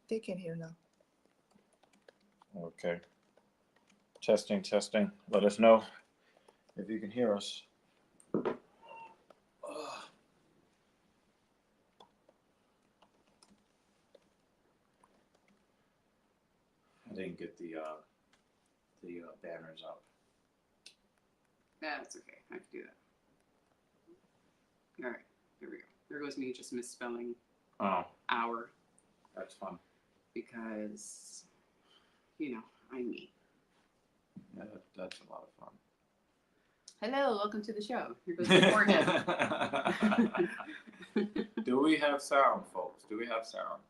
They can hear now. Okay. Testing, testing. Let us know if you can hear us. I didn't get the banners up. That's okay. I can do that. All right. There we go. There goes me just misspelling hour. That's fun. Because, I'm me. Yeah, that's a lot of fun. Hello, welcome to the show. Here goes the forehead. Do we have sound, folks? Do we have sound?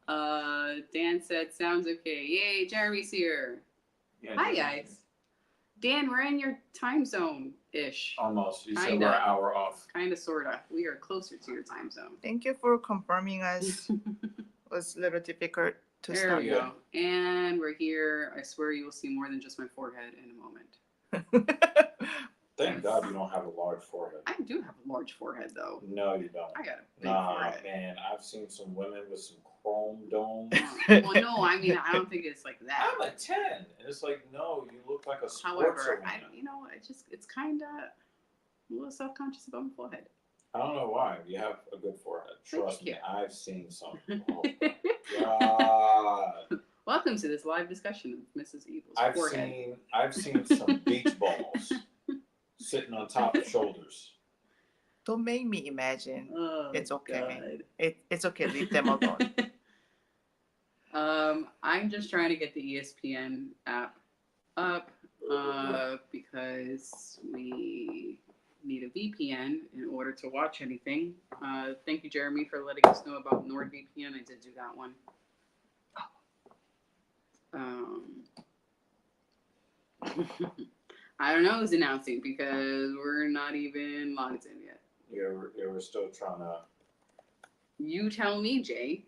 Dan said sounds okay. Yay, Jeremy's here. Yeah, Hi, guys. Dan, we're in your time zone-ish. Almost. You said we're an hour off. Kind of, sort of. We are closer to your time zone. Thank you for confirming us. It was a little difficult to there start. we go. And we're here. I swear you will see more than just my forehead in a moment. Thank God you don't have a large forehead. I do have a large forehead, though. No, you don't. I got a big forehead. Man, I've seen some women with some chrome domes. Well, no, I mean, I don't think it's like that. I'm a 10. And it's like, no, you look like a sports However, arena. it's kind of a little self-conscious about my forehead. I don't know why. You have a good forehead. Trust me, I've seen some. Oh, God. Welcome to this live discussion of Mrs. Evil's forehead. I've seen some beach balls sitting on top of shoulders. Don't make me imagine. Oh, it's okay. God. It's okay. Leave them alone. I'm just trying to get the ESPN app up because we need a VPN in order to watch anything. Thank you, Jeremy, for letting us know about NordVPN. I did do that one. I don't know who's announcing because we're not even logged in yet. Yeah, we're still trying to. You tell me, Jay.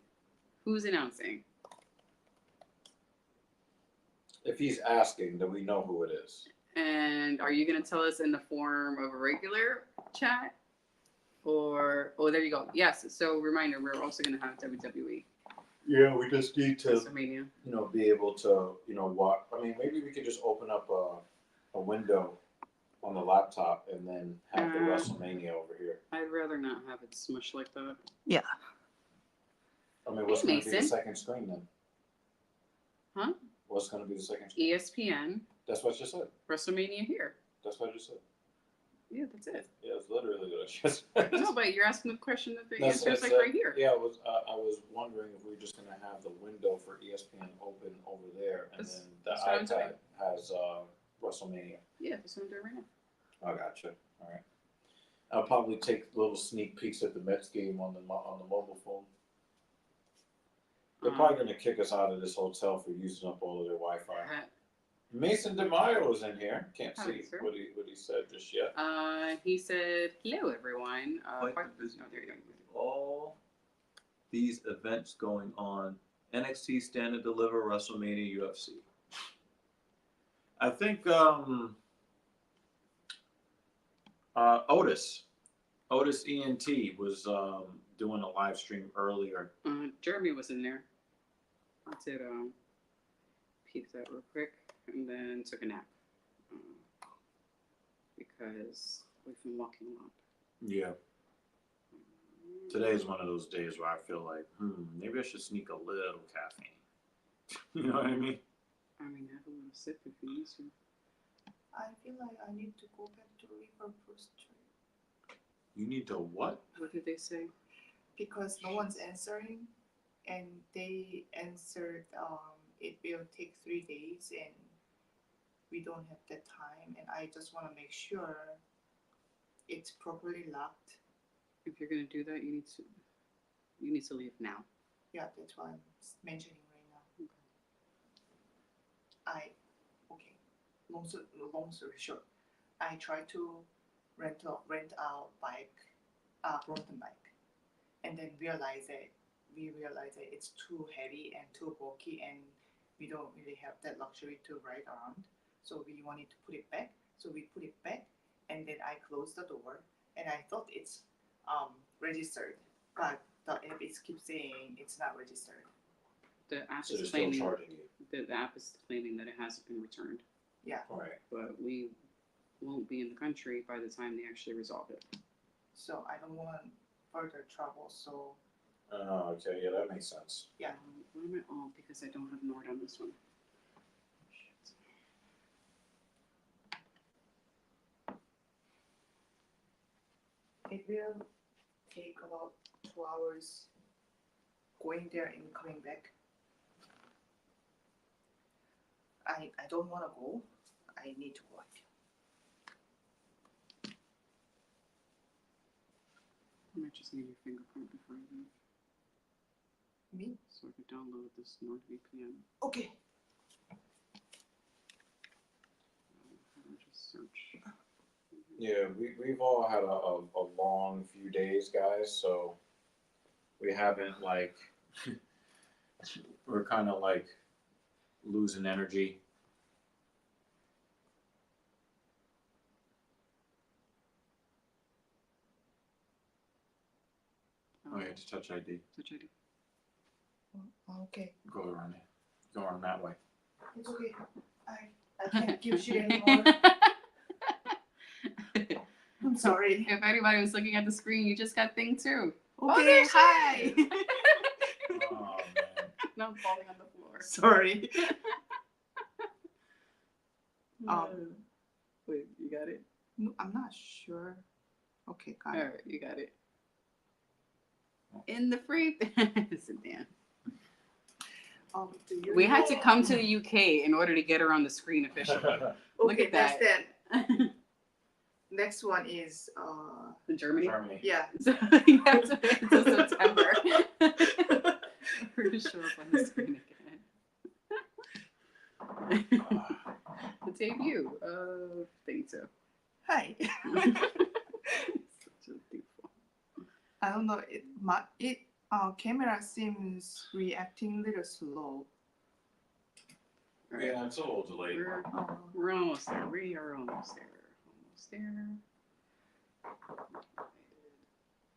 Who's announcing? If he's asking, then we know who it is. And are you going to tell us in the form of a regular chat? Or, oh, there you go. Yes. So, reminder, we're also going to have WWE. Yeah, we just need to, WrestleMania. be able to, watch. I mean, maybe we could just open up a window on the laptop and then have the WrestleMania over here. I'd rather not have it smushed like that. Yeah. I mean, what's going to be the second screen then? Huh? What's going to be the second screen? ESPN. That's what you said. WrestleMania here. That's what you said. Yeah, that's it. Yeah, it's literally what I just said. No, but you're asking the question that the answer is like right here. Yeah, I was wondering if we were just going to have the window for ESPN open over there, and then the iPad has WrestleMania. Yeah, that's what I'm doing right now. I gotcha. All right. I'll probably take little sneak peeks at the Mets game on the mobile phone. They're probably going to kick us out of this hotel for using up all of their Wi-Fi. Mason DeMaio is in here. Can't see what he said just yet. He said, hello, everyone. All these events going on. NXT, Stand and Deliver, WrestleMania, UFC. I think Otis ENT was doing a live stream earlier. Jeremy was in there. I did peek that real quick and then took a nap because we've been walking a lot. Yeah. Today is one of those days where I feel like, maybe I should sneak a little caffeine. You know what I mean? I mean, have a little sip if you need to. I feel like I need to go back to Liverpool Street. You need to what? What did they say? Because no one's answering, and they answered it will take 3 days, and we don't have that time, and I just want to make sure it's properly locked. If you're gonna do that, you need to leave now. Yeah, that's what I'm mentioning right now. Okay. Long story short, I tried to rent out bike, mountain bike, and then we realized that it's too heavy and too bulky, and we don't really have that luxury to ride around. So we wanted to put it back. So we put it back, and then I closed the door, and I thought it's registered, but the app keeps saying it's not registered. The app So is they're still claiming charging you. the app is claiming that it hasn't been returned, Right. but we won't be in the country by the time they actually resolve it. So I don't want further trouble. So Oh, okay. Yeah, that makes sense. Yeah. What am I? Oh, because I don't have Nord on this one. Shit. it will take about 2 hours going there and coming back. I don't want to go. I need to go. I might just need your fingerprint before I leave, Me? so I can download this NordVPN. Okay. I'll just search. Yeah, we've all had a long few days, guys. So we haven't like we're kind of like losing energy. Oh, you have to touch ID. Touch ID. Okay. Go around it. Go around that way. It's okay. I can't give shit anymore. I'm sorry. If anybody was looking at the screen, you just got thing too. Okay, there's hi. Oh man. No, I'm falling on the floor. Sorry. Wait, you got it? No, I'm not sure. Okay, got All it. right, you got it. In the free. Sit down. Do you We had know- to come to the UK in order to get her on the screen officially. Look Okay, at that's that. that. Next one is In Germany. Germany. yeah. So you have to wait until September for her to show up on the screen again. The debut of Thing 2. Hi. Such a beautiful. I don't know. Camera seems reacting a little slow. All right. Yeah, it's a little delayed. We're almost there. We are almost there. Almost there.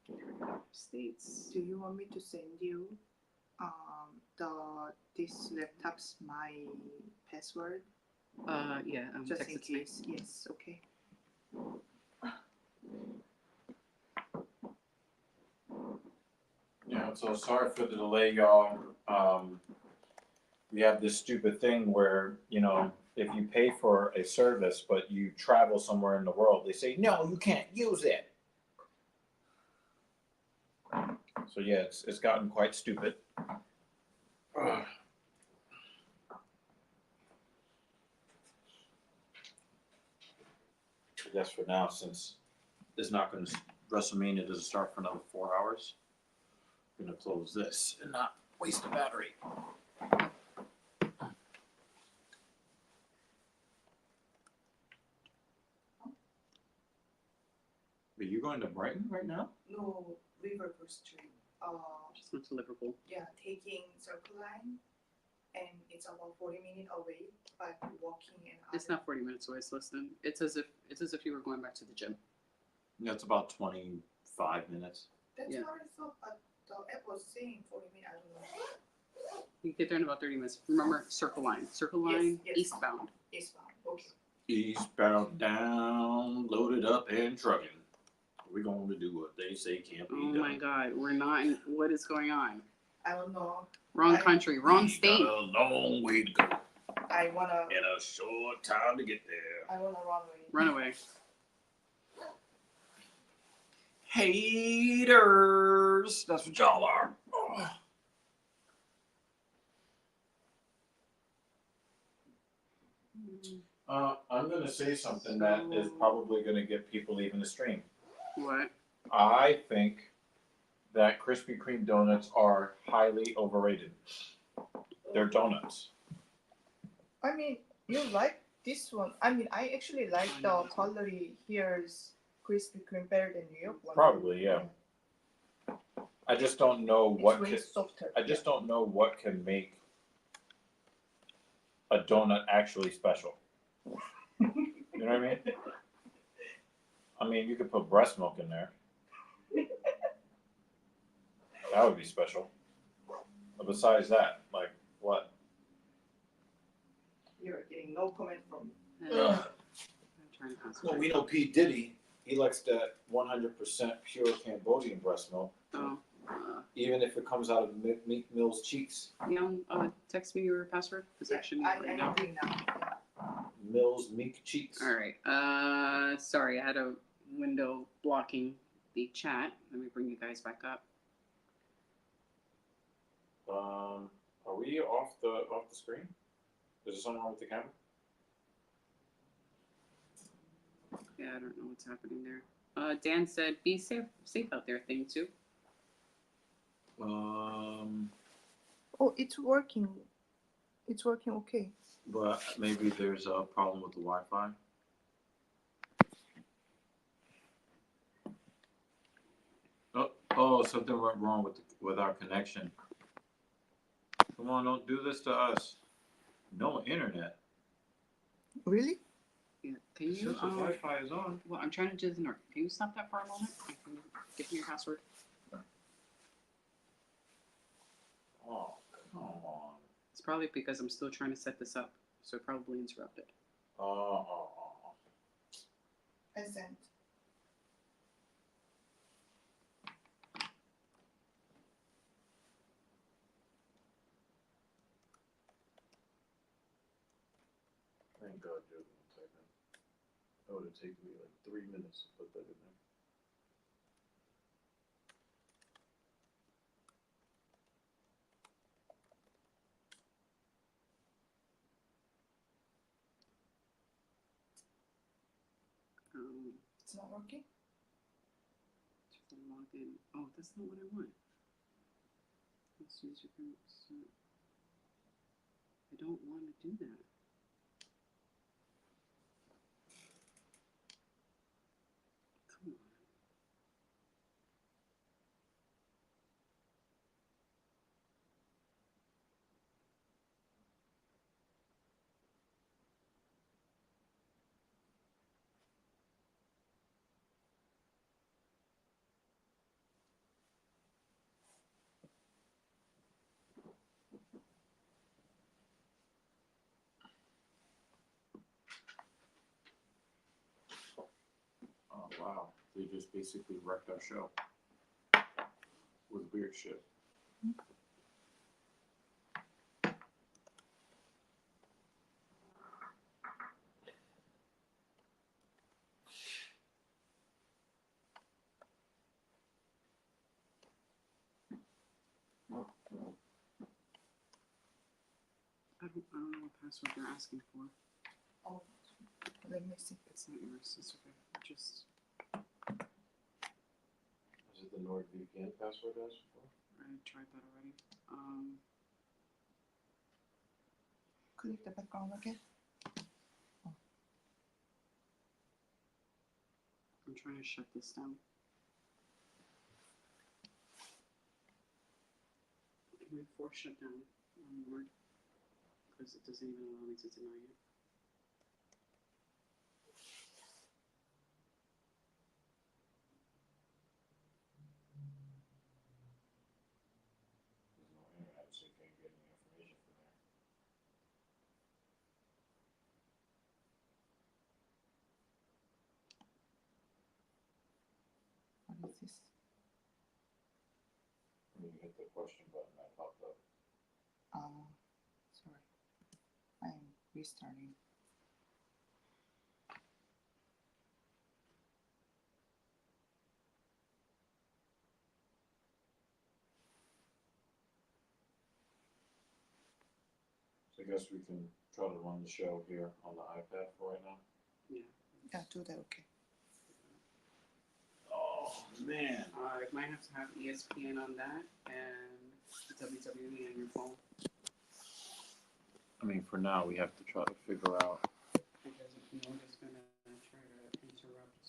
United States. Do you want me to send you this laptop's my password Yeah. just Text in it to me. case? Yes. Okay. Yeah, so sorry for the delay, y'all. We have this stupid thing where, you know, if you pay for a service but you travel somewhere in the world, they say, no, you can't use it. So yeah, it's gotten quite stupid. Ugh. I guess for now, since it's not going to, WrestleMania doesn't start for another 4 hours, I'm going to close this and not waste the battery. Are you going to Brighton right now? No, Liverpool Street. Just went to Liverpool. Yeah, taking Circle Line, and it's about 40 minutes away, but walking and. It's not 40 minutes away. It's less than. It's as if you were going back to the gym. Yeah, it's about 25 minutes. That's Yeah. what I thought, but the app was saying 40 minutes. I don't know. You get there in about 30 minutes. Remember, Circle Line. Circle Yes, Line, yes. eastbound. Eastbound. Okay. Eastbound, down, loaded up and trucking. We're going to do what they say can't be Oh done. my God, we're not. What is going on? I don't know. Wrong I- country, wrong We state. got a long way to go I wanna. and a short time to get there. I wanna run away. Run away. Haters, that's what y'all are. I'm going to say something that is probably going to get people leaving the stream. What? I think that Krispy Kreme donuts are highly overrated. They're donuts. I mean, you like this one. I mean, I actually like the calorie here's Krispy Kreme better than New York one. Probably, yeah. I just don't know It's what way can, softer. I just don't know what can make a donut actually special. You know what I mean? I mean, you could put breast milk in there. That would be special. But besides that, like, What? You're getting no comment from me. I'm trying to concentrate. Well, we know P. Diddy. He likes that 100% pure Cambodian breast milk, Oh. even if it comes out of Meek Mill's cheeks. Text me your password. It's actually I right now. doing now. Mill's Meek cheeks. All right. Sorry, I had a window blocking the chat. Let me bring you guys back up. Are we off the screen? Is there something wrong with the camera? Yeah, I don't know what's happening there. Dan said, "Be safe out there." Thing too. Oh, it's working. It's working okay. But maybe there's a problem with the Wi-Fi. Oh, something went wrong with our connection. Come on, don't do this to us. No internet. Really? Yeah. Can you? Since the Wi-Fi is on. Well, I'm trying to do the north. Can you stop that for a moment? Can you give me your password? Oh, come on. It's probably because I'm still trying to set this up, so it probably interrupted. Oh. I sent. Thank God you're going to type in. That would have taken me like 3 minutes to put that in there. It's not working. Just log in. Oh, that's not what I want. Let's use your phone. I don't want to do that. Come on. Oh, wow. They just basically wrecked our show with weird shit. I don't know what password they're asking for. Oh, let me see. It's not yours. It's okay. Just Is it the NordVPN password I asked for? I tried that already. Click the background again. I'm trying to shut this down. Can we force shut down on Word? Because it doesn't even allow me to deny it. There's no internet, so you can't get any information from there. What is this? When you hit the question button, that popped up. Sorry. I'm restarting. So I guess we can try to run the show here on the iPad for right now. Yeah. Yeah, do that. Okay. Oh, man. I might have to have ESPN on that and WWE on your phone. I mean, for now, we have to try to figure out. Because if not, it's going to try to interrupt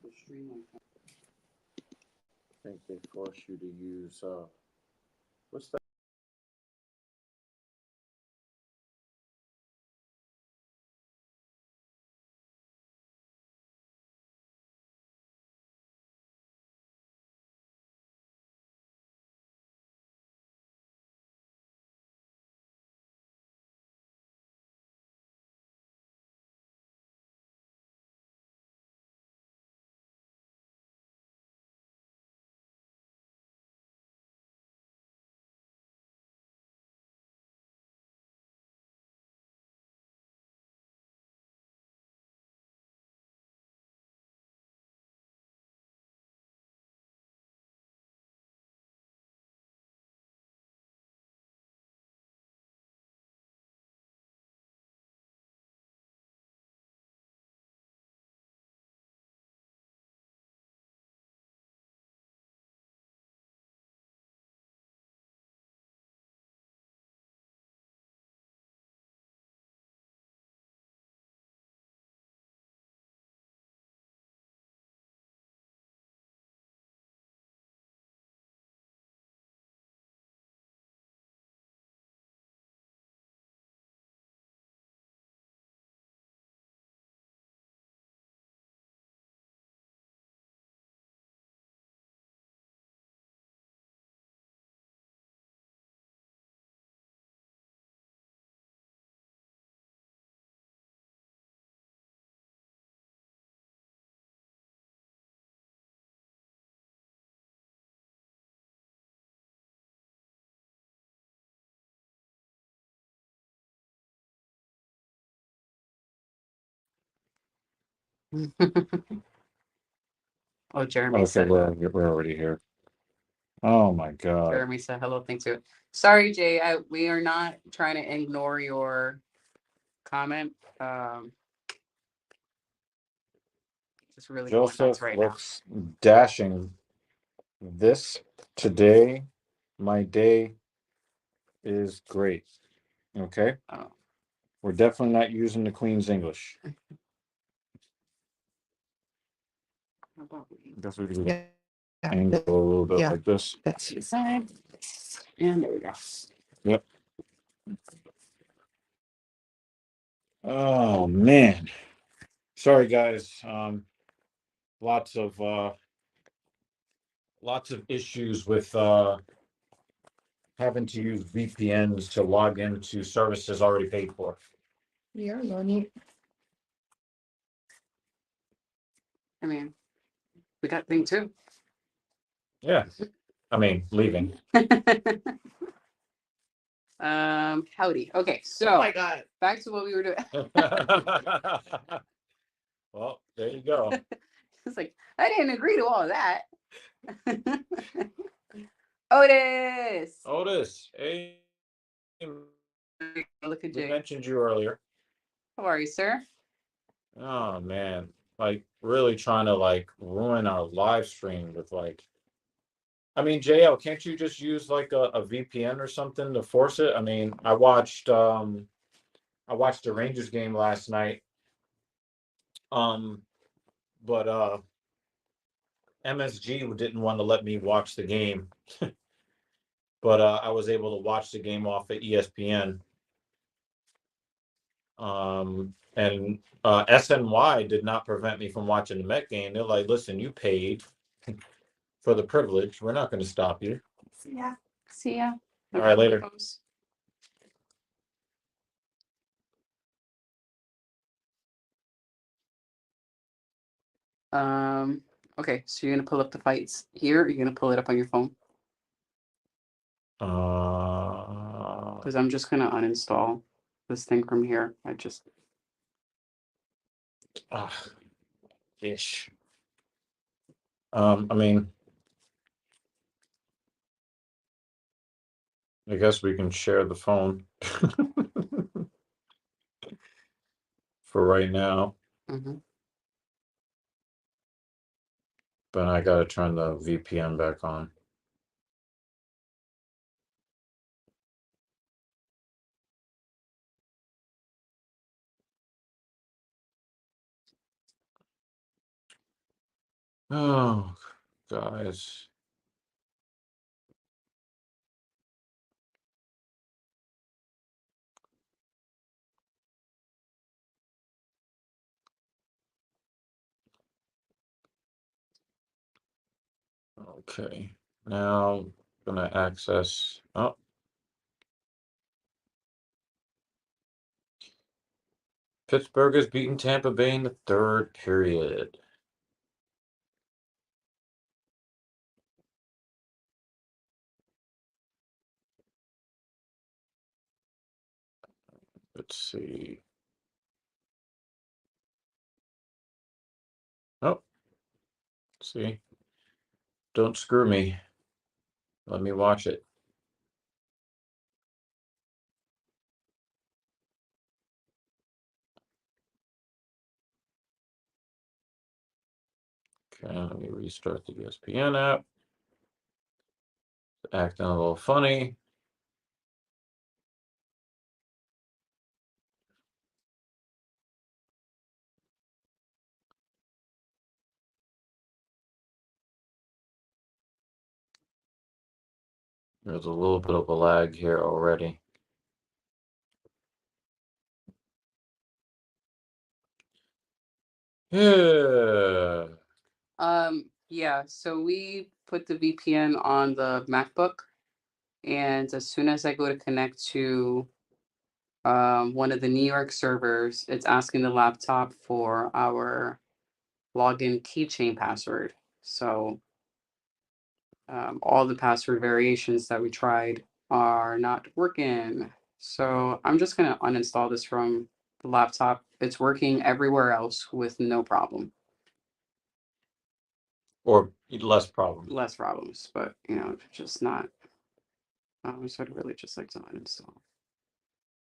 the stream like that. I think they force you to use, what's that? Oh, Jeremy Okay, said. we're already here. Oh my god. Jeremy said hello. Thanks to it. Sorry, Jay. We are not trying to ignore your comment. Just really going nuts Joseph right now. looks dashing. This today, my day is great. Okay, Oh, we're definitely not using the Queen's English. how about we? Guess we can Yeah. angle a little bit Yeah. like this. That's Side. And there we go. Yep. Oh man. Sorry guys. Lots of issues with having to use VPNs to log into services already paid for. we are learning. I mean, we got thing too. Yeah. I mean, leaving. Howdy. Okay, Oh so my god. back to what we were doing. Well, there you go. It's like I didn't agree to all of that. Otis. Otis, hey, Look at we Jay. mentioned you earlier. How are you, sir? Oh man, like really trying to like ruin our live stream with like. I mean, JL, can't you just use like a VPN or something to force it? I mean, I watched the Rangers game last night. But MSG didn't want to let me watch the game. But I was able to watch the game off of ESPN. And SNY did not prevent me from watching the Met game. They're like, listen, you paid for the privilege. We're not going to stop you. Yeah. See ya. All right, later. Okay, so you're gonna pull up the fights here, or you're gonna pull it up on your phone? Because I'm just gonna uninstall this thing from here. Ish. I mean, I guess we can share the phone for right now, Mhm. but I got to turn the VPN back on. Oh, guys. Okay, now I'm gonna access. Oh, Pittsburgh has beaten Tampa Bay in the third period. Let's see. Oh, see. Don't screw me. Let me watch it. Okay, let me restart the ESPN app. It's acting a little funny. There's a little bit of a lag here already. Yeah. Yeah, so we put the VPN on the MacBook, and as soon as I go to connect to one of the New York servers, it's asking the laptop for our login keychain password. So all the password variations that we tried are not working. So I'm just gonna uninstall this from the laptop. It's working everywhere else with no problem. Or less problems. Less problems, but just not. So I'd really just like to uninstall.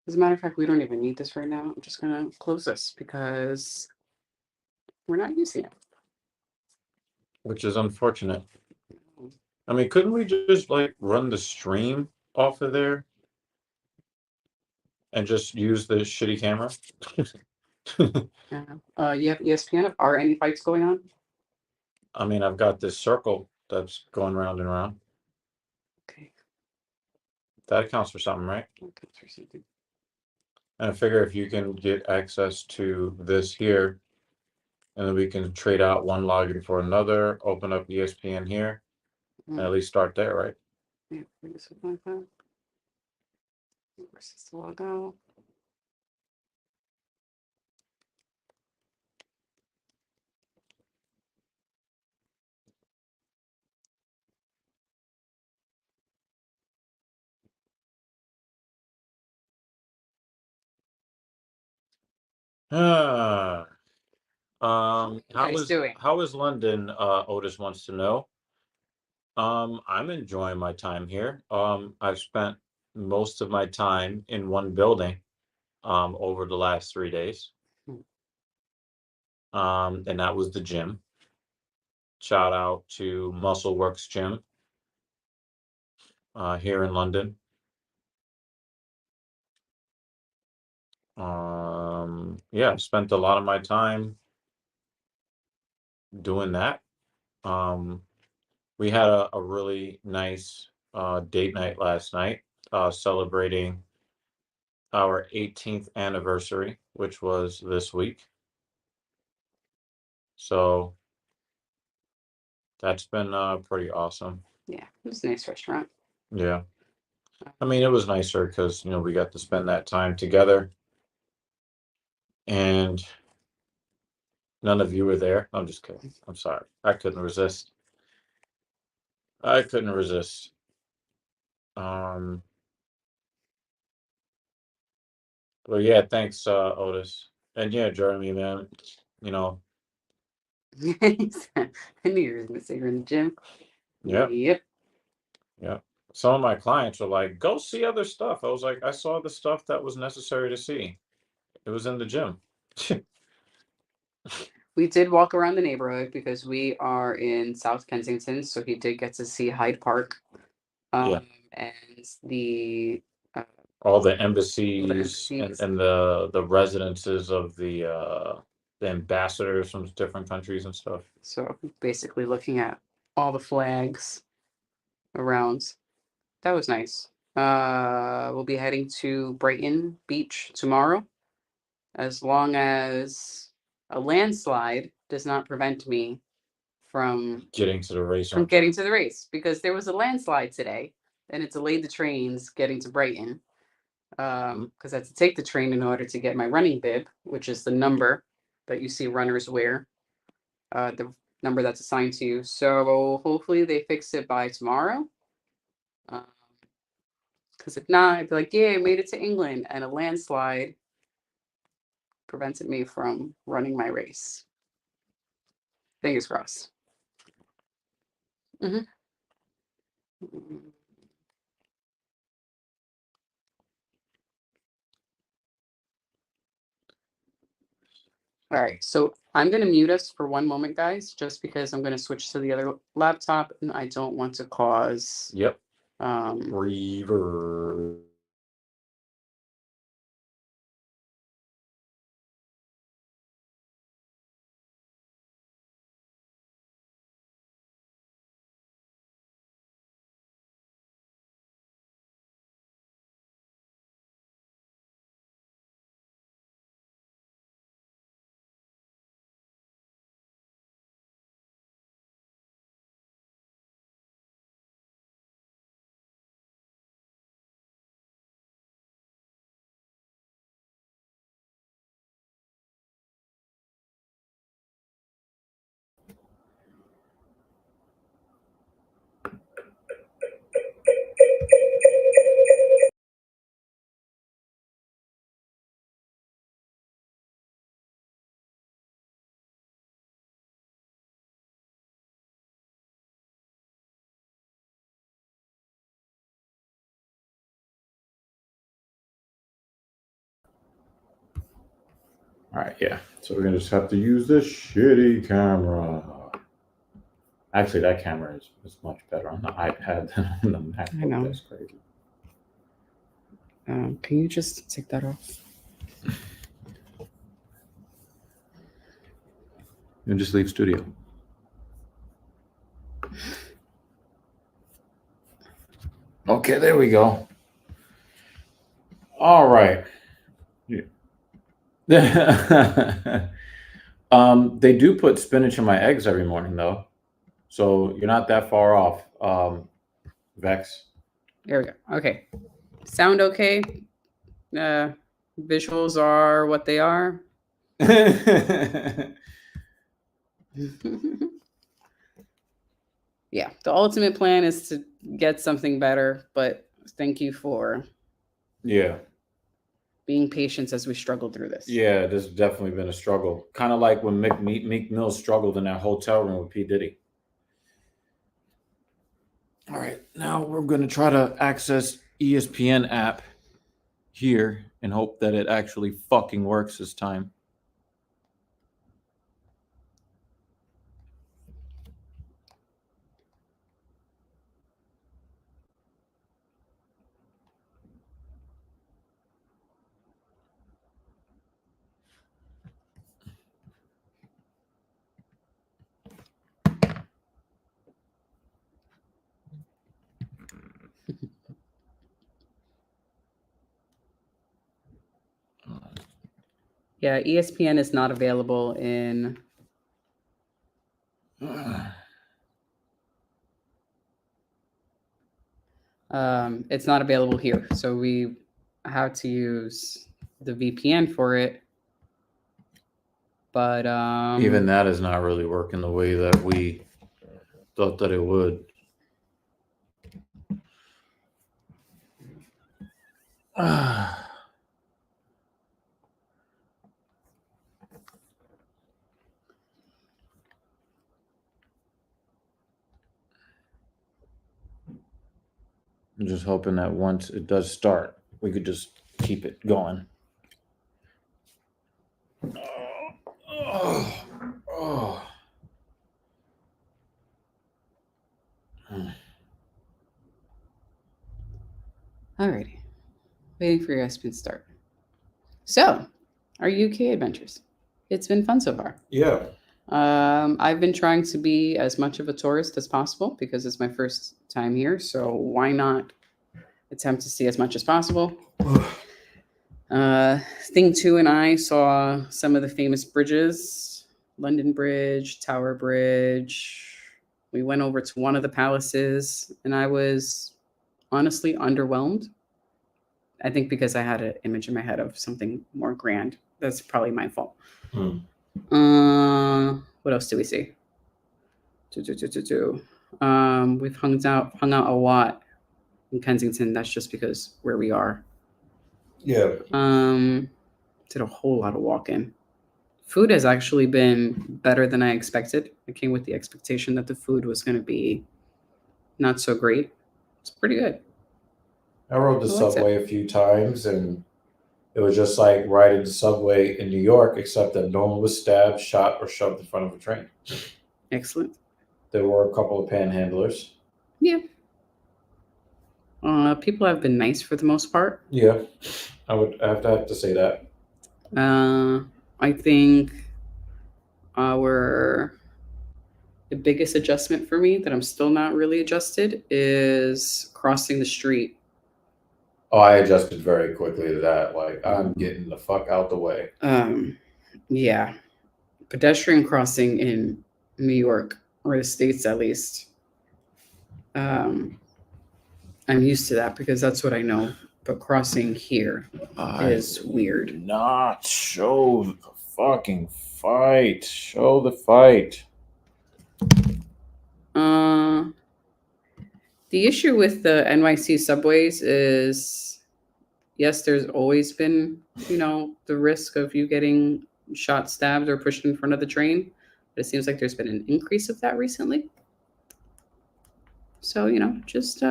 As a matter of fact, we don't even need this right now. I'm just gonna close this because we're not using it. Which is unfortunate. I mean, couldn't we just like run the stream off of there and just use the shitty camera? Yeah. You have ESPN. Are any fights going on? I mean, I've got this circle that's going round and round. Okay. That counts for something, right? Okay, for something. And I figure if you can get access to this here, and then we can trade out one login for another, open up ESPN here, and at least start there, right? Yeah, something like that. Versus the logo. Ah, Guys doing? how is London? Otis wants to know. I'm enjoying my time here. I've spent most of my time in one building, over the last 3 days. And that was the gym. Shout out to Muscle Works Gym, here in London. Yeah, I spent a lot of my time doing that. We had a really nice date night last night, celebrating our 18th anniversary, which was this week. So that's been pretty awesome. Yeah, it was a nice restaurant. Yeah. I mean, it was nicer because, we got to spend that time together. And none of you were there. I'm just kidding. I'm sorry. I couldn't resist. I couldn't resist. But yeah, thanks, Otis. And yeah, Jeremy, man, you know, I knew you were gonna say you're in the gym. yeah, Yep. yeah. Some of my clients were like, go see other stuff. I was like, I saw the stuff that was necessary to see. It was in the gym. We did walk around the neighborhood because we are in South Kensington, so he did get to see Hyde Park. Yeah. And the All the embassies embassies. and the residences of the ambassadors from different countries and stuff. So basically looking at all the flags around. That was nice. We'll be heading to Brighton Beach tomorrow, as long as a landslide does not prevent me from Getting to the race on. getting to the race, because there was a landslide today and it delayed the trains getting to Brighton. Because I had to take the train in order to get my running bib, which is the number that you see runners wear, the number that's assigned to you. So hopefully they fix it by tomorrow. Because if not, I'd be like, yeah, I made it to England, and a landslide prevented me from running my race. Fingers crossed. Mm-hmm. All right, so I'm going to mute us for one moment, guys, just because I'm going to switch to the other laptop, and I don't want to cause Yep. um, Reverb. right, yeah. So we're gonna just have to use this shitty camera. Actually, that camera is much better on the iPad than on the MacBook. I know. That's crazy. Can you just take that off? And just leave studio. Okay, there we go. All right. Yeah. They do put spinach in my eggs every morning though. So you're not that far off, Vex. There we go. Okay. Sound okay? Visuals are what they are. Yeah, the ultimate plan is to get something better, but thank you for Yeah. being patient as we struggle through this. Yeah, this has definitely been a struggle. Kind of like when Meek Mill struggled in that hotel room with P. Diddy. All right, now we're going to try to access ESPN app here and hope that it actually fucking works this time. Yeah, ESPN is not available in it's not available here. So we have to use the VPN for it. But even that is not really working the way that we thought that it would. I'm just hoping that once it does start, we could just keep it going. Alrighty. Waiting for your ESPN to start. So, our UK adventures. It's been fun so far. Yeah. I've been trying to be as much of a tourist as possible because it's my first time here. So why not attempt to see as much as possible? Thing 2 and I saw some of the famous bridges, London Bridge, Tower Bridge. We went over to one of the palaces and I was honestly underwhelmed. I think because I had an image in my head of something more grand. That's probably my fault. What else do we see? We've hung out a lot in Kensington. That's just because where we are. Yeah. Did a whole lot of walking. Food has actually been better than I expected. I came with the expectation that the food was going to be not so great. It's pretty good. I rode the I liked subway a few times, and it was just like riding the subway in New York, except that no one was stabbed, shot, or shoved in front of a train. Excellent. There were a couple of panhandlers. Yeah. People have been nice for the most part. Yeah, I would have to say that. I think the biggest adjustment for me that I'm still not really adjusted is crossing the street. Oh, I adjusted very quickly to that. Like, I'm getting the fuck out the way. Yeah. Pedestrian crossing in New York, or the States at least. I'm used to that because that's what I know. But crossing here is weird. Not show the fucking fight. Show the fight. The issue with the NYC subways is, yes, there's always been, the risk of you getting shot, stabbed, or pushed in front of the train. But it seems like there's been an increase of that recently. So, just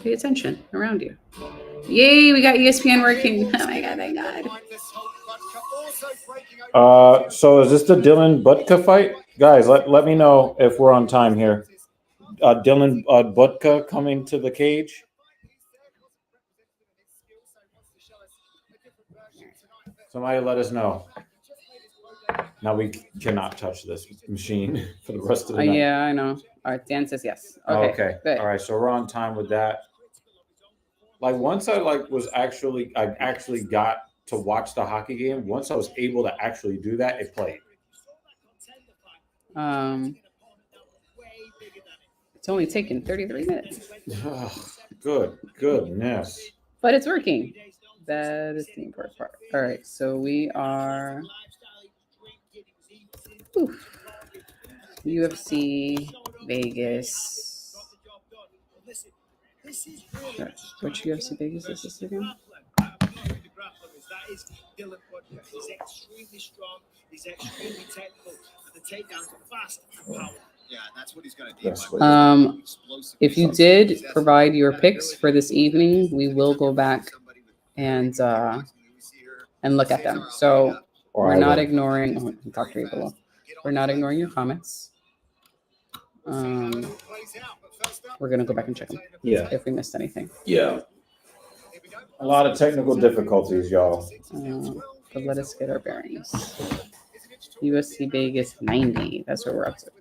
pay attention around you. Yay, we got ESPN working. Oh my god, thank God. So is this the Dylan Butka fight? Guys, let me know if we're on time here. Dylan Butka coming to the cage. Somebody let us know. Now we cannot touch this machine for the rest of the night. Yeah, I know. All right, Dan says yes. Okay. Good. All right. So we're on time with that. Like once I actually got to watch the hockey game. Once I was able to actually do that, it played. It's only taken 33 minutes. Goodness. But it's working. That is the important part. All right, so we are UFC Vegas. Which UFC Vegas is this again? He's extremely strong. He's extremely technical. The takedowns are fast and powerful. Yeah, that's what he's going to do. If you did provide your picks for this evening, we will go back and look at them. So we're not ignoring. Oh, talk to you below. We're not ignoring your comments. We're gonna go back and check them. Yeah. If we missed anything. Yeah. A lot of technical difficulties, y'all. But let us get our bearings. UFC Vegas 90. That's where we're up to.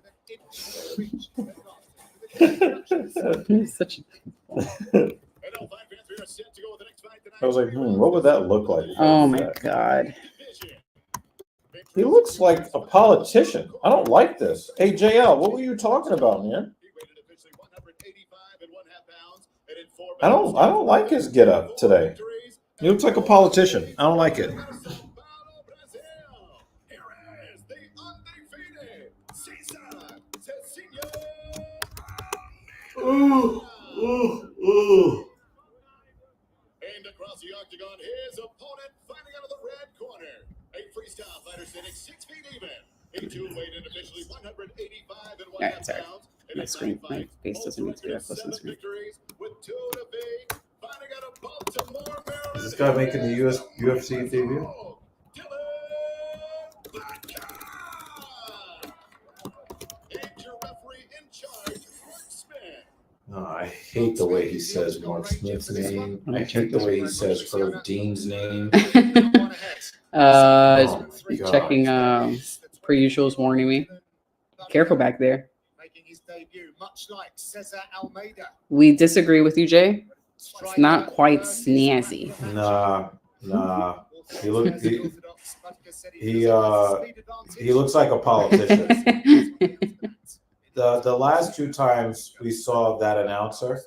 Such I was like, what would that look like? Oh my God. He looks like a politician. I don't like this. Hey, JL, what were you talking about, man? I don't like his get up today. He looks like a politician. I don't like it. Ooh. And across the octagon, his opponent fighting out of the red corner. A freestyle fighter sitting 6 feet even. Into weighted officially 185 and 1/2 pounds. My screen, my face doesn't need to be that close on the screen. Is this guy making the UFC debut? Oh, I hate the way he says Mark Smith's name. I hate the way he says Herb Dean's name. Checking per usual is warning me. Careful back there. We disagree with you, Jay. It's not quite snazzy. Nah. He looks like a politician. The last 2 times we saw that announcer,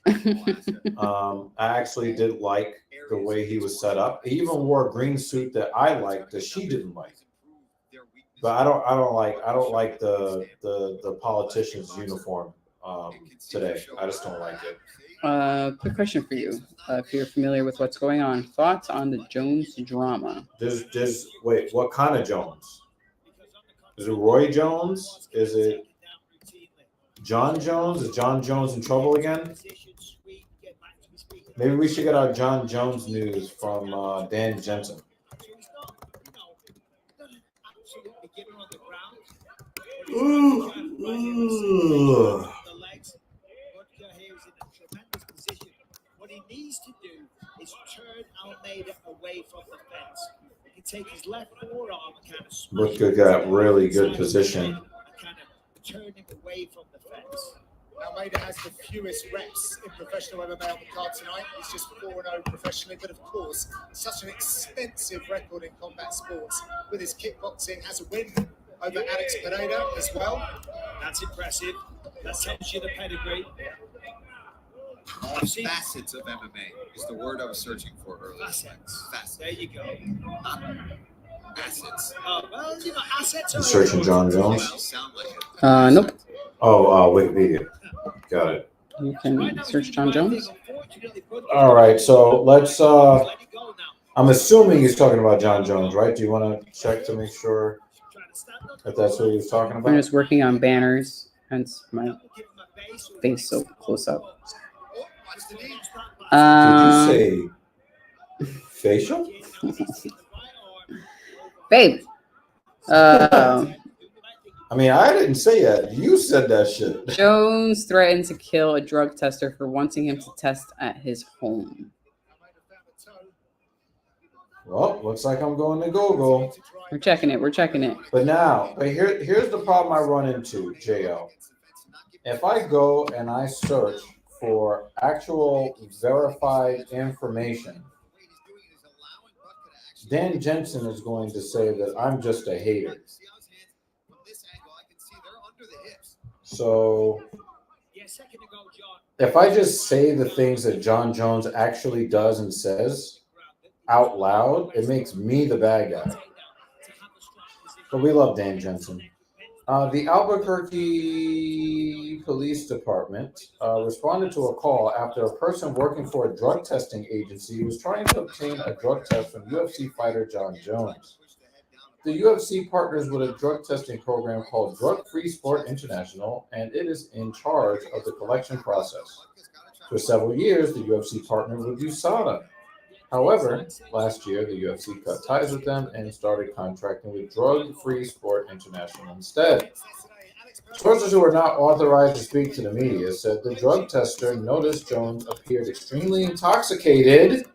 I actually did like the way he was set up. He even wore a green suit that I liked that she didn't like. But I don't like the politician's uniform today. I just don't like it. Quick question for you. If you're familiar with what's going on, thoughts on the Jones drama? Wait, what kind of Jones? Is it Roy Jones? Is it John Jones? Is John Jones in trouble again? Maybe we should get our John Jones news from Dan Jensen. Ooh. What he needs to do is turn Almeida away from the fence. He can take his left forearm and kind of smash Butker got really good position. and kind of turn him away from the fence. Almeida has the fewest reps in professional MMA on the card tonight. He's just 4-0 professionally, but of course, such an expensive record in combat sports. With his kickboxing, has a win over Alex Pereira as well. That's impressive. That tells you the pedigree. Facets of MMA is the word I was searching for earlier. Facets. There you go. Assets. Well, you know, assets are... You searching John Jones? Sound like it. Nope. Oh, Wikipedia. Got it. You can search John Jones. All right, so let's. I'm assuming he's talking about John Jones, right? Do you want to check to make sure that that's what he was talking I'm about? just working on banners, hence my face so close up. Did you say facial? Babe. I mean, I didn't say that. You said that shit. Jones threatened to kill a drug tester for wanting him to test at his home. Well, looks like I'm going to Google. We're checking it. We're checking it. But here's the problem I run into, JL. If I go and I search for actual verified information, Dan Jensen is going to say that I'm just a hater. So if I just say the things that John Jones actually does and says out loud, it makes me the bad guy. But we love Dan Jensen. The Albuquerque Police Department responded to a call after a person working for a drug testing agency was trying to obtain a drug test from UFC fighter John Jones. The UFC partners with a drug testing program called Drug Free Sport International, and it is in charge of the collection process. For several years, the UFC partnered with USADA. However, last year, the UFC cut ties with them and started contracting with Drug Free Sport International instead. Sources who are not authorized to speak to the media said the drug tester noticed Jones appeared extremely intoxicated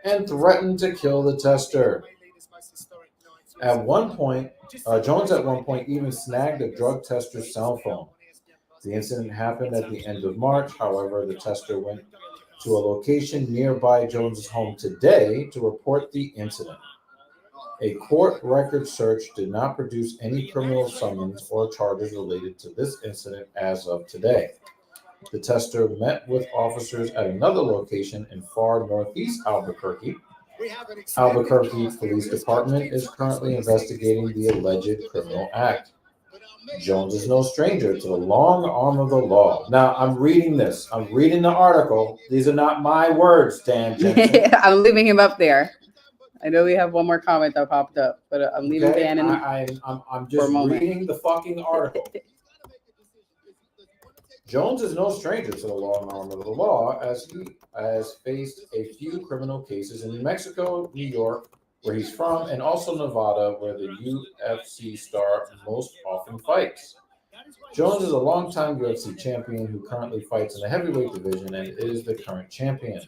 and threatened to kill the tester. At one point, Jones at one point even snagged the drug tester's cell phone. The incident happened at the end of March. However, the tester went to a location nearby Jones's home today to report the incident. A court record search did not produce any criminal summons or charges related to this incident as of today. The tester met with officers at another location in far northeast Albuquerque. Albuquerque Police Department is currently investigating the alleged criminal act. Jones is no stranger to the long arm of the law. Now, I'm reading this. I'm reading the article. These are not my words, Dan Jensen. I'm leaving him up there. I know we have one more comment that popped up, but I'm leaving Dan in. I'm just reading the fucking article. Jones is no stranger to the long arm of the law, as he has faced a few criminal cases in New Mexico, New York, where he's from, and also Nevada, where the UFC star most often fights. Jones is a longtime UFC champion who currently fights in the heavyweight division and is the current champion.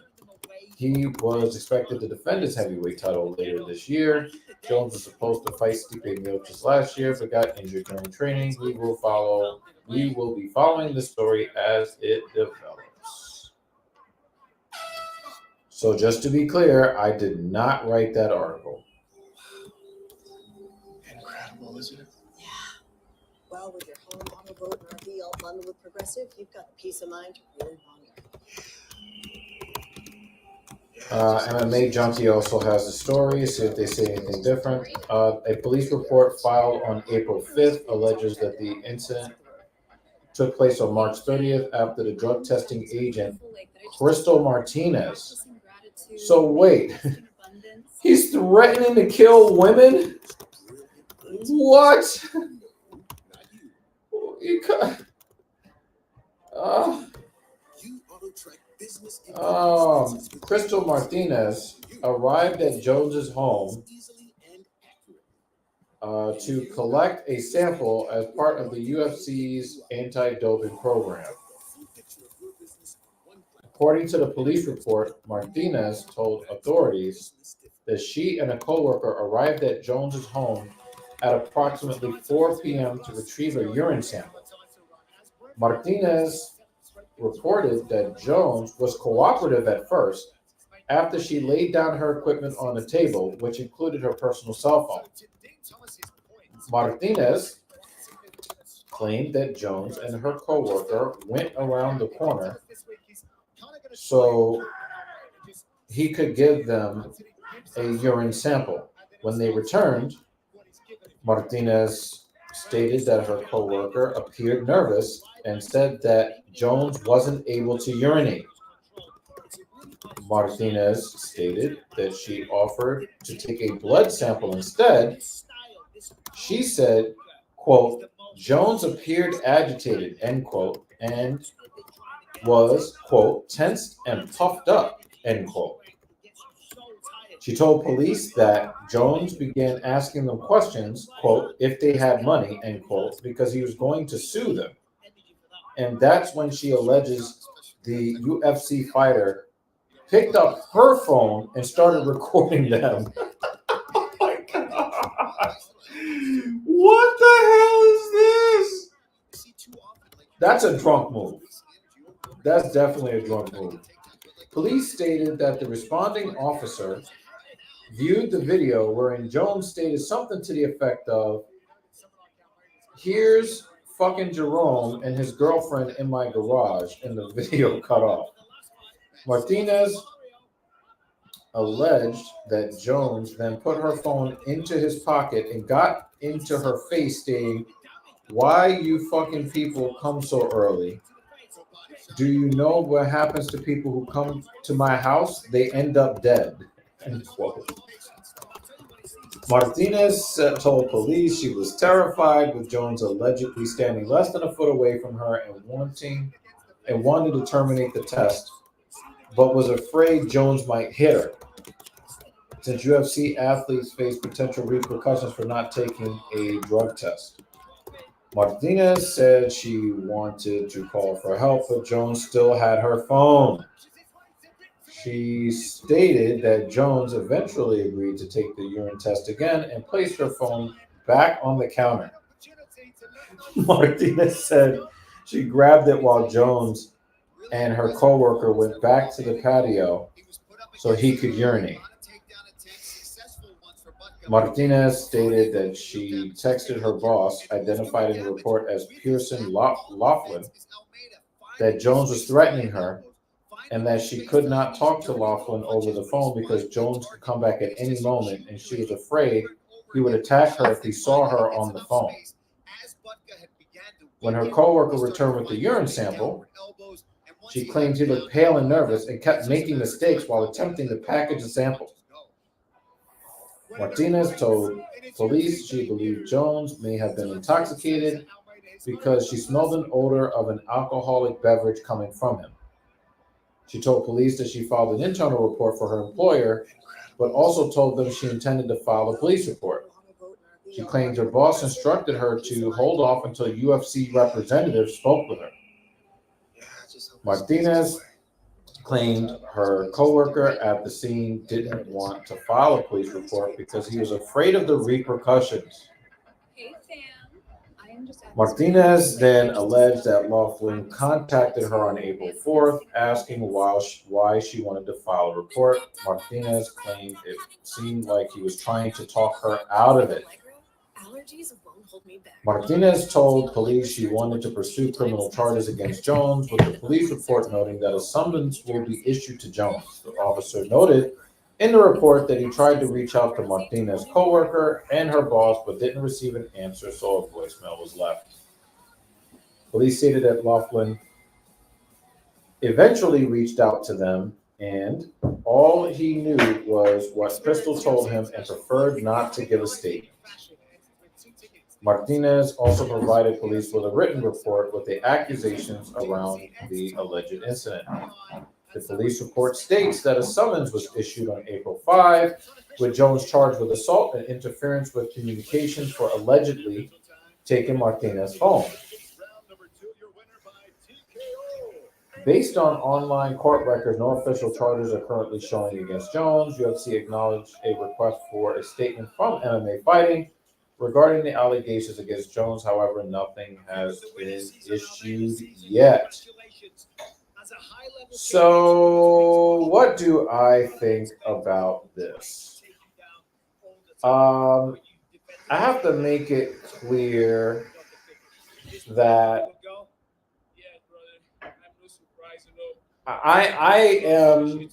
He was expected to defend his heavyweight title later this year. Jones was supposed to fight Stipe Miocic last year, but got injured during training. We will be following the story as it develops. So just to be clear, I did not write that article. Incredible, isn't it? Yeah. Well, with your home, auto, boat, and RV all bundled with Progressive, you've got the peace of mind to really monitor. MMA Junkie also has the story, see if they say anything different. A police report filed on April 5th alleges that the incident took place on March 30th after the drug testing agent, Crystal Martinez. So wait, he's threatening to kill women? What? Crystal Martinez arrived at Jones's home to collect a sample as part of the UFC's anti-doping program. According to the police report, Martinez told authorities that she and a coworker arrived at Jones's home at approximately 4 p.m. to retrieve a urine sample. Martinez reported that Jones was cooperative at first after she laid down her equipment on the table, which included her personal cell phone. Martinez claimed that Jones and her coworker went around the corner so he could give them a urine sample. When they returned, Martinez stated that her coworker appeared nervous and said that Jones wasn't able to urinate. Martinez stated that she offered to take a blood sample instead. She said, quote, Jones appeared agitated, end quote, and was, quote, tensed and puffed up, end quote. She told police that Jones began asking them questions, quote, if they had money, end quote, because he was going to sue them. And that's when she alleges the UFC fighter picked up her phone and started recording them. Oh my God. What the hell is this? That's a drunk move. That's definitely a drunk move. Police stated that the responding officer viewed the video wherein Jones stated something to the effect of, here's fucking Jerome and his girlfriend in my garage, and the video cut off. Martinez alleged that Jones then put her phone into his pocket and got into her face stating, why you fucking people come so early? Do you know what happens to people who come to my house? They end up dead. End quote. Martinez told police she was terrified with Jones allegedly standing less than a foot away from her and wanted to terminate the test, but was afraid Jones might hit her, since UFC athletes face potential repercussions for not taking a drug test. Martinez said she wanted to call for help, but Jones still had her phone. She stated that Jones eventually agreed to take the urine test again and placed her phone back on the counter. Martinez said she grabbed it while Jones and her coworker went back to the patio so he could urinate. Martinez stated that she texted her boss, identified in the report as Pearson Laughlin, that Jones was threatening her and that she could not talk to Laughlin over the phone because Jones could come back at any moment and she was afraid he would attack her if he saw her on the phone. When her coworker returned with the urine sample, she claimed he looked pale and nervous and kept making mistakes while attempting to package the sample. Martinez told police she believed Jones may have been intoxicated because she smelled an odor of an alcoholic beverage coming from him. She told police that she filed an internal report for her employer, but also told them she intended to file a police report. She claimed her boss instructed her to hold off until UFC representatives spoke with her. Martinez claimed her coworker at the scene didn't want to file a police report because he was afraid of the repercussions. Martinez then alleged that Laughlin contacted her on April 4th, asking why she wanted to file a report. Martinez claimed it seemed like he was trying to talk her out of it. Martinez told police she wanted to pursue criminal charges against Jones, with the police report noting that a summons will be issued to Jones. The officer noted in the report that he tried to reach out to Martinez's coworker and her boss, but didn't receive an answer, so a voicemail was left. Police stated that Laughlin eventually reached out to them, and all he knew was what Crystal told him and preferred not to give a statement. Martinez also provided police with a written report with the accusations around the alleged incident. The police report states that a summons was issued on April 5, with Jones charged with assault and interference with communications for allegedly taking Martinez's phone. Based on online court records, no official charges are currently showing against Jones. UFC acknowledged a request for a statement from MMA Fighting regarding the allegations against Jones. However, nothing has been issued yet. So, what do I think about this? I have to make it clear that I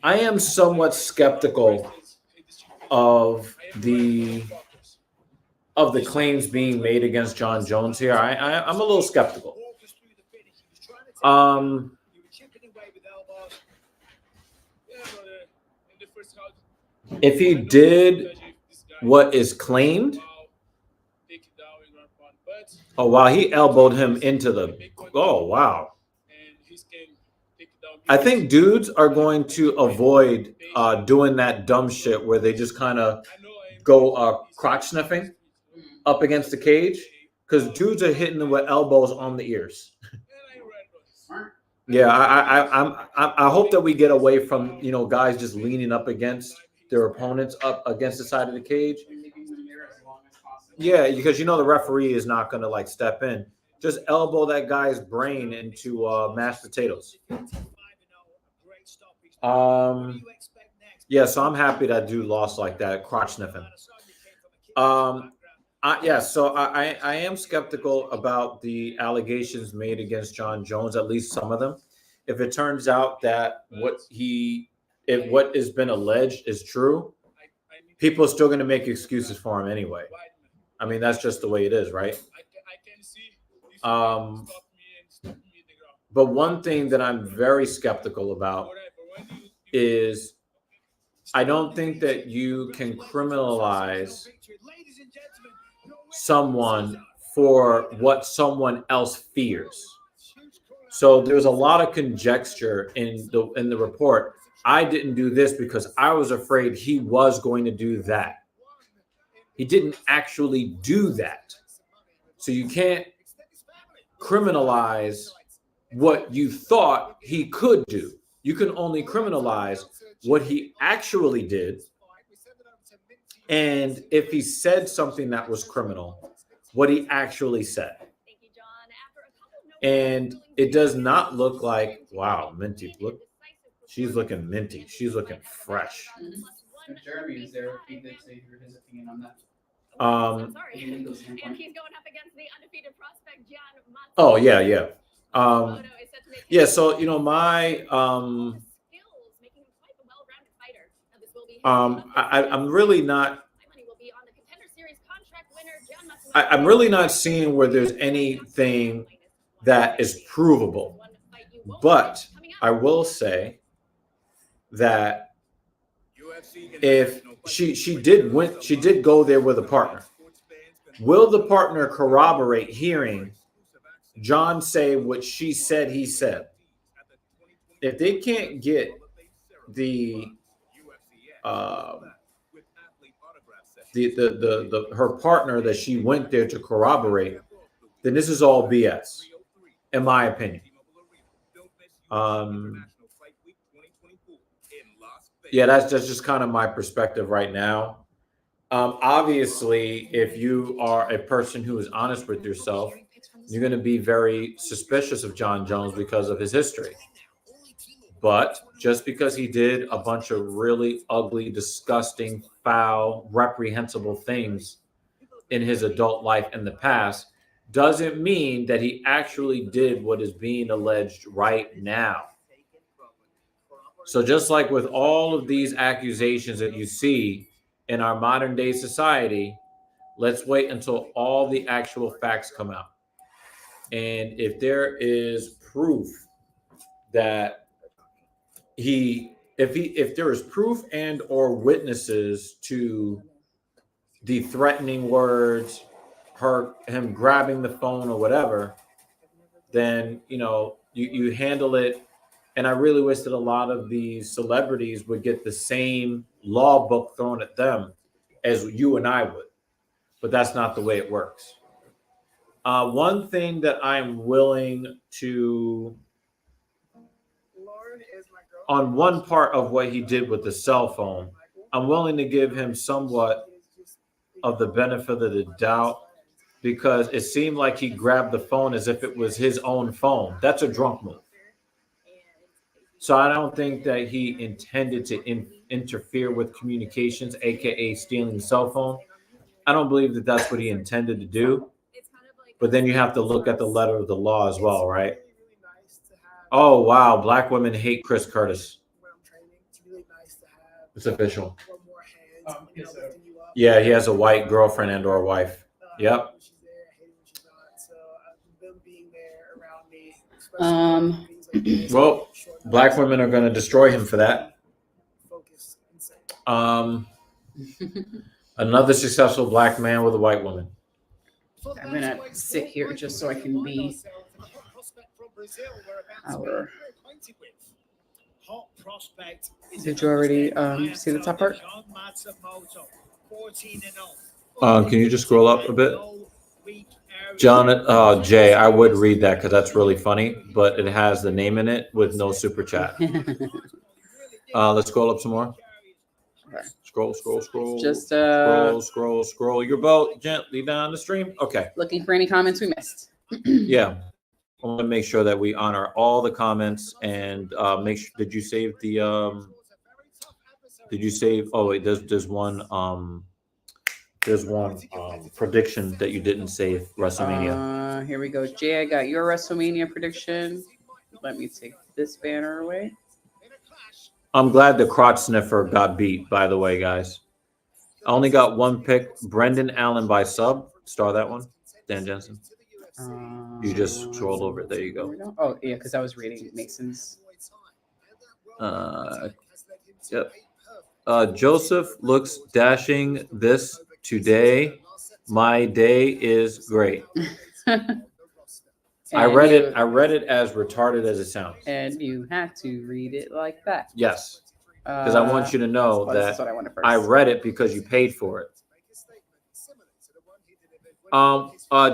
am somewhat skeptical of the claims being made against John Jones here. I'm a little skeptical. If he did what is claimed, oh wow, he elbowed him into the. Oh wow. I think dudes are going to avoid doing that dumb shit where they just kind of go crotch sniffing up against the cage, because dudes are hitting them with elbows on the ears. Yeah, I hope that we get away from guys just leaning up against their opponents up against the side of the cage. Yeah, because the referee is not going to like step in. Just elbow that guy's brain into mashed potatoes. Yeah, so I'm happy that dude lost like that, crotch sniffing. So I am skeptical about the allegations made against John Jones, at least some of them. If it turns out that what has been alleged is true, people are still going to make excuses for him anyway. I mean, that's just the way it is, right? But one thing that I'm very skeptical about is I don't think that you can criminalize someone for what someone else fears. So there's a lot of conjecture in the report. I didn't do this because I was afraid he was going to do that. He didn't actually do that. So you can't criminalize what you thought he could do. You can only criminalize what he actually did. And if he said something that was criminal, what he actually said. And it does not look like, wow, Minty, look, she's looking minty. She's looking fresh. Mm-hmm. If Jeremy is there, he did say his opinion on that. And he's going up against the undefeated prospect John. Oh yeah. Yeah, so my I'm really not I'm really not seeing where there's anything that is provable. But I will say that if she did go there with a partner, will the partner corroborate hearing John say what she said he said? If they can't get her partner that she went there to corroborate, then this is all BS, in my opinion. Yeah, that's just kind of my perspective right now. Obviously, if you are a person who is honest with yourself, you're going to be very suspicious of John Jones because of his history. But just because he did a bunch of really ugly, disgusting, foul, reprehensible things in his adult life in the past doesn't mean that he actually did what is being alleged right now. So just like with all of these accusations that you see in our modern day society, let's wait until all the actual facts come out. And if there is proof that if there is proof and or witnesses to the threatening words, him grabbing the phone or whatever, then you handle it. And I really wish that a lot of these celebrities would get the same law book thrown at them as you and I would. But that's not the way it works. One thing that I'm willing to, on one part of what he did with the cell phone, I'm willing to give him somewhat of the benefit of the doubt, because it seemed like he grabbed the phone as if it was his own phone. That's a drunk move. So I don't think that he intended to interfere with communications, aka stealing the cell phone. I don't believe that that's what he intended to do. But then you have to look at the letter of the law as well, right? Oh, wow. Black women hate Chris Curtis. It's official. Yeah, he has a white girlfriend and or wife. Yep. Well, black women are going to destroy him for that. Another successful black man with a white woman. I'm going to sit here just so I can be our hot prospect is Did you already see the top part? John Matsumoto, 14 and 0. Can you just scroll up a bit? John, Jay, I would read that because that's really funny, but it has the name in it with no super chat. Let's scroll up some more. Okay. Scroll. Just Scroll your boat gently down the stream. Okay. looking for any comments we missed. Yeah. I want to make sure that we honor all the comments and make sure. Did you save the? Did you save? Oh wait, there's one prediction that you didn't save. WrestleMania. Here we go. Jay, I got your WrestleMania prediction. Let me take this banner away. I'm glad the crotch sniffer got beat. By the way, guys, I only got one pick. Brendan Allen by sub. Star that one. Dan Jensen. You just scrolled over it. There you go. Oh yeah, because I was reading Mason's. Yep. Joseph looks dashing this today. My day is great. I read it as retarded as it sounds. And you had to read it like that. Yes. Because I want you to know that I read it because you paid for it.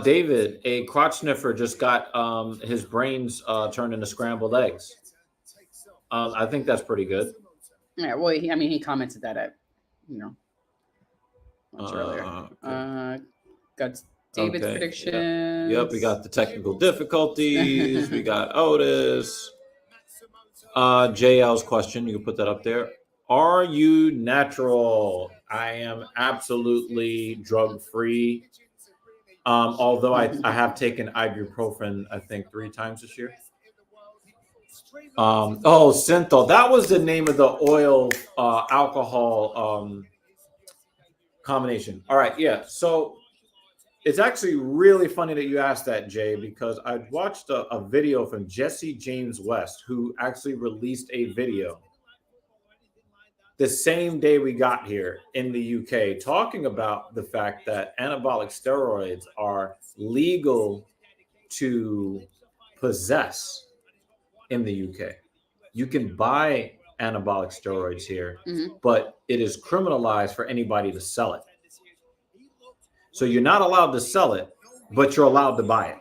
David, a crotch sniffer just got his brains turned into scrambled eggs. I think that's pretty good. Yeah, well, he commented that at, much earlier. Got David's prediction. Yep, we got the technical difficulties. We got Otis. JL's question, you can put that up there. Are you natural? I am absolutely drug-free. Although I have taken ibuprofen, I think 3 times this year. Synth. That was the name of the oil alcohol combination. All right, yeah. So it's actually really funny that you asked that, Jay, because I watched a video from Jesse James West, who actually released a video the same day we got here in the UK, talking about the fact that anabolic steroids are legal to possess in the UK. You can buy anabolic steroids here, but it is criminalized for anybody to sell it. So you're not allowed to sell it, but you're allowed to buy it.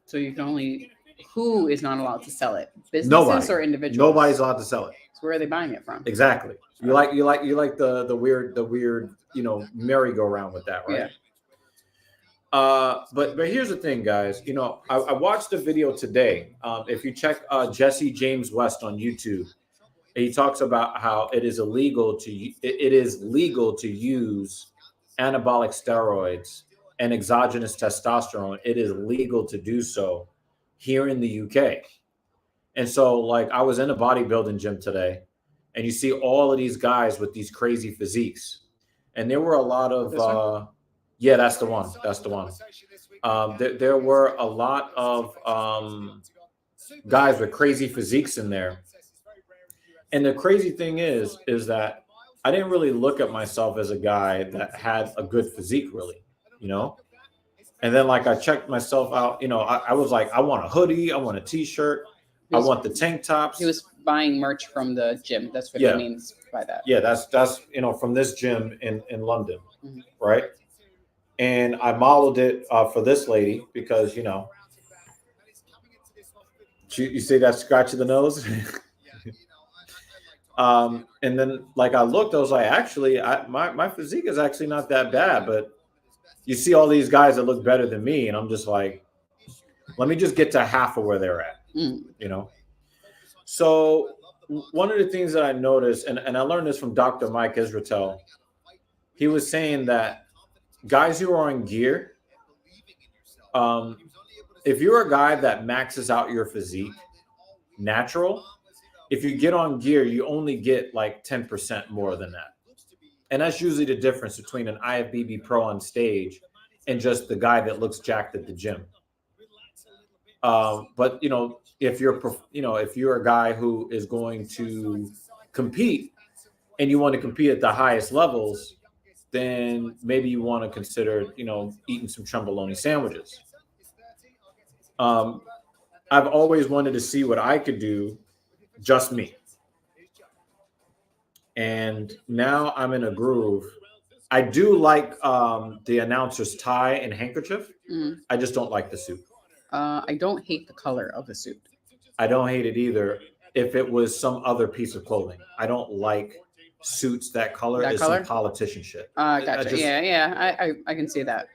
So you can only, who is not allowed to sell it? Businesses or individuals? Nobody's allowed to sell it. So where are they buying it from? Exactly. You like the weird, merry-go-round with that, right? Yeah. But here's the thing, guys. I watched a video today. If you check Jesse James West on YouTube, he talks about how it is legal to use anabolic steroids and exogenous testosterone. It is legal to do so here in the UK. And so, I was in a bodybuilding gym today, and you see all of these guys with these crazy physiques, and there were a lot of yeah, that's the one. That's the one. There were a lot of guys with crazy physiques in there. And the crazy thing is that I didn't really look at myself as a guy that had a good physique, really, And then, I checked myself out. I was like, I want a hoodie. I want a T-shirt. I want the tank tops. He was buying merch from the gym. That's what he means by that. Yeah, that's from this gym in London, right? And I modeled it for this lady because you see that scratch of the nose. And then I looked, I was like, actually, my physique is actually not that bad, but you see all these guys that look better than me, and I'm just like, let me just get to half of where they're at. So one of the things that I noticed, and I learned this from Dr. Mike Israetel, he was saying that guys who are on gear, if you're a guy that maxes out your physique natural, if you get on gear, you only get 10% more than that. And that's usually the difference between an IFBB pro on stage and just the guy that looks jacked at the gym. But if you're a guy who is going to compete and you want to compete at the highest levels, then maybe you want to consider, eating some tremboloni sandwiches. I've always wanted to see what I could do just me. And now I'm in a groove. I do like the announcer's tie and handkerchief. I just don't like the suit. I don't hate the color of the suit. I don't hate it either if it was some other piece of clothing. I don't like suits that color. That is color? some politician shit. Gotcha. just- I can see that.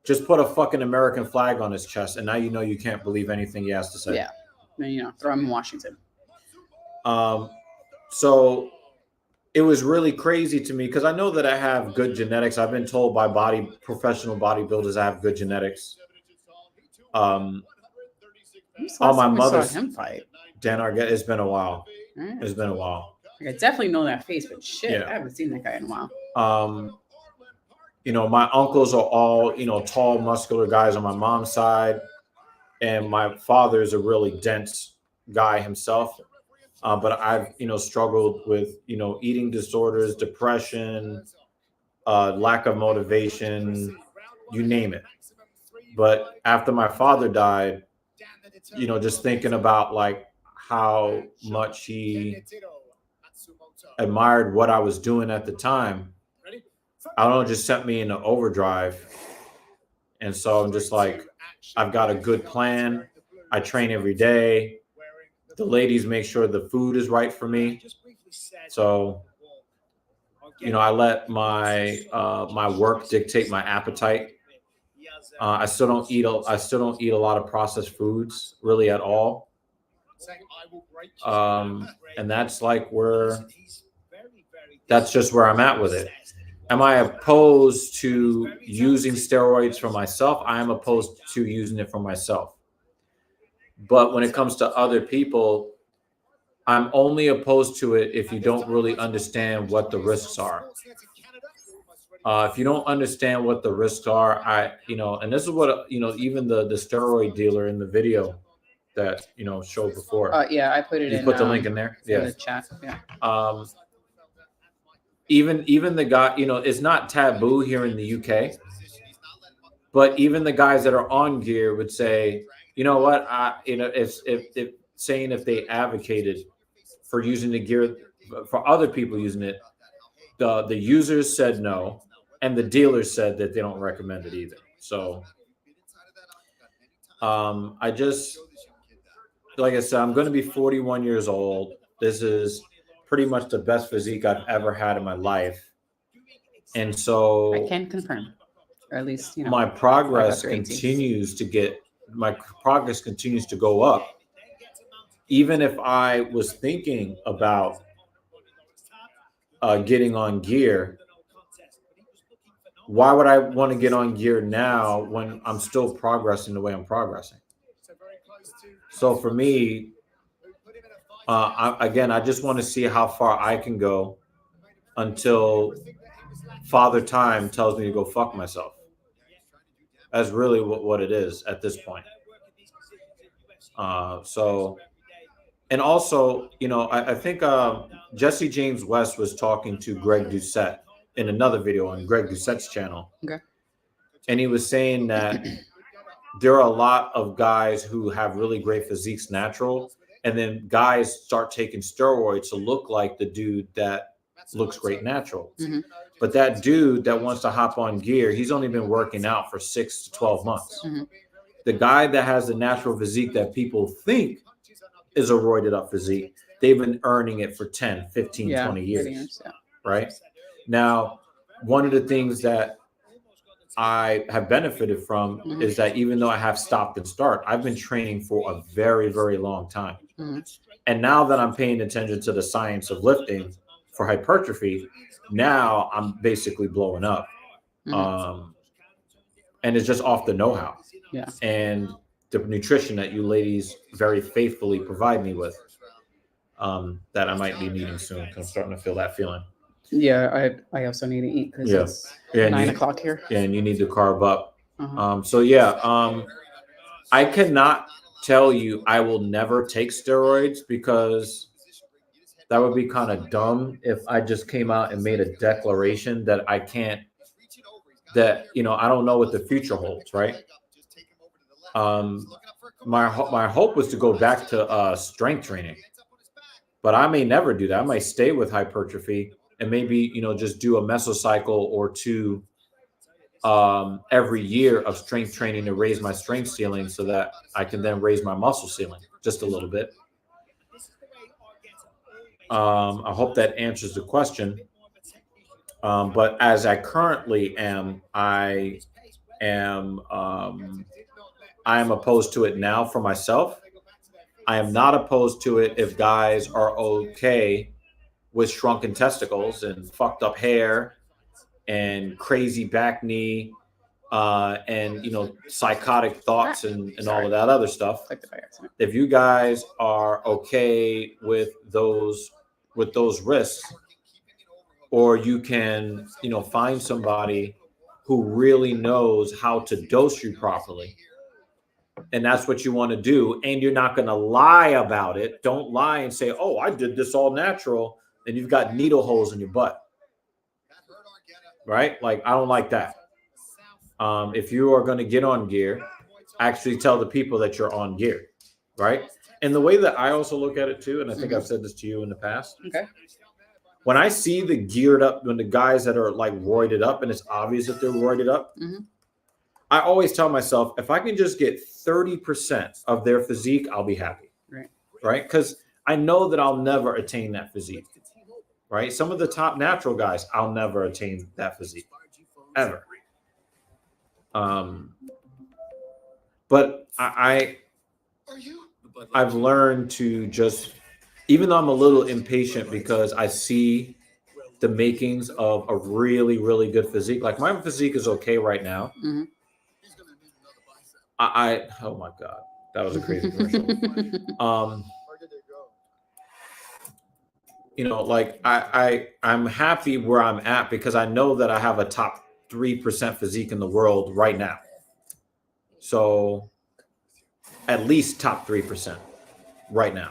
Just put a fucking American flag on his chest, and now you know you can't believe anything he has to say. Yeah. Then, throw him in Washington. So it was really crazy to me because I know that I have good genetics. I've been told by professional bodybuilders I have good genetics. On my mother's him fight. Dan Argett. It's been a while. Right. It's been a while. I definitely know that face, but shit, Yeah. I haven't seen that guy in a while. My uncles are all, tall, muscular guys on my mom's side. And my father is a really dense guy himself. But I've, struggled with, eating disorders, depression, lack of motivation, you name it. But after my father died, just thinking about like how much he admired what I was doing at the time, I don't know, just sent me into overdrive. And so I'm just like, I've got a good plan. I train every day. The ladies make sure the food is right for me. So, I let my my work dictate my appetite. I still don't eat a lot of processed foods really at all. And that's like that's just where I'm at with it. Am I opposed to using steroids for myself? I am opposed to using it for myself. But when it comes to other people, I'm only opposed to it if you don't really understand what the risks are. If you don't understand what the risks are, and this is what, even the steroid dealer in the video that, showed before. Yeah, I put it in. You put the link in there? In Yeah. the chat. Yeah. Even the guy, it's not taboo here in the UK, but even the guys that are on gear would say, you know what, if they advocated for using the gear for other people using it, the users said no, and the dealers said that they don't recommend it either. So, I just, like I said, I'm going to be 41 years old. This is pretty much the best physique I've ever had in my life. And so I can confirm, or at least, my progress after 18. continues to go up. Even if I was thinking about getting on gear, why would I want to get on gear now when I'm still progressing the way I'm progressing? So for me, I just want to see how far I can go until Father Time tells me to go fuck myself. That's really what it is at this point. And also, I think Jesse James West was talking to Greg Doucette in another video on Greg Doucette's channel. Okay. And he was saying that there are a lot of guys who have really great physiques natural, and then guys start taking steroids to look like the dude that looks great natural. Mm-hmm. But that dude that wants to hop on gear, he's only been working out for 6 to 12 months. Mm-hmm. The guy that has the natural physique that people think is a roided up physique, they've been earning it for 10, 15, 20 years. Right? Now, one of the things that I have benefited from is that even though I have stopped and start, I've been training for a very, very long time. Mm-hmm. And now that I'm paying attention to the science of lifting for hypertrophy, now I'm basically blowing up. Mm-hmm. And it's just off the know-how. Yeah. And the nutrition that you ladies very faithfully provide me with, that I might be needing soon, because I'm starting to feel that feeling. Yeah, I also need to eat because it's 9 o'clock here. Yeah, and you need to carb up. Uh-huh. I cannot tell you I will never take steroids, because that would be kind of dumb if I just came out and made a declaration that I can't, that, I don't know what the future holds, right? My hope was to go back to strength training. But I may never do that. I might stay with hypertrophy and maybe, just do a mesocycle or two every year of strength training to raise my strength ceiling so that I can then raise my muscle ceiling just a little bit. I hope that answers the question. But as I currently am, I am opposed to it now for myself. I am not opposed to it if guys are okay with shrunken testicles and fucked up hair and crazy back knee and psychotic thoughts and all of that other stuff. If you guys are okay with those risks, or you can find somebody who really knows how to dose you properly, and that's what you want to do, and you're not going to lie about it. Don't lie and say, oh, I did this all natural, and you've got needle holes in your butt, right? Like, I don't like that. If you are going to get on gear, actually tell the people that you're on gear, right? And the way that I also look at it too, and I think I've said this to you in the past. Okay. When I see the geared up, when the guys that are like roided up, and it's obvious that they're roided up, I always tell myself, if I can just get 30% of their physique, I'll be happy. Right? Because I know that I'll never attain that physique. Right? Some of the top natural guys, I'll never attain that physique. Ever. But I've learned to just, even though I'm a little impatient because I see the makings of a really, really good physique. Like, my physique is okay right now. Oh my God, that was a crazy commercial. Like I'm happy where I'm at because I know that I have a top 3% physique in the world right now. So at least top 3% right now.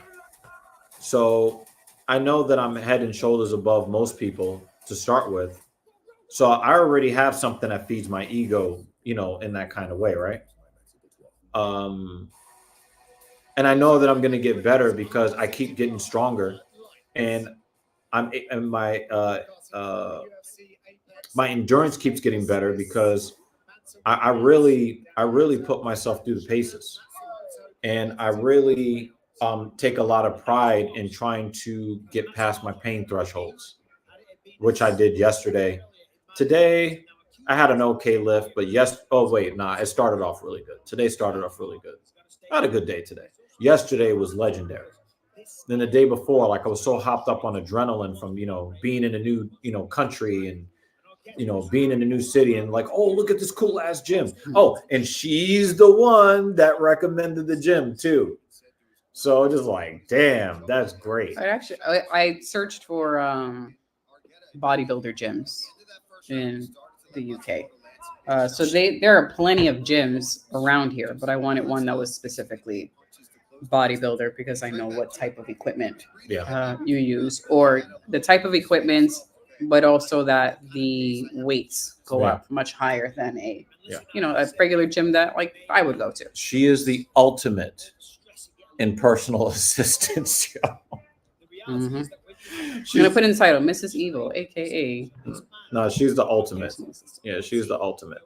So I know that I'm head and shoulders above most people to start with. So I already have something that feeds my ego, in that kind of way, right? And I know that I'm going to get better because I keep getting stronger, and my endurance keeps getting better because I really put myself through the paces, and I really take a lot of pride in trying to get past my pain thresholds, which I did yesterday. Today, I had an okay lift, but it started off really good. Today started off really good. I had a good day today. Yesterday was legendary. Then the day before, like, I was so hopped up on adrenaline from, being in a new, country and, being in a new city and like, oh, look at this cool ass gym. Oh, and she's the one that recommended the gym too. So just like, damn, that's great. I searched for bodybuilder gyms in the UK. So there are plenty of gyms around here, but I wanted one that was specifically bodybuilder because I know what type of equipment you use, or the type of equipment, but also that the weights go up much higher than a regular gym that like I would go to. She is the ultimate in personal assistance. I'm gonna put inside of Mrs. Evil, aka. No, she's the ultimate. Yeah, she's the ultimate.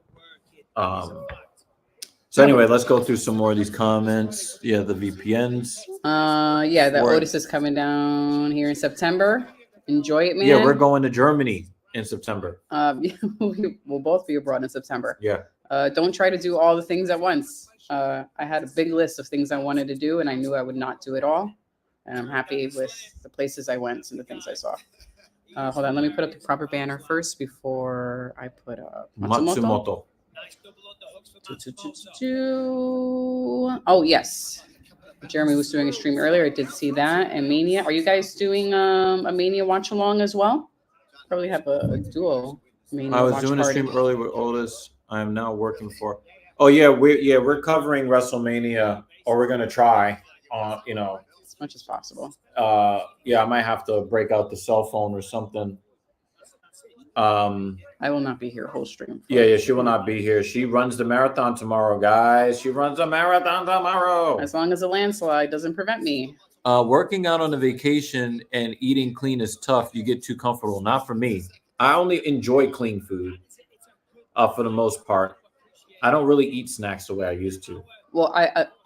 So anyway, let's go through some more of these comments. Yeah, the VPNs. The Otis is coming down here in September. Enjoy it, man. Yeah, we're going to Germany in September. We'll both be abroad in September. Yeah. Don't try to do all the things at once. I had a big list of things I wanted to do, and I knew I would not do it all. And I'm happy with the places I went and the things I saw. Hold on, let me put up the proper banner first before I put up Matsumoto. Oh, yes. Jeremy was doing a stream earlier. I did see that. And Mania. Are you guys doing a Mania watch along as well? Probably have a duo Mania I was watch doing party. a stream earlier with Otis. I am now working for. Oh yeah, we're covering WrestleMania, or we're gonna try. As much as possible. I might have to break out the cell phone or something. I will not be here whole stream. She will not be here. She runs the marathon tomorrow, guys. She runs a marathon tomorrow. As long as a landslide doesn't prevent me. Working out on a vacation and eating clean is tough. You get too comfortable. Not for me. I only enjoy clean food for the most part. I don't really eat snacks the way I used to. Well,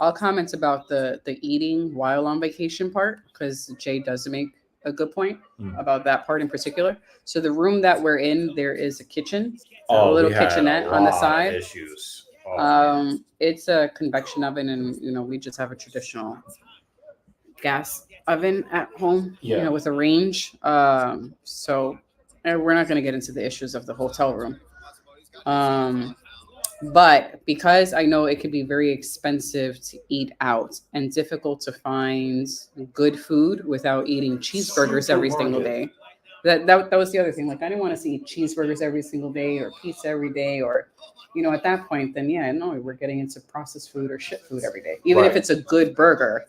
I'll comment about the eating while on vacation part, because Jay does make a good point about that part in particular. So the room that we're in, there is a kitchen, a little kitchenette on the side. Issues. It's a convection oven, and we just have a traditional gas oven at home, with a range. So we're not going to get into the issues of the hotel room. But because I know it can be very expensive to eat out and difficult to find good food without eating cheeseburgers every single day. That was the other thing. Like, I didn't want to eat cheeseburgers every single day or pizza every day, or, at that point, then we're getting into processed food or shit food every day. Even if it's a good burger,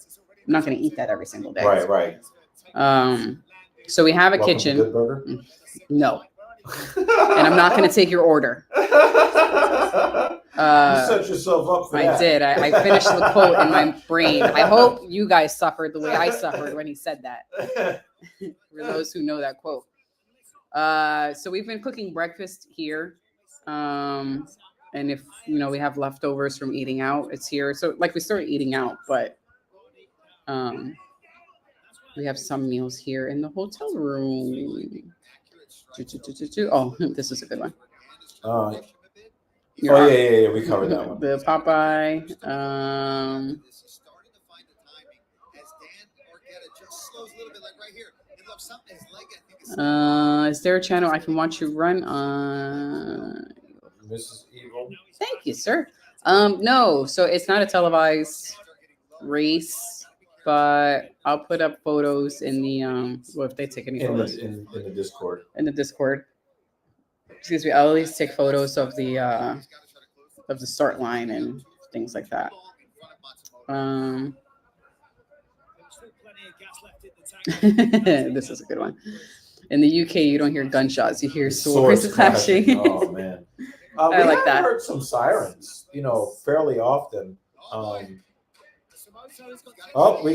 I'm not going to eat that every single day. Right. So we have a kitchen. Good burger? No. And I'm not going to take your order. You set yourself up for that. I did. I finished the quote in my brain. I hope you guys suffered the way I suffered when he said that. For those who know that quote. So we've been cooking breakfast here. And if, we have leftovers from eating out, it's here. So we started eating out, but we have some meals here in the hotel room. Oh, this is a good one. Yeah. We covered that one. The Popeye. Is there a channel I can watch you run on? Mrs. Evil. Thank you, sir. No, so it's not a televised race, but I'll put up photos in the well, if they take any photos in the Discord. In the Discord. Excuse me. I'll at least take photos of the start line and things like that. This is a good one. In the UK, you don't hear gunshots; you hear swords clashing. Oh man, I like that. Heard some sirens, fairly often.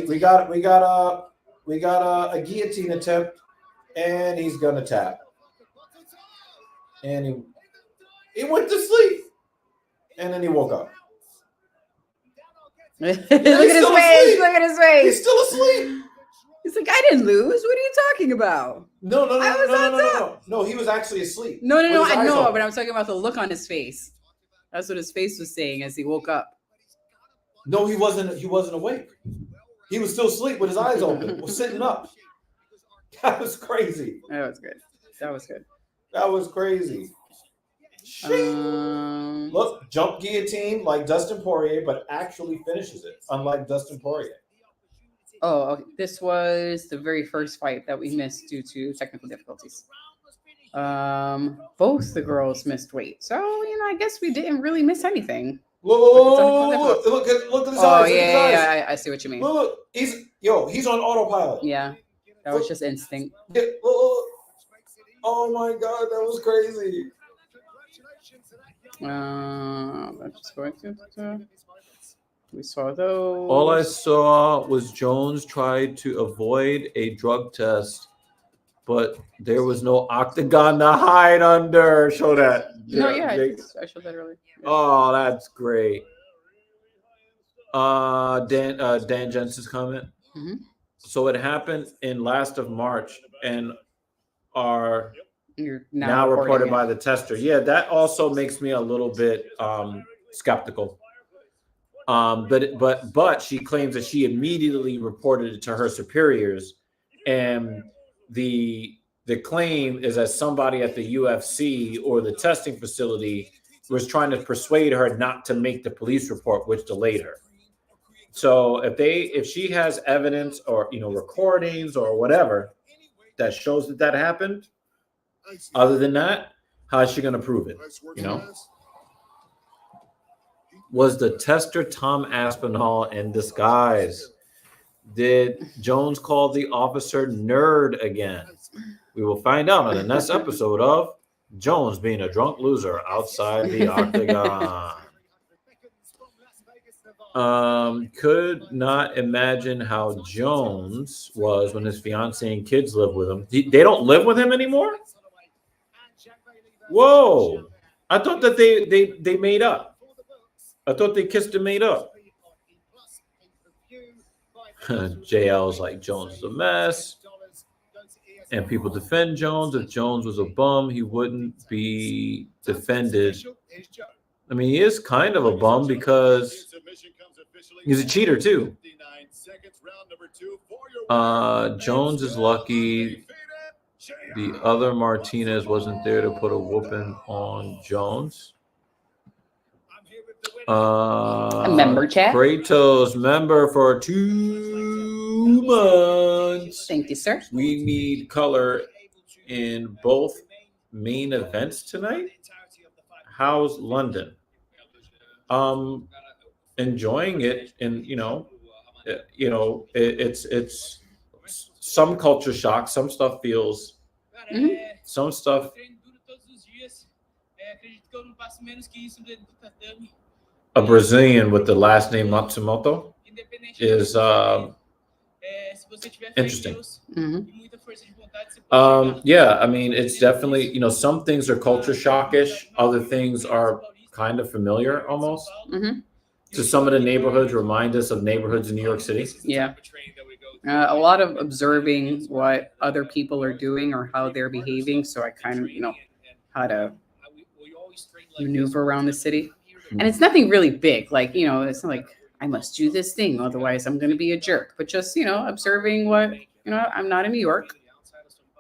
We got a guillotine attempt, and he's gonna tap, and he went to sleep, and then he woke up. Look at his face! Look at his face! He's still asleep. He's like, I didn't lose. What are you talking about? No. He was actually asleep. No. I know, but I'm talking about the look on his face. That's what his face was saying as he woke up. No, he wasn't. He wasn't awake. He was still asleep with his eyes open, sitting up. That was crazy. That was good. That was crazy. Look, jump guillotine like Dustin Poirier, but actually finishes it, unlike Dustin Poirier. Oh, okay. This was the very first fight that we missed due to technical difficulties. Both the girls missed weight, so I guess we didn't really miss anything. Look at his eyes. Oh yeah, I see what you mean. Look, he's on autopilot. Yeah, that was just instinct. Yeah, look. Oh my God, that was crazy. Let's just go to. We saw those. All I saw was Jones tried to avoid a drug test, but there was no octagon to hide under. Show that. No, I showed that earlier. Oh, that's great. Dan Jensen's comment. Mm-hmm. So it happened in last of March and are You're now reported by the tester. Yeah, that also makes me a little bit skeptical. But she claims that she immediately reported it to her superiors, and the claim is that somebody at the UFC or the testing facility was trying to persuade her not to make the police report, which delayed her. So if she has evidence or recordings or whatever that shows that happened, other than that, how is she going to prove it? Was the tester Tom Aspinall in disguise? Did Jones call the officer nerd again? We will find out on the next episode of Jones being a drunk loser outside the octagon. Could not imagine how Jones was when his fiance and kids live with him. They don't live with him anymore? Whoa. I thought that they made up. I thought they kissed and made up. JL's like, Jones is a mess. And people defend Jones. If Jones was a bum, he wouldn't be defended. I mean, he is kind of a bum because he's a cheater too. Jones is lucky the other Martinez wasn't there to put a whooping on Jones. A member chat. Kratos member for 2 months. Thank you, sir. We need color in both main events tonight. How's London? Enjoying it, and it's some culture shock. Some stuff feels. Some stuff. A Brazilian with the last name Matsumoto is interesting. Yeah, I mean, it's definitely, some things are culture shockish. Other things are kind of familiar almost. So some of the neighborhoods remind us of neighborhoods in New York City. Yeah. A lot of observing what other people are doing or how they're behaving. So I kind of, how to maneuver around the city. And it's nothing really big. Like, it's not like I must do this thing. Otherwise, I'm going to be a jerk. But just, observing what, I'm not in New York.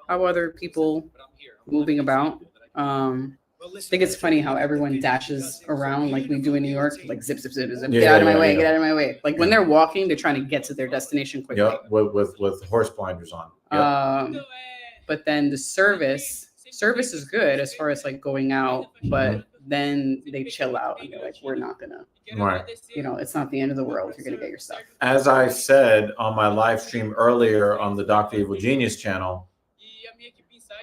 How other people moving about. I think it's funny how everyone dashes around like we do in New York, like zip, zip, zip, zip. Get out of my way, get out of my way. Like when they're walking, they're trying to get to their destination quickly. Yep, with horse blinders on. Yep. But then the service is good as far as like going out, but then they chill out and they're like, we're not gonna, right. It's not the end of the world. You're gonna get your stuff. As I said on my live stream earlier on the Dr. Evil Genius channel,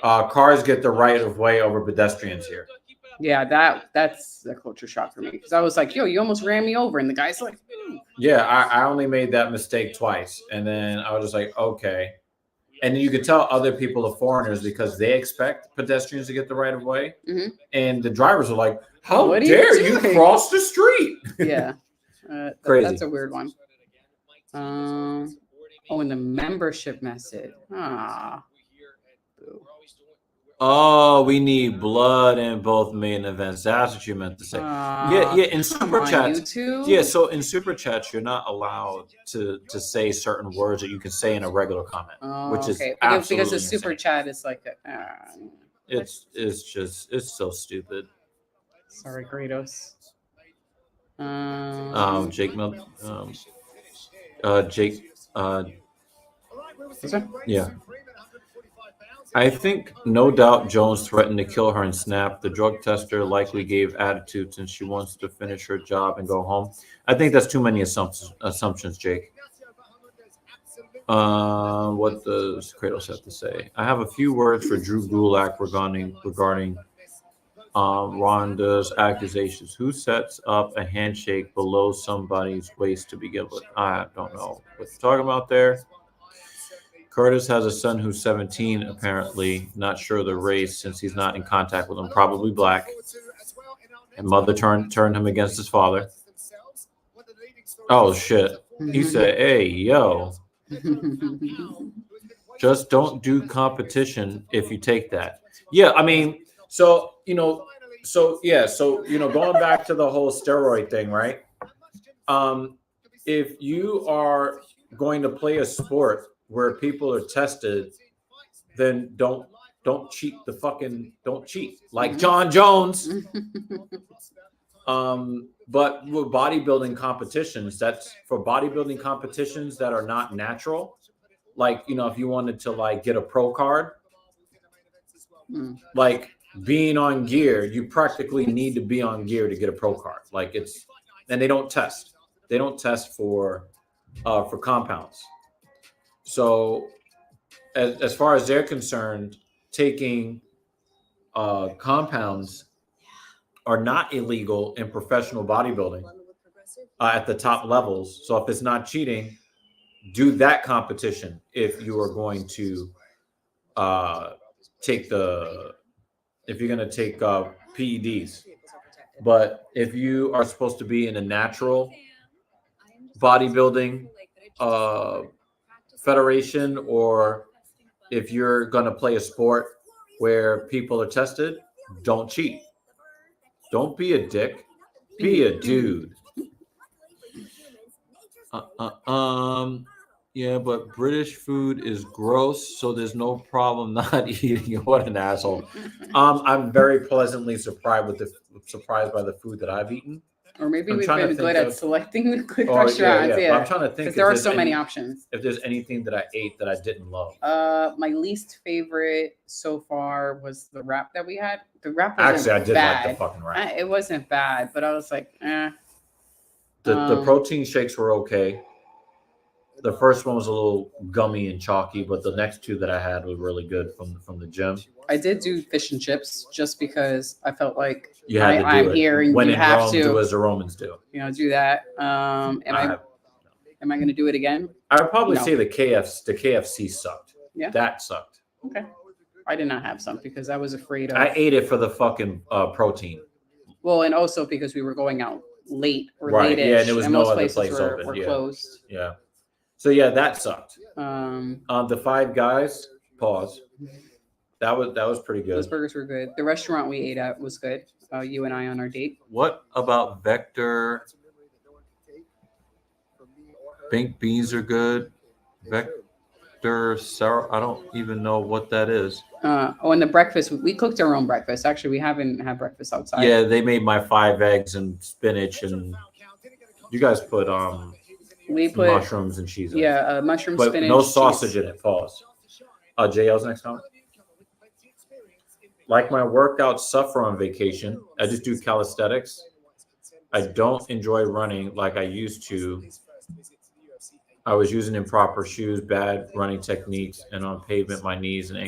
cars get the right of way over pedestrians here. Yeah, that's a culture shock for me because I was like, yo, you almost ran me over, and the guy's like, yeah, I only made that mistake twice, and then I was just like, okay. And you could tell other people are foreigners because they expect pedestrians to get the right of way, and the drivers are like, how dare you cross the street? Yeah, crazy. That's a weird one. And the membership message. Oh, we need blood in both main events. That's what you meant to say. Yeah. In super chats. Yeah, so in super chats, you're not allowed to say certain words that you can say in a regular comment, which is absolutely because the super chat is like it's so stupid. Sorry, Kratos. Jake Mel. Jake. Yeah. I think no doubt Jones threatened to kill her and snapped. The drug tester likely gave attitude since she wants to finish her job and go home. I think that's too many assumptions, Jake. What does Kratos have to say? I have a few words for Drew Gulak regarding Ronda's accusations. Who sets up a handshake below somebody's waist to begin with? I don't know what you're talking about there. Curtis has a son who's 17, apparently. Not sure the race since he's not in contact with him. Probably black. And mother turned him against his father. Oh, shit. He said, hey, yo. Just don't do competition if you take that. Yeah, I mean, going back to the whole steroid thing, right? If you are going to play a sport where people are tested, then don't cheat don't cheat like John Jones. But with bodybuilding competitions, that's for bodybuilding competitions that are not natural. Like, if you wanted to like get a pro card, like being on gear, you practically need to be on gear to get a pro card. Like and they don't test. They don't test for compounds. So as far as they're concerned, taking compounds are not illegal in professional bodybuilding. at the top levels. So if it's not cheating, do that competition if you are going to take if you're going to take PEDs. But if you are supposed to be in a natural bodybuilding federation, or if you're going to play a sport where people are tested, don't cheat. Don't be a dick. Be a dude. Yeah, but British food is gross, so there's no problem not eating. What an asshole. I'm very pleasantly surprised by the food that I've eaten. Or maybe I'm we've trying to been think good at of- selecting the good Oh, restaurants. yeah. But I'm trying to think because if there are there's so many any- options. If there's anything that I ate that I didn't love. My least favorite so far was the wrap that we had. The wrap wasn't Actually, I did bad. like the fucking wrap. It wasn't bad, but I was like, eh. The protein shakes were okay. The first one was a little gummy and chalky, but the next two that I had were really good from the gym. I did do fish and chips just because I felt like You had to do I'm it. here and when you in have Rome, to do as the Romans do. do that. Am I going to do it again? I would probably No. say the KFC sucked. Yeah. That sucked. Okay. I did not have some because I was afraid of. I ate it for the fucking protein. Well, and also because we were going out late or Right, late-ish, yeah, and there was no most other places place were open, yeah. closed. Yeah. So yeah, that sucked. The Five Guys. Pause. That was pretty good. Those burgers were good. The restaurant we ate at was good. You and I on our date. What about Vector? Baked beans are good. Vector sour. I don't even know what that is. And the breakfast, we cooked our own breakfast. Actually, we haven't had breakfast outside. Yeah, they made my 5 eggs and spinach, and you guys put we put mushrooms and cheese. Yeah, mushroom, but spinach, no sausage cheese. in it. Pause. JL's next comment. Like my workouts suffer on vacation. I just do calisthenics. I don't enjoy running like I used to. I was using improper shoes, bad running techniques, and on pavement, my knees and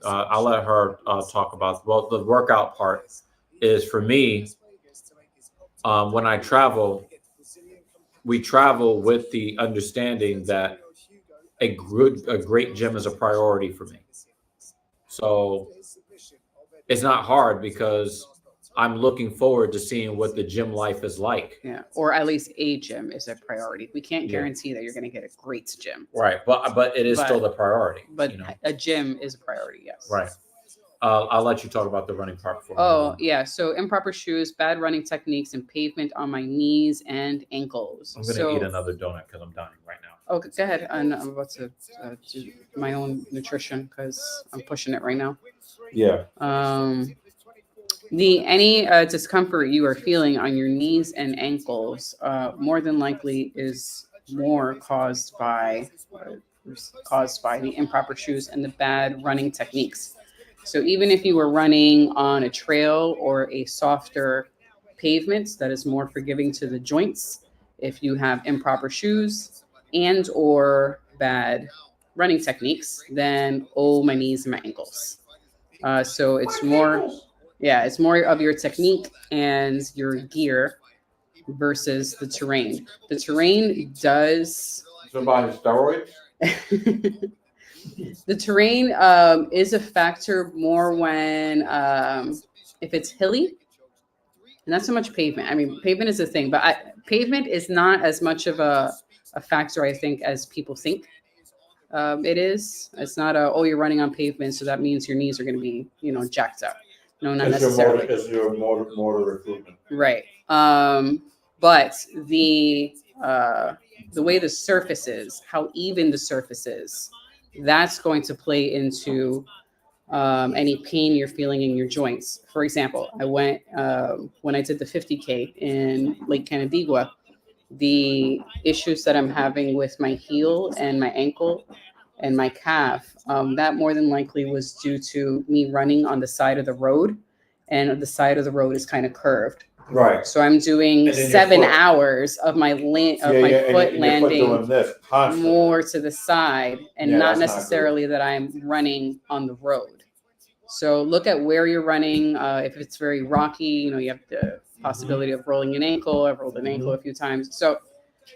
I'll let her talk about. Well, the workout part is for me. When I travel, we travel with the understanding that a great gym is a priority for me. So it's not hard because I'm looking forward to seeing what the gym life is like. Yeah, or at least a gym is a priority. We can't guarantee that you're going to get a great gym. Right, but it is still the priority. But a gym is a priority, yes. Right. I'll let you talk about the running part before. Oh, yeah. So improper shoes, bad running techniques, and pavement on my knees and ankles. I'm going to eat another donut because I'm dying right now. Oh, go ahead. And I'm about to do my own nutrition because I'm pushing it right now. Yeah. Any discomfort you are feeling on your knees and ankles more than likely is more caused by the improper shoes and the bad running techniques. So even if you were running on a trail or a softer pavement that is more forgiving to the joints, if you have improper shoes and or bad running techniques, then my knees and my ankles. So it's more of your technique and your gear versus the terrain. The terrain does. So by steroids? The terrain is a factor more when if it's hilly, and not so much pavement. I mean, pavement is a thing, but pavement is not as much of a factor, I think, as people think. It is. It's not you're running on pavement, so that means your knees are going to be, jacked up. No, not necessarily. It's your motor recruitment. Right. But the way the surface is, how even the surface is, that's going to play into any pain you're feeling in your joints. For example, I went when I did the 50K in Lake Canandaigua, the issues that I'm having with my heel and my ankle and my calf, that more than likely was due to me running on the side of the road, and the side of the road is kind of curved. Right. So I'm doing 7 hours of my foot landing more to the side, and not necessarily that I'm running on the road. So look at where you're running. If it's very rocky, you have to possibility of rolling an ankle. I've rolled an ankle a few times. So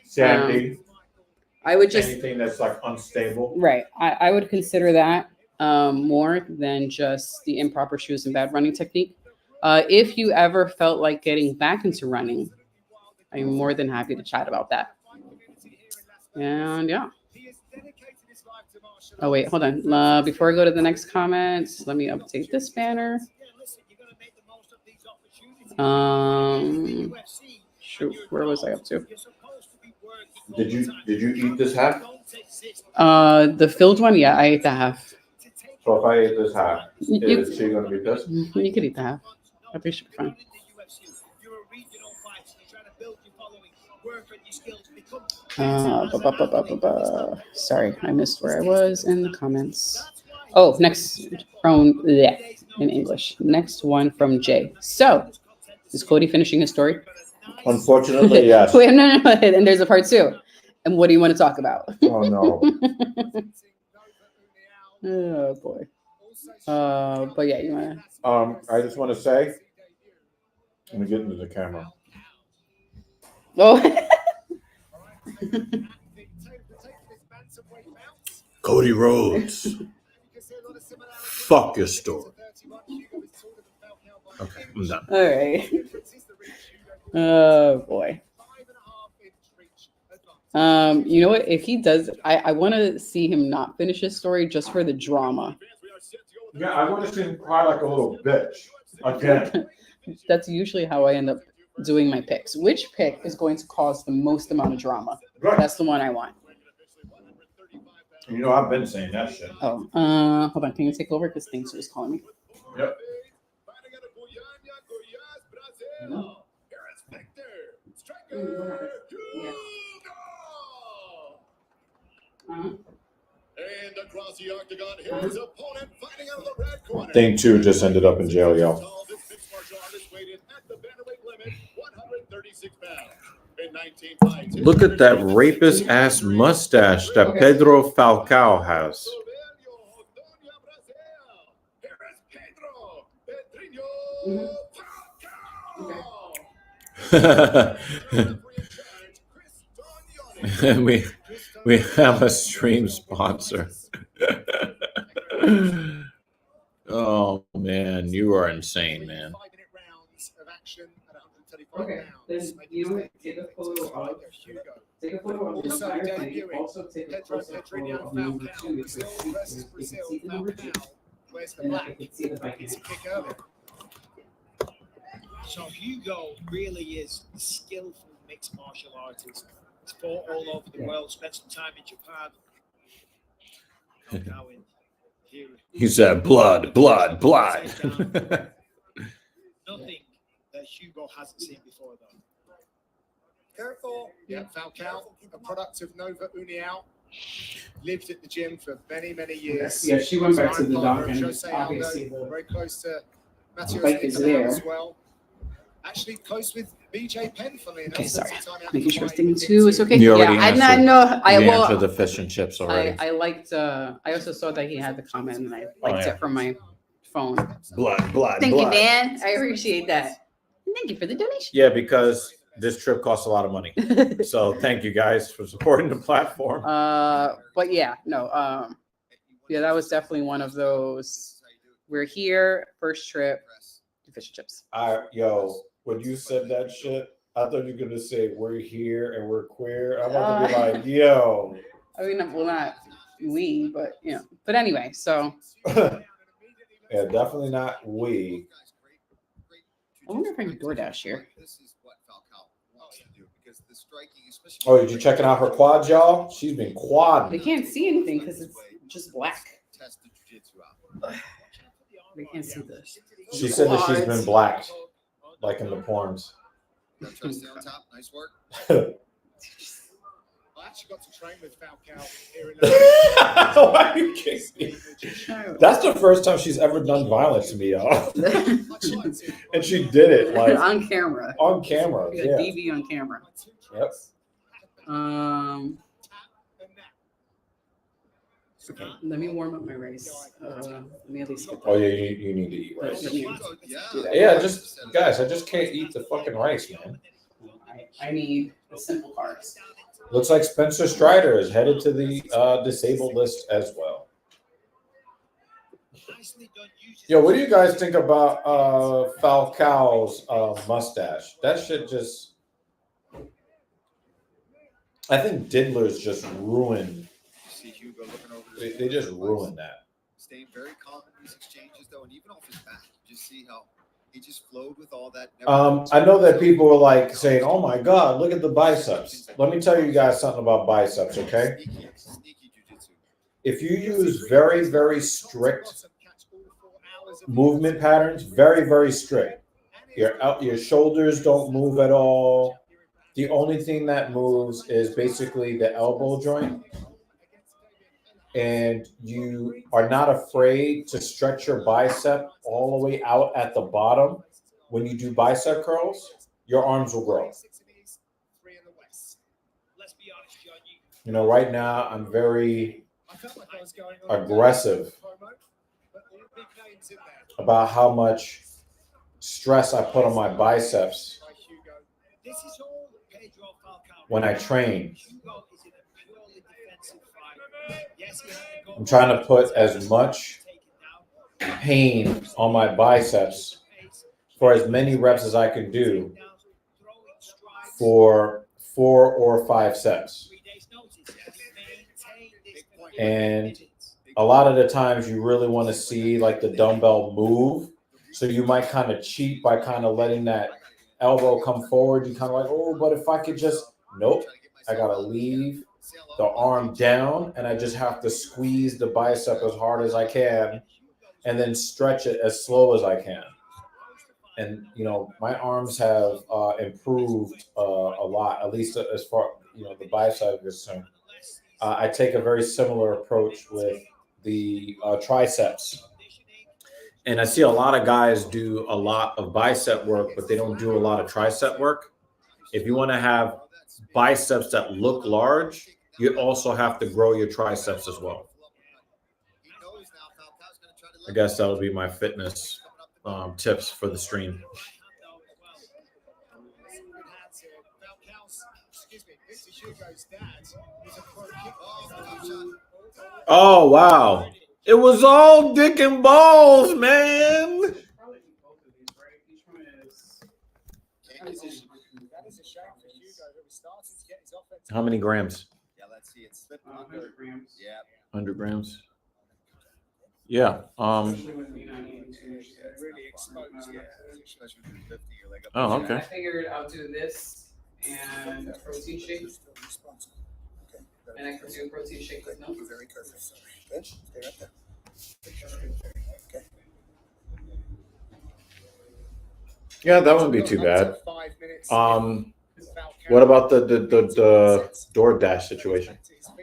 Sandy. I would just Anything that's like unstable. right. I would consider that more than just the improper shoes and bad running technique. If you ever felt like getting back into running, I'm more than happy to chat about that. And yeah. Oh wait, hold on. Before I go to the next comments, let me update this banner. Shoot, where was I up to? Did you eat this half? The filled one, yeah, I ate the half. So if I ate this half, You, is she gonna be pissed? you could eat the half. I think it should be fine. Sorry, I missed where I was in the comments. Oh, next from in English. Next one from Jay. So, is Cody finishing his story? Unfortunately, yes. Wait, no. And there's a part 2. And what do you want to talk about? Oh no. Oh boy. But yeah, you wanna. I just want to say, let me get into the camera. Oh. Cody Rhodes. Fuck your story. Okay, I'm done. All right. Oh boy. You know what? If he does, I want to see him not finish his story just for the drama. Yeah, I want to see him cry like a little bitch. Again. That's usually how I end up doing my picks. Which pick is going to cause the most amount of drama? Right. That's the one I want. You know, I've been saying that shit. Oh, hold on. Can you take over? Because things was calling me. Yep. And across the octagon, his opponent fighting out of the red corner. Thing 2 just ended up in jail, y'all. This mixed martial artist weighed in at the bantamweight limit, 136 pounds. In 19 fights. Look at that rapist ass mustache that Pedro Falcao has. we have a stream sponsor. Oh man, you are insane, man. Okay, then you know what? Take a photo of the entire thing. Also take a close-up photo of number 2 if you can see the number 2. And I can see the bike. So Hugo really is a skillful mixed martial artist. He's fought all over the world, spent some time in Japan. Now in here. He said, blood. Nothing that Hugo hasn't seen before, though. Careful. Yeah, Falcao, a product of Nova União, lived at the gym for many, many years. Yeah, she went back to the Sparring dock and partner of Jose Aldo, obviously very close to Matheus bike is Nicolau there. as well. Actually close with BJ Penn, funnily enough. Okay, sorry. Since the time Making sure after thing fight, 2 is okay. You already Yeah, answered. I know. I You answered will. the fish and chips already. I liked. I also saw that he had the comment, and I liked yeah. it from my phone. Blood. Thank you, Dan. I appreciate that. Thank you for the donation. Yeah, because this trip costs a lot of money. So thank you guys for supporting the platform. But yeah, no. Yeah, that was definitely one of those. We're here, first trip, fish and chips. Yo, when you said that shit, I thought you were gonna say we're here and we're queer. I'm about to be like, yo. I mean, well, not we, but you know. But anyway, so. Yeah, definitely not we. I wonder if I can DoorDash here. Oh, did you checking out her quads, y'all? She's been quadding. They can't see anything because it's just black. They can't see this. She said that she's been blacked, like in the porns. Nice work. I actually got to train with Falcao here in Why are you kidding me? That's the first time she's ever done violence to me, y'all. And she did it like on camera. On camera, We got yeah. DV on camera. Yep. Okay, let me warm up my rice. Let me at least get Oh that. yeah, you need to eat rice. Let me- Yeah, just guys, I just can't eat the fucking rice, man. I need the simple carbs. Looks like Spencer Strider is headed to the disabled list as well. Yo, what do you guys think about Falcao's mustache? That shit just. I think Diddler's just ruined. See Hugo looking over They just ruined that. Staying very calm in these exchanges, though, and even off his back, you just see how he just flowed with all that. I know that people were like saying, "Oh my God, look at the biceps." Let me tell you guys something about biceps, okay? Sneaky jujitsu. If you use very, very strict movement patterns, very, very strict, your shoulders don't move at all. The only thing that moves is basically the elbow joint. And you are not afraid to stretch your bicep all the way out at the bottom. When you do bicep curls, your arms will grow. You know, right now I'm very aggressive about how much stress I put on my biceps when I train. I'm trying to put as much pain on my biceps for as many reps as I can do for 4 or 5 sets. And a lot of the times you really want to see like the dumbbell move. So you might kind of cheat by kind of letting that elbow come forward. You kind of like, oh, but if I could just, nope, I got to leave the arm down and I just have to squeeze the bicep as hard as I can and then stretch it as slow as I can. And, you know, my arms have improved a lot, at least as far, you know, the bicep is concerned. I take a very similar approach with the triceps. And I see a lot of guys do a lot of bicep work, but they don't do a lot of tricep work. If you want to have biceps that look large, you also have to grow your triceps as well. I guess that'll be my fitness tips for the stream. Oh, wow. It was all dick and balls, man. How many grams? Yeah, let's see. It's slipped under. Yeah. 100 grams. Yeah. Really exposed. Yeah. Especially with 50, you're like. Oh, I okay. figured I'll do this and a protein shake. And I can do a protein shake with milk. Very careful. Good. Stay right there. Okay. Yeah, that wouldn't be too bad. What about the DoorDash situation?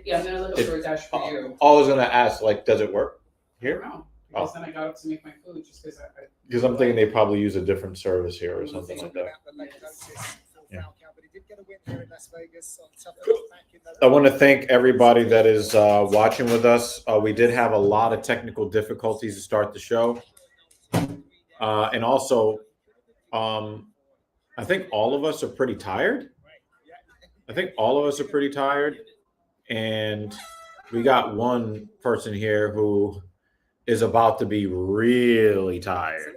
Yeah, I'm gonna look at DoorDash for you. I was gonna ask, like, does it work here? No, because then I got up to make my food just because I Because I'm thinking they probably use a different service here or something like that. Yeah. I want to thank everybody that is watching with us. We did have a lot of technical difficulties to start the show. And also, I think all of us are pretty tired. And we got one person here who is about to be really tired.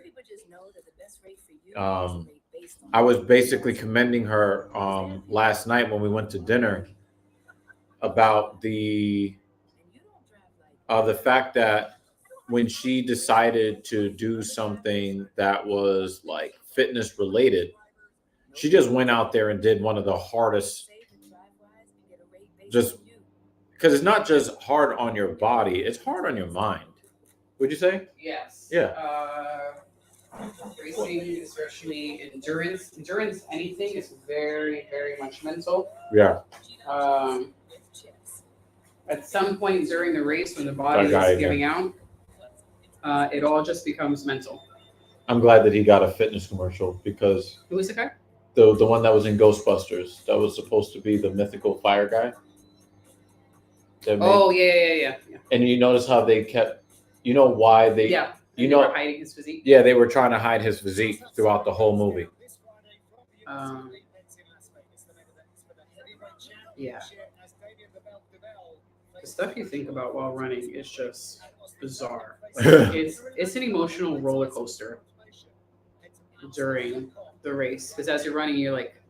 I was basically commending her last night when we went to dinner about the fact that when she decided to do something that was like fitness related, she just went out there and did one of the hardest, just because it's not just hard on your body, it's hard on your mind. Would you say? Yes. Yeah. Racing, especially endurance, anything is very, very much mental. Yeah. At some point during the race, when the body is giving out, it all just becomes mental. I'm glad that he got a fitness commercial because Who was the guy? the one that was in Ghostbusters that was supposed to be the mythical fire guy. That Oh yeah. And you notice how they kept, you know why they, Yeah. you And know, they were hiding his physique. yeah, they were trying to hide his physique throughout the whole movie. Yeah. The stuff you think about while running is just bizarre. It's an emotional roller coaster during the race, because as you're running, you're like,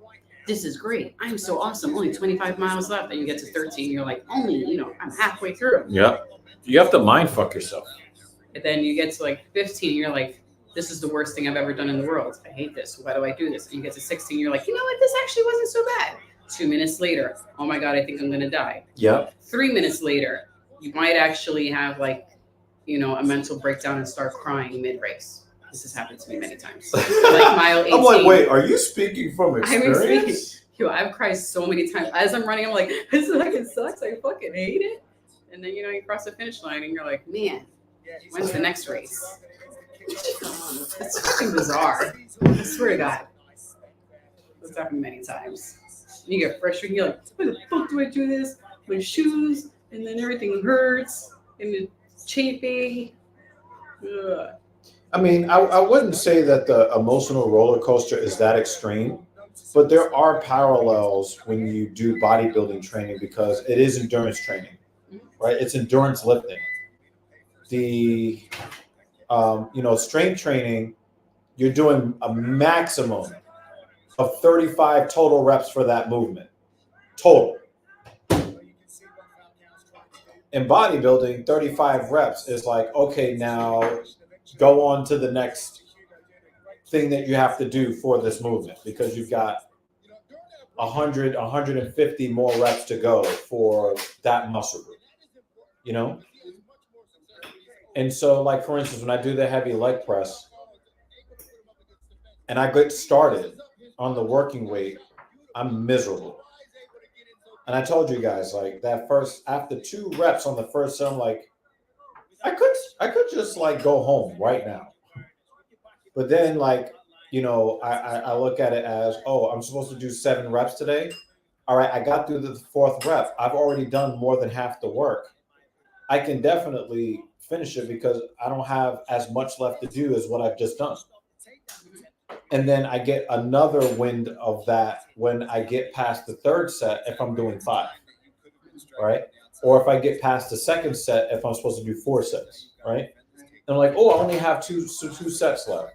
this is great. I'm so awesome. Only 25 miles left. And you get to 13. You're like, only, I'm halfway through. Yeah. You have to mind fuck yourself. And then you get to like 15. You're like, this is the worst thing I've ever done in the world. I hate this. Why do I do this? And you get to 16. You're like, you know what? This actually wasn't so bad. 2 minutes later, oh my God, I think I'm going to die. Yeah. 3 minutes later, you might actually have like, a mental breakdown and start crying mid-race. This has happened to me many times. So like mile 18. I'm like, wait, are you speaking from experience? I've cried so many times. As I'm running, I'm like, this fucking sucks. I fucking hate it. And then, you cross the finish line and you're like, man, when's the next race? It's fucking bizarre. I swear to God. It's happened many times. You get frustrated. You're like, why the fuck do I do this? My shoes, and then everything hurts, and it's chafing. Ugh. I mean, I wouldn't say that the emotional roller coaster is that extreme, but there are parallels when you do bodybuilding training because it is endurance training, right? It's endurance lifting. The, strength training, you're doing a maximum of 35 total reps for that movement. Total. In bodybuilding, 35 reps is like, okay, now go on to the next thing that you have to do for this movement because you've got 100, 150 more reps to go for that muscle group, And so, like, for instance, when I do the heavy leg press and I get started on the working weight, I'm miserable. And I told you guys, like, that first, after 2 reps on the first set, I'm like, I could just like go home right now. But then I look at it as, oh, I'm supposed to do 7 reps today. All right, I got through the 4th rep. I've already done more than half the work. I can definitely finish it because I don't have as much left to do as what I've just done. And then I get another wind of that when I get past the 3rd set if I'm doing 5, right? Or if I get past the 2nd set if I'm supposed to do 4 sets, right? And I'm like, oh, I only have two sets left.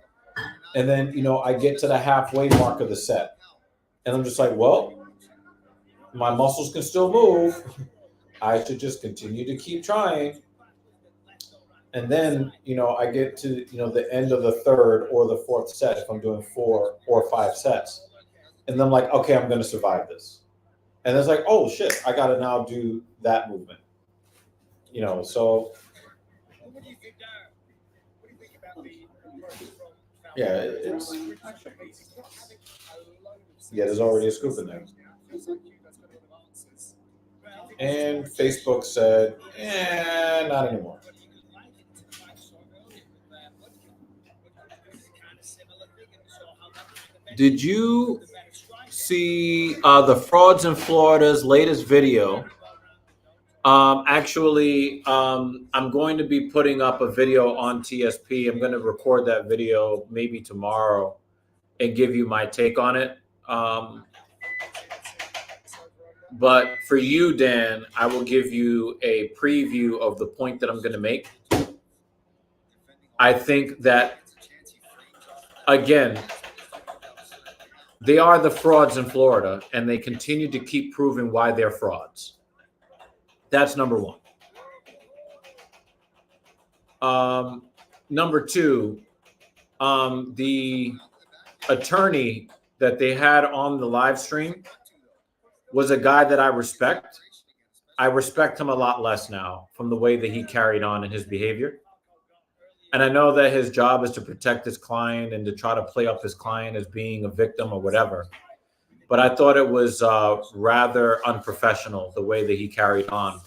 And then, I get to the halfway mark of the set. And I'm just like, well, my muscles can still move. I should just continue to keep trying. And then, I get to, the end of the 3rd or the 4th set if I'm doing 4 or 5 sets. And then I'm like, okay, I'm going to survive this. And it's like, oh, shit, I got to now do that movement. So. Yeah, there's already a scoop in there. And Facebook said, not anymore. Did you see the Frauds in Florida's latest video? I'm going to be putting up a video on TSP. I'm going to record that video maybe tomorrow and give you my take on it. But for you, Dan, I will give you a preview of the point that I'm going to make. I think that, again, they are the frauds in Florida, and they continue to keep proving why they're frauds. That's number one. Number two, the attorney that they had on the live stream was a guy that I respect. I respect him a lot less now from the way that he carried on in his behavior. And I know that his job is to protect his client and to try to play up his client as being a victim or whatever. But I thought it was rather unprofessional the way that he carried on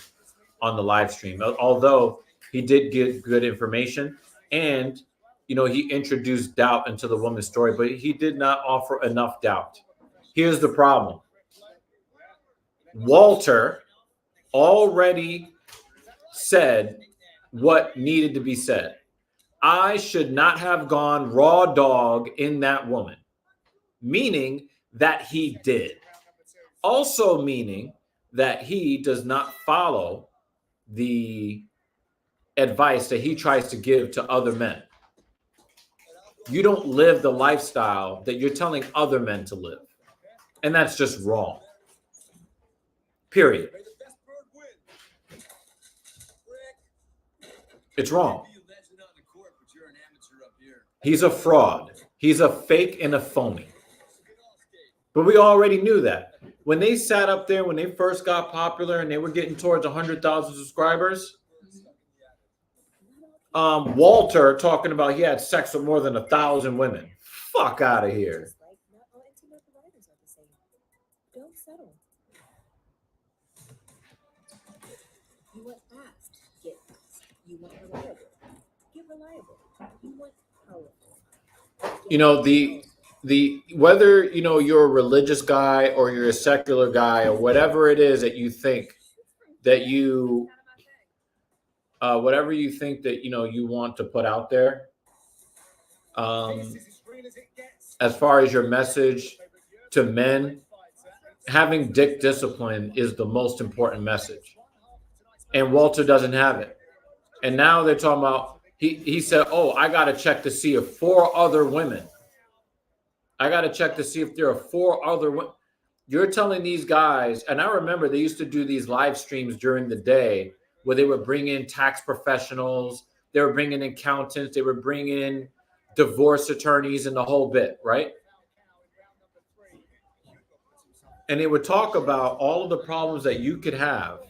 the live stream. Although he did give good information and, he introduced doubt into the woman's story, but he did not offer enough doubt. Here's the problem. Walter already said what needed to be said. I should not have gone raw dog in that woman, meaning that he did. Also meaning that he does not follow the advice that he tries to give to other men. You don't live the lifestyle that you're telling other men to live. And that's just wrong. Period. It's wrong. He's a fraud. He's a fake and a phony. But we already knew that. When they sat up there, when they first got popular and they were getting towards 100,000 subscribers, Walter talking about he had sex with more than 1,000 women. Fuck out of here. Not all internet providers are the same. Don't settle. You want fast, get fast. You want reliable, get reliable. You want powerful. You know, the whether you're a religious guy or you're a secular guy or whatever it is that you think that you whatever you think that you want to put out there, as far as your message to men, having dick discipline is the most important message. And Walter doesn't have it. And now they're talking about he said, oh, I got to check to see if 4 other women. I got to check to see if there are 4 other women. You're telling these guys, and I remember they used to do these live streams during the day where they would bring in tax professionals, they were bringing in accountants, they were bringing in divorce attorneys and the whole bit, right? And they would talk about all of the problems that you could have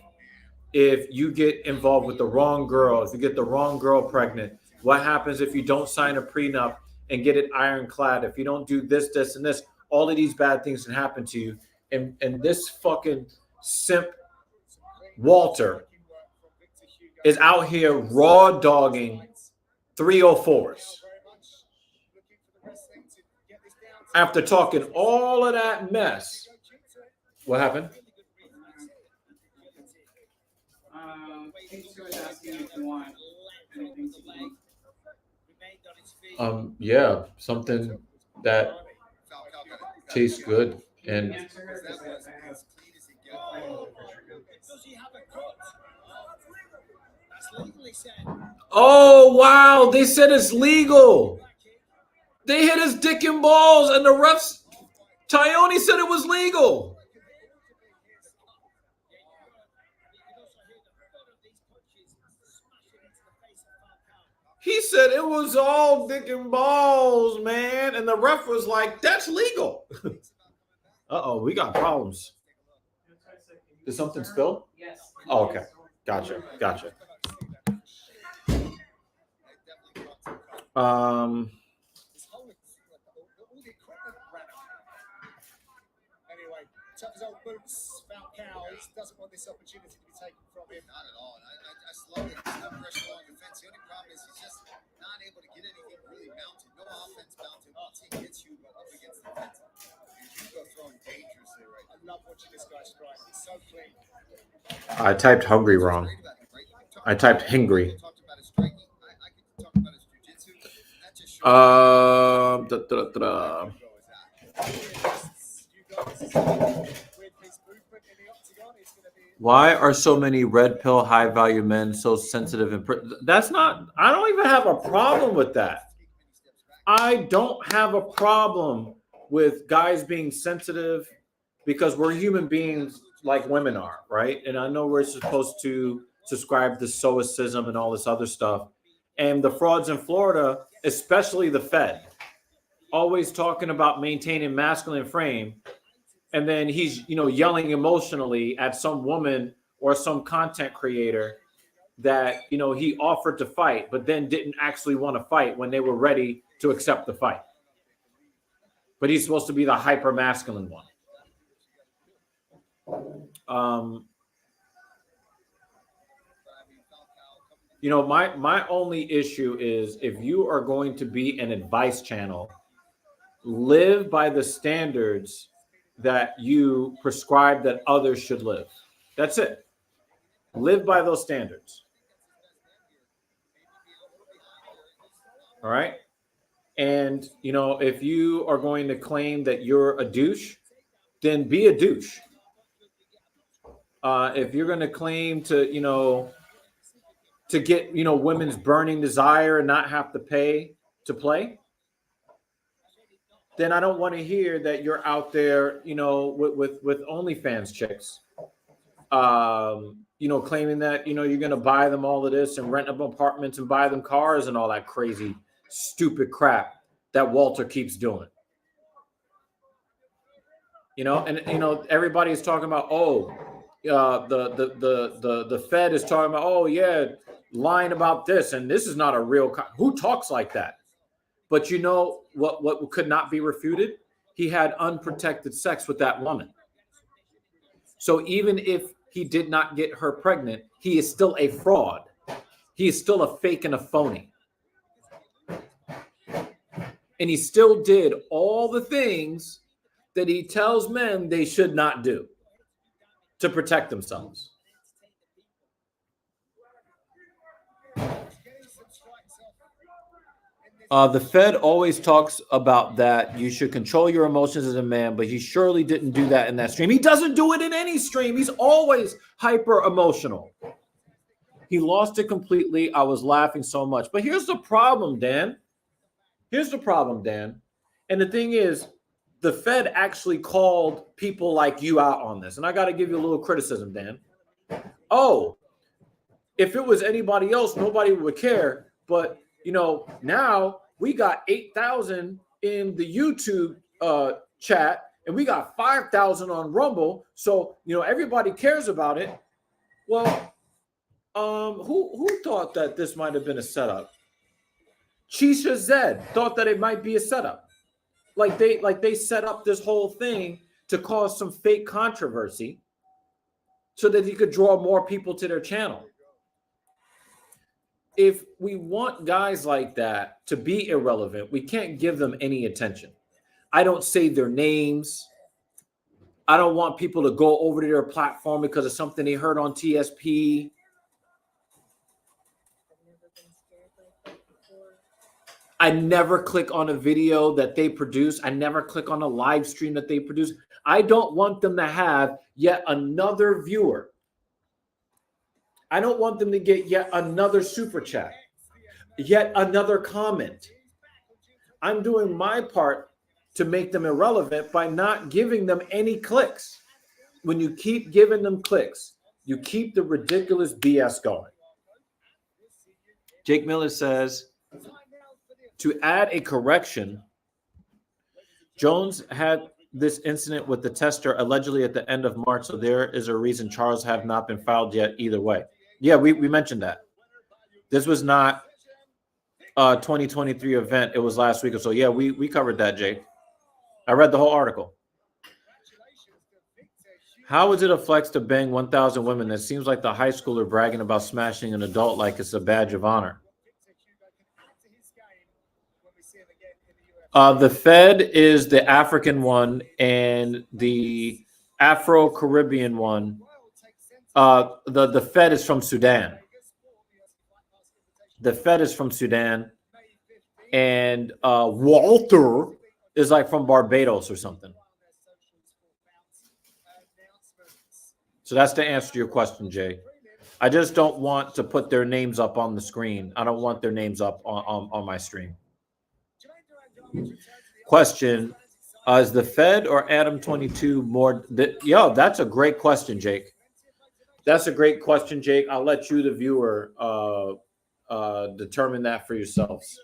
if you get involved with the wrong girl, if you get the wrong girl pregnant. What happens if you don't sign a prenup and get it ironclad? If you don't do this, this, and this, all of these bad things can happen to you. And this fucking simp Walter is out here raw dogging 304s. After talking all of that mess, what happened? Yeah, something that tastes good and oh wow, they said it's legal. They hit his dick and balls, and the refs. Tyone said it was legal. He said it was all dick and balls, man. And the ref was like, that's legal. Uh-oh, we got problems. Did something spill? Yes. Oh, okay. Gotcha. Anyway, tough as old boots, Falcao doesn't want this opportunity to be taken from him. Not at all. I slowed it. There's no pressure along the fence. The only problem is he's just not able to get anything really mounted. No offense mounted. Once he gets you up against the fence, you go throwing dangerously right now. I love watching this guy strike. It's so clean. I typed hungry wrong. I typed hungry. Why are so many red pill high value men so sensitive and that's not, I don't even have a problem with that. I don't have a problem with guys being sensitive because we're human beings like women are, right? And I know we're supposed to subscribe to stoicism and all this other stuff. And the frauds in Florida, especially the Fed, always talking about maintaining masculine frame. And then he's, yelling emotionally at some woman or some content creator that, he offered to fight, but then didn't actually want to fight when they were ready to accept the fight. But he's supposed to be the hyper masculine one. My only issue is if you are going to be an advice channel, live by the standards that you prescribe that others should live. That's it. Live by those standards. All right. And, you know, if you are going to claim that you're a douche, then be a douche. If you're going to claim to, you know, to get, you know, women's burning desire and not have to pay to play, then I don't want to hear that you're out there, you know, with OnlyFans chicks, you know, claiming that, you know, you're going to buy them all of this and rent them apartments and buy them cars and all that crazy, stupid crap that Walter keeps doing. You know, and, you know, everybody is talking about, oh, the Fed is talking about, oh, yeah, lying about this. And this is not a real, who talks like that? But you know what could not be refuted? He had unprotected sex with that woman. So even if he did not get her pregnant, he is still a fraud. He is still a fake and a phony. And he still did all the things that he tells men they should not do to protect themselves. The Fed always talks about that you should control your emotions as a man, but he surely didn't do that in that stream. He doesn't do it in any stream. He's always hyper emotional. He lost it completely. I was laughing so much. But here's the problem, Dan. Here's the problem, Dan. And the thing is, the Fed actually called people like you out on this. And I got to give you a little criticism, Dan. Oh, if it was anybody else, nobody would care. But, you know, now we got 8,000 in the YouTube chat, and we got 5,000 on Rumble. So, you know, everybody cares about it. Well, who thought that this might have been a setup? Chisha Zed thought that it might be a setup. Like they set up this whole thing to cause some fake controversy so that he could draw more people to their channel. If we want guys like that to be irrelevant, we can't give them any attention. I don't say their names. I don't want people to go over to their platform because of something they heard on TSP. I never click on a video that they produce. I never click on a live stream that they produce. I don't want them to have yet another viewer. I don't want them to get yet another super chat, yet another comment. I'm doing my part to make them irrelevant by not giving them any clicks. When you keep giving them clicks, you keep the ridiculous BS going. Jake Miller says, to add a correction, Jones had this incident with the tester allegedly at the end of March, so there is a reason charges have not been filed yet either way. Yeah, we mentioned that. This was not a 2023 event. It was last week or so. Yeah, we covered that, Jake. I read the whole article. How is it a flex to bang 1,000 women? That seems like the high schooler bragging about smashing an adult like it's a badge of honor. The Fed is the African one, and the Afro-Caribbean one. The Fed is from Sudan. The Fed is from Sudan, and Walter is like from Barbados or something. So that's the answer to your question, Jay. I just don't want to put their names up on the screen. I don't want their names up on my stream. Question, is the Fed or Adam 22 more? Yo, that's a great question, Jake. That's a great question, Jake. I'll let you, the viewer, determine that for yourselves.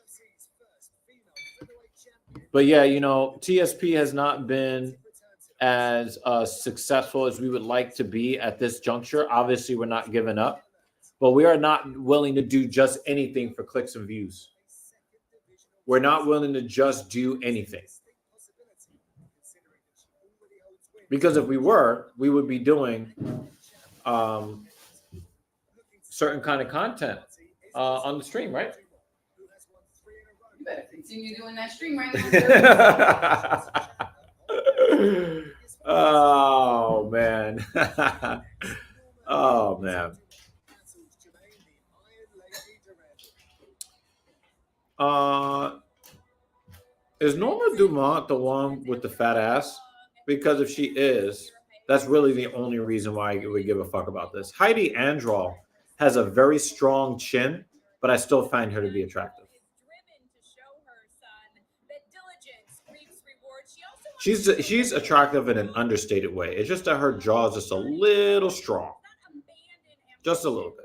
But yeah, you know, TSP has not been as successful as we would like to be at this juncture. Obviously, we're not giving up, but we are not willing to do just anything for clicks and views. We're not willing to just do anything. Because if we were, we would be doing certain kind of content on the stream, right? You better continue doing that stream right now. Oh, man. Oh, man. Dumont the one with the fat ass? Because if she is, that's really the only reason why I would give a fuck about this. Heidi Androl has a very strong chin, but I still find her to be attractive. She's attractive in an understated way. It's just that her jaw is just a little strong. Just a little bit.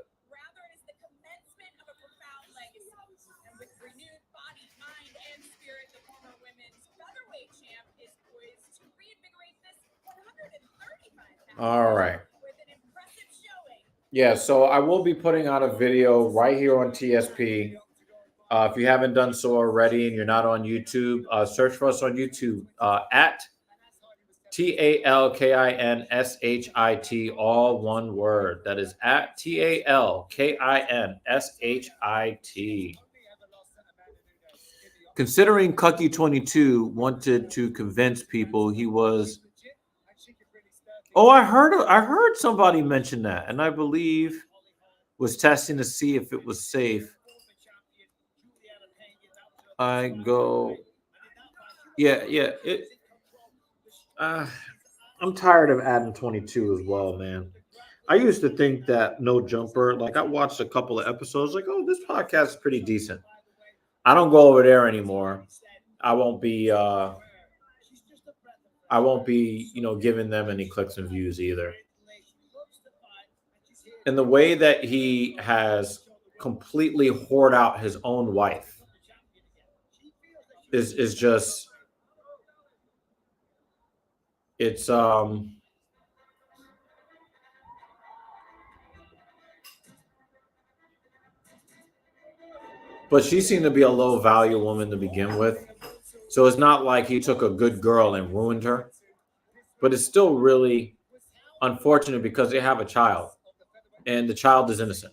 All right. Yeah, so I will be putting out a video right here on TSP. If you haven't done so already and you're not on YouTube, search for us on YouTube at TALKINSHIT, all one word. That is at TALKINSHIT. Considering Cucky22 wanted to convince people he was. Oh, I heard somebody mention that, and I believe was testing to see if it was safe. I go, yeah. I'm tired of adding 22 as well, man. I used to think that No Jumper, like I watched a couple of episodes, like, oh, this podcast is pretty decent. I don't go over there anymore. I won't be, giving them any clicks and views either. And the way that he has completely whored out his own wife is just, it's but she seemed to be a low value woman to begin with. So it's not like he took a good girl and ruined her. But it's still really unfortunate because they have a child and the child is innocent.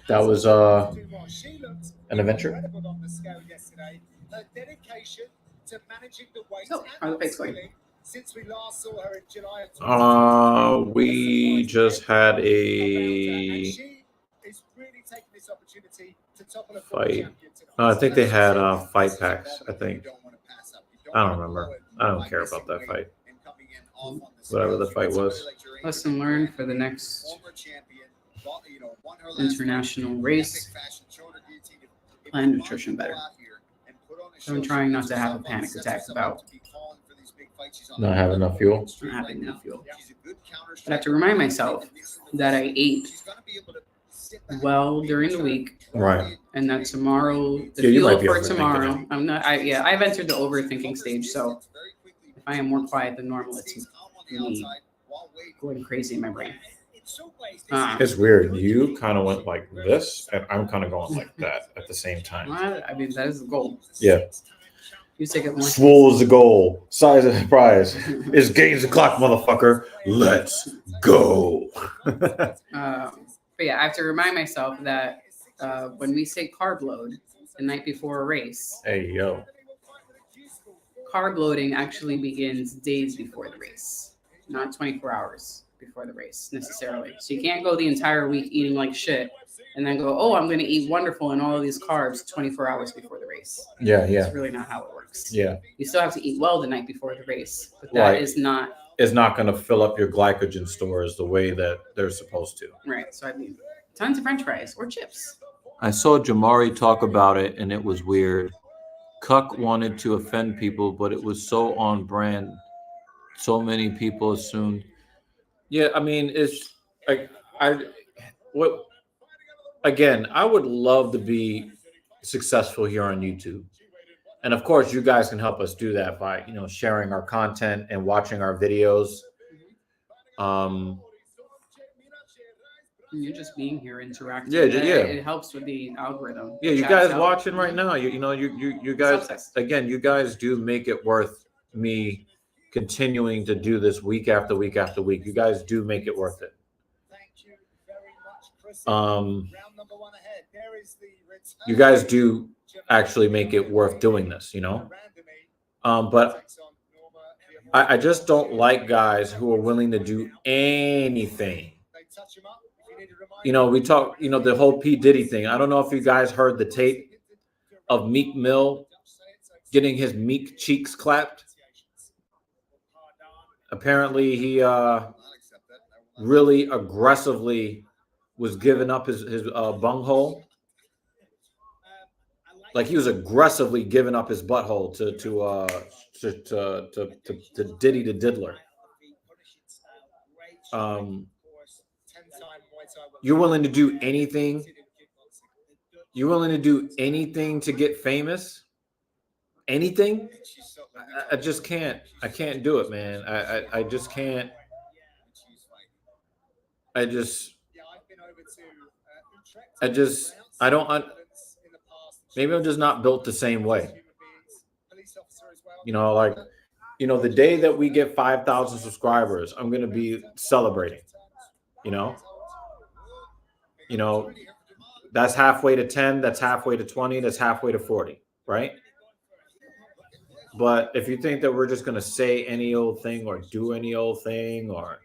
That was an adventure. So, how are the fights going? Since we last saw her in July of we just had a fight. I think they had fight packs. I think. I don't remember. I don't care about that fight. Whatever the fight was. Lesson learned for the next international race. Plan nutrition better. So I'm trying not to have a panic attack about Not having enough fuel. not having enough fuel. But I have to remind myself that I ate well during the week, Right. and that tomorrow, the Yeah, you might fuel be for overthinking tomorrow. it. I'm not. I've entered the overthinking stage. So if I am more quiet than normal, it's me going crazy in my brain. It's weird. You kind of went like this, and I'm kind of going like that at the same time. I mean, that is the goal. Yeah. You take it more. Swole is the goal. Size of the prize. It's games the clock, motherfucker. Let's go. But yeah, I have to remind myself that when we say carb load the night before a race, Hey, yo. carb loading actually begins days before the race, not 24 hours before the race necessarily. So you can't go the entire week eating like shit and then go, oh, I'm going to eat wonderful and all of these carbs 24 hours before the race. Yeah. That's really not how it works. Yeah. You still have to eat well the night before the race, but that is not. It's not going to fill up your glycogen stores the way that they're supposed to. Right. So I mean, tons of French fries or chips. I saw Jamari talk about it, and it was weird. Cuck wanted to offend people, but it was so on brand. So many people assumed. Yeah, I mean, it's like I would love to be successful here on YouTube. And of course, you guys can help us do that by, sharing our content and watching our videos. You're just being here interacting. Yeah. It helps with the algorithm. Yeah, you guys watching right now, you guys, again, you guys do make it worth me continuing to do this week after week after week. You guys do make it worth it. You guys do actually make it worth doing this, but I just don't like guys who are willing to do anything you know, we talk, you know, the whole P. Diddy thing. I don't know if you guys heard the tape of Meek Mill getting his meek cheeks clapped. Apparently, he really aggressively was giving up his bunghole. Like he was aggressively giving up his butthole to Diddy the Diddler. You're willing to do anything. You're willing to do anything to get famous. Anything. I just can't. I can't do it, man. I just can't. I don't. Maybe I'm just not built the same way. You know, like, you know, the day that we get 5,000 subscribers, I'm going to be celebrating, you know, that's halfway to 10. That's halfway to 20. That's halfway to 40. Right. But if you think that we're just going to say any old thing or do any old thing or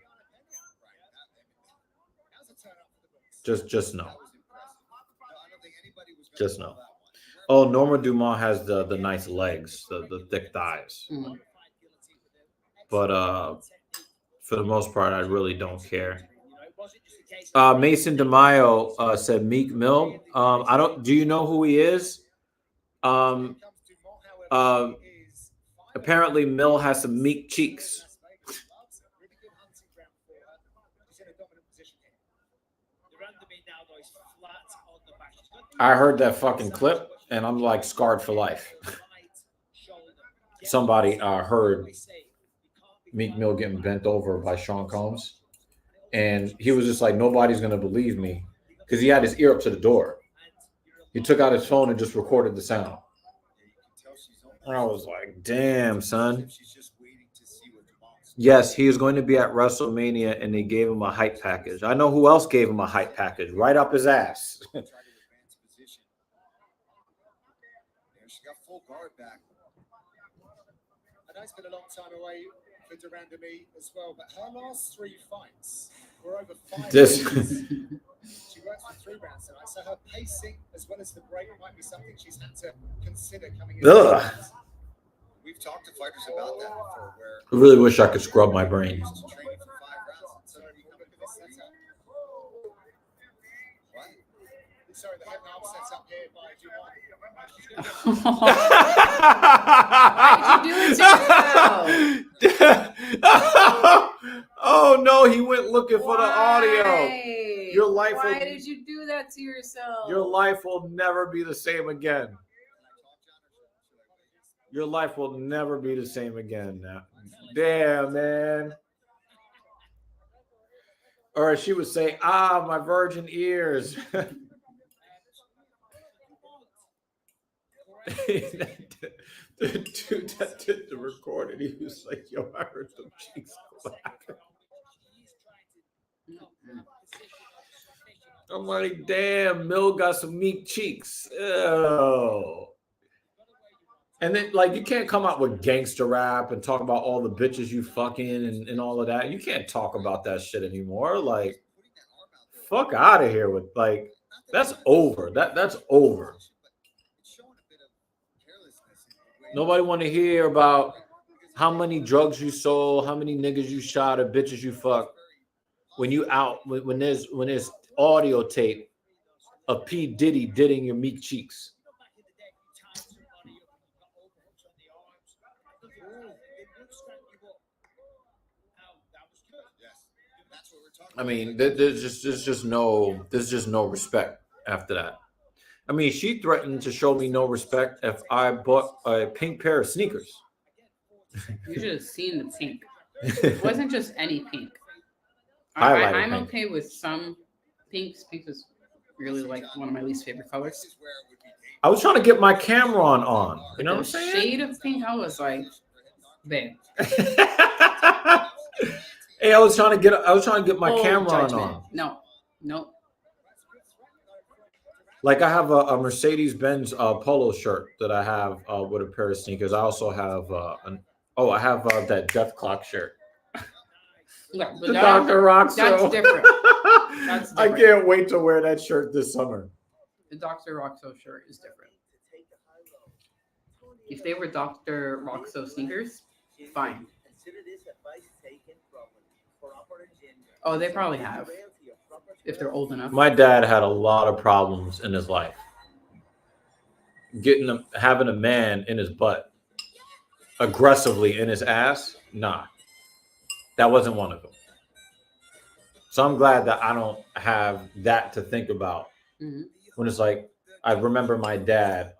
just no. Just no. Oh, Norma Dumont has the nice legs, the thick thighs. Mm. But for the most part, I really don't care. Mason DeMaio said Meek Mill. I don't. Do you know who he is? Apparently, Mill has some meek cheeks. I heard that fucking clip, and I'm like scarred for life. Somebody heard Meek Mill getting bent over by Sean Combs, and he was just like, nobody's gonna believe me, because he had his ear up to the door. He took out his phone and just recorded the sound. And I was like, damn, son. Yes, he is going to be at WrestleMania, and they gave him a hype package. I know who else gave him a hype package, right up his ass. She got full guard back. I know it's been a long time away for Duranda Me as well, but her last 3 fights were over 5 minutes. She works for 3 rounds tonight, so her pacing as well as the break might be something she's had to consider coming in. We've talked to fighters about that before. Where I really wish I could scrub my brain. Sorry, the head and arm sets up here by Dumont. Why did you do it to yourself? Oh no, he went looking for the audio. Your life. Why did you do that to yourself? Your life will never be the same again. Your life will never be the same again now. Damn, man. Or she would say, my virgin ears. The dude that did the recording, he was like, yo, I heard them cheeks clapping. I'm like, damn, Mill got some meek cheeks. Oh. And then, like, you can't come out with gangster rap and talk about all the bitches you fucking and all of that. You can't talk about that shit anymore. Like, fuck out of here with, like, that's over. That's over. Nobody want to hear about how many drugs you sold, how many niggas you shot, or bitches you fucked. When you out, when there's audio tape of P. Diddy didding your meek cheeks. I mean, there's just no respect after that. I mean, she threatened to show me no respect if I bought a pink pair of sneakers. You should have seen the pink. It wasn't just any pink. I'm pink. okay with some pinks. Pink is really like one of my least favorite colors. I was trying to get my camera on. You know what I'm saying? Shade of pink, I was like, babe. Hey, I was trying to get my camera on. No. Like I have a Mercedes-Benz polo shirt that I have with a pair of sneakers. I also have I have that Death Clock shirt. Yeah, the Dr. Rock show. That's different. That's I different. can't wait to wear that shirt this summer. The Dr. Roxo shirt is different. If they were Dr. Roxo sneakers, fine. Oh, they probably have. If they're old enough. My dad had a lot of problems in his life. Having a man in his butt aggressively in his ass, nah. That wasn't one of them. So I'm glad that I don't have that to think about. Mhm. When it's like, I remember my dad,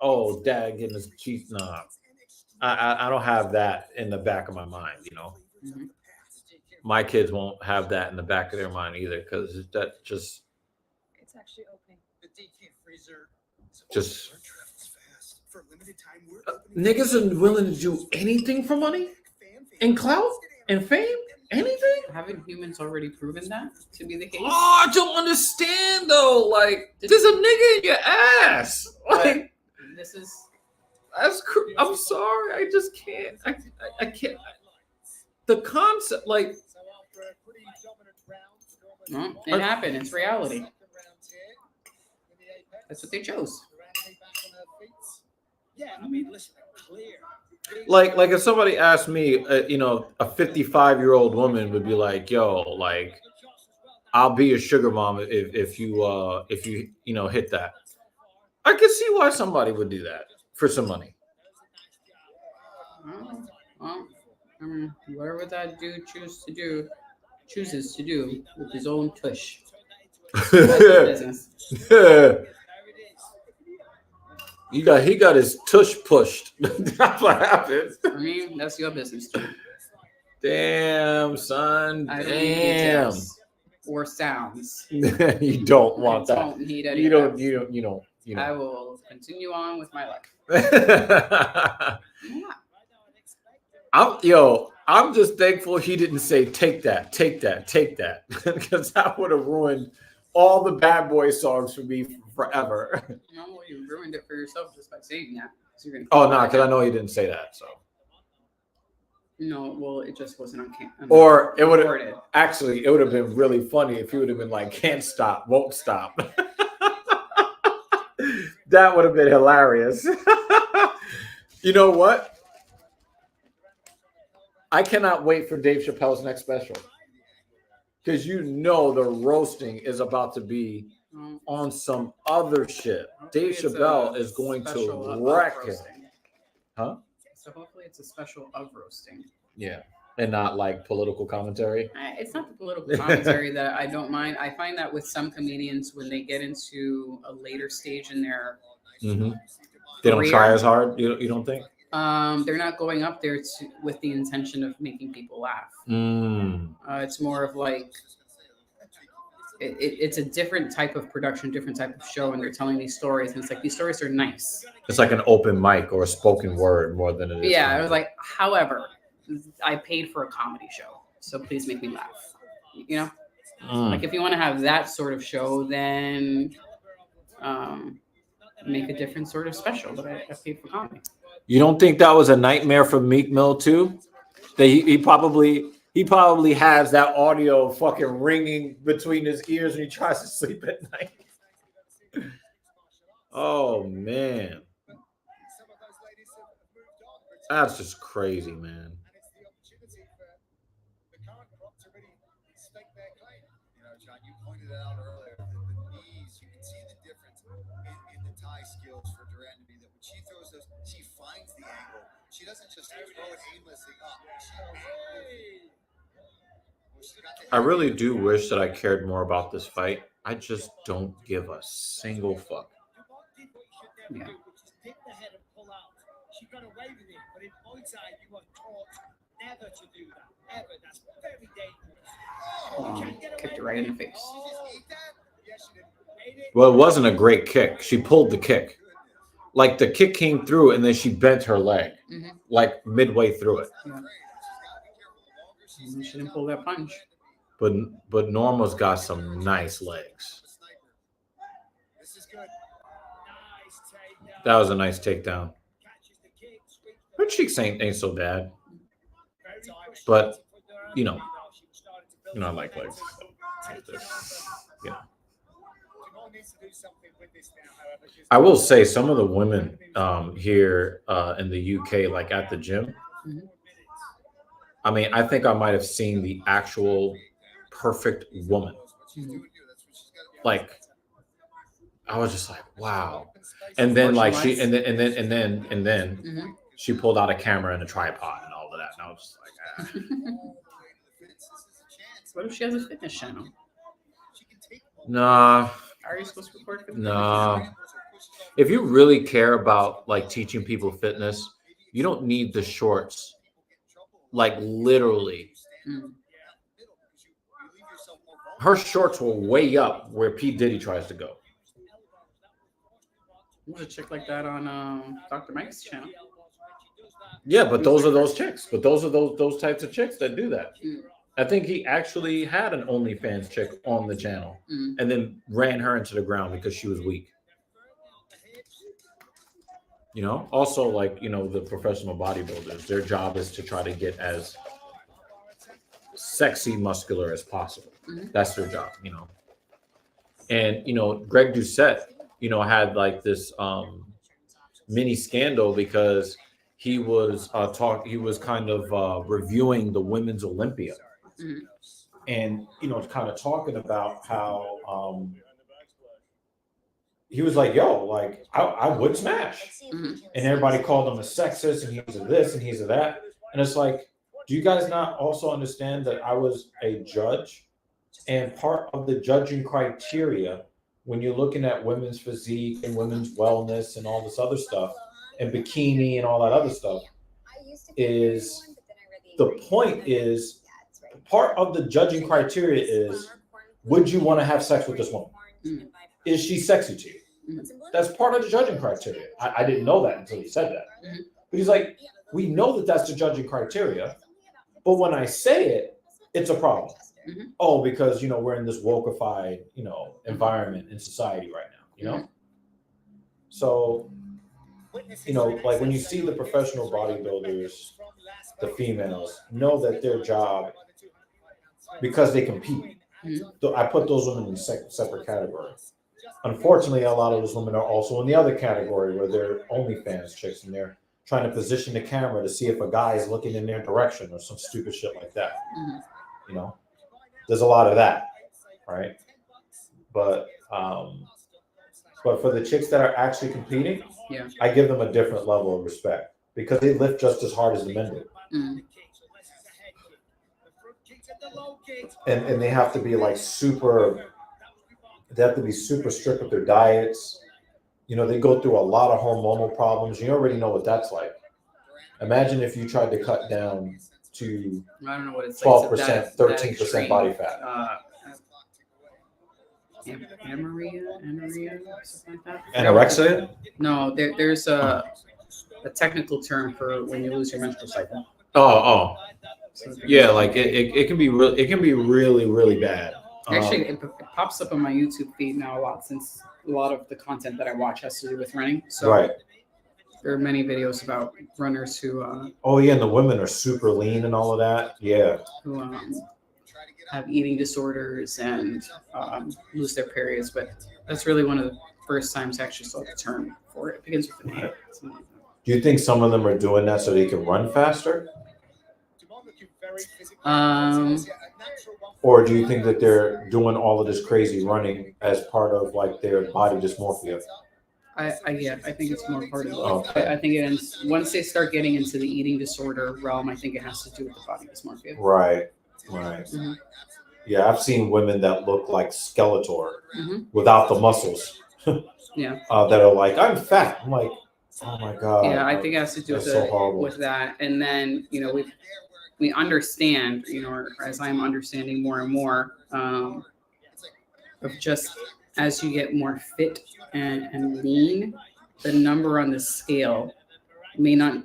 dad getting his cheeks, nah. I don't have that in the back of my mind, you know. Mhm. My kids won't have that in the back of their mind either, because that just It's actually opening. The deep freezer. Just- For a limited time, we're niggas are willing to do anything for money and clout and fame, anything. Haven't humans already proven that to be the case? Oh, I don't understand though. Like, there's a nigga in your ass. Like, This is I'm sorry, I just can't. I can't. The concept, like, So after a pretty dominant round, no, it happened. It's reality. That's what they chose. Yeah, I mean, listen, clear. like if somebody asked me, a 55-year-old woman would be like, "Yo, like, I'll be your sugar mom if you hit that." I could see why somebody would do that for some money. Well, I mean, whatever that dude chooses to do with his own tush. That's his business. He got his tush pushed. That's what happened. I mean, that's your business too. Damn, son. I don't need Damn. details or sounds. You don't want I that. don't need any You of don't. that. You know. I will continue on with my life. Yeah. I'm just thankful he didn't say take that, because that would have ruined all the Bad Boy songs for me forever. No, well, you ruined it for yourself just by saying that. So you're gonna Oh no, because I know he didn't say that. So, No, well, it just wasn't on camera. or it would have recorded. actually, it would have been really funny if he would have been like, "Can't stop, won't stop." That would have been hilarious. You know what? I cannot wait for Dave Chappelle's next special, because the roasting is about to be on some other shit. Dave Hopefully it's Chappelle a is going special to of wreck it. roasting. Huh? So hopefully it's a special of roasting. Yeah. And not like political commentary. It's not the political commentary that I don't mind. I find that with some comedians, when they get into a later stage in their Mm-hmm. They don't try as hard. You don't think? they're not going up there with the intention of making people laugh. It's more of like it's a different type of production, different type of show, and they're telling these stories, and it's like these stories are nice. It's like an open mic or a spoken word more than it is. Yeah, I was like, however, I paid for a comedy show, so please make me laugh. You know, like if you want to have that sort of show, then make a different sort of special. But I paid for comedy. You don't think that was a nightmare for Meek Mill too? That he probably has that audio fucking ringing between his ears when he tries to sleep at night. Oh man, that's just crazy, man. John, you pointed it out earlier. The knees, you can see the difference in the tie skills for Duran to be that when she throws those, she finds the angle. She doesn't just throw it aimlessly up. I really do wish that I cared more about this fight. I just don't give a single fuck. Yeah. She got away with it, but in Muay Thai you are taught never to do that. Ever. That's very dangerous. Kicked her right in the face. Well, it wasn't a great kick. She pulled the kick. Like the kick came through and then she bent her leg, like midway through it. Yeah. She didn't pull that punch. But Norma's got some nice legs. That was a nice takedown. Her cheeks ain't so bad. But I like legs. you know. Jamal needs to do something with this now, however, because- I will say some of the women here in the UK, like at the gym, Mhm. I mean, I think I might have seen the actual perfect woman. Mhm. Like, I was just like, wow. And then like she and then Mhm. she pulled out a camera and a tripod and all of that. And I was just like, What if she has a fitness channel? nah, Are you supposed to record for the nah. If you really care about like teaching people fitness, you don't need the shorts. Like literally, Mm. her shorts were way up where P. Diddy tries to go. There's a chick like that on Dr. Mike's channel. Yeah, but those are those chicks. But those are those types of chicks that do that. Mm. I think he actually had an OnlyFans chick on the channel Mm. and then ran her into the ground because she was weak. You know, also like, you know, the professional bodybuilders, their job is to try to get as sexy muscular as possible. Mhm. That's their job, you know. And, you know, Greg Doucette, you know, had like this mini scandal because he was he was kind of reviewing the women's Olympia. Mhm. And, you know, kind of talking about how he was like, yo, like I would smash. Mhm. And everybody called him a sexist and he's a this and he's a that. And it's like, do you guys not also understand that I was a judge? And part of the judging criteria when you're looking at women's physique and women's wellness and all this other stuff and bikini and all that other stuff is the point is part of the judging criteria is, would you want to have sex with this woman? Mm. Is she sexy to you? Mm. That's part of the judging criteria. I didn't know that until he said that. Mhm. But he's like, we know that that's the judging criteria, but when I say it, it's a problem. Mhm. Oh, because, you know, we're in this wokeified, you know, environment in society right now, you know? So, you know, like when you see the professional bodybuilders, the females, know that their job, because they compete, I put those women in separate categories. Unfortunately, a lot of those women are also in the other category where they're OnlyFans chicks and they're trying to position the camera to see if a guy is looking in their direction or some stupid shit like that. Mhm. You know, there's a lot of that, right? But for the chicks that are actually competing, Yeah. I give them a different level of respect because they lift just as hard as the men do. Mm. And they have to be like they have to be super strict with their diets. You know, they go through a lot of hormonal problems. You already know what that's like. Imagine if you tried to cut down to I don't know what it's 12%, like. 13% body fat. Anorexia, something like that. Anorexia? No, there's a technical term for when you lose your menstrual cycle. Oh. Yeah, like it can be really, really bad. Actually, it pops up on my YouTube feed now a lot since a lot of the content that I watch has to do with running. So right. There are many videos about runners who oh yeah, and the women are super lean and all of that. Yeah. Who have eating disorders and lose their periods, but that's really one of the first times I actually saw the term for it. It begins with an A. Do you think some of them are doing that so they can run faster? Or do you think that they're doing all of this crazy running as part of like their body dysmorphia? I think it's more part of it. Okay. I think it's once they start getting into the eating disorder realm, I think it has to do with the body dysmorphia. Right. Mm-hmm. Yeah, I've seen women that look like Skeletor without the muscles. Yeah. That are like, I'm fat. I'm like, oh my God. Yeah, I think it has to do with that. And then, you know, we understand, you know, or as I'm understanding more and more, of just as you get more fit and lean, the number on the scale may not,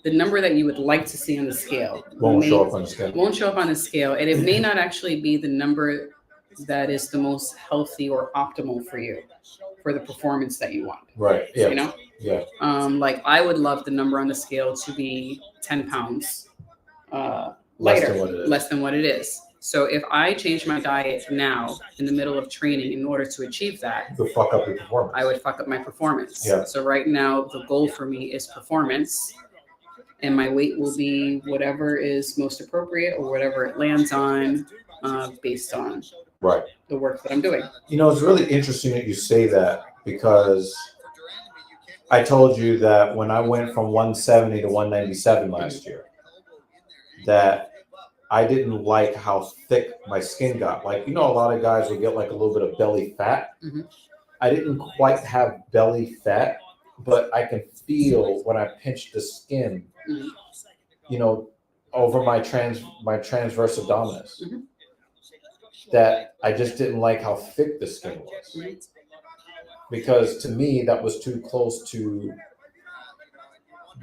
the number that you would like to see on the scale won't show up on the scale. Won't show up on the scale. And it may not actually be the number that is the most healthy or optimal for you for the performance that you want. Right. Yeah. You know? Yeah. Like I would love the number on the scale to be 10 pounds lighter, less than what it is. So if I change my diet now in the middle of training in order to achieve that, You could fuck up your performance. I would fuck up my performance. Yeah. So right now, the goal for me is performance, and my weight will be whatever is most appropriate or whatever it lands on, based on Right. the work that I'm doing. You know, it's really interesting that you say that because I told you that when I went from 170 to 197 last year, that I didn't like how thick my skin got. Like, you know, a lot of guys will get like a little bit of belly fat. Mhm. I didn't quite have belly fat, but I can feel when I pinch the skin, Mhm. you know, over my transverse abdominis, Mhm. that I just didn't like how thick the skin was. Mhm. Because to me, that was too close to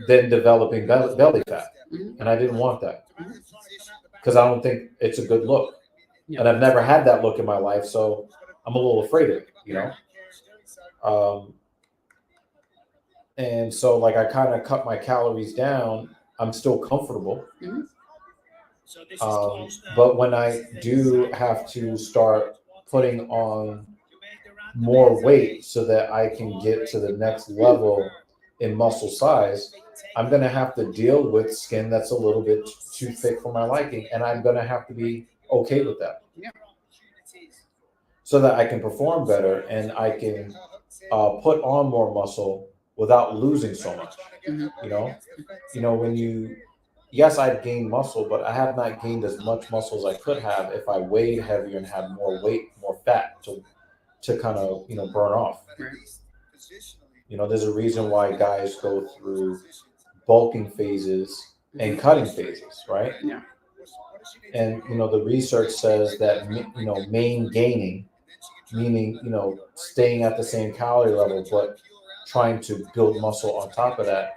then developing belly fat. Mhm. And I didn't want that because I don't think it's a good look. Yeah. And I've never had that look in my life, so I'm a little afraid of it, you know? And so, like, I kind of cut my calories down. I'm still comfortable. Mhm. But when I do have to start putting on more weight so that I can get to the next level in muscle size, I'm going to have to deal with skin that's a little bit too thick for my liking. And I'm going to have to be okay with that. Yeah. So that I can perform better and I can put on more muscle without losing so much. Mhm. You know, when you, yes, I've gained muscle, but I have not gained as much muscle as I could have if I weighed heavier and had more weight, more fat to kind of, you know, burn off. Right. You know, there's a reason why guys go through bulking phases and cutting phases, right? Yeah. And, you know, the research says that, you know, main gaining, meaning, you know, staying at the same calorie level, but trying to build muscle on top of that,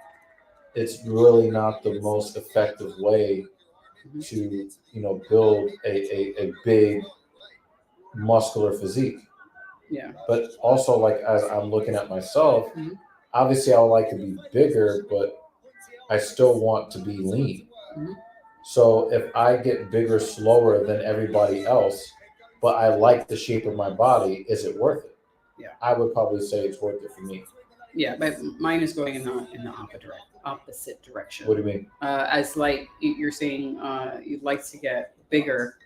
it's really not the most effective way to, you know, build a big muscular physique. Yeah. But also, like, as I'm looking at myself, Mhm. obviously I would like to be bigger, but I still want to be lean. Mhm. So if I get bigger slower than everybody else, but I like the shape of my body, is it worth it? Yeah. I would probably say it's worth it for me. Yeah, but mine is going in the opposite direction. What do you mean? As like you're saying, you'd like to get bigger,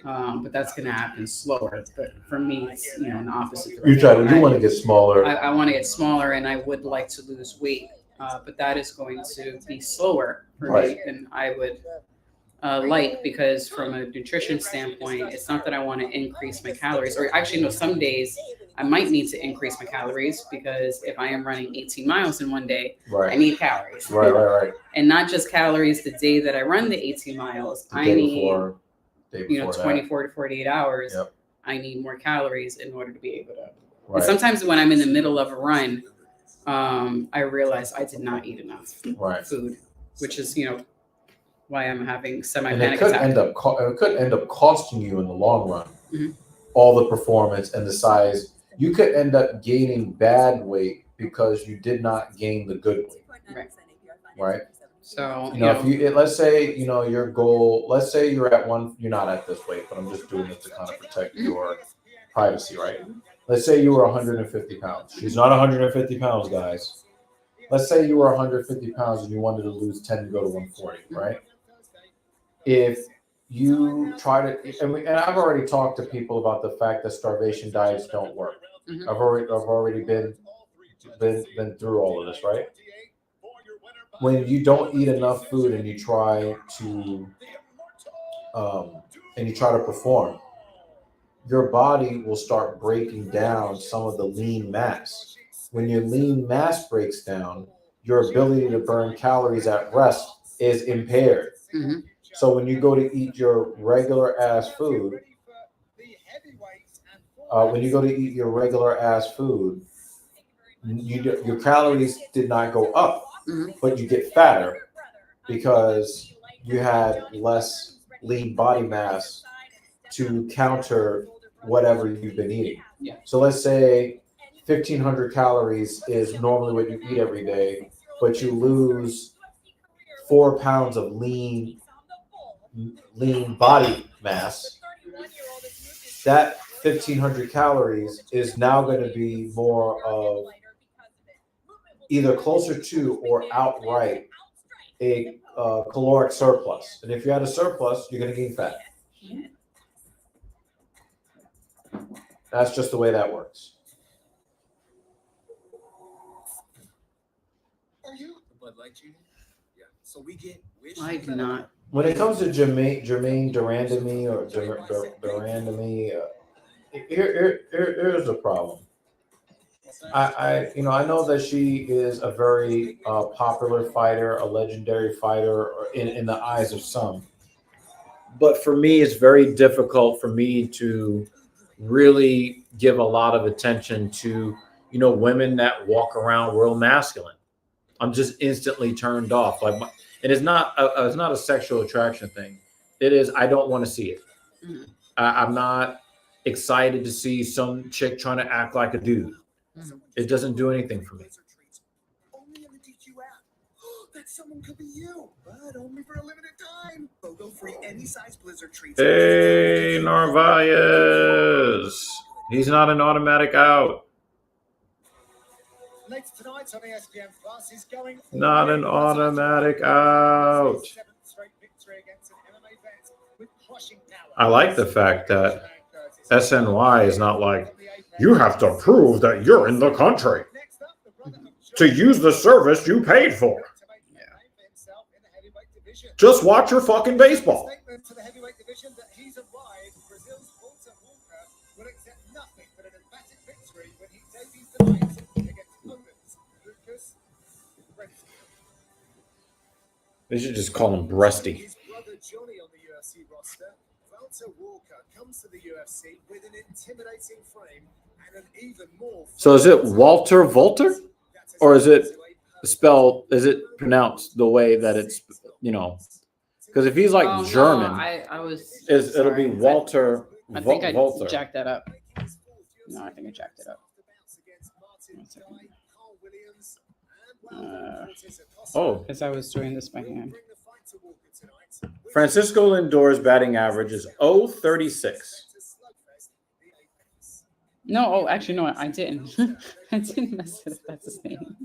but that's going to happen slower. But for me, it's, you know, in the opposite direction. You want to get smaller. I want to get smaller, and I would like to lose weight, but that is going to be slower for Right. me than I would because from a nutrition standpoint, it's not that I want to increase my calories, or actually, no, some days I might need to increase my calories because if I am running 18 miles in one day, Right. I need calories. Right. And not just calories the day that I run the 18 miles. The I day need, before, you know, that. 24 to 48 hours. Yep. I need more calories in order to be able to. Right. And sometimes when I'm in the middle of a run, I realize I did not eat enough food, which is, you know, why I'm having semi-panic And attack. it could end up costing you in the long run. Mhm. All the performance and the size. You could end up gaining bad weight because you did not gain the good weight. Right. So, You know, let's say, you know, your goal, let's say you're not at this weight, but I'm just doing this to kind of protect your privacy, right? Let's say you were 150 pounds. She's not 150 pounds, guys. Let's say you were 150 pounds and you wanted to lose 10 to go to 140, right? If you try to, and I've already talked to people about the fact that starvation diets don't work. Mhm. I've already been through all of this, right? When you don't eat enough food and you try to perform, your body will start breaking down some of the lean mass. When your lean mass breaks down, your ability to burn calories at rest is impaired. Mm-hmm. So when you go to eat your regular ass food, your calories did not go up, but you get fatter because you had less lean body mass to counter whatever you've been eating. Yeah. So let's say 1,500 calories is normally what you eat every day, but you lose 4 pounds of lean lean body mass, that 1,500 calories is now going to be more of either closer to or outright a caloric surplus. And if you're at a surplus, you're going to gain fat. That's just the way that works. Are you the Bud Light Junior? Yeah. So we get which I do not. When it comes to Jermaine Durandamy or Durandamy, here's the problem. I know that she is a very popular fighter, a legendary fighter in the eyes of some. But for me, it's very difficult for me to really give a lot of attention to, women that walk around real masculine. I'm just instantly turned off. And it's not a sexual attraction thing. It is, I don't want to see it. Mm-hmm. I'm not excited to see some chick trying to act like a dude. Mm-hmm. It doesn't do anything for me. Only in the DQ app. That someone could be you, but only for a limited time. Go free any size Blizzard treats. Hey, Narvaez. He's not an automatic out. Next tonight on ESPN Plus is going Not an automatic out. I like the fact that SNY is not like, you have to prove that you're in the country to use the service you paid for. Just watch your fucking baseball. They should just call him Breasty. His brother Johnny on the UFC roster. Walter Walker comes to the UFC with an intimidating frame and an even more. So is it Walter Volter? Or is it pronounced the way that it's, because if he's like German, it'll be Walter I think I Volter. jacked that up. No, I think I jacked it up. Because I was doing this by hand. Francisco Lindor's batting average is 0.36. No, actually, no, I didn't. I didn't mess it up. That's his name.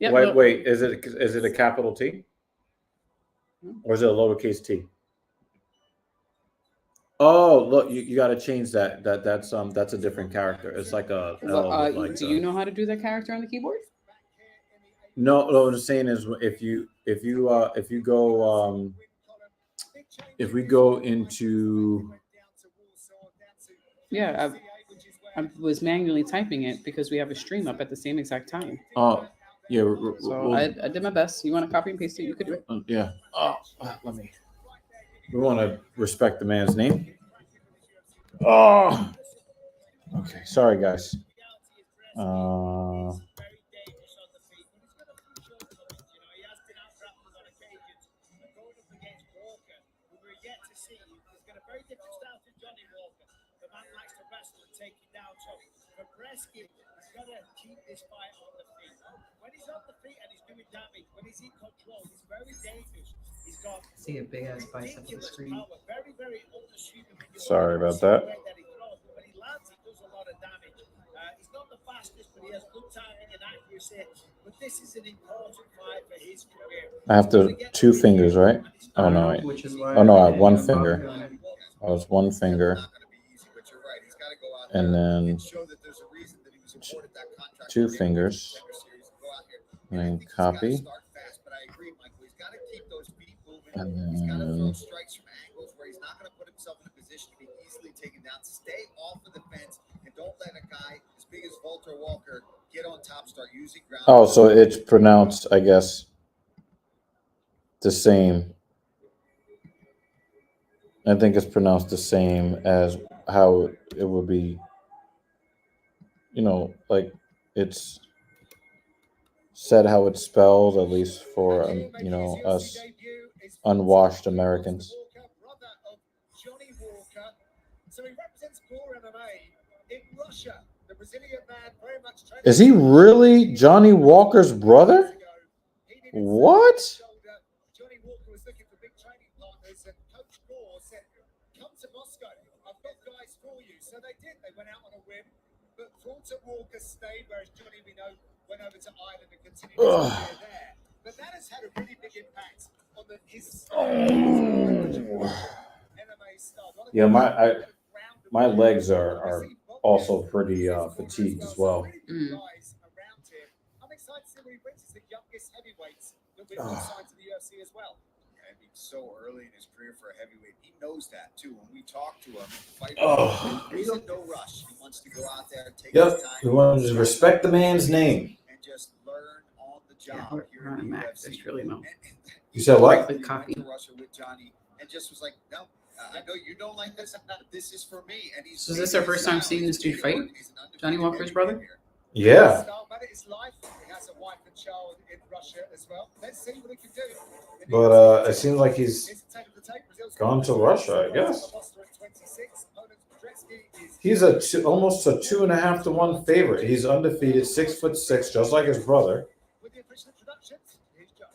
Yep, Wait, is it a capital T? Or is it a lowercase t? Oh, look, you got to change that. That's a different character. It's like a L. Do you know how to do that character on the keyboard? No, what I'm saying is if we go into I was manually typing it because we have a stream up at the same exact time. Oh, yeah. So I did my best. You want to copy and paste it? You could do it. Yeah. We want to respect the man's name. Oh. Okay. Sorry, guys. See a big ass bicep on the screen. Sorry about that. I have to 2 fingers, right? Oh no, wait. Oh no, I have 1 finger. I was 1 finger. And then 2 fingers. And then copy. And then Stay off of the fence and don't let a guy as big as Walter Walker get on top, start using ground. oh, so it's pronounced, I guess, the same. I think it's pronounced the same as how it would be, like it's said how it's spelled, at least for, us unwashed Americans. Is he really Johnny Walker's brother? What? So they did. They went out on a whim, but Walter Walker stayed, whereas Johnny, we know, went over to Ireland and continued his career there. But that has had a really big impact on his MMA style. Yeah, my legs are also pretty fatigued as well. Mm. I'm excited to see where he brings. He's the youngest heavyweight that we've signed to the UFC as well. And he's so early in his career for a heavyweight. He knows that too. When we talk to him, he's in no rush. He wants to go out there and take his time. We want to just respect the man's name. And just learn on the Yeah, job here in the UFC. There's really no. You said what? Quick copy. Russia with Johnny, and just was like, no, I know you don't like this. This is for me. And he's. So is this our first time seeing this dude fight? Johnny Walker's brother? Yeah. But his life, he has a wife and child in Russia as well. Let's see what he can do. But it seems like he's gone to Russia, I guess. He's almost a 2.5 to 1 favorite. He's undefeated, 6'6", just like his brother. With the official introductions, here's John.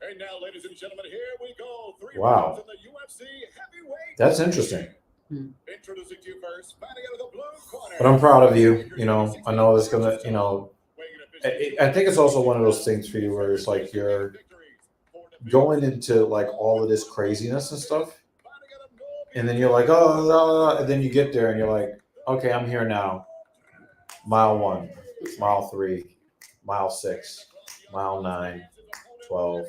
And now, ladies and gentlemen, here we go. 3 Wow. rounds in the UFC heavyweight. That's interesting. Introducing to you first, fighting out of the blue corner. But I'm proud of you. You know, I know it's gonna. You know, I think it's also one of those things for you where it's like you're going into like all of this craziness and stuff, and then you're like, oh, and then you get there and you're like, okay, I'm here now. Mile 1, mile 3, mile 6, mile 9, 12,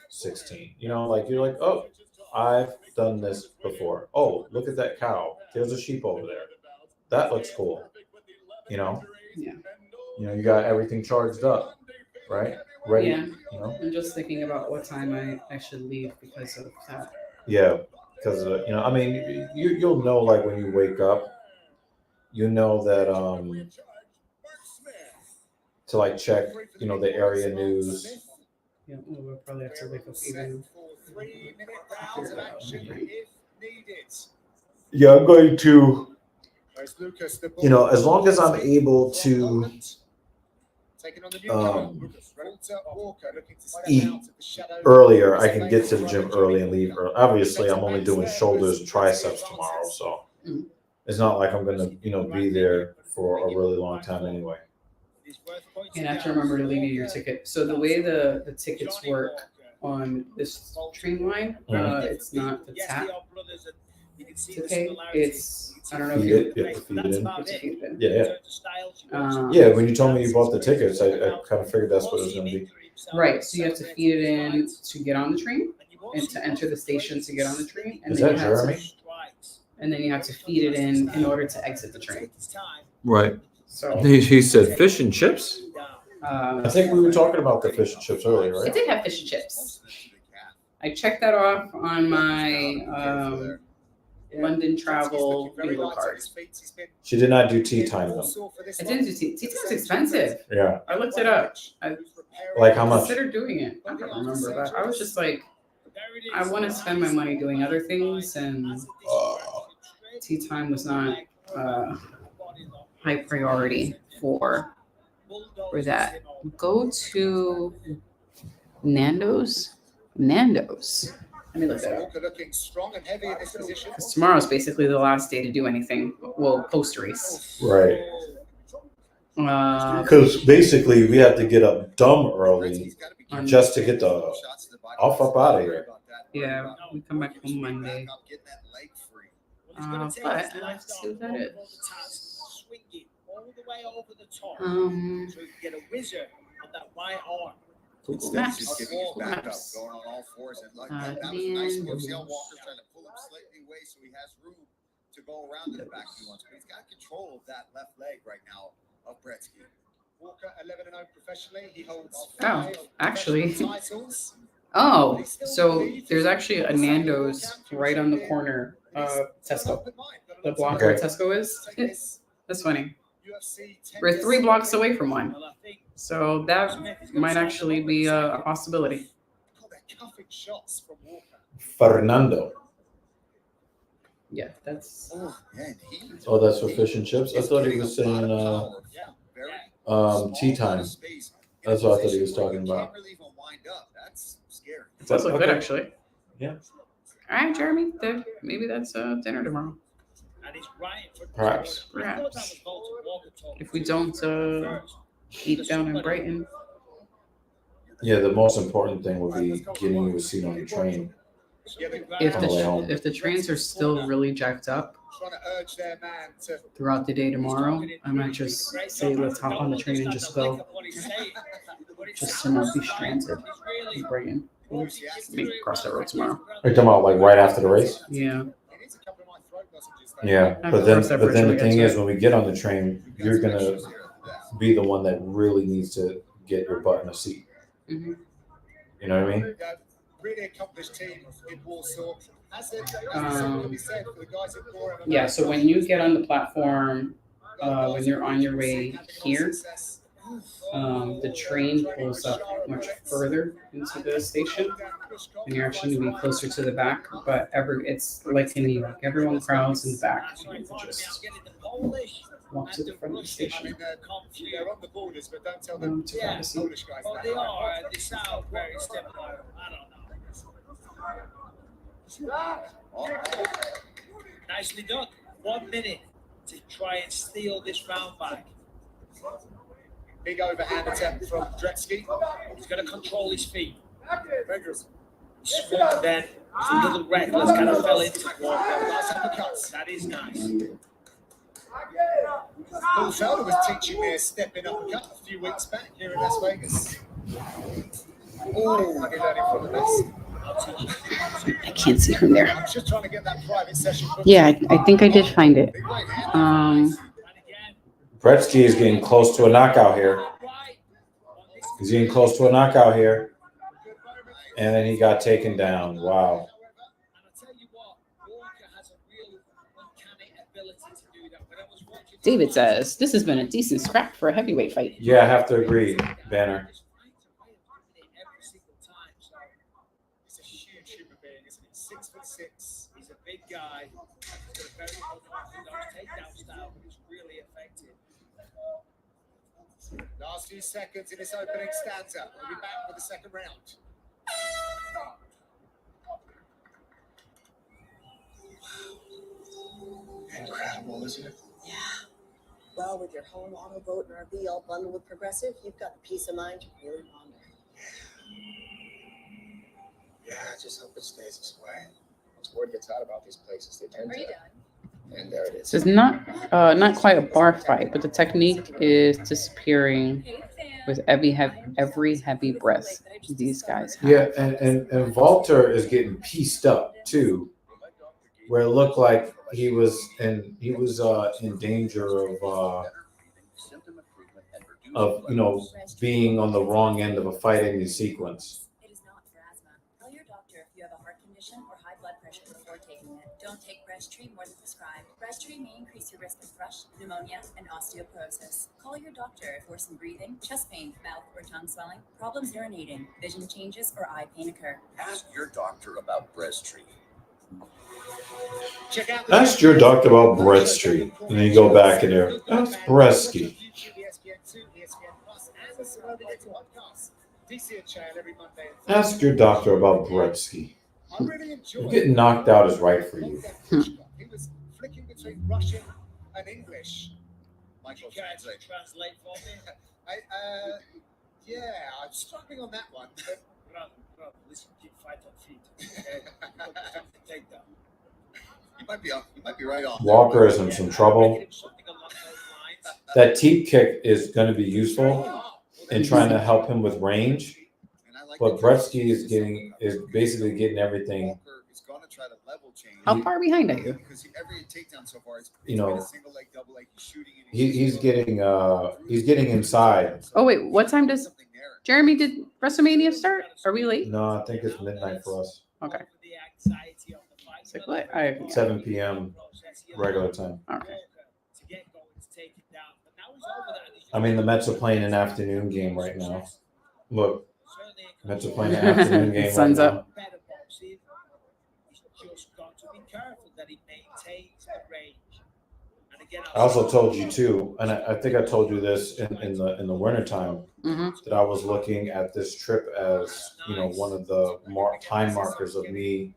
16. You know, like you're like, oh, I've done this before. Oh, look at that cow. There's a sheep over there. That looks cool. You know? Yeah. You know, you got everything charged up, right? Ready. Yeah. You know? I'm just thinking about what time I should leave because of that. Yeah. Because, you know, I mean, you'll know, like, when you wake up, you know that, to, like, check, you know, the area news. Yeah, we'll probably have to wake up even. 3-minute rounds of action if needed. Yeah, I'm going to, Whereas Lucas, the you know, as long as I'm able to taking on the newcomer, Walter Walker, looking to step eat out of the shadow. earlier, I can get to the gym early and leave early. Obviously, I'm only doing shoulders and triceps tomorrow, so it's not like I'm going to, you know, be there for a really long time anyway. You have to remember to leave you your ticket. So the way the tickets work on this streamline, it's not the tap. It's okay. It's I don't know if You have to feed it in. you have to feed it in. Yeah. Yeah, when you told me you bought the tickets, I kind of figured that's what it was going to be. Right. So you have to feed it in to get on the train and to enter the station to get on the train. And Is then that you have Jeremy? and then you have to feed it in order to exit the train. Right. So He said fish and chips? I I think we were talking about the fish and chips earlier, it right? did have fish and chips. I checked that off on my London travel bingo card. She did not do tea time, though. I didn't do tea. Tea time's expensive. Yeah. I looked it up. I Like how much? considered doing it. I don't remember, but I was just like, I want to spend my money doing other things, and tea time was not high priority for that. Go to Nando's. Let me look that up. Walker looking strong and heavy in this position. Because tomorrow's basically the last day to do anything. Well, post race. Right. Because basically we have to get up dumb early just to get the off up out of here. Yeah, we come back on Monday. But I have to see what that is. Google Maps. Google Maps. Going on all fours and like that was nice. We'll see how Walker's trying to pull him slightly away so he has room to go around to the back if he wants. But he's got control of that left leg right now of Bretsky. Walker 11-0 professionally. He holds Oh, 5 actually. professional titles. Oh, so there's actually a Nando's right on the corner of Tesco. The block where Tesco is. That's funny. We're 3 blocks away from one. So that might actually be a possibility. Fernando. Yeah, that's. Oh, that's for fish and chips? I thought he was saying tea time. That's what I thought he was talking about. It does look good, actually. Yeah. All right, Jeremy. Maybe that's dinner tomorrow. Perhaps. Perhaps. If we don't eat down in Brighton. Yeah, the most important thing would be getting you a seat on the train. If On the way home. the trains are still really jacked up throughout the day tomorrow, I might just say let's hop on the train and just go, just to not be stranded in Brighton. Maybe cross that road tomorrow. Are you talking about like right after the race? Yeah. Yeah, I but then cross that bridge when the we get thing to is, it. when we get on the train, you're gonna be the one that really needs to get your butt in a seat. Mm-hmm. You know what I mean? Really accomplished team in Warsaw. Yeah, so when you get on the platform, when you're on your way here, the train pulls up much further into the station, and you're actually going to be closer to the back. But it's like in New York, everyone crowds in the back. You can just walk to the front of the station. They're on the borders, but don't tell them To grab a seat. Polish guys. Well, they are. They sound very similar. I don't know. Nicely done. 1 minute to try and steal this round back. Big overhand attempt from Dretsky. He's got to control his feet. Swung then. It's a little reckless, kind of fell into it. That is nice. Paul Felder was teaching me a stepping uppercut a few weeks back here in Las Vegas. Oh, I did learn it from the best. I can't see from there. I'm just trying to get that private session booked. Yeah, I think I did find it. Bretsky is getting close to a knockout here. He's getting close to a knockout here. And then he got taken down. Wow. David says, this has been a decent scrap for a heavyweight fight. Yeah, I have to agree, Banner. He's a huge human being, isn't he? 6'6". He's a big guy. He's got a very unorthodox takedown style, but it's really effective. Last few seconds in this opening stanza. We'll be back for the second round. Incredible, isn't it? Yeah. Well, with your home, auto, boat, and RV all bundled with Progressive, you've got the peace of mind to really ponder. Yeah, I just hope it stays this way. Once word gets out about these places, they tend Are you to. done? And there it is. So it's not quite a bar fight, but the technique is disappearing Hey, Sam. with every heavy breath these guys have. Yeah, and Walter is getting pieced up too, where it looked like he was in danger of being on the wrong end of a fighting sequence. It is not for asthma. Tell your doctor if you have a heart condition or high blood pressure before taking it. Don't take Breztri more than prescribed. Breztri may increase your risk of thrush, pneumonia, and osteoporosis. Call your doctor if worsened breathing, chest pain, mouth or tongue swelling, problems urinating, vision changes, or eye pain occur. Ask your doctor about Breztri. Ask your doctor about Breztri, and then you go back in there. That's Bresky. Ask your doctor about Bretsky. Getting knocked out is right for you. He was flicking between Russian and English. Michael, translate for me. Yeah, I'm struggling on that one. But Brother, listen, keep fight on feet. Take down. You might be right on. Walker is in some trouble. That teep kick is going to be useful in trying to help him with range. But Bretsky is basically getting everything. How far behind are you? Because every takedown so far is You know, a single leg, double leg, he's shooting he's getting inside. Oh wait, what time does Jeremy did Wrestlemania start? Are we late? No, I think it's midnight for us. Okay. It's like what? 7 p.m. regular time. Okay. I mean, the Mets are playing an afternoon game right now. Look, Mets are playing an afternoon game. Sun's right up. I also told you too, and I think I told you this in the wintertime, that I was looking at this trip as one of the time markers of me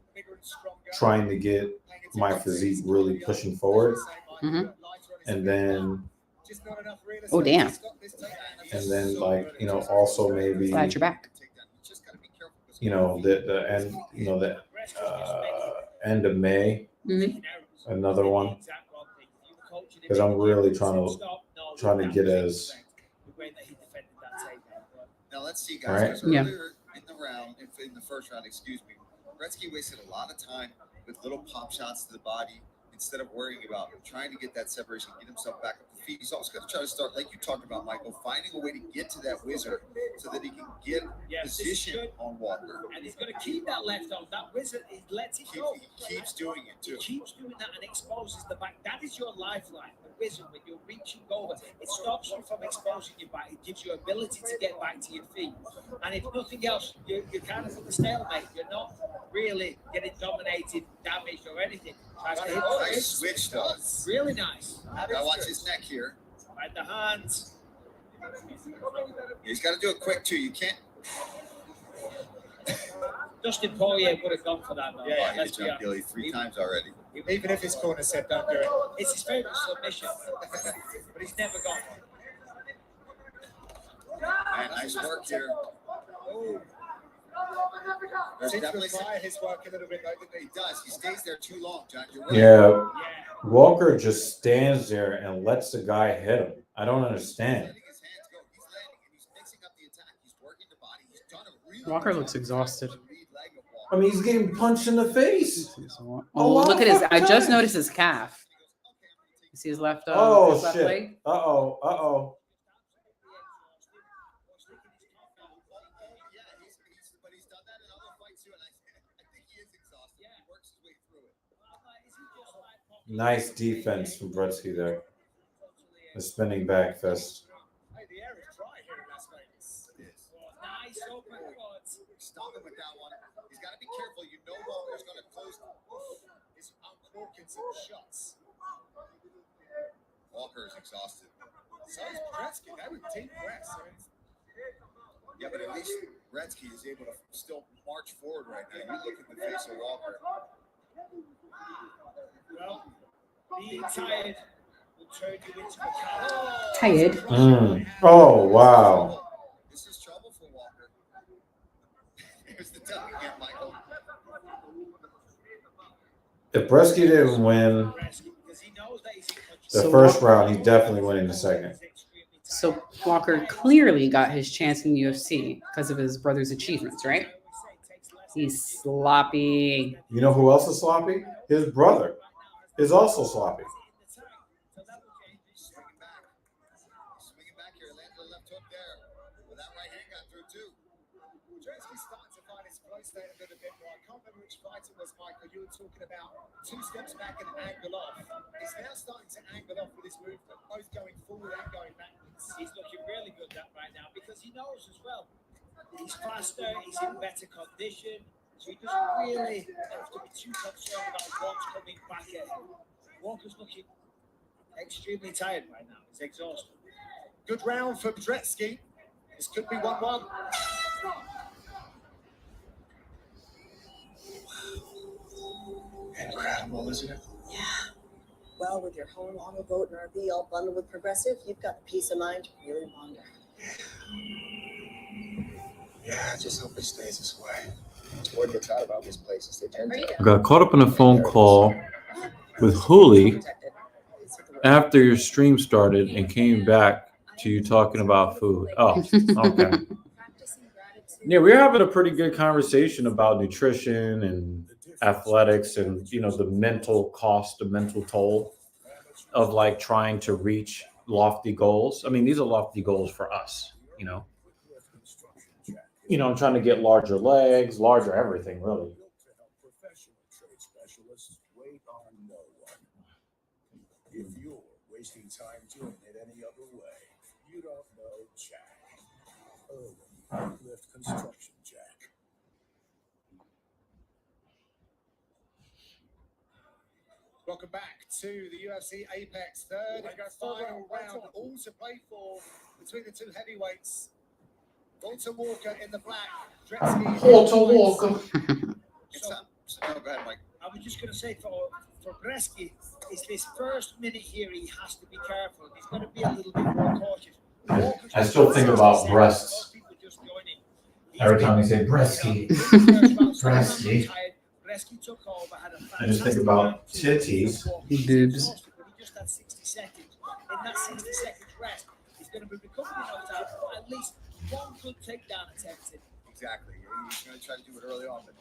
trying to get my physique really pushing forward. Mhm. And then, Oh, damn. and then like, you know, also maybe, Glad you're back. you know, the end, you know, the end of May, Mhm. another one, because I'm really trying to get as. Now let's see, guys. Right. Because Yeah. earlier in the round, in the first round, excuse me, Gretzky wasted a lot of time with little pop shots to the body instead of worrying about trying to get that separation, get himself back up the feet. He's always going to try to start, like you talked about, Michael, finding a way to get to that wizard so that he can get position on Walker. And he's going to keep that left arm. That wizard, he lets it go. He keeps doing it too. He keeps doing that and exposes the back. That is your lifeline. The wizard, when you're reaching over, it stops you from exposing your back. It gives you ability to get back to your feet. And if nothing else, you're kind of at the stalemate. You're not really getting dominated, damaged, or anything. Nice switch, though. Really nice. Now watch his neck here. Right, the hands. He's got to do it quick too. You can't. Dustin Poirier would have gone for that, though. Yeah, Let's he be jumped Gilly 3 times already. Even if his corner said don't do it. It's his favourite submission, but he's never gone. And nice work here. There's Seems to definitely admire his work a little bit, though, didn't he? He does. He stays there too long, John. You're right. Yeah, Walker just stands there and lets the guy hit him. I don't understand. Letting his hands go. He's landing and he's mixing up the attack. He's working the body. He's done a really Walker looks exhausted. I mean, he's getting punched in the face. Oh, look at his. I just noticed his calf. You see his left. Oh his left shit! leg? Uh-oh. But he's done that in other fights too, and I think he is exhausted. He works his way through it. Nice defense from Gretzky there. The spinning back fist. Hey, the air is dry here in Las Vegas. It is. Nice open quads. Stop him with that one. He's got to be careful. You know Walker's going to close. He's uncorking some shots. Walker is exhausted. So is Gretzky. They were deep breaths. Yeah, but at least Gretzky is able to still march forward right now. You look at the face of Walker. Well, being tired will turn you into a coward. Tired. Oh wow. This is trouble for Walker. Here's the duck again, Michael. If Gretzky didn't win the first round, he's definitely winning the second. So Walker clearly got his chance in UFC because of his brother's achievements, right? He's sloppy. You know who else is sloppy? His brother is also sloppy. Swinging back here, landed a left hook there. Well, that right hand got through too. Gretzky's starting to find his place there a little bit more. I can't remember which fight it was, Michael. You were talking about 2 steps back and angle off. He's now starting to angle off with his movement, both going forward and going backwards. He's looking really good right now because he knows as well. He's faster, he's in better condition, so he doesn't really have to be too concerned about what's coming back at him. Walker's looking extremely tired right now. He's exhausted. Good round for Gretzky. This could be 1-1. Incredible, isn't it? Yeah. Well, with your home, auto, boat, and RV all bundled with Progressive, you've got the peace of mind to really wander. Yeah, I just hope it stays this way. Word gets out about these places. They tend to. I got caught up in a phone call with Hooli after your stream started and came back to you talking about food. Oh, okay. Yeah, we're having a pretty good conversation about nutrition and athletics and, you know, the mental cost, the mental toll of like trying to reach lofty goals. I mean, these are lofty goals for us, you know. You know, I'm trying to get larger legs, larger everything, really. If you're wasting time doing it any other way, you don't know Jack. Irwin, Lift Construction Jack. Welcome back to the UFC Apex third and final round, all to play for between the 2 heavyweights. Walter Walker in the black. Gretzky Walter Walker. So, no, go ahead, Mike. I was just going to say for Bresky, it's this first minute here he has to be careful. He's got to be a little bit more cautious. I still think about breasts every time they say breasty. Breasty. Bresky took over, had a I just think about titties. Boobs. He just had 60 seconds. In that 60 seconds rest, he's going to be recovering enough time for at least one good takedown attempted. Exactly. He's going to try to do it early on, but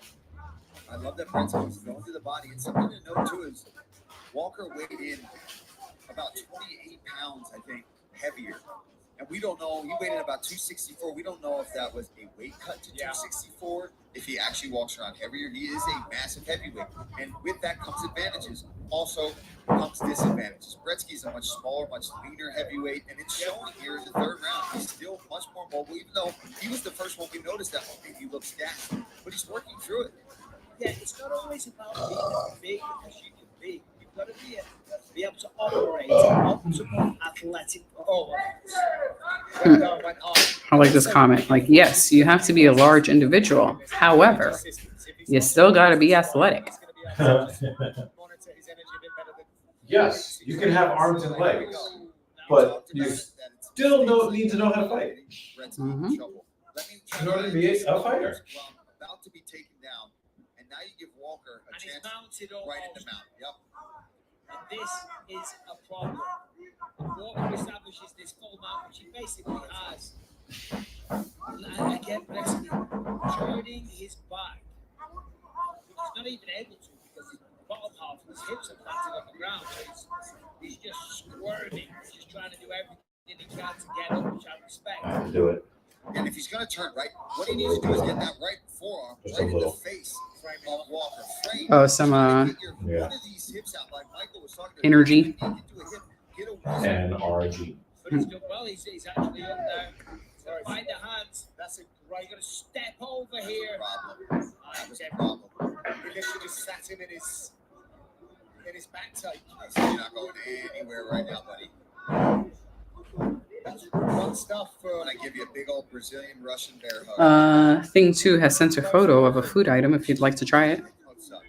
I love that Brent's going through the body. And something to note too is Walker weighed in about 28 pounds, I think, heavier. And we don't know, he weighed in about 264. We don't know if that was a weight cut to 264, if he actually walks around heavier. He is a massive heavyweight. And with that comes advantages. Also comes disadvantages. Bretsky's a much smaller, much leaner heavyweight, and it's showing here in the third round. He's still much more mobile, even though he was the first one we noticed that he looks gassed. But he's working through it. Yeah, it's not always about being as big as you can be. You've got to be able to operate optimal athletic performance. I like this comment. Like, yes, you have to be a large individual. However, you still got to be athletic. Yes, you can have arms and legs, but you still don't need to know how to fight Mhm. in order to be a fighter. About to be taken down, and now you give Walker a And he's chance mounted right in almost. the mount. Yep. And this is a problem. Walker establishes this full mount, which he basically has. And again, Bresky turning his back. He's not even able to because his bottom half of his hips are planted on the ground. So he's just squirming. He's just trying to do everything he can to get up, which I respect. Do it. And if he's going to turn right, what he needs to do is get that right forearm Just a right in the little. face of Walker. Frame. Oh, some Get your, yeah. one of these hips out, like Michael was talking about. Energy. Get to a hip, get a whistle. NRG. But he's done well. He's actually up there. Find the hands. That's a great. You're going to step over here. Problem. That was a problem. He should just sat him in his back take. You're not going anywhere right now, buddy. That's fun stuff for. When I give you a big old Brazilian Russian bear hug. Thing 2 has sent a photo of a food item if you'd like to try it. What's up?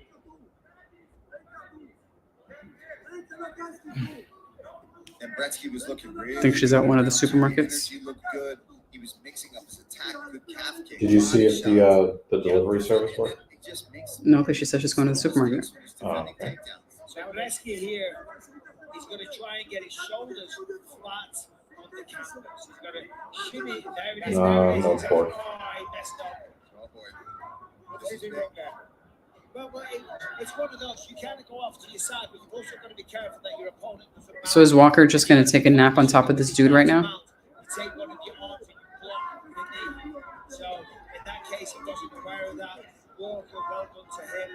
And Bretsky was looking really. I think she's at one of the good. supermarkets. Energy looked good. He was mixing up his attack, good calf kick. Did you see if the delivery service worked? He just makes No, because she said she's going to the supermarket. Oh, okay. So Bresky here, he's going to try and get his shoulders flat on the canvas. He's got to shimmy. There it is. There it is. No He's pork. oh, he messed up. Oh boy. What does he do wrong there? Well, it's one of those. You can't go off to your side, but you've also got to be careful that your opponent doesn't. So is Walker just going to take a nap on top of this dude right now? You take one of your arms and you block the knee. So in that case, he doesn't require that. Walker, well done to him.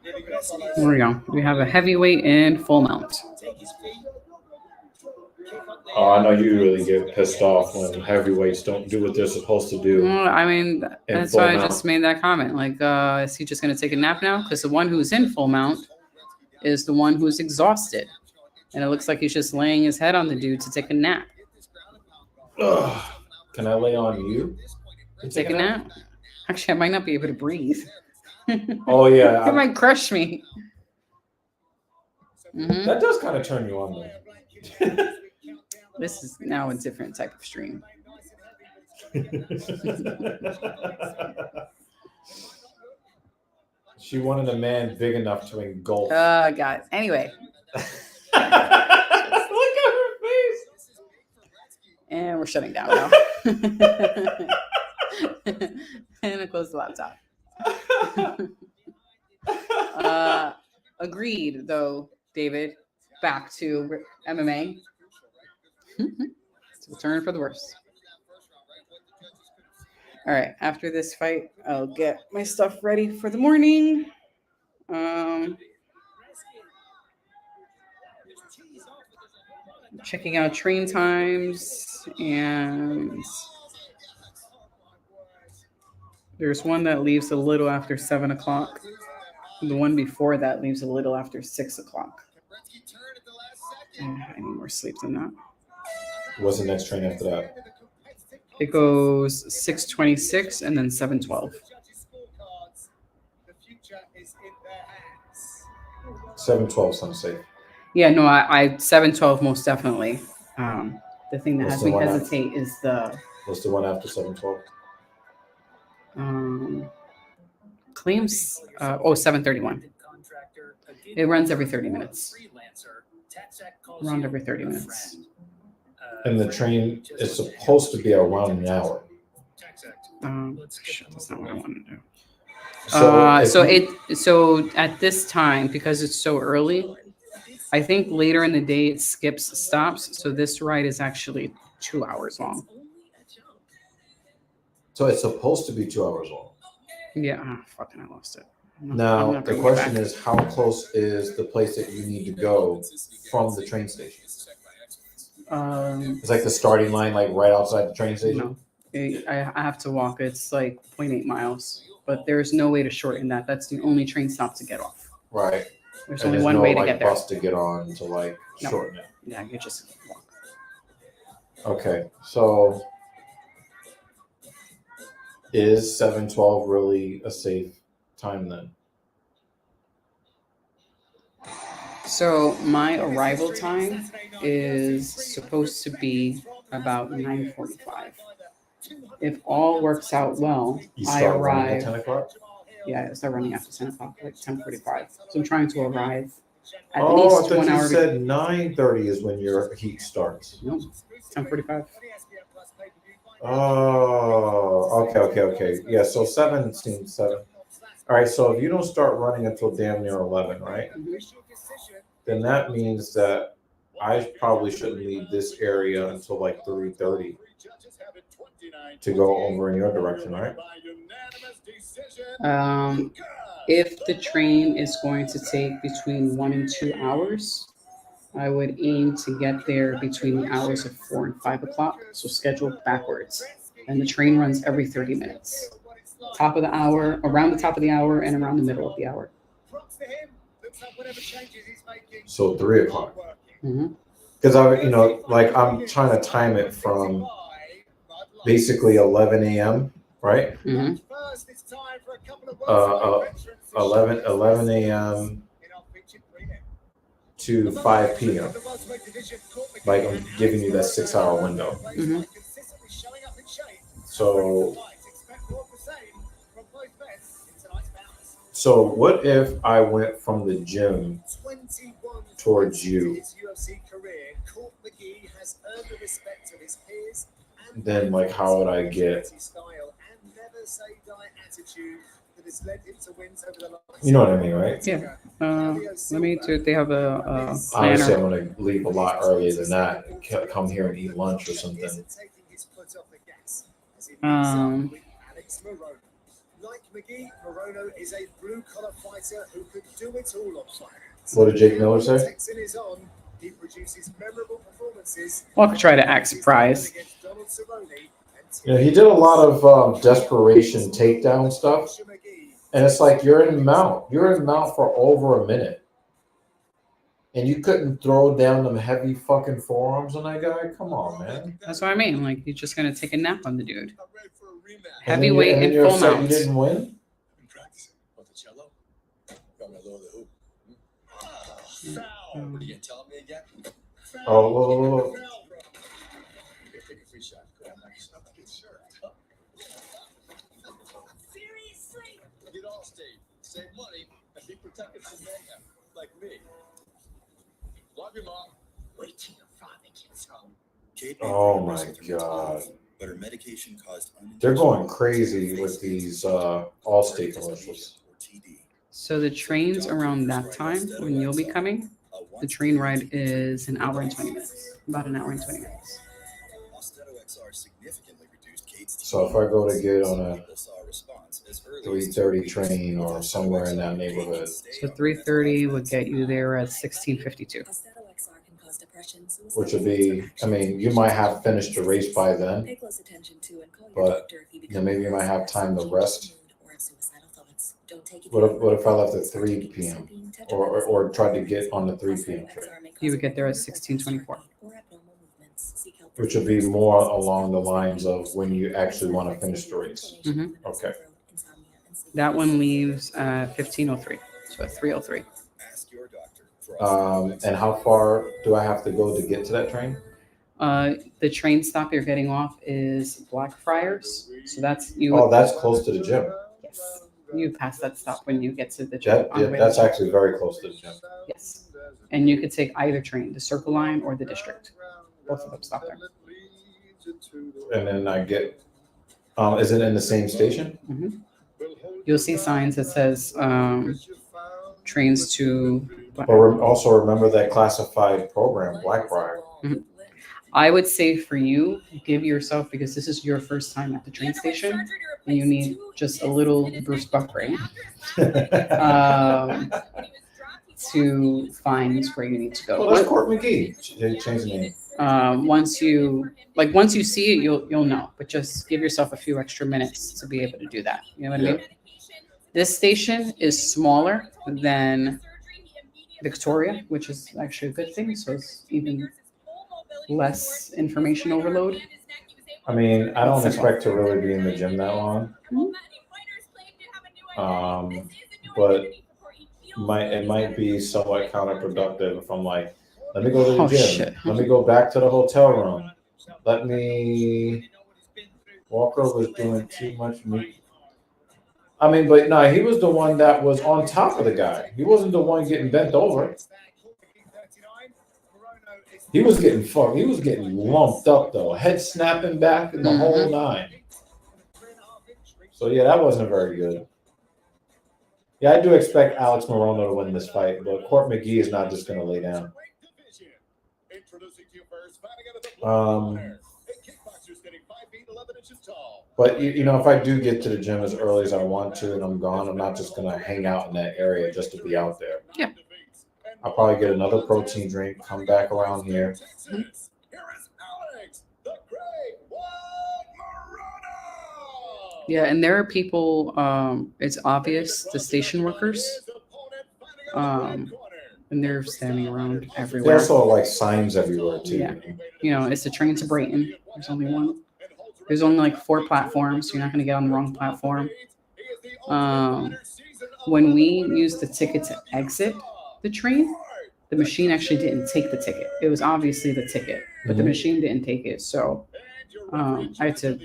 There we go. We have a heavyweight in full mount. Take his feet. Oh, I know you really get pissed off when heavyweights don't do what they're supposed to do. Well, I mean, that's full why I mount. just made that comment. Like, is he just going to take a nap now? Because the one who's in full mount is the one who's exhausted. And it looks like he's just laying his head on the dude to take a nap. Ugh. Can I lay on you? To take a nap? Actually, I might not be able to breathe. Oh yeah, It might crush me. Mhm. that does kind of turn you on though. This is now a different type of stream. She wanted a man big enough to engulf. Guys. Anyway. Look at her face. And we're shutting down now. And I close the laptop. Agreed, though, David. Back to MMA. It's a turn for the worse. All right. After this fight, I'll get my stuff ready for the morning. Checking out train times, and there's one that leaves a little after 7 o'clock. The one before that leaves a little after 6 o'clock. I need more sleep than that. What's the next train after that? It goes 6:26 and then 7:12. 712 sounds safe. Yeah, no, I 712 most definitely. The thing that What's has the me one hesitate is the What's the one after 712? claims 731. It runs every 30 minutes. Around every 30 minutes. And the train is supposed to be around an hour. Shit, that's not what I want to do. So, So at this time, because it's so early, I think later in the day it skips stops. So this ride is actually 2 hours long. so it's supposed to be 2 hours long. Yeah, fucking, I lost it. I'm Now not the bringing it question back. is, how close is the place that you need to go from the train station? It's like the starting line, like right outside the train station. No, I have to walk. It's like 0.8 miles, but there's no way to shorten that. That's the only train stop to get off. Right. There's And only there's one no way to like get there. bus to get on to like No. shorten it. Yeah, you just walk. Okay, so is 712 really a safe time then? So my arrival time is supposed to be about 9:45. If all works out well, You I start running at arrive. 10 o'clock? Yeah, I start running after 10 o'clock, like 10:45. So I'm trying to arrive at Oh, I least thought 1 you hour. said 9:30 is when your heat starts. No, 10:45. Oh, okay. Yeah, so 7 seems 7. All right, so if you don't start running until damn near 11, right? Then that means that I probably shouldn't leave this area until like 3:30 to go over in your direction, right? If the train is going to take between 1 and 2 hours, I would aim to get there between the hours of 4 and 5 o'clock. So schedule backwards. And the train runs every 30 minutes. Top of the hour, around the top of the hour, and around the middle of the hour. So 3 o'clock. Mhm. Because I'm trying to time it from basically 11 a.m. right? Mm-hmm. 11 a.m. to 5 p.m. Like I'm giving you that 6-hour window. Mm-hmm. So what if I went from the gym towards you? Then like how would I get? You know what I mean, right? Yeah. Let me do. They have a Obviously, I'm planner. going to leave a lot earlier than that. Come here and eat lunch or something. Like McGee, Morono is a blue-collar fighter who could do it all on fire. What did Jake Miller say? He produces memorable performances. Well, I could try to act surprised. He did a lot of desperation takedown stuff, and it's like you're in mount for over a minute, and you couldn't throw down them heavy fucking forearms on that guy. Come on, man. That's what I mean. Like you're just gonna take a nap on the dude. And then Heavyweight and you're full upset mount. you didn't win. What are you telling me again? Oh, whoa. Take a free shot. Seriously? Get all state, save money, and be protected from mayhem, like me. Love you, Mom. Wait till your father gets home. Oh my God. But her medication caused They're going crazy with these Allstate commercials. So the trains around that time when you'll be coming, the train ride is an hour and 20 minutes. About an hour and 20 minutes. So if I go to get on a 3:30 train or somewhere in that neighborhood, So 3:30 would get you there at 16:52. which would be, I mean, you might have finished the race by then, but maybe you might have time to rest. What if I left at 3 p.m. or tried to get on the 3 p.m. train? You would get there at 16:24. Which would be more along the lines of when you actually want to finish the race. Mm-hmm. Okay. That one leaves at 15:03. So at 3:03. And how far do I have to go to get to that train? The train stop you're getting off is Blackfriars. So that's you. Oh, that's close to the gym. Yes. You pass that stop when you get to the gym. That's actually very close to the gym. Yes. And you could take either train, the Circle Line or the District. Both of them stop there. And then I get, is it in the same station? Mm-hmm. You'll see signs that says trains to. Or also remember that classified program, Blackbriar. Mm-hmm. I would say for you, give yourself, because this is your first time at the train station, and you need just a little Bruce Buckring to find where you need to go. Well, that's Court McGee. They changed the name. Once you see it, you'll know. But just give yourself a few extra minutes to be able to do that. You know what I mean? This station is smaller than Victoria, which is actually a good thing. So it's even less information overload. I mean, I don't expect to really be in the gym that long. But it might be somewhat counterproductive if I'm like, let me go to the gym. Shit. Let me go back to the hotel room. Walker was doing too much meat. I mean, but no, he was the one that was on top of the guy. He wasn't the one getting bent over. He was getting fucked. He was getting lumped up though. Head snapping back in the whole nine. So yeah, that wasn't very good. Yeah, I do expect Alex Morono to win this fight, but Court McGee is not just going to lay down. But you know, if I do get to the gym as early as I want to and I'm gone, I'm not just going to hang out in that area just to be out there. Yeah. I'll probably get another protein drink, come back around here. Mm-hmm. Yeah, and there are people, it's obvious, the station workers, and they're standing around everywhere. There's also like signs everywhere too. Yeah. You know, it's a train to Brighton. There's only one. There's only like 4 platforms, so you're not going to get on the wrong platform. When we used the ticket to exit the train, the machine actually didn't take the ticket. It was obviously the ticket, but the machine didn't take it. So I had to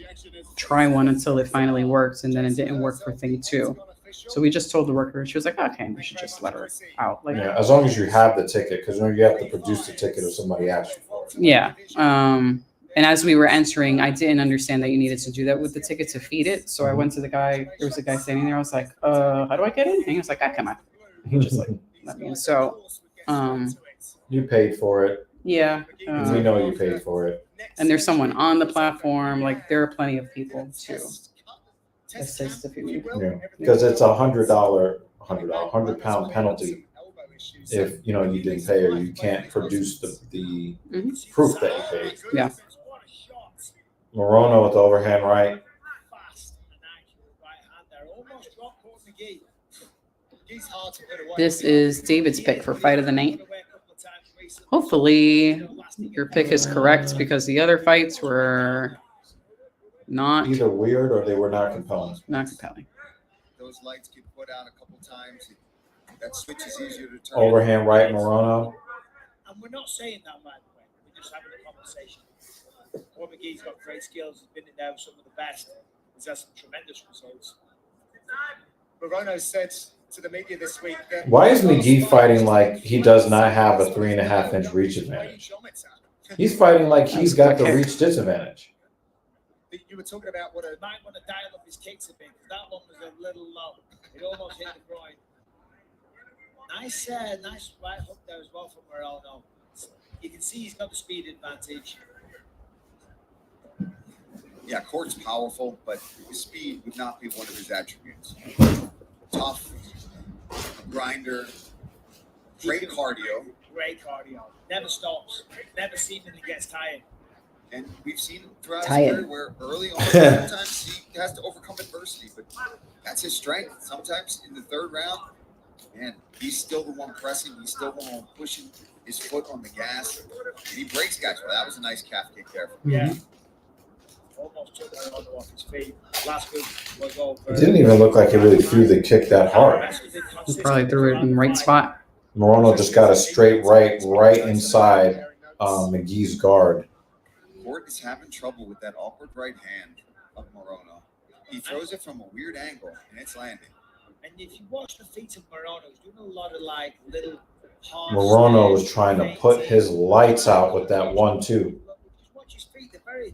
try one until it finally worked, and then it didn't work for thing 2. So we just told the worker, she was like, okay, we should just let her out. Like, yeah, as long as you have the ticket, because you have to produce the ticket if somebody asks you for it. Yeah. And as we were entering, I didn't understand that you needed to do that with the ticket to feed it. So I went to the guy. There was a guy standing there. I was like, how do I get in? And he was like, come on. He just like let me in. So you paid for it. Yeah. We know you paid for it. And there's someone on the platform. Like, there are plenty of people to assist if you need. Yeah, because it's £100 penalty if you didn't pay or you can't produce the proof that you paid. Yeah. Morono with the overhand right. This is David's pick for fight of the night. Hopefully your pick is correct, because the other fights were not either weird or they were not compelling. Not compelling. Those lights get put out a couple times. That switch is easier to turn. Overhand right, Morono. And we're not saying that, by the way. We're just having a conversation. Paul McGee's got great skills. He's been in there with some of the best. He's had some tremendous results. Morono said to the media this week that Why is McGee fighting like he does not have a 3.5-inch reach advantage? He's fighting like he's got the reach disadvantage. You were talking about what might want to dial up his kicks a bit, because that one was a little low. It almost hit the groin. Nice right hook there as well from Morono. You can see he's got the speed advantage. Yeah, Court's powerful, but his speed would not be one of his attributes. Tough, a grinder, great cardio. Great cardio. Never stops. Never seemingly gets tired. And we've seen him throughout his career where early on, sometimes he has to overcome adversity, but that's his strength. Sometimes in the third round, man, he's still the one pressing. He's still the one pushing his foot on the gas. And he breaks guys. Well, that was a nice calf kick there. Yeah. Almost took Morono off his feet. Last week was over. It didn't even look like he really threw the kick that hard. He probably threw it in the right spot. Morono just got a straight right inside McGee's guard. Court is having trouble with that awkward right hand of Morono. He throws it from a weird angle, and it's landing. And if you watch the feet of Morono, he's doing a lot of like little half Morono was steps, trying to feinting. put his lights out with that 1-2. Just watch his feet. They're very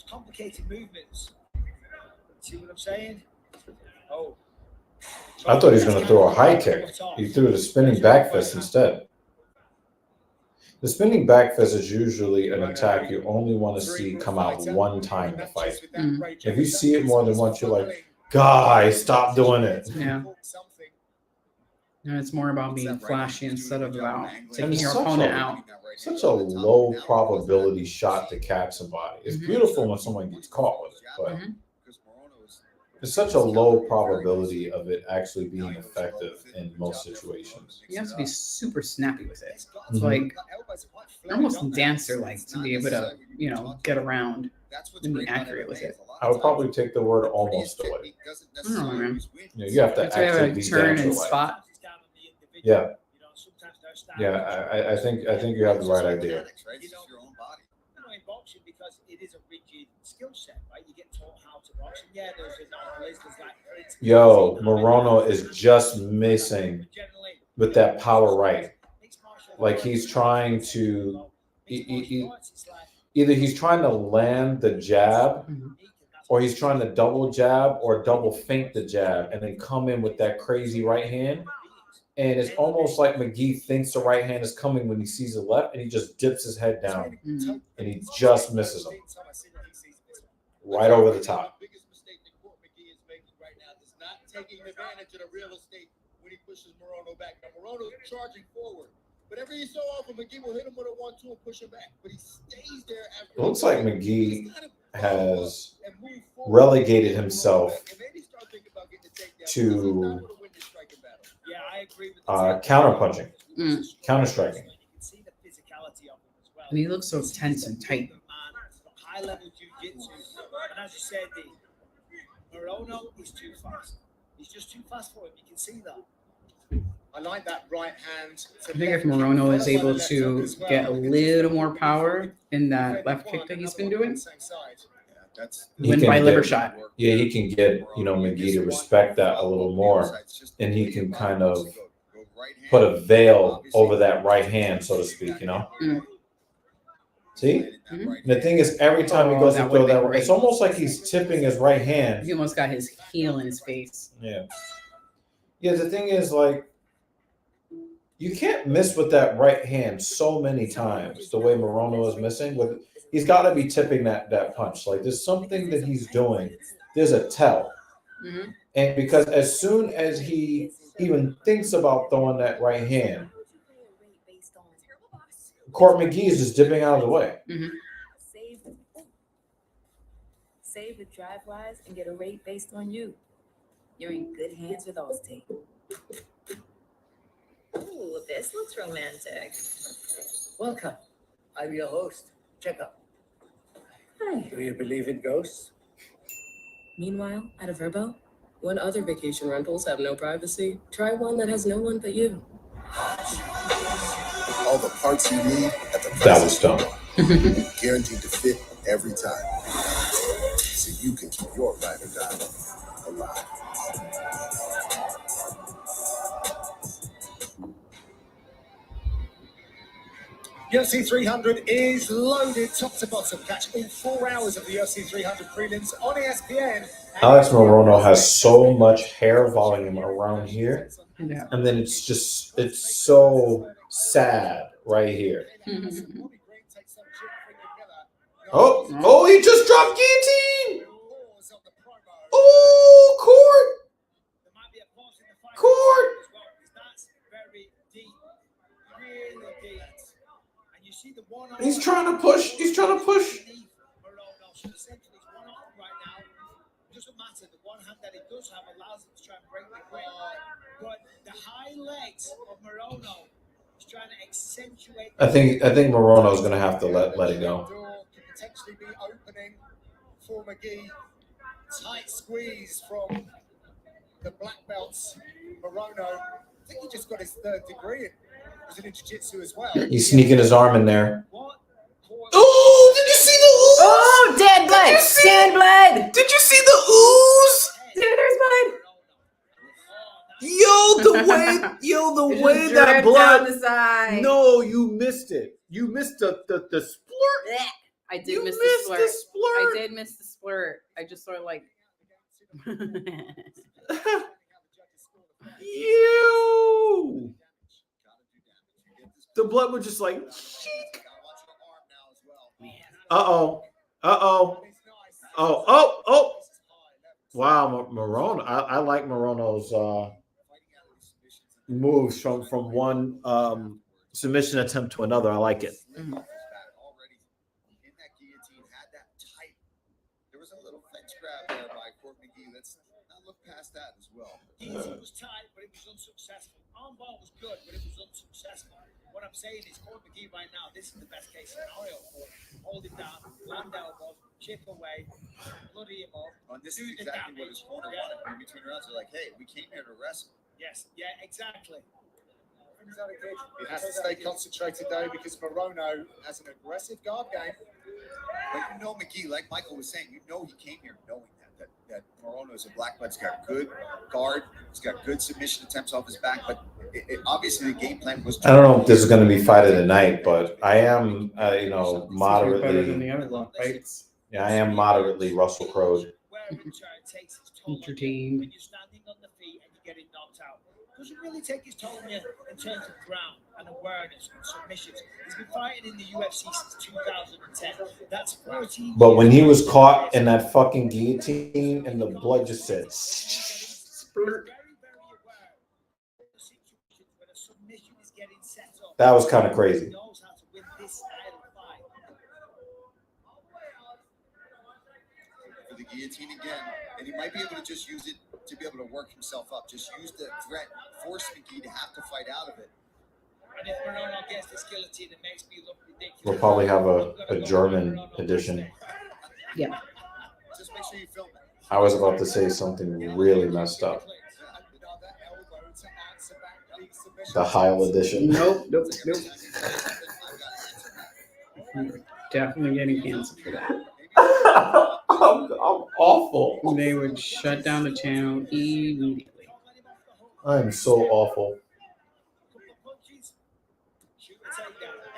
complicated movements. See what I'm saying? Oh. I thought he was going to throw a high kick. He threw the spinning back fist instead. The spinning back fist is usually an attack you only want to see come out one time in a fight. If you see it more than once, you're like, guys, stop doing it. Yeah. And it's more about being flashy instead of about taking it's your such opponent a- out. Such a low probability shot to catch somebody. It's beautiful when someone gets caught with it, but it's such a low probability of it actually being effective in most situations. You have to be super snappy with it. Mhm. Like almost dancer like to be able to, you know, get around and be accurate with it. I would probably take the word almost away. I don't know, man. You know, you have to That's why I have actually a be turn and dancer-like. spot. Yeah. Yeah, I think you have the right idea. You know, in boxing, because it is a rigid skill set, right? You get taught how to box. And yeah, there's anomalies. There's like Yo, Morono is just missing with that power right. Like he's trying to either he's trying to land the jab or he's trying to double jab or double feint the jab and then come in with that crazy right hand. And it's almost like McGee thinks the right hand is coming when he sees the left and he just dips his head down and he just misses him. Right over the top. The biggest mistake that Court McGee is making right now is not taking advantage of the real estate when he pushes Morono back. Now Morono's charging forward, but every so often McGee will hit him with a 1-2 and push him back. But he stays there after. It looks like McGee has relegated himself to yeah, I agree with counter punching, counter striking. And he looks so tense and tight. High level jiu-jitsu. And as you said, Morono is too fast. He's just too fast for him. You can see that. I like that right hand. I think if Morono is able to get a little more power in that left kick that he's been doing, win by liver shot. Yeah, he can get, you know, McGee to respect that a little more, and he can kind of put a veil over that right hand, so to speak, you know? See? And the thing is, every time he goes to throw that, it's almost like he's tipping his right hand. He almost got his heel in his face. Yeah. Yeah, the thing is, like, you can't miss with that right hand so many times the way Morono is missing. He's got to be tipping that punch. Like, there's something that he's doing. There's a tell. And because as soon as he even thinks about throwing that right hand, Court McGee is just dipping out of the way. Save with DriveWise and get a rate based on you. You're in good hands with Allstate. Ooh, this looks romantic. Welcome. I'm your host. Check out. Hi. Do you believe in ghosts? Meanwhile, at a Verbo, when other vacation rentals have no privacy, try one that has no one but you. All the parts you need at the That was dumb. guaranteed to fit every time. So you can keep your ride or die alive. UFC 300 is loaded top to bottom. Catch all 4 hours of the UFC 300 prelims on ESPN. Alex Morono has so much hair volume around here. And then it's so sad right here. Oh, he just dropped guillotine. Oh, Court. He's trying to push. Doesn't matter. The one hand that it does have allows him to try and break the grip. But the high legs of Morono is trying to accentuate. I think Morono's gonna have to let it go. Could potentially be opening for McGee. Tight squeeze from the black belts. Morono, I think he just got his 3rd degree was in jiu-jitsu as well. He's sneaking his arm in there. Oh, did you see the ooze? Oh, dead blood! Dead blood! Did you see the ooze? There's blood! Yo, the It way just that dripped blood. down the side. No, you missed it. You missed the splurt. I did You miss missed the the splurt. splurt. I did miss the splurt. I just sort of like. You. The blood was just like. Uh-oh. Uh-oh. Oh. Wow, Morono. I like Morono's moves from one submission attempt to another. I like it. In that guillotine, had that tight. There was a little fence grab there by Court McGee. Let's not look past that as well. Guillotine was tight, but it was unsuccessful. Armbar was good, but it was unsuccessful. What I'm saying is, Court McGee right now, this is the best case scenario for him. Hold it down, land elbow, chip away, bloody him up. And this is exactly what his corner wanted. In between rounds, they're like, hey, we came here to wrestle. Yes, yeah, exactly. He has to stay concentrated though because Morono has an aggressive guard game. But you know McGee, like Michael was saying, you know he came here knowing that Morono is a black belt. He's got good guard. He's got good submission attempts off his back. But obviously the game plan was. I don't know if this is going to be fight of the night, but I am, moderately. Better than the other long fights. Yeah, I am moderately Russell Crowe. Entertained. When you're standing on the feet and you're getting knocked out. Doesn't really take his toll on you in terms of ground and awareness and submissions. He's been fighting in the UFC since 2010. That's 14 But when he was years. caught in that fucking guillotine and the blood just said, that was kind of crazy. For the guillotine again, and he might be able to just use it to be able to work himself up. Just use the threat, force McGee to have to fight out of it. And if Morono gets this guillotine, it makes me look ridiculous. We'll probably have a German edition. Yeah. Just make sure you film it. I was about to say something really messed up. The Heil edition. Nope. Definitely getting canceled for that. I'm awful. They would shut down the channel immediately. I am so awful.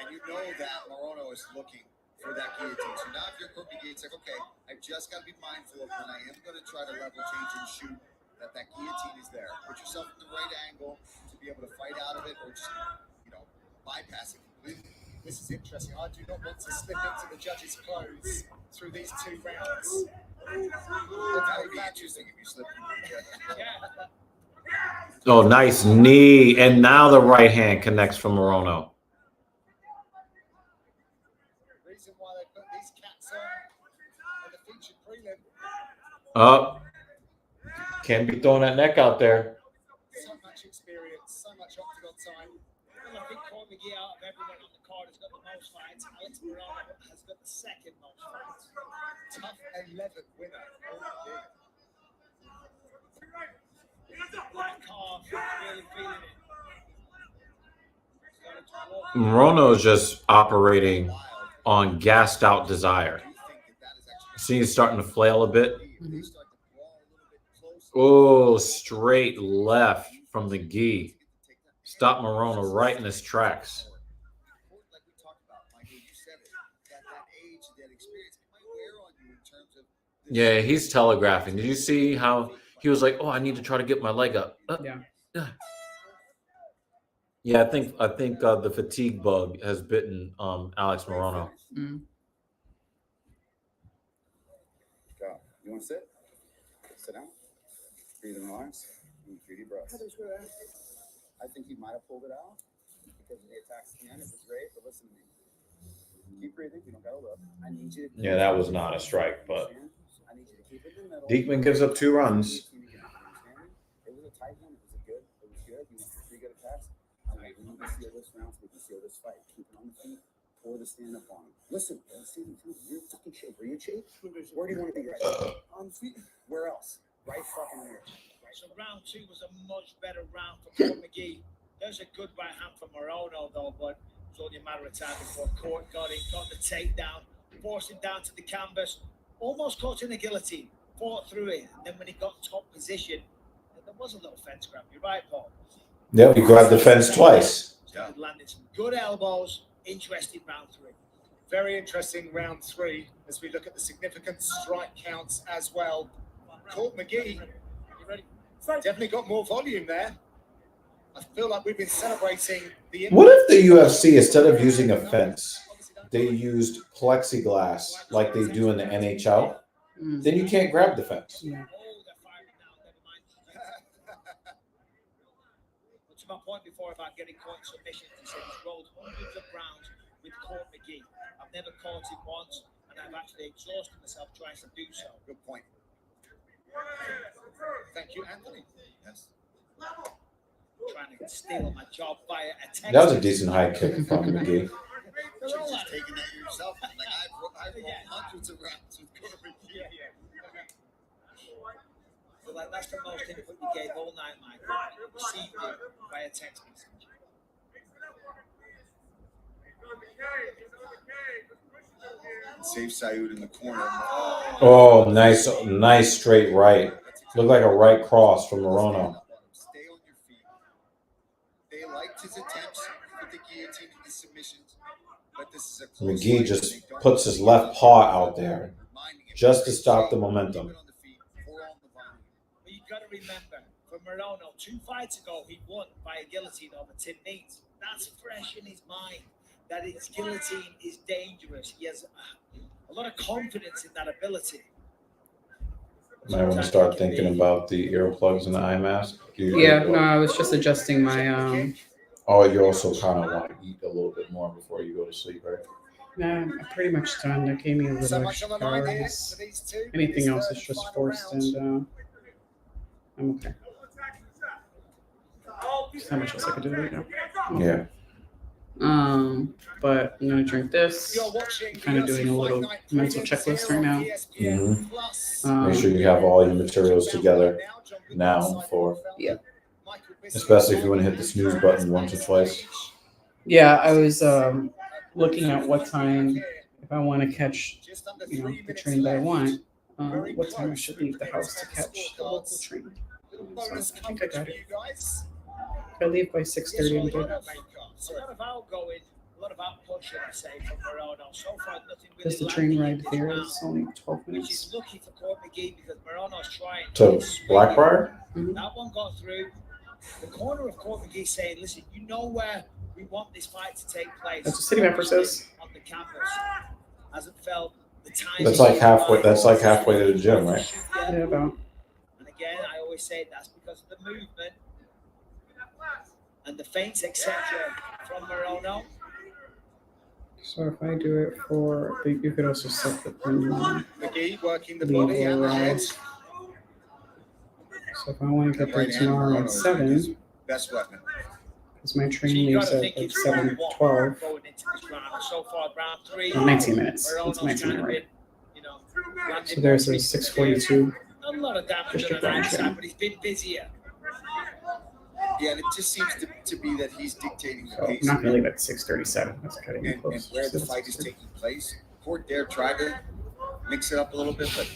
And you know that Morono is looking for that guillotine. So now if you're Court McGee, it's like, okay, I've just got to be mindful of when I am going to try to level change and shoot that guillotine is there. Put yourself in the right angle to be able to fight out of it or just, bypass it completely. This is interesting. I do not want to slip into the judges' clothes through these 2 rounds. That would be interesting if you slipped in. Oh, nice knee. And now the right hand connects from Morono. Reason why they put these cats on the featured prelim. Up. Can't be throwing that neck out there. So much experience, so much octagon time. Well, I think Court McGee out of everyone on the card has got the most fights. Alex Morono has got the second most fights. Tough 11 winner. Really feeling it. Morono is just operating on gassed out desire. See, he's starting to flail a bit. Mm-hmm. Oh, straight left from the gi. Stop Morono right in his tracks. Like we talked about, Michael, you said it. That age, that experience, it might wear on you in terms of. Yeah, he's telegraphing. Did you see how he was like, "Oh, I need to try to get my leg up." Yeah. Yeah, I think the fatigue bug has bitten Alex Morono. Mm. Go. You want to sit? Sit down. Breathe and relax. 3 deep breaths. I think he might have pulled it out because of the attacks at the end. It was great, but listen to me. Keep breathing. You don't gotta look. I need you to. Yeah, that was not a strike, but I need you to keep it in the middle. Diekman gives up 2 runs. It was a tight one. It was good. It was good. You went for 3 good attacks. We need to seal this round so we can seal this fight. Keep it on the feet or the stand up on him. Listen, you're in fucking shape. Are you in shape? Where do you want to be right now? On the feet. Where else? Right fucking here. So round 2 was a much better round for Court McGee. There's a good right hand from Morono, though, but it was only a matter of time before Court got him, got the takedown, forced him down to the canvas, almost caught in the guillotine, fought through it. And then when he got top position, there was a little fence grab. You're right, Paul. Yeah, he grabbed the fence twice. Started landing some good elbows. Interesting round 3. Very interesting round 3 as we look at the significant strike counts as well. Court McGee, you ready? Definitely got more volume there. I feel like we've been celebrating the. What if the UFC, instead of using a fence, they used plexiglass like they do in the NHL? Then you can't grab the fence. Yeah. To my point before about getting caught in submissions, he said he's rolled hundreds of rounds with Court McGee. I've never caught him once, and I've actually exhausted myself trying to do so. Good point. Thank you, Anthony. Yes. Trying to steal my job via a text. That was a decent high kick from McGee. You're just taking that yourself. Like I've rolled hundreds of rounds with Corbin. Yeah. So that's the most input you gave all night, Mike. You received it via text message. Save Saud in the corner. Oh, nice straight right. Looked like a right cross from Morono. Stay on your feet. They liked his attempts with the guillotine and the submissions, but this is a close McGee fight. just puts his left paw out there just to stop the momentum. But you got to remember, for Morono, 2 fights ago, he won by a guillotine over Tim Neitz. That's fresh in his mind. That his guillotine is dangerous. He has a lot of confidence in that ability. Might want to start thinking about the earplugs and the eye mask. Yeah, no, I was just adjusting my Oh, you also kind of want to eat a little bit more before you go to sleep, right? Nah, I'm pretty much done. That gave me a little extra calories. Anything else is just forced, and I'm okay. There's not much else I could do right now. Yeah. But I'm gonna drink this. I'm kind of doing a little mental checklist right now. Mm-hmm. Make sure you have all your materials together now for. Yeah. Especially if you want to hit the snooze button once or twice. Yeah, I was looking at what time, if I want to catch, the train that I want, what time I should leave the house to catch the local train. So I think I got it. If I leave by 6:30, I'm good. A lot of outgoing, a lot of output, should I say, from Morono. So far, nothing really. Because the train ride there is only 12 which minutes. is lucky for Court McGee because Morono's trying To Blackbriar? That one got through. The corner of Court McGee saying, listen, you know where we want this fight to take place. That's what City Mapper says. On the campus. Hasn't felt the time. That's like halfway to the gym, right? Yeah, about. And again, I always say that's because of the movement and the feints, etc. from Morono. So if I do it for, you could also set the McGee working the body and the head. So if I want to get there tomorrow at 7, best weapon. because my train leaves at like 7:12. So far, round 3. 19 minutes. It's 19 minutes, right? So there's a 6:42. A lot of damage on the outside, but he's been busier. Yeah, and it just seems to be that he's dictating the So I'm pace. not going to leave at 6:37. That's cutting it And close. where the fight is taking place. Court there tried to mix it up a little bit, but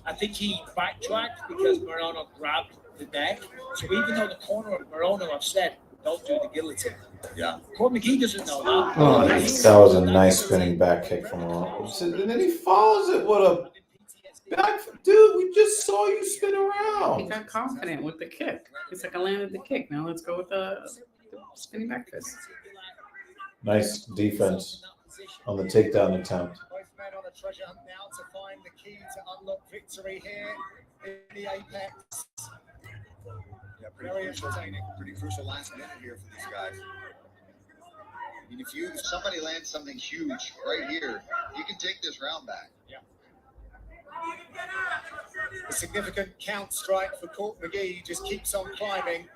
I think he backtracked because Morono grabbed the neck. So even though the corner of Morono have said, don't do the guillotine. Yeah. Court McGee doesn't know that. Oh, that was a nice spinning back kick from Morono. And then he follows it with a back. Dude, we just saw you spin He around. got confident with the kick. He's like, I landed the kick. Now let's go with the spinning back fist. Nice defense on the takedown attempt. Both men on a treasure hunt now to find the key to unlock victory here in the Apex. yeah, pretty crucial last minute here for these guys. I mean, if somebody lands something huge right here, you can take this round back. Yeah. A significant count strike for Court McGee. He just keeps on climbing.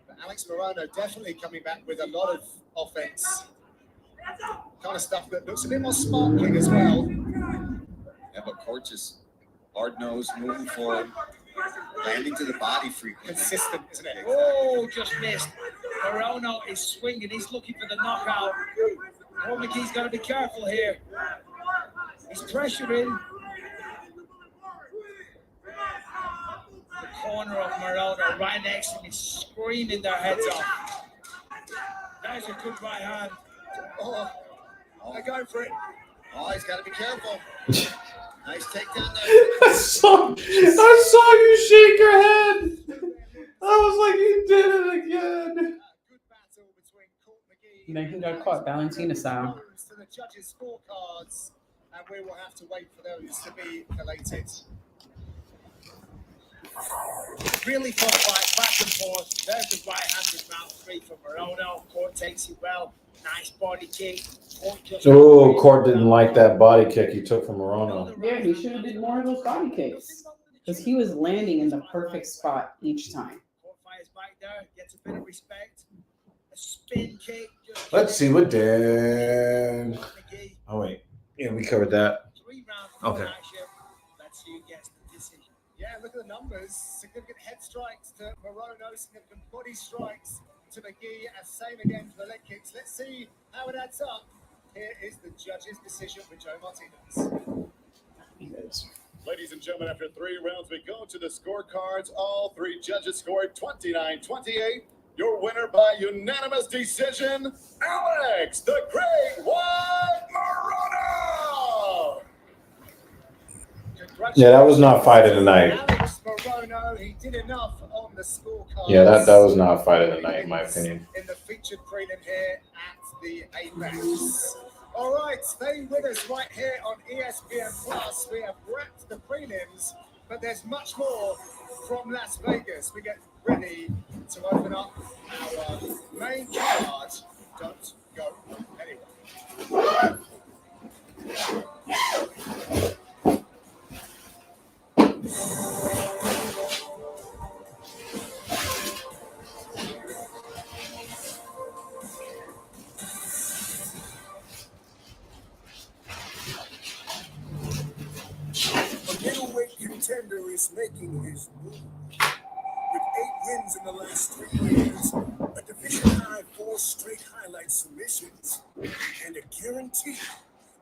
But Alex Morono definitely coming back with a lot of offense. Kind of stuff that looks a bit more sparkling as well. Yeah, but Court just hard-nosed, moving forward. Landing to the body frequency. Consistent, isn't it? Oh, just missed. Morono is swinging. He's looking for the knockout. Paul McGee's got to be careful here. He's pressuring. The corner of Morono right next to him is screaming their heads off. That is a good right hand. Oh, They're going for it. oh, he's got to be careful. Nice takedown there. I saw you shake your head. I was like, you did it again. And then he got caught Valentina style. To the judges' scorecards, and we will have to wait for those to be collated. Really fun fight, back and forth. There's the right-handed round 3 for Morono. Court takes it well. Nice body kick. Oh, Court didn't like that body kick he took from Morono. Yeah, he should have did more of those body kicks. Because he was landing in the perfect spot each time. Court fires back there, gets a bit of respect. A spin kick. Let's see what Dan. Oh wait, yeah, we covered that. 3 rounds. Okay. Let's see who gets the decision. Yeah, look at the numbers. Significant head strikes to Morono, significant body strikes to McGee, and same again for the leg kicks. Let's see how it adds up. Here is the judge's decision for Joe Martinez. Ladies and gentlemen, after 3 rounds, we go to the scorecards. All 3 judges scored 29-28. Your winner by unanimous decision, Alex the Great White Morono! Yeah, that was not fight of the night. Alex Morono, he did enough on the scorecard. Yeah, that was not fight of the night, in my opinion. In the featured prelim here at the Apex. All right, stay with us right here on ESPN Plus. We have wrapped the prelims, but there's much more from Las Vegas. We get ready to open up our main card. Don't go anywhere. A middleweight contender is making his move. With 8 wins in the last 3 years, a division high 4 straight highlight submissions, and a guarantee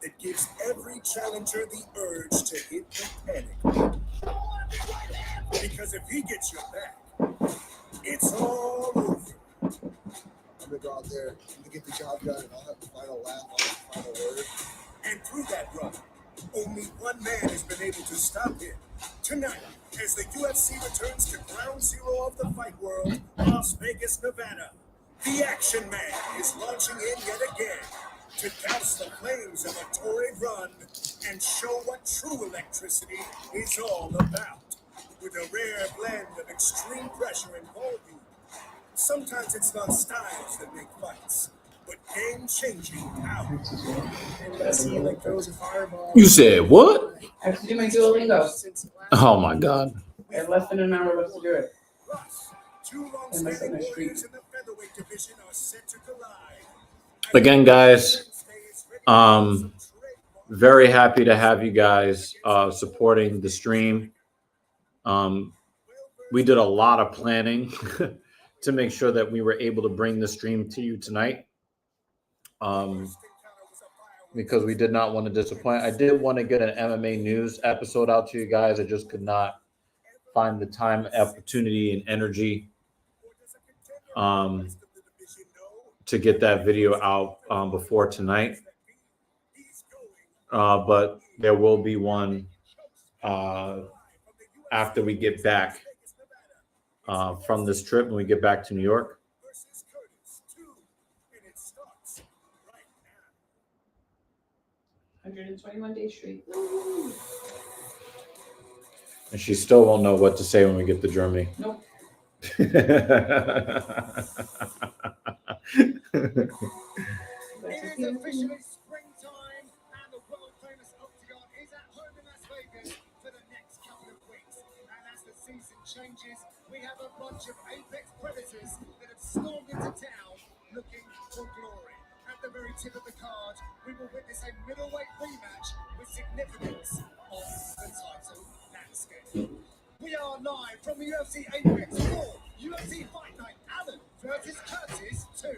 that gives every challenger the urge to hit the panic button. Because if he gets your back, it's all over. I'm gonna go out there and get the job done, and I'll have the final laugh, I'll have the final word. And through that run, only one man has been able to stop him. Tonight, as the UFC returns to ground zero of the fight world, Las Vegas, Nevada, the Action Man is launching in yet again to douse the flames of a torrid run and show what true electricity is all about. With a rare blend of extreme pressure and volume. Sometimes it's not styles that make fights, but game-changing power. You said what? I have to do my Duolingo. Oh my God. I have less than an hour left to do it. Plus, 2 long-standing warriors in the featherweight division are set to collide. Again, guys, very happy to have you guys supporting the stream. We did a lot of planning to make sure that we were able to bring the stream to you tonight. Because we did not want to disappoint. I did want to get an MMA news episode out to you guys. I just could not find the time, opportunity, and energy to get that video out before tonight. But there will be one after we get back from this trip when we get back to New York. 121 Day Street. And she still won't know what to say when we get to Germany. Nope. It is officially springtime, and the world-famous Octagon is at home in Las Vegas for the next couple of weeks. And as the season changes, we have a bunch of apex predators that have stormed into town looking for glory. At the very tip of the card, we will witness a middleweight rematch with significance on the title landscape. We are live from the UFC Apex 4, UFC Fight Night. Alan versus Curtis 2.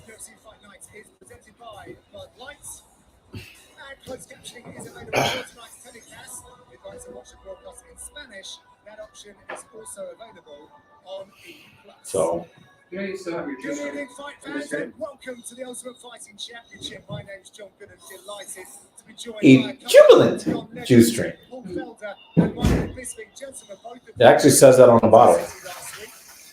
UFC Fight Night is presented by Bud Lights. And closed captioning is available for tonight's telecast. If you'd like to watch the broadcast in Spanish, that option is also available on E+. So, you still have your Good evening, fight fans, and welcome to the Ultimate Fighting Championship. My name's John Good and delighted to be joined by A jubilant juice drink. Paul Felder and Michael Bisping. Gentlemen, both of It actually says that on the bottle.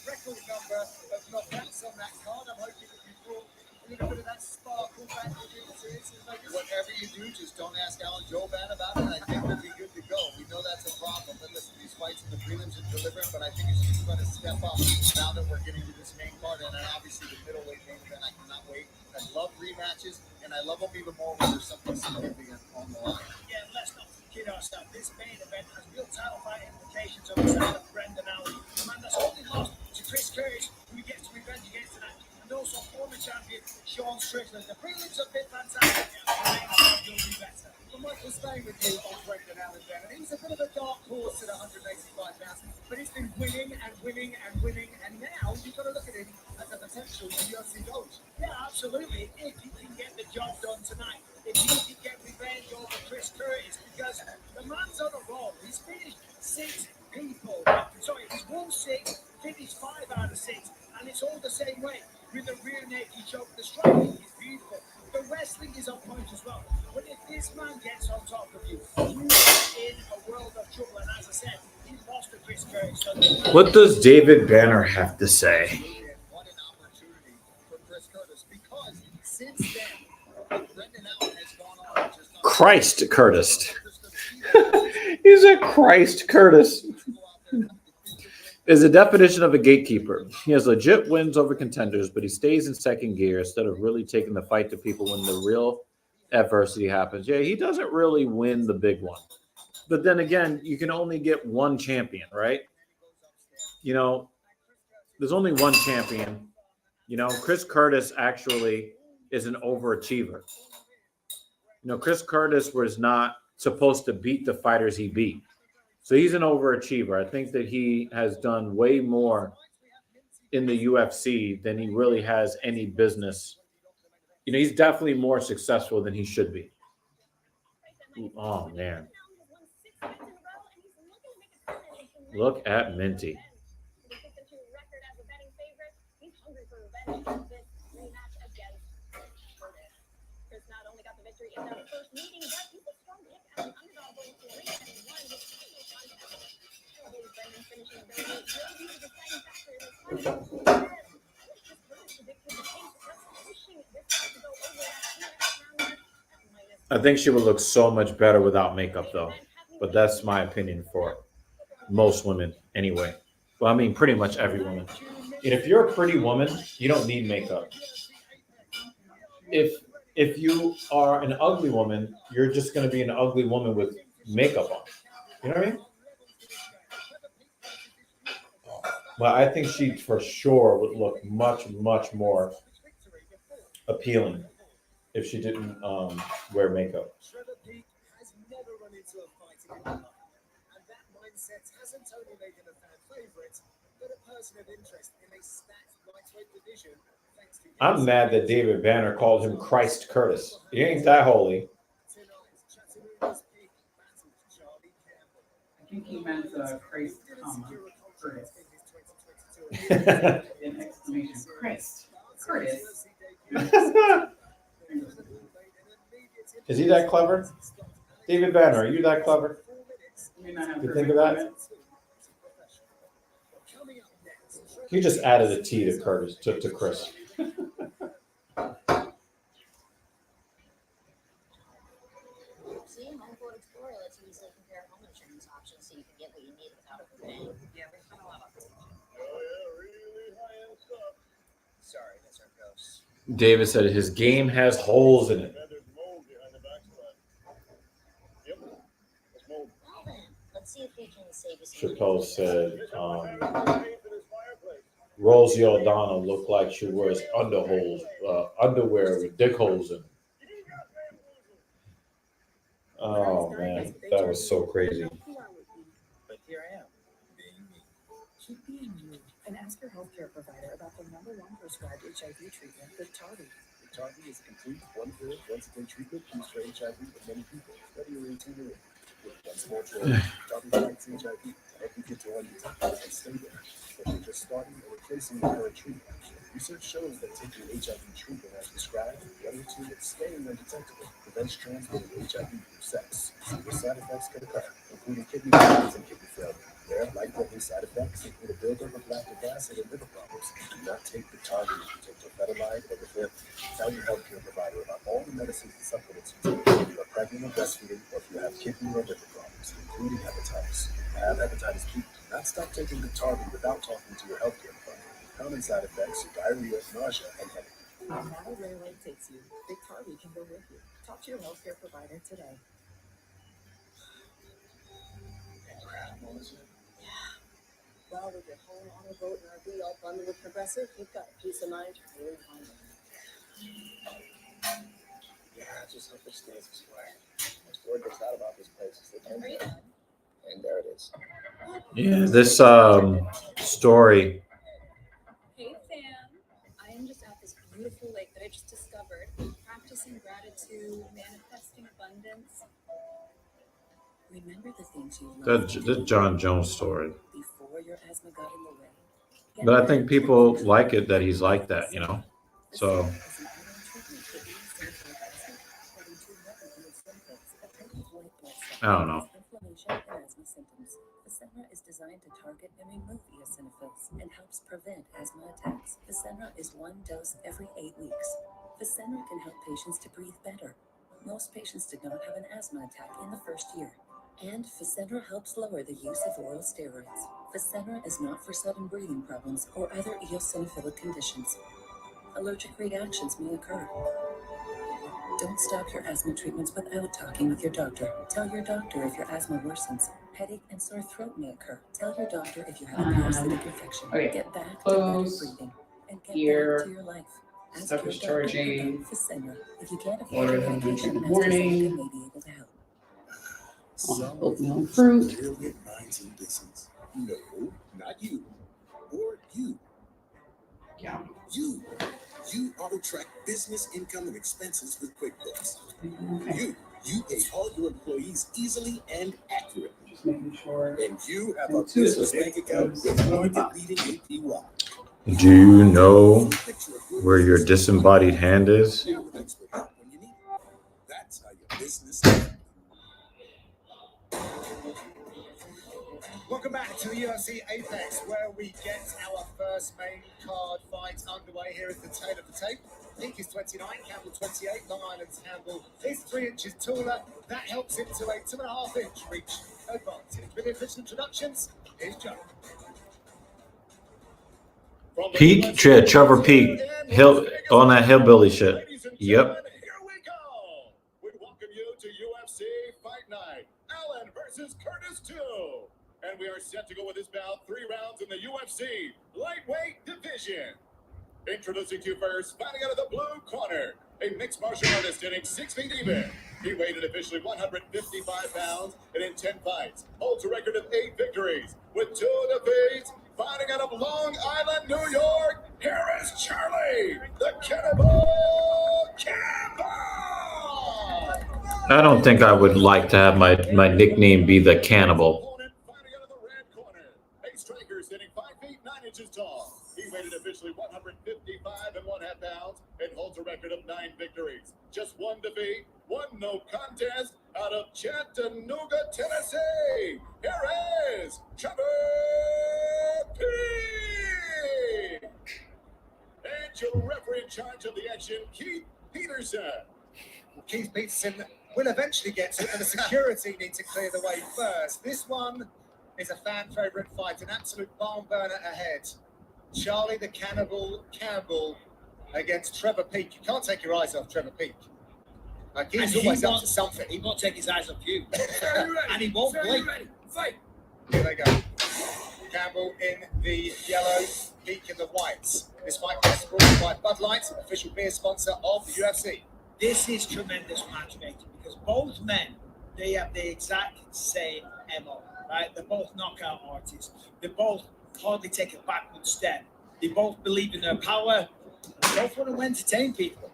record number of knockouts on that card. I'm hoping that you brought a little bit of that sparkle back with you to it. Whatever you do, just don't ask Alan Joban about it. I think we'll be good to go. We know that's a problem. But listen, these fights in the prelims are delivering, but I think it's just going to step up now that we're getting to this main card. And then obviously the middleweight main event, I cannot wait. I love rematches, and I love them even more when there's something significant on the line. Yeah, let's not kid ourselves. This main event has real title fight implications on the side of Brendan Allen, the man that's only lost to Chris Curtis, who he gets revenge against tonight, and also former champion Sean Strickland. The prelims have been fantastic. The main card will be better. Well, Michael, staying with you on Brendan Allen then, and he was a bit of a dark horse at 185 pounds, but he's been winning and winning and winning, and now you've got to look at him as a potential UFC gold. Yeah, absolutely. If he can get the job done tonight, if he can get revenge over Chris Curtis, because the man's on a roll. He's finished 6 people. Sorry, he's won 6, finished 5 out of 6, and it's all the same way with the rear naked choke. The striking is beautiful. The wrestling is on point as well. But if this man gets on top of you, you are in a world of trouble. And as I said, he lost to Chris Curtis. So What does David Banner have to say? What an opportunity for Chris Curtis, because since then, Brendan Allen has gone on just on Christ Curtis. He's a Christ Curtis. Is the definition of a gatekeeper. He has legit wins over contenders, but he stays in second gear instead of really taking the fight to people when the real adversity happens. Yeah, he doesn't really win the big one. But then again, you can only get one champion, right? You know, there's only one champion. You know, Chris Curtis actually is an overachiever. You know, Chris Curtis was not supposed to beat the fighters he beat. So he's an overachiever. I think that he has done way more in the UFC than he really has any business. You know, he's definitely more successful than he should be. Oh, man. Look at Minty. Chris not only got the victory in their first meeting, but he's a strong pick as an underdog going to the ring and won his final contest. Elevated Brendan's finishing ability will be the deciding factor in this fight. Just Curtis predicted the pace, just pushing this fight to go over that 2.5 round mark. I think she would look so much better without makeup, though. But that's my opinion for most women anyway. Well, I mean, pretty much every woman. And if you're a pretty woman, you don't need makeup. If you are an ugly woman, you're just going to be an ugly woman with makeup on. You know what I mean? Well, I think she for sure would look much, much more appealing if she didn't wear makeup. Has never run into a fighting in her life, and that mindset hasn't only made him a fan favorite, but a person of interest in a stacked lightweight division. I'm mad that David Banner called him Christ Curtis. He ain't that holy. I think he meant Christ, Curtis. An exclamation. Christ. Curtis. Is he that clever? David Banner, are you that clever? You think of that? He just added a T to Curtis, to Chris. See, Home Quote Explorer lets you easily compare home insurance options so you can get what you need without overpaying. Yeah, we found a lot of them. really high-end stuff. Sorry, that's our ghost. David said his game has holes in it. There's mold behind the backslide. Yep, it's mold. Well then, let's see if we can save you some Chappelle said Rosie O'Donnell looked like she wears underwear with dick holes in it. Oh man, that was so crazy. But here I healthcare provider about the #1 prescribed HIV treatment, Biktarvy. Biktarvy is a complete one-pill, once-a-day treatment used for HIV in many people, whether you're 18 or older. With one small pill, Biktarvy fights HIV to help you get to undetected and stay there. Whether you're just starting or replacing your current treatment, research shows that taking HIV treatment as prescribed, getting to and staying undetectable, prevents transmitting HIV through sex. Serious side effects can occur, including kidney disease and kidney failure. Their life-threatening side effects include a buildup of lactic acid and liver problems. Do not take Biktarvy if you take clofetamide or Levin. Tell your healthcare provider about all the medicines and supplements you take if you are pregnant or breastfeeding, or if you have kidney or liver problems, including hepatitis. If you have hepatitis B, do not stop taking Biktarvy without talking to your healthcare provider. Common side effects are diarrhea, nausea, and headache. No matter where life takes you, Biktarvy can go with you. Talk to your healthcare provider today. Incredible, isn't it? Well, with your home, auto, boat, and RV all bundled with Progressive, you've got peace of mind to really find it. Yeah, I just hope it stays this way. Most word gets out about this place is they can't. And there it is. Yeah, this story. Hey fam, I am just at this beautiful lake that I just discovered, practicing gratitude, manifesting abundance. Remember the things you The John Jones story. before your asthma got in the way. But I think people like it that he's like that, you know? So I don't know. Inflammation and asthma symptoms. Fasenra is designed to target and remove eosinophils and helps prevent asthma attacks. Fasenra is one dose every 8 weeks. Fasenra can help patients to breathe better. Most patients did not have an asthma attack in the first year. And Fasenra helps lower the use of oral steroids. Fasenra is not for sudden breathing problems or other eosinophilic conditions. Allergic reactions may occur. Don't stop your asthma treatments without talking with your doctor. Tell your doctor if your asthma worsens. Headache and sore throat may occur. Tell your doctor if you have a parasitic infection. Okay. Get back to Close. better breathing and get Here. back to your life. Ask Stuff your is doctor charging. about Fasenra. If you can't afford Water your than medication, good morning. AstraZeneca may be able to help. Oatmeal fruit. Brilliant minds in business. No, not you. Or you. Yeah. You auto-track business income and expenses with QuickBooks. Okay. You pay all your employees easily and accurately. Just making sure. And you have a business bank account with market-leading APY. Do you know where your disembodied hand is? Now with expert help when you need it. That's how your business. Welcome back to the UFC Apex, where we get our first main card fight underway. Here is the tail of the tape. Pink is 29, Campbell 28. Long Island's Campbell is 3 inches taller. That helps him to a 2.5 inch reach advantage. With the official introductions, here's Joe. Peak, Trevor Peak, Hill on that hillbilly shit. Yep. Here we go. We welcome you to UFC Fight Night. Allen versus Curtis 2. And we are set to go with this bout 3 rounds in the UFC lightweight division. Introducing to you first, fighting out of the blue corner, a mixed martial artist hitting 6 feet even. He weighed in officially 155 pounds and in 10 fights holds a record of 8 victories with 2 defeats. Fighting out of Long Island, New York, here is Charlie, the Cannibal Campbell. I don't think I would like to have my nickname be the Cannibal. Fighting out of the red corner, a striker sitting 5 feet 9 inches tall. He weighed in officially 155 and 1/2 pounds and holds a record of 9 victories. Just 1 defeat, 1 no contest out of Chattanooga, Tennessee. Here is Trevor Peak. And your referee in charge of the action, Keith Peterson. Keith Peterson will eventually get to it, but the security need to clear the way first. This one is a fan favourite fight, an absolute barn burner ahead. Charlie the Cannibal Campbell against Trevor Peak. You can't take your eyes off Trevor Peak. He's always up to something. He won't take his eyes off you. And he won't blink. Fight. Here they go. Campbell in the yellow, Peak in the whites. This fight is brought by Bud Light, official beer sponsor of the UFC. This is tremendous matchmaking because both men, they have the exact same MO, right? They're both knockout artists. They both hardly take a backward step. They both believe in their power. They both want to entertain people.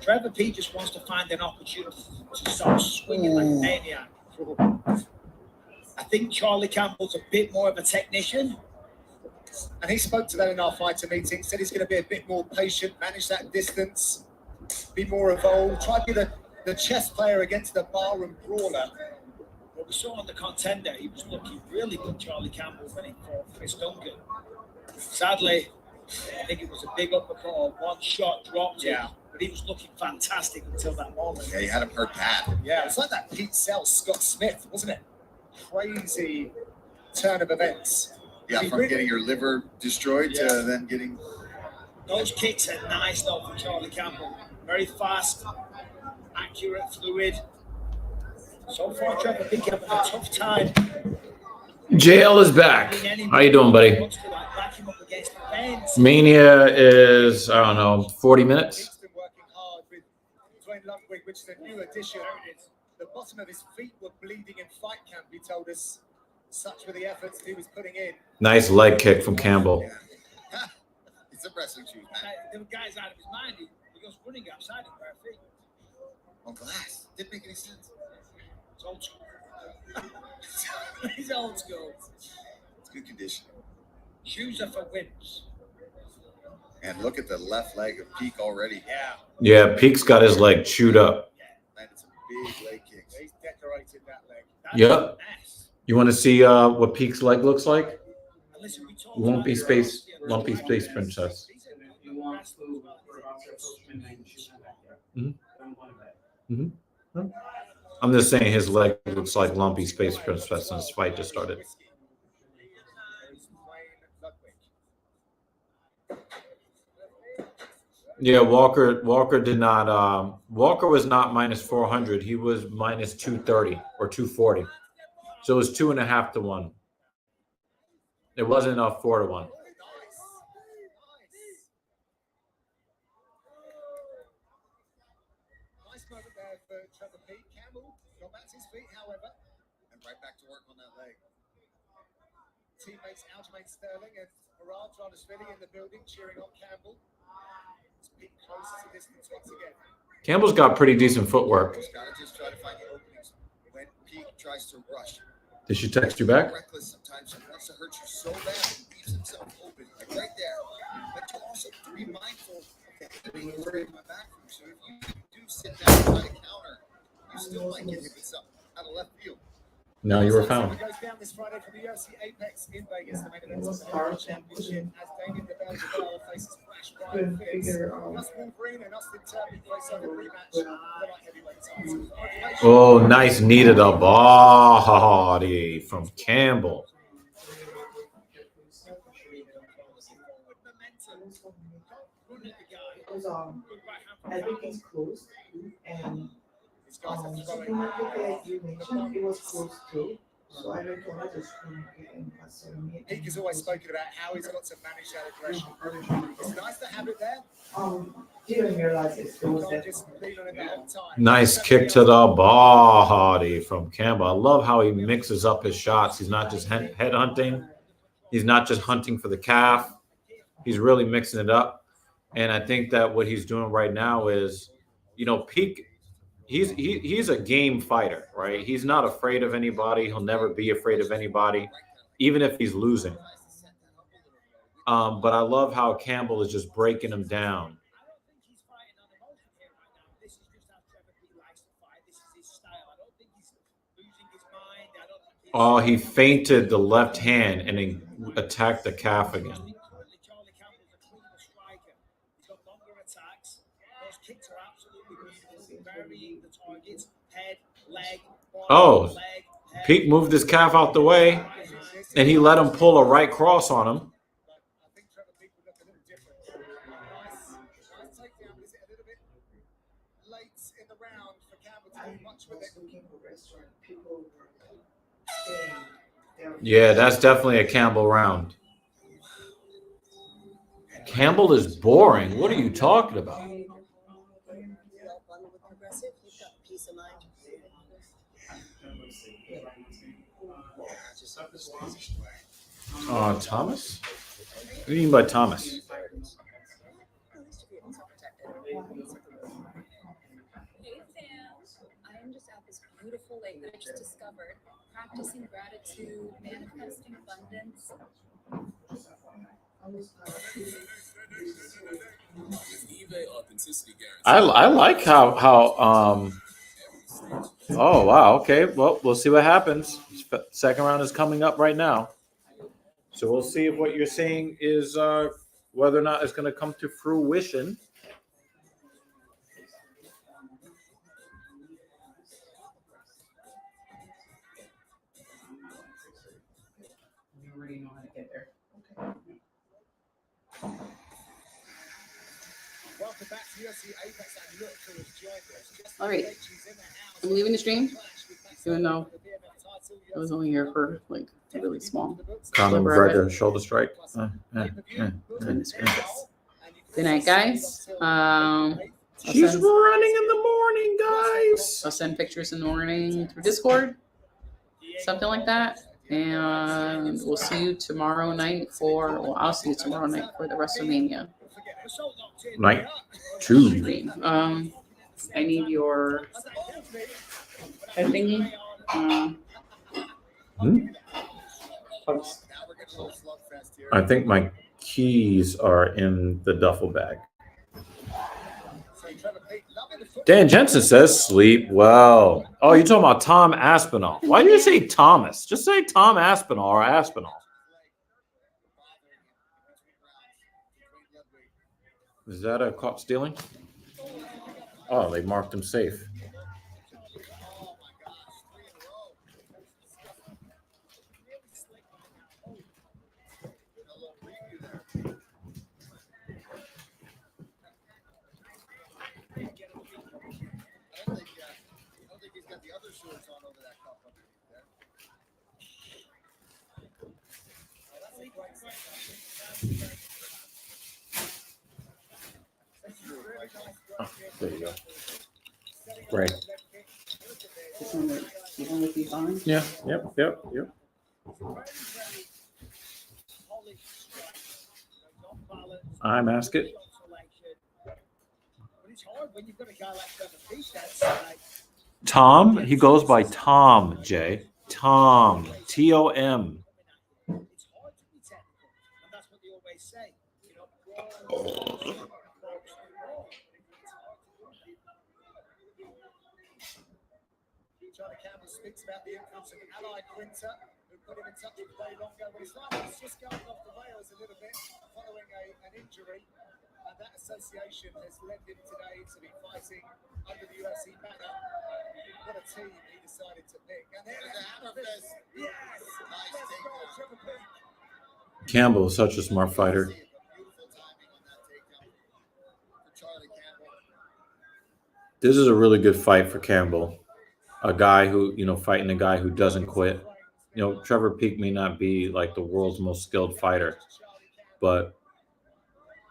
Trevor P just wants to find an opportunity to start swinging like a maniac. I think Charlie Campbell's a bit more of a technician. And he spoke to that in our fighter meeting, said he's going to be a bit more patient, manage that distance, be more evolved, try to be the chess player against the barroom brawler. What we saw on the Contender, he was looking really good, Charlie Campbell, when he fought Chris Duncan. Sadly, I think it was a big uppercut or one shot dropped him, but he was looking fantastic until that moment. Yeah, he had him hurt bad. Yeah, it's like that Pete Sells, Scott Smith, wasn't it? Crazy turn of events. Yeah, from getting your liver destroyed to then getting... Those kicks are nice, though, for Charlie Campbell. Very fast, accurate, fluid. So far, Trevor P having a tough time. JL is back. How you doing, buddy? Mania is, I don't know, 40 minutes. Working hard with Dwayne Ludwig, which is a new addition. The bottom of his feet were bleeding in fight camp, he told us. Such were the efforts he was putting in. Nice leg kick from Campbell. It's a wrestling shoot, man. The guy's out of his mind. He goes running outside of bare feet. On glass. Didn't make any sense. It's old school. He's old school. It's good condition. Shoes are for wimps. And look at the left leg of Peak already. Yeah, Peak's got his leg chewed up. Landed some big leg kicks. He's decorated that leg. Yep. You want to see what Peak's leg looks like? Lumpy Space Princess. I'm just saying his leg looks like Lumpy Space Princess since this fight just started. Yeah, Walker did not. Walker was not minus 400. He was minus 230 or 240. So it was 2.5 to 1. It wasn't 4 to 1. Nice moment there for Trevor P. Campbell got back to his feet, however, and right back to work on that leg. Teammates Aljamain Sterling and Murad Radishvili in the building cheering on Campbell. It's Pete closes the distance once again. Campbell's got pretty decent footwork. Just gotta just try to find the openings when Peak tries to rush. Did she text you back? Reckless sometimes. He wants to hurt you so bad he leaves himself open, like right there. But you also have to be mindful that he is right in my back from you. So if you do sit down and try to counter, you still might get hit with something out of left field. No, you were found. Goes down this Friday for the UFC Apex in Vegas, the main event of the World Championship, as Damien DeBell faces Flash Brian Fitz. Plus Wolverine and Austin Turpin face over rematch for the light heavyweight titles. Oh, nice knee to the body from Campbell. Everything's closed, and supermarket that you mentioned, it was closed too. So I went to another supermarket and got some meat. Nick has always spoken about how he's got to manage that aggression. It's nice to have it there. Didn't realize it's closed. Just lean on it the whole time. Nice kick to the body from Campbell. I love how he mixes up his shots. He's not just head hunting. He's not just hunting for the calf. He's really mixing it up. And I think that what he's doing right now is, Peak. He's a game fighter, right? He's not afraid of anybody. He'll never be afraid of anybody, even if he's losing. But I love how Campbell is just breaking him down. Oh, he feinted the left hand and he attacked the calf again. Oh, Pete moved his calf out the way, and he let him pull a right cross on him. Yeah, that's definitely a Campbell round. Campbell is boring. What are you talking about? Thomas? What do you mean by Thomas? Hey Sam, I am just at this beautiful lake that I just discovered, practicing gratitude, manifesting abundance. I like how oh wow, okay. Well, we'll see what happens. Second round is coming up right now. So we'll see if what you're saying is whether or not it's going to come to fruition. You already know how to get there. Welcome back to UFC Apex, and look who has joined us. All right. I'm leaving the stream, even though I was only here for like a really small. Conor McGregor shoulder strike. Good night, guys. She's running in the morning, guys. I'll send pictures in the morning through Discord, something like that. And we'll see you tomorrow night I'll see you tomorrow night for the Wrestlemania. Night 2. I need your thingy. I think my keys are in the duffel bag. Dan Jensen says, sleep well. Oh, you're talking about Tom Aspinall. Why do you say Thomas? Just say Tom Aspinall or Aspinall. Is that a caught stealing? Oh, they marked him safe. Oh, there you go. Right. Yeah. Yep. I'm asking. Tom, he goes by Tom, Jay. Tom. Tom. Charlie Campbell speaks about the influence of Ally Quinter, who put him in touch with Ray Longo. But his life was just going off the rails a little bit following an injury. And that association has led him today to be fighting under the UFC banner. What a team he decided to pick. And there's a hammerfist. Yes! Nice takedown. Campbell is such a smart fighter. This is a really good fight for Campbell. A guy who, fighting a guy who doesn't quit. Trevor Peek may not be like the world's most skilled fighter, but,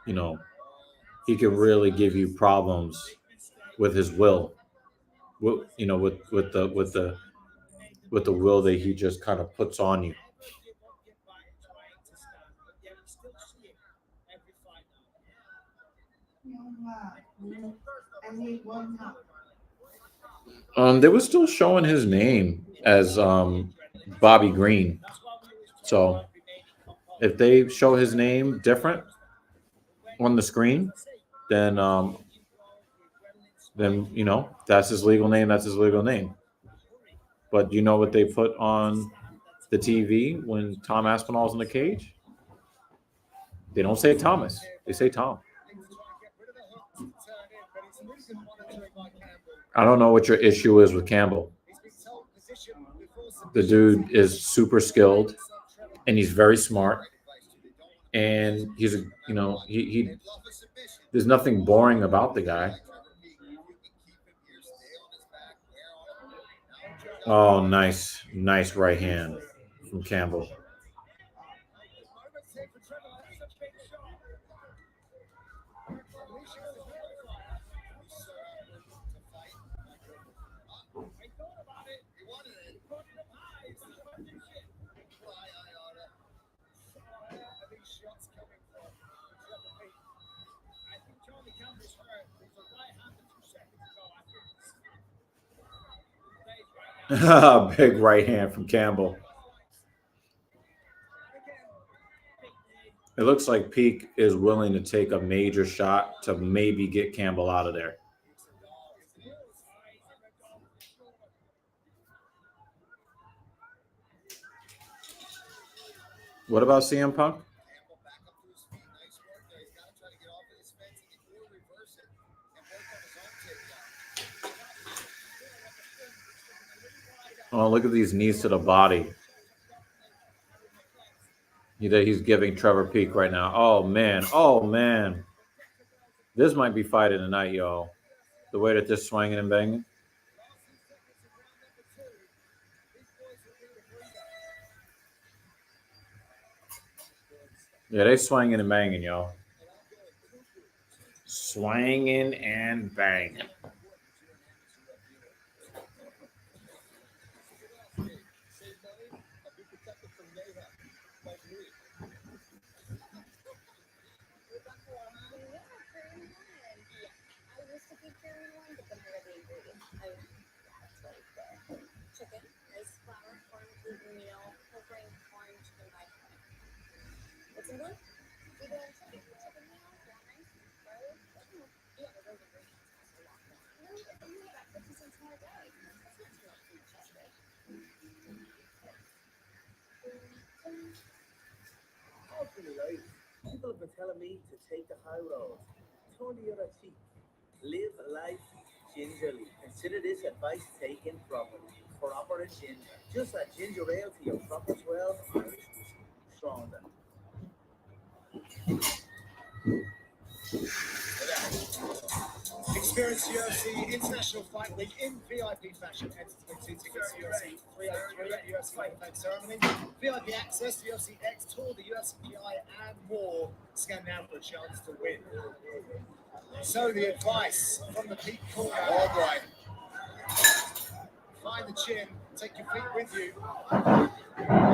he can really give you problems with his will. With the will that he just kind of puts on you. They were still showing his name as Bobby Green. So if they show his name different on the screen, then that's his legal name. That's his legal name. But you know what they put on the TV when Tom Aspinall's in the cage? They don't say Thomas. They say Tom. I don't know what your issue is with Campbell. The dude is super skilled, and he's very smart, and he's there's nothing boring about the guy. Oh, nice right hand from Campbell. Big right hand from Campbell. It looks like Peak is willing to take a major shot to maybe get Campbell out of there. What about CM Punk? Oh, look at these knees to the body. He's giving Trevor Peak right now. Oh, man. Oh, man. This might be fight of the night, y'all. The way that they're swinging and banging. Yeah, they swinging and banging, y'all. Swinging and banging. Chicken, rice, flour, corn, gluten meal, whole grain corn, chicken bicorn. What's in blue? We go chicken meal, brown rice, garlic. Yeah, but those ingredients cost a lot more. No, it's only about 50 cents more a day. That's not too much for your checkbook. All through life, people have been telling me to take the high road. Turn the other cheek. Live life gingerly. Consider this advice taken properly. Proper and ginger. Just add ginger ale to your proper 12 Irish whiskey. Stronger. Experience UFC International Fight Week in VIP fashion. Enter to win 2 tickets to UFC 303 at UFC Fight Night ceremony. VIP access to UFC X Tour, the UFC PI, and more. Scan now for a chance to win. So the advice from the Peak Corner. Oh boy. Find the chin, take your feet with you. Well,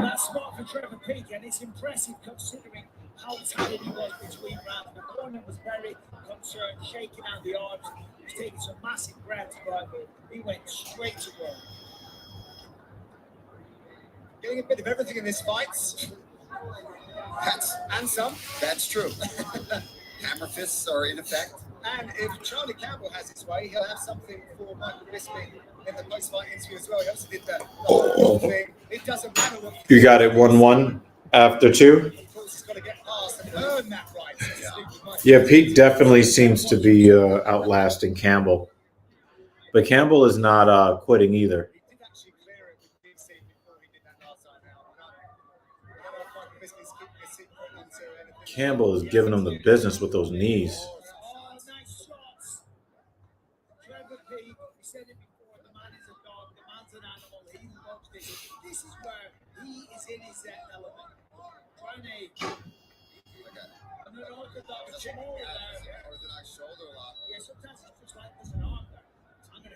that's smart for Trevor Peak, and it's impressive considering how tired he was between rounds. The corner was very concerned, shaking out the arms. He was taking some massive breaths, but he went straight to work. Getting a bit of everything in this fight. And some. That's true. Hammer fists are in effect. And if Charlie Campbell has his way, he'll have something for Michael Bisping in the post-fight interview as well. He also did the whole thing. It doesn't matter what You got it 1-1 after 2. Of course, he's got to get past and earn that right. Yeah, Peak definitely seems to be outlasting Campbell. But Campbell is not quitting either. He did actually clear it with Big C before he did that last time out. I don't know if Michael Bisping's keeping a secret into anything. Campbell is giving him the business with those knees. Oh, nice shots. Trevor Peak, we said it before, the man is a dog, the man's an animal, he loves this. This is where he is in his element. Trying to an unorthodox shoulder there. Orthodox shoulder lock. Yeah, sometimes it's just like there's an arm there. I'm gonna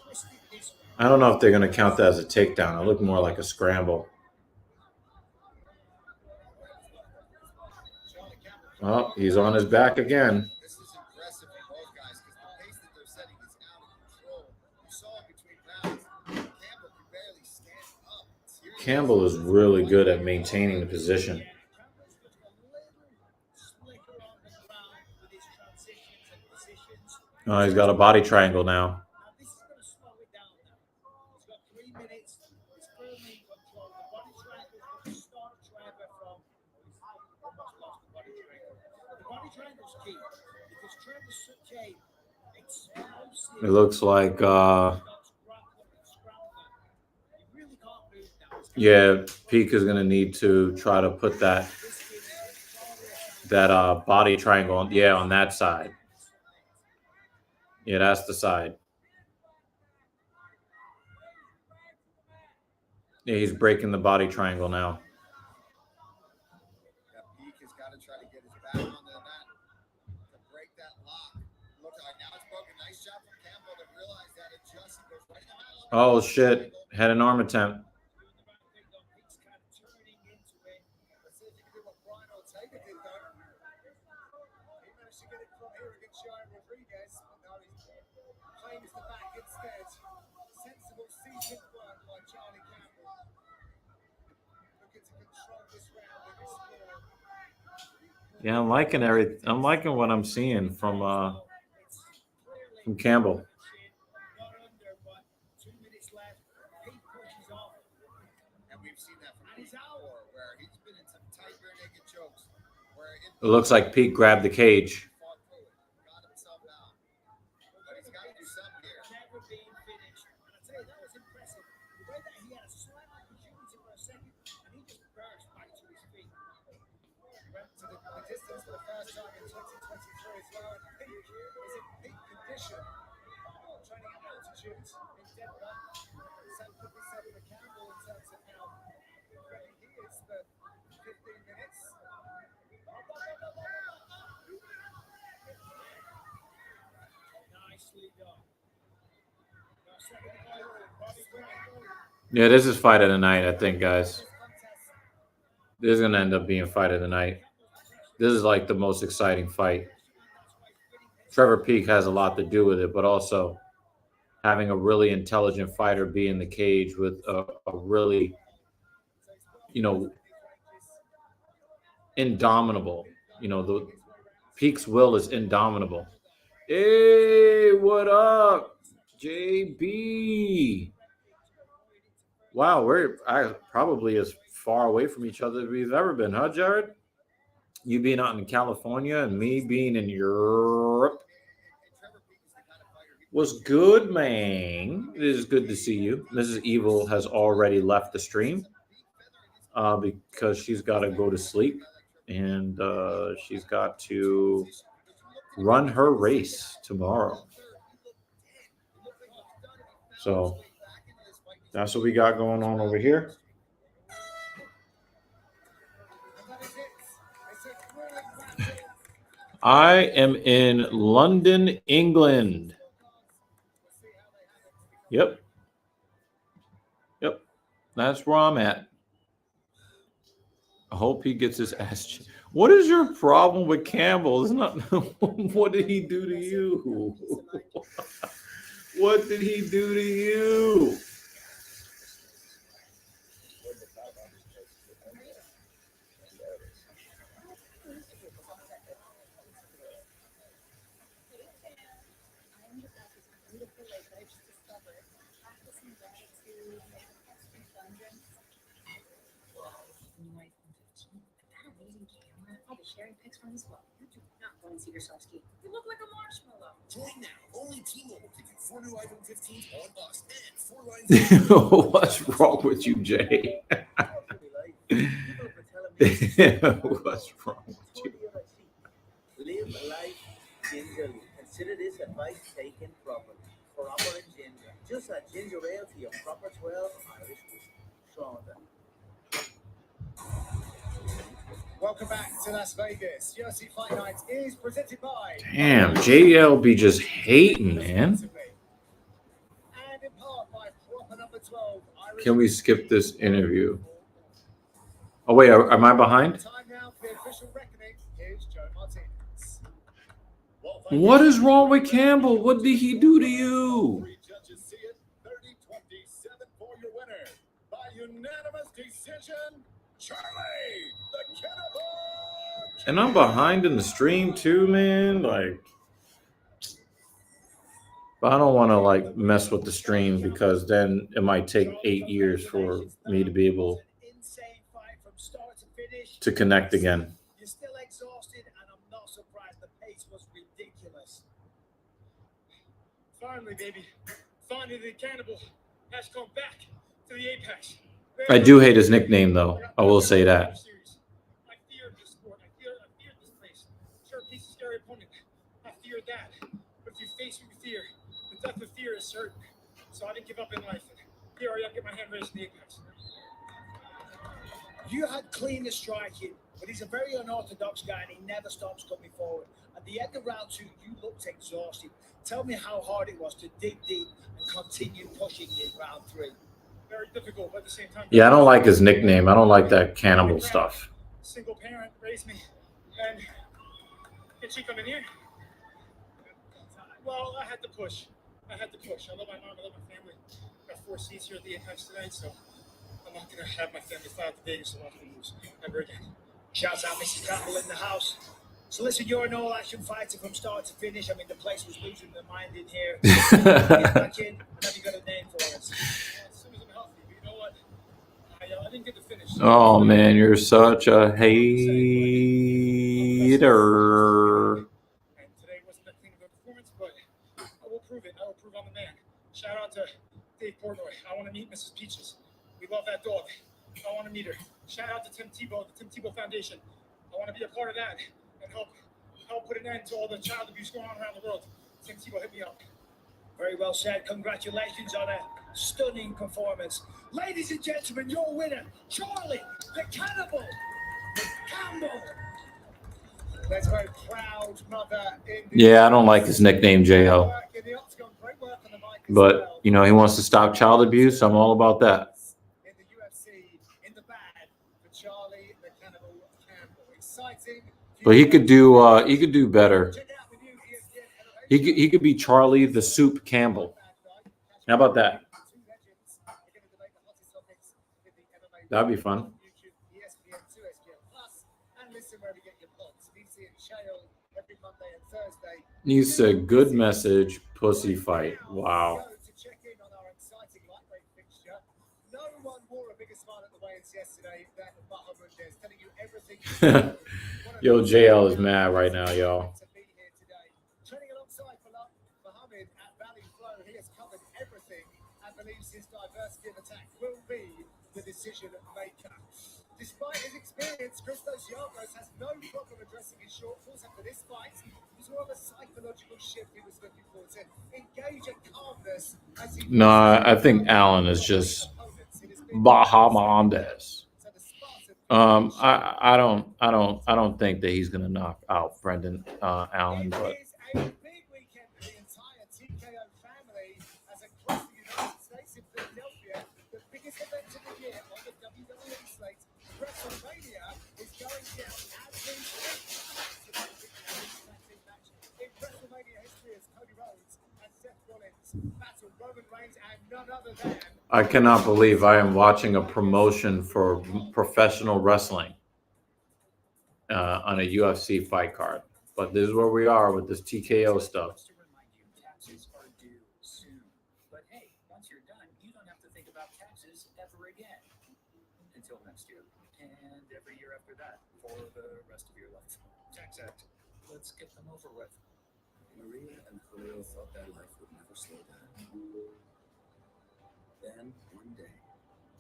twist it this way. I don't know if they're going to count that as a takedown. It looked more like a scramble. Oh, he's on his back again. This is impressive for both guys because the pace that they're setting is out of control. You saw it between rounds. Campbell could barely stand up. Campbell is really good at maintaining the position. Oh, he's got a body triangle now. This is going to slow it down now. He's got 3 minutes. He's firmly in control. The body triangle is going to start Trevor from. He's almost lost the body triangle. The body triangle is key because Trevor's such a explosive. It looks like, yeah, Peak is going to need to try to put that body triangle on, yeah, on that side. Yeah, that's the side. Yeah, he's breaking the body triangle now. Peak has got to try to get his back on the mat to break that lock. Look like now it's broken. Nice shot from Campbell to realize that it just goes right in the middle. Oh, shit. Had an arm attempt. Claims the back instead. Sensible, seasoned work. Yeah, I'm liking I'm liking what I'm seeing from Campbell. And we've seen that from Pete before, where he's been in some tight rear naked chokes. It looks like Pete grabbed the cage. Fought through it, got himself out. But he's got to do something here. Never been finished. And I tell you, that was impressive. The way that he had a slight opportunity for a second, and he just burst back to his feet. He went to the distance for the first time in 2023 as well. And Pete is in peak condition. Training at altitudes in Denver. Same could be said for Campbell in terms of how ready he is for 15 minutes. Nicely done. Now, second Bobby Brown. Yeah, this is fight of the night, I think, guys. This is gonna end up being fight of the night. This is like the most exciting fight. Trevor Peak has a lot to do with it, but also having a really intelligent fighter be in the cage with a really, indomitable. The Peak's will is indomitable. Hey, what up, JB? Wow, we're probably as far away from each other as we've ever been, huh, Jared? You being out in California and me being in Europe. What's good, man? It is good to see you. Mrs. Evil has already left the stream because she's got to go to sleep and she's got to run her race tomorrow. So that's what we got going on over here. I am in London, England. Yep. That's where I'm at. I hope he gets his ass. What is your problem with Campbell? It's not. What did he do to you? What did he do to you? Sharing pics from as well. You do not go and see yourself ski. You look like a marshmallow. Join now. Only T-Mobile give you 4 new iPhone 15s on us and 4 lines. What's wrong with you, Jay? What's wrong with you? Live life gingerly. Consider this advice taken properly. Proper ginger. Just a ginger ale to your proper 12 Irish whiskey. Stronger. Welcome back to Las Vegas. UFC Fight Night is presented by. Damn, JL be just hating, man. And in part by proper number 12. Can we skip this interview? Oh, wait, am I behind? Time now for the official reckoning. Here's Joe Martinez. What is wrong with Campbell? What did he do to you? Three judges see it. 30-27 for your winner. By unanimous decision, Charlie, the Cannibal. And I'm behind in the stream too, man. Like, but I don't want to like mess with the stream because then it might take 8 years for me to be able to connect again. You're still exhausted, and I'm not surprised. The pace was ridiculous. Finally, baby. Finally, the Cannibal has come back to the apex. I do hate his nickname, though. I will say that. I feared this sport. I feared this place. Sure, he's a scary opponent. I feared that. But if you face me with fear, the death of fear is certain. So I didn't give up in life. Here I am, get my hand raised in the apex. You had cleaner striking, but he's a very unorthodox guy, and he never stops coming forward. At the end of round 2, you looked exhausted. Tell me how hard it was to dig deep and continue pushing in round 3. Very difficult, but at the same time. Yeah, I don't like his nickname. I don't like that cannibal stuff. Single parent raised me, and can she come in here? Well, I had to push. I love my mom. I love my family. Got 4 seats here at the Apex tonight, so I'm not gonna have my family fly out to Vegas and watch me lose ever again. Shouts out Mrs. Campbell in the house. So listen, you're an all-action fighter from start to finish. I mean, the place was losing their mind in here. Get back in. Have you got a name for us? As soon as I'm healthy, but you know what? I didn't get to finish. Oh man, you're such a hater. And today wasn't that thing of a performance, but I will prove it. I will prove I'm the man. Shout out to Dave Portnoy. I want to meet Mrs. Peaches. We love that dog. I want to meet her. Shout out to Tim Tebow, the Tim Tebow Foundation. I want to be a part of that and help put an end to all the child abuse going on around the world. Tim Tebow, hit me up. Very well said. Congratulations on a stunning performance. Ladies and gentlemen, your winner, Charlie the Cannibal Campbell. There's a very proud mother in Yeah, I don't like his nickname, J.O. But, you know, he wants to stop child abuse. I'm all about that. in the UFC in the bag for Charlie the Cannibal Campbell. Exciting. But he could do better. He could be Charlie the Soup Campbell. How about that? That'd be fun. You said good message, pussy fight. Wow. No one wore a bigger smile at the weigh-ins yesterday than Muhammad is telling you everything. Yo, JL is mad right now, y'all. Training alongside Muhammad at Valley Flow, he has covered everything and believes his diversity of attack will be the decision maker. Despite his experience, Christos Yargos has no problem addressing his shortfalls after this fight. It was more of a psychological shift he was looking for to engage a calmness as he... No, I think Allen is just Bahamondes. I don't think that he's gonna knock out Brendan Allen, but a big weekend for the entire TKO family as across the United States in Philadelphia, the biggest event of the year on the WWE slate, Wrestlemania, is going down as we speak. In Wrestlemania history as Cody Rhodes and Seth Rollins battle Roman Reigns and none other than... I cannot believe I am watching a promotion for professional wrestling on a UFC fight card. But this is where we are with this TKO stuff. Just to remind you, taxes are due soon. But hey, once you're done, you don't have to think about taxes ever again. Until next year. And every year after that for the rest of your life. Tax Act. Let's get them over with. Maria and Khalil thought their life would never slow down. Then, one day,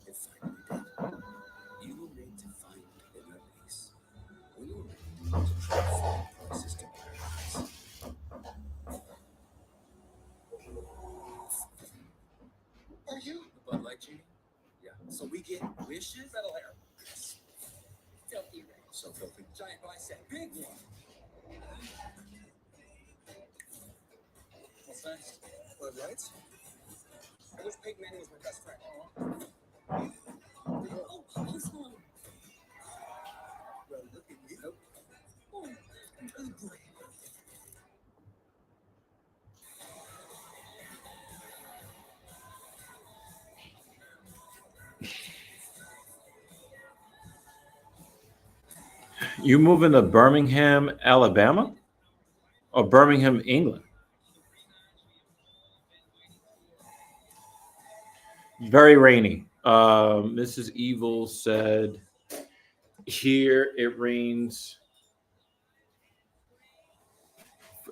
it finally did. You were made to find inner peace. We were made to transform places to paradise. Are you? The Bud Light genie? Yeah. So we get wishes? Metal hair. Filthy rich. So filthy. Giant bicep. Big one. What's next? Bud Lights? I wish Peyton Manning was my best friend. Oh, he's home. Well, look at you. Oh, boy. You moving to Birmingham, Alabama? Or Birmingham, England? Very rainy. Mrs. Evil said, here it rains.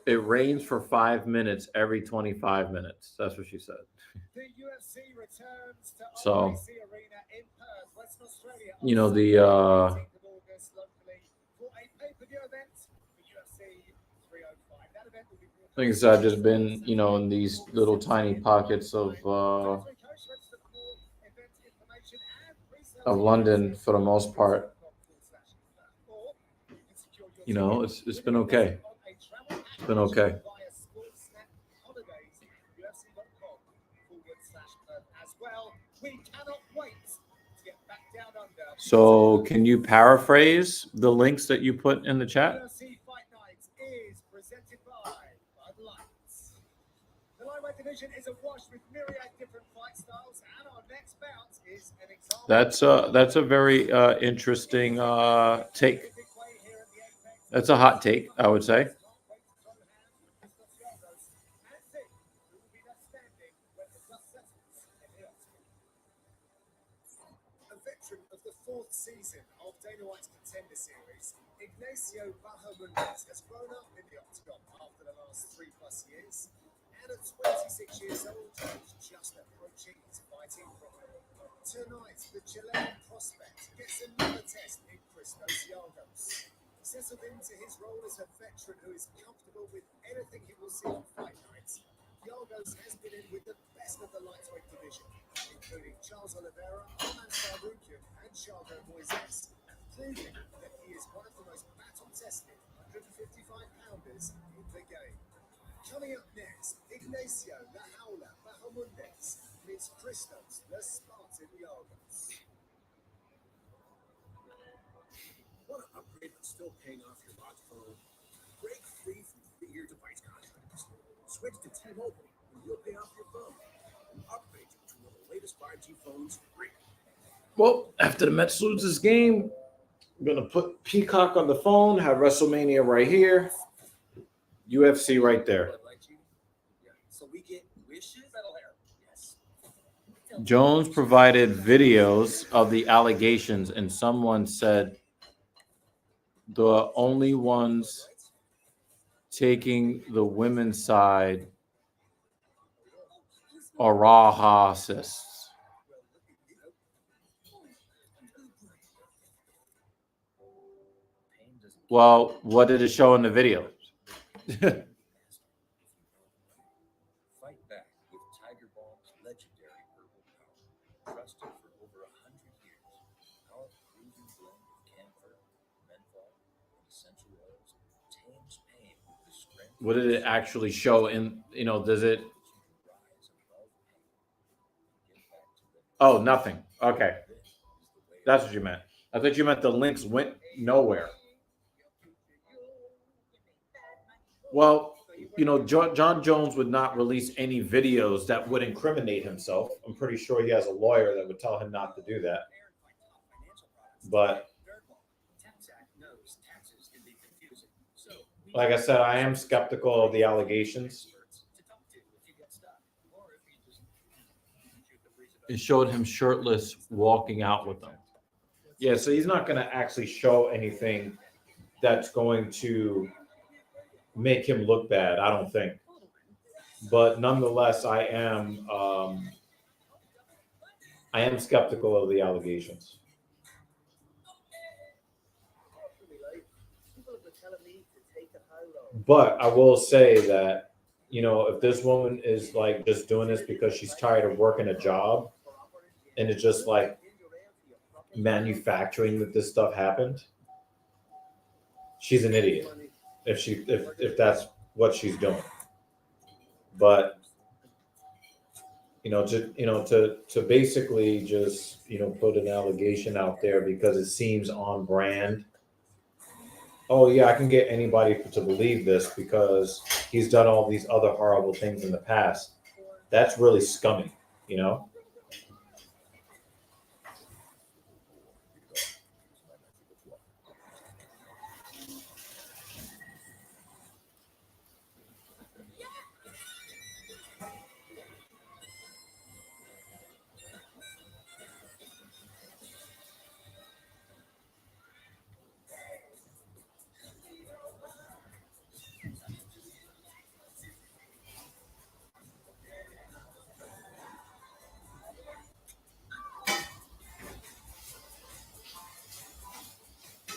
It rains for 5 minutes every 25 minutes. That's what she said. The UFC returns to So, RBC Arena in Perth, Western Australia. you know, the 18th of August locally for a pay-per-view event for UFC 305. That event will be things I've just been, you know, in these little tiny pockets of London for the most part. You know, it's been okay. It's been okay. So, can you paraphrase the links that you put in the chat? UFC Fight Night is presented by Bud Light. The lightweight division is awash with myriad different fight styles, and our next bout is an example. That's a very interesting take. That's a hot take, I would say. A veteran of the 4th season of Dana White's Contender Series, Ignacio Bahamondes has grown up in the octagon after the last 3+ years, and at 26 years old, he's just approaching his fighting prime. Tonight, the Chilean prospect gets another test in Christos Giagos. He settled into his role as a veteran who is comfortable with anything he will see on Fight Night. Giagos has been in with the best of the lightweight division, including Charles Oliveira, Arman Faroukian, and Thiago Moises, proving that he is one of the most battle-tested 155-pounders in the game. Coming up next, Ignacio La Jaula Bahamondes meets Christos the Spartan Giagos. Want to upgrade but still paying off your locked phone? Break free from 3-year device contracts. Switch to T-Mobile and you'll pay off your phone and upgrade you to one of the latest 5G phones free. Well, after the Mets lose this game, I'm going to put Peacock on the phone, have WrestleMania right here, UFC right there. So we get wishes? Yes. Jones provided videos of the allegations, and someone said the only ones taking the women's side are racists. Well, what did it show in the video? Fight back with Tiger Balm's legendary herbal power. Trusted for over 100 years. Our proven blend of camphor, menthol, and essential oils tames pain with the strength. What did it actually show in, does it? Oh, nothing. Okay. That's what you meant. I thought you meant the links went nowhere. Well, John Jones would not release any videos that would incriminate himself. I'm pretty sure he has a lawyer that would tell him not to do that. But like I said, I am skeptical of the allegations. It showed him shirtless walking out with them. Yeah, so he's not going to actually show anything that's going to make him look bad, I don't think. But nonetheless, I am skeptical of the allegations. But I will say that, if this woman is like just doing this because she's tired of working a job and it's just like manufacturing that this stuff happened, she's an idiot if that's what she's doing. But to basically just put an allegation out there because it seems on brand. Oh yeah, I can get anybody to believe this because he's done all these other horrible things in the past. That's really scummy,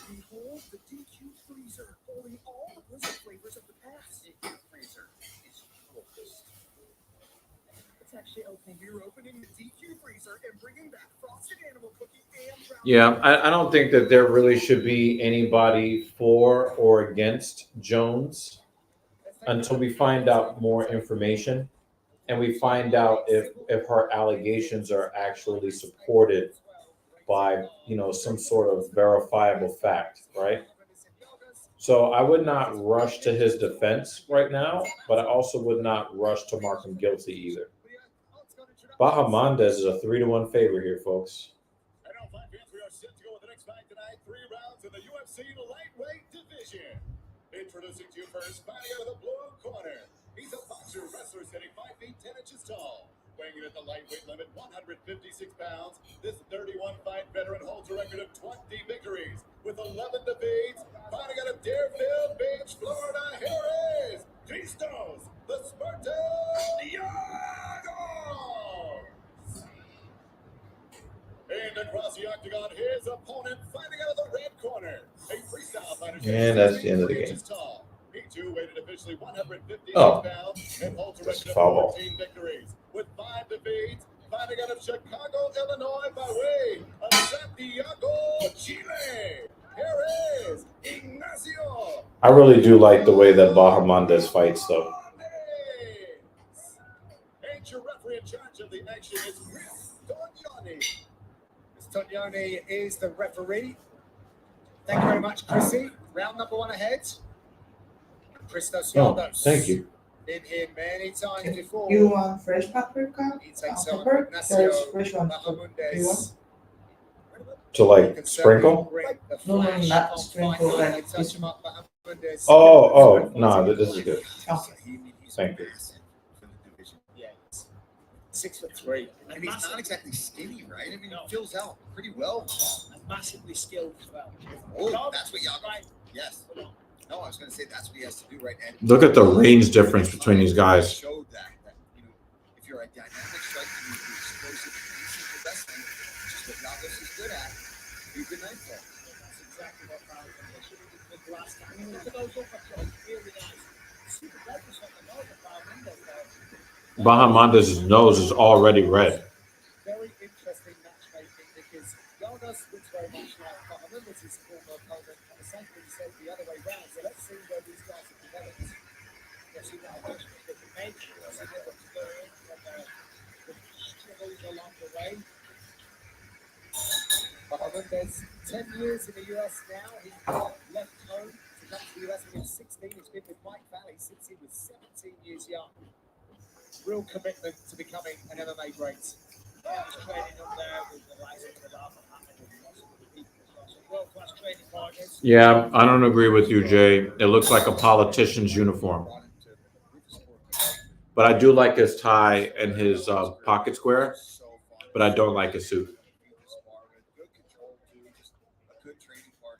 Behold the DQ freezer, holding all the blizzard flavors of the past. DQ freezer is focused. It's actually opening. You're opening the DQ freezer and bringing back frosted animal cookie and brown. Yeah, I don't think that there really should be anybody for or against Jones until we find out more information and we find out if her allegations are actually supported by some sort of verifiable fact, right? So I would not rush to his defense right now, but I also would not rush to mark him guilty either. Bahamondes is a 3-1 favorite here, folks. And now, fight fans, we are set to go with the next fight tonight. 3 rounds in the UFC lightweight division. Introducing to you first, fighting out of the blue corner. He's a boxer wrestler sitting 5 feet 10 inches tall. Weighing in at the lightweight limit, 156 pounds. This 31-fight veteran holds a record of 20 victories with 11 defeats. Fighting out of Deerfield Beach, Florida, here is Christos, the Spartan Iago! And across the octagon, his opponent fighting out of the red corner. A freestyle fighter. And that's the end of the game. He too weighted officially 156 Oh, pounds and holds a just record of foul. 14 victories with 5 defeats. Fighting out of Chicago, Illinois, by way of Santiago, Chile. Here is Ignacio. I really do like the way that Bahamondes fights, though. And your referee in charge of the action is Chris Tognoni. Tognoni is the referee. Thank you very much, Chrissy. Round number 1 ahead. Christos Oh, Yardos. thank you. Been here many times before. You want fresh paprika? He takes on Pepper? Ignacio There's fresh one. Do you Bahamondes. want? To like sprinkle? No, not sprinkle. Like this. Oh, no, this is good. Thank you. Yeah. 6'3". And he's not exactly skinny, right? I mean, he fills out pretty well. And massively skilled as well. Oh, that's what Iago. Yes. No, I was going to say that's what he has to do, right? And Look at the range difference between these guys. showed that you know, if you're a dynamic striker, you can be explosive, physical wrestling, which is what Iago is good at. Be a good night for him. That's exactly what should have did the last time. I mean, look at those uppercuts, really nice. Super leverage on the nose of Bahamondes, Bahamondes' nose is already red. Very interesting matchmaking because Yardos looks very much like Bahamondes' his former opponent, and the same thing said the other way round. So let's see where these guys have developed. Yes, you got a bunch of different makes. Let's see what's going on. The struggles along the way. Bahamondes, 10 years in the US now. He's left home to come to the US when he was 16. He's been with Mike Valley since he was 17 years young. Real commitment to becoming an MMA great. Yeah, he's training up there with the likes of the Lava Hamid and lots of other people as well. So world-class training partners. Yeah, I don't agree with you, Jay. It looks like a politician's uniform. But I do like his tie and his pocket square, but I don't like his suit.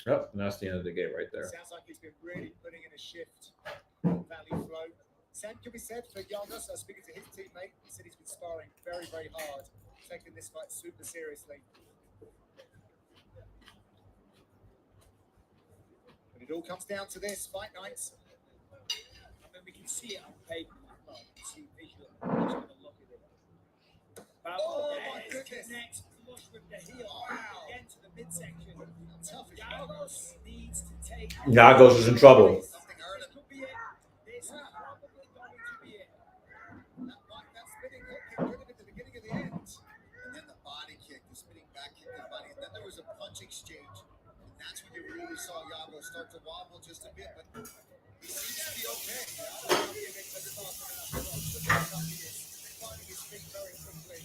Yep, and that's the end of the game right there. Sounds like he's been really putting in a shift. Valley flow. Same can be said for Yardos. I was speaking to his teammate. He said he's been sparring very, very hard, taking this fight super seriously. But it all comes down to this fight nights. I mean, we can see it on paper. We can see visually. Just have a look at it. Oh, my Bahamondes goodness. connects flush with the heel. Wow. Again to the midsection. Tough Yardos needs to take. Yagos is in trouble. This could be it. This is probably going to be it. That spinning hook kick hit him at the beginning of the end. And then the body kick, the spinning back kick to the body. And then there was a punch exchange. And that's when you really saw Iago start to wobble just a bit. But he seems to be okay. I don't know if he makes a start on that. He is finding his feet very quickly.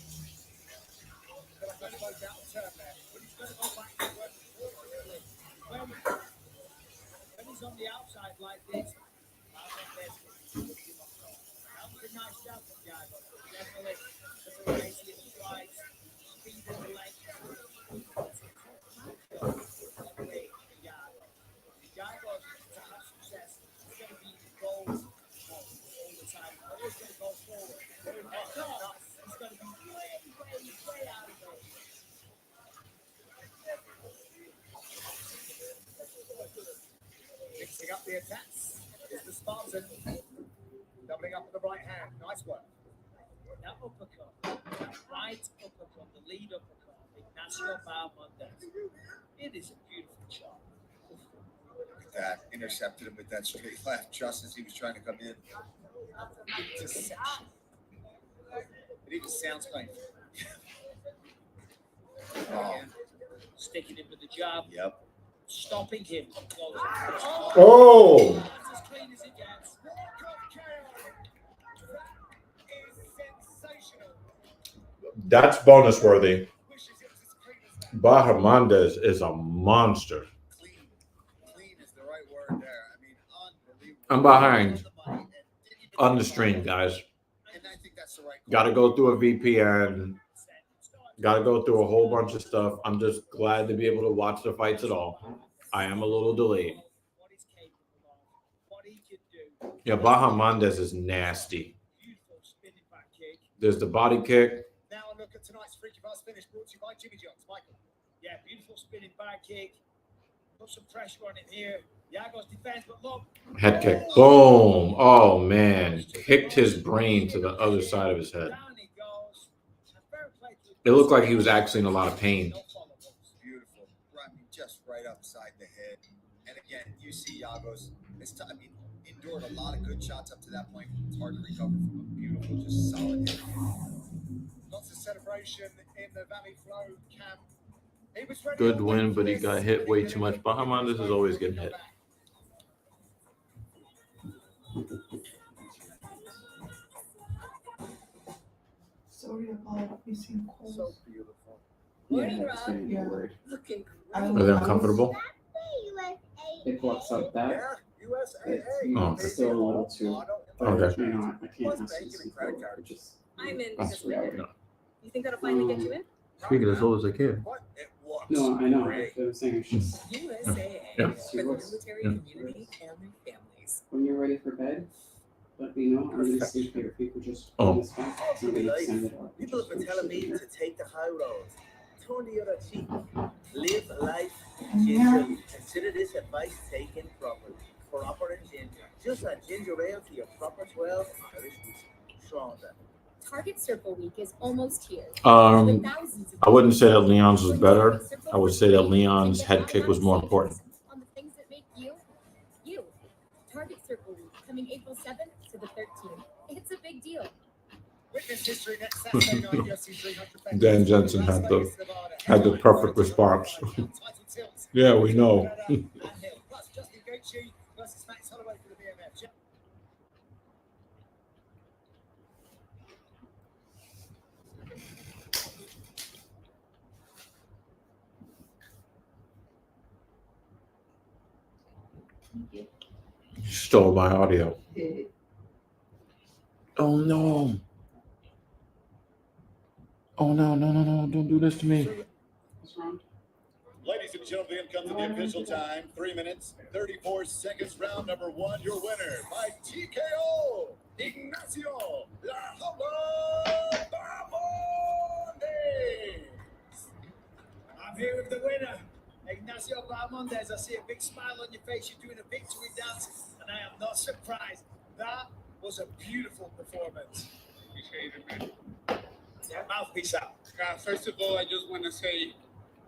But I don't know down turn there. But he's going to go back to work forward, really. When he's on the outside like this, that was a nice job from Iago. Definitely, the variety of strides, speed in the leg. Iago, to have success, is going to be goals all the time. Always going to go forward. He's going to be way out of goals. Mixing up the attacks is the Spartan. Doubling up with the right hand. Nice work. That uppercut, that right uppercut, the lead uppercut, Ignacio Bahamondes. It is a beautiful shot. Look at that. Intercepted him with that straight left just as he was trying to come in. Interception. It even sounds painful. Oh. Sticking him with the jab, Yep. stopping him from closing. Oh. That's as clean as it gets. That's bonus worthy. Bahamondes is a monster. I'm behind on the stream, guys. Got to go through a VPN. Got to go through a whole bunch of stuff. I'm just glad to be able to watch the fights at all. I am a little delayed. Yeah, Bahamondes is nasty. There's the body kick. Now look at tonight's Freaky Fast finish brought to you by Jimmy John's. Michael. Yeah, beautiful spinning back kick. Put some pressure on it here. Yago's defense, but look. Head kick. Boom. Oh, man. Kicked his brain to the other side of his head. It looked like he was actually in a lot of pain. Beautiful. I mean, just right upside the head. And again, you see Yago's. I mean, endured a lot of good shots up to that point. It's hard to recover from a beautiful, just solid hit. Lots of celebration in the Valley Flow camp. He was ready Good win, but he got hit way too much. Bahamondes is always getting hit. Sorry about missing calls. So beautiful. Yeah, Yeah. looking Are they uncomfortable? it blocks out that. Yeah, USAA. Oh. It's still a little too. Okay. You know, I can't ask you to go. It just. I'm in That's because reality. you think that'll finally get you in? Speaking as low as I can. No, I know. I'm saying it's just. USAA Yeah. for the military Yeah. community and their families. When you're ready for bed, let me know. I'm gonna sleep here. People just. Oh. This back. I'm gonna extend it out. People have been telling me to take the high road. Turn the other cheek. Live life gingerly. Consider this advice taken properly. Proper and ginger. Just like ginger ale to your proper 12 Irish whiskey. Stronger. Target Circle Week is almost here. I wouldn't say that Leon's was better. I would say that Leon's head kick was more important. On the things that make you, you. Target Circle Week coming April 7th to the 13th. It's a big deal. Witness history next Saturday night, UFC 300. Dan Jensen had the perfect response. Yeah, we know. Plus, Justin Gaethje versus Max Holloway for the BMF. You stole my audio. Oh no. Oh no, don't do this to me. Ladies and gentlemen, come to the official time. 3 minutes, 34 seconds, round number one. Your winner by TKO, Ignacio La Habla Bahamondes. I'm here with the winner, Ignacio Bahamondes. I see a big smile on your face. You're doing a victory dance, and I am not surprised. That was a beautiful performance. Appreciate it, man. Mouthpiece out. First of all, I just want to say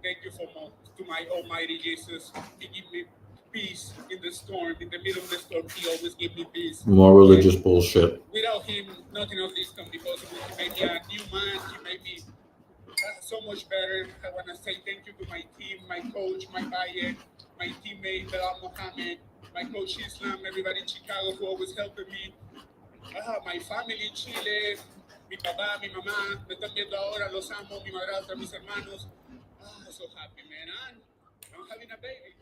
thank you to my Almighty Jesus. He gave me peace in the storm. In the middle of the storm, He always gave me peace. More religious bullshit. Without Him, nothing of this can be possible. He made me a new man. He made me so much better. I want to say thank you to my team, my coach, my buyer, my teammate, Bilal Mohammed, my coach Islam, everybody in Chicago who always helping me. I have my family in Chile, mi papá, mi mamá, me están viendo ahora, los amo, mi madrastra, mis hermanos. I'm so happy, man. And I'm having a baby.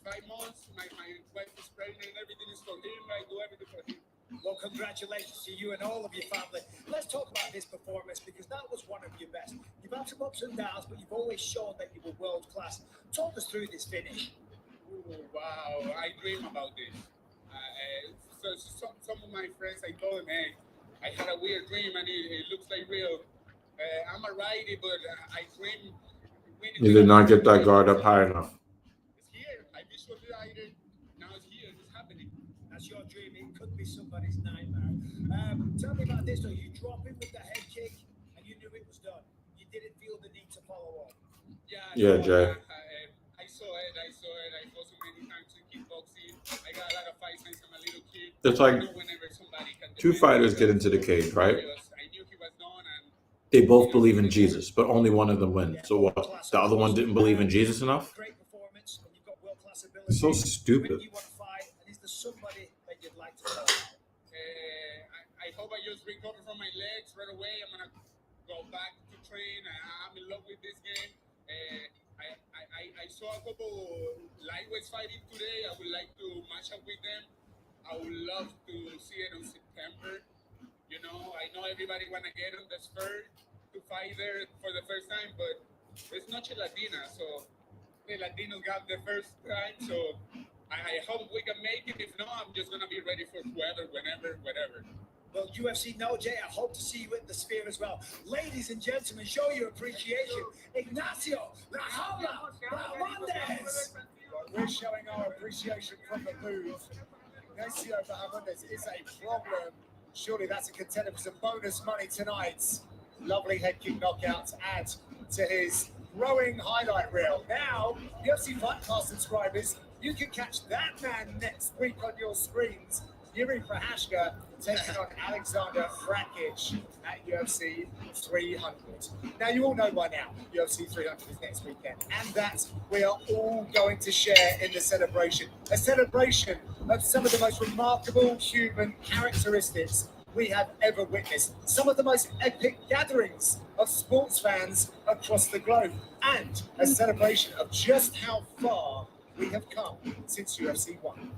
5 months, my wife is pregnant, everything is for him, I do everything for him. Well, congratulations to you and all of your family. Let's talk about this performance because that was one of your best. You've had some ups and downs, but you've always shown that you were world class. Talk us through this finish. Ooh, wow, I dream about this. Some of my friends, I told them, hey, I had a weird dream and it looks like real. I'm a righty, but I dream. You did not get that guard up high enough. It's here. I visualized it. Now it's here. It's happening. That's your dream. It could be somebody's nightmare. Tell me about this, though. You drop in with the head kick and you knew it was done. You didn't feel the need to follow up. Yeah, Jay. I saw it. I fought so many times in kickboxing. I got a lot of fights since I'm a little kid. It's like two fighters get into the cage, right? They both believe in Jesus, but only one of them wins. So what? The other one didn't believe in Jesus enough? It's so stupid. I hope I just recover from my legs right away. I'm gonna go back to train. I'm in love with this game. I saw a couple lightweights fighting today. I would like to match up with them. I would love to see it in September. You know, I know everybody want to get on the spur to fight there for the first time, but it's Noche Latina, so the Latinos got the first time, so I hope we can make it. If not, I'm just going to be ready for whoever, whenever, whatever. Well, UFC No Jay, I hope to see you in the sphere as well. Ladies and gentlemen, show your appreciation. Ignacio La Jaula Bahamondes. We're showing our appreciation from the booth. Ignacio Bahamondes is a problem. Surely that's a contender for some bonus money tonight. Lovely head kick knockout to add to his growing highlight reel. Now, UFC Fight Pass subscribers, you can catch that man next week on your screens. Yuri Prohashka taking on Alexander Rakic at UFC 300. Now, you all know by now, UFC 300 is next weekend, and that we are all going to share in the celebration. A celebration of some of the most remarkable human characteristics we have ever witnessed. Some of the most epic gatherings of sports fans across the globe, and a celebration of just how far we have come since UFC 1.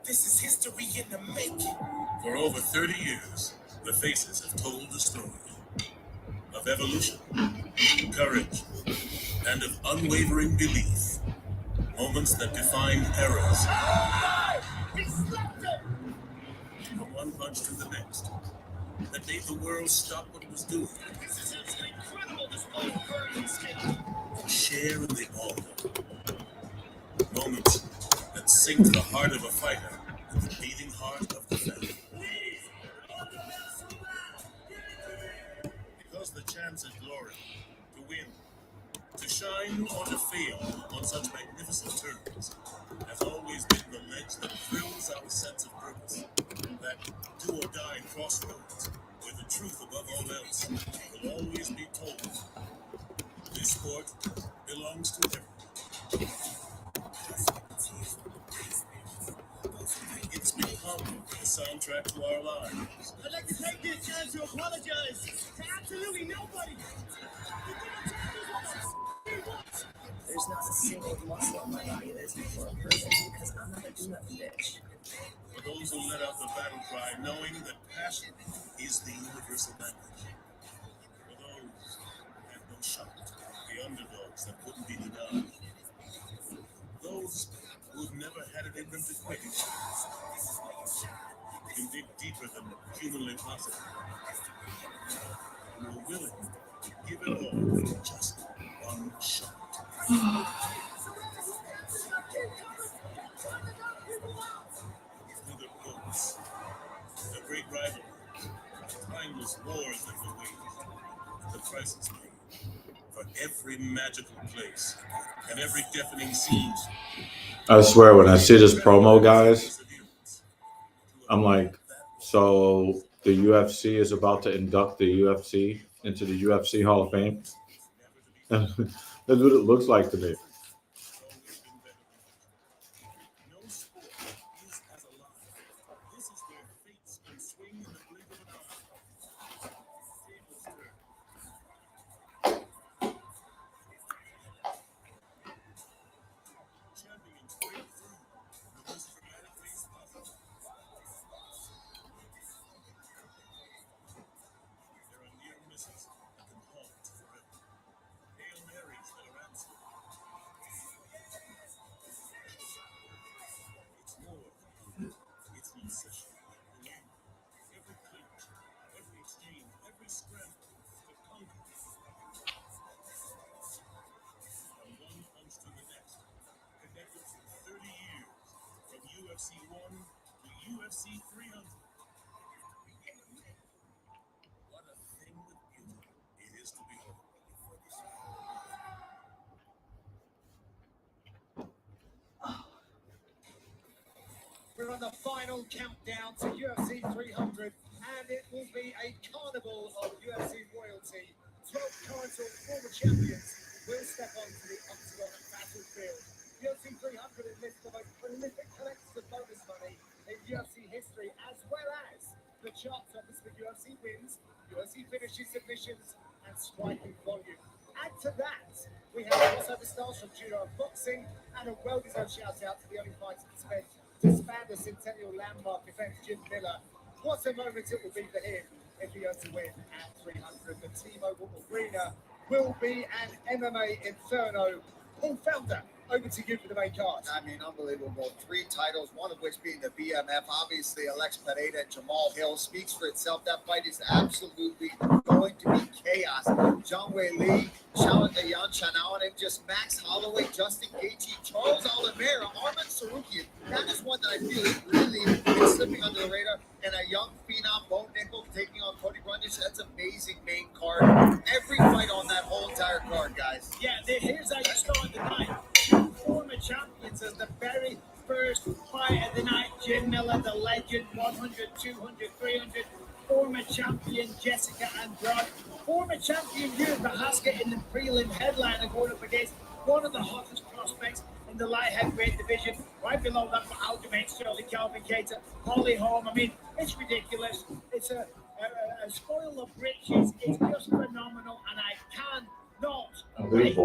This is history in the making. For over 30 years, the faces have told the story of evolution, courage, and of unwavering belief. Moments that defined eras. From one punch to the next, that made the world stop what it was doing. This is an incredible display of courage and skill. Share in the awe. Moments that sink to the heart of a fighter and the beating heart of the fan. Because the chance at glory, to win, to shine or to fail on such magnificent terms, has always been the ledge that thrills our sense of purpose. That do-or-die crossroads, where the truth above all else will always be told. This sport belongs to everyone. It's become the soundtrack to our lives. I'd like to take this chance to apologize to absolutely nobody. There's not a single muscle on my body that isn't for a person because I'm not a do-nothing bitch. For those who let out the battle cry, knowing that passion is the universal language. For those who had no shot, the underdogs that wouldn't be denied. Those who've never had it in them to quit. Can dig deeper than humanly possible. Who are willing to give it all for just one shot. Through the quotes, the great rivalry, timeless wars that we wage, the prices paid for every magical place and every deafening scene. I swear, when I see this promo, guys, I'm like, so the UFC is about to induct the UFC into the UFC Hall of Fame? That's what it looks like to me. UFC 1 to UFC 300. What a thing with beauty it is to behold. We're on the final countdown to UFC 300, and it will be a carnival of UFC royalty. 12 current or former champions will step onto the octagon battlefield. UFC 300 enlists the most prolific collectors of bonus money in UFC history, as well as the chart toppers for UFC wins, UFC finishes, submissions, and striking volume. Add to that We have crossover stars from judo and boxing, and a well-deserved shout-out to the only fighter to span the Centennial Landmark event, Jim Miller. What a moment it will be for him if he has to win at 300. The T-Mobile Arena will be an MMA inferno. Paul Felder, over to you for the main card. I mean, unbelievable. 3 titles, one of which being the BMF. Obviously, Alex Pereira and Jamal Hill speaks for itself. That fight is absolutely going to be chaos. Zhang Wei Li, Yan Chanao, and just Max Holloway, Justin Gaethje, Charles Oliveira, Arman Sarukian. That is one that I feel is really is slipping under the radar. And a young phenom, Bo Nickel, taking on Cody Brundage. That's amazing main card. Every fight on that whole entire card, guys. Yeah, here's how you start the night. Former champions as the very first fight of the night. Jim Miller, the legend, 100, 200, 300. Former champion Jessica Andrade. Former champion Yuri Prochazka in the prelim headliner going up against one of the hottest prospects in the light heavyweight division. Right below that for Aljamain Sterling, Calvin Cater, Holly Holm. I mean, it's ridiculous. It's a spoil of riches. It's just phenomenal, and I cannot wait.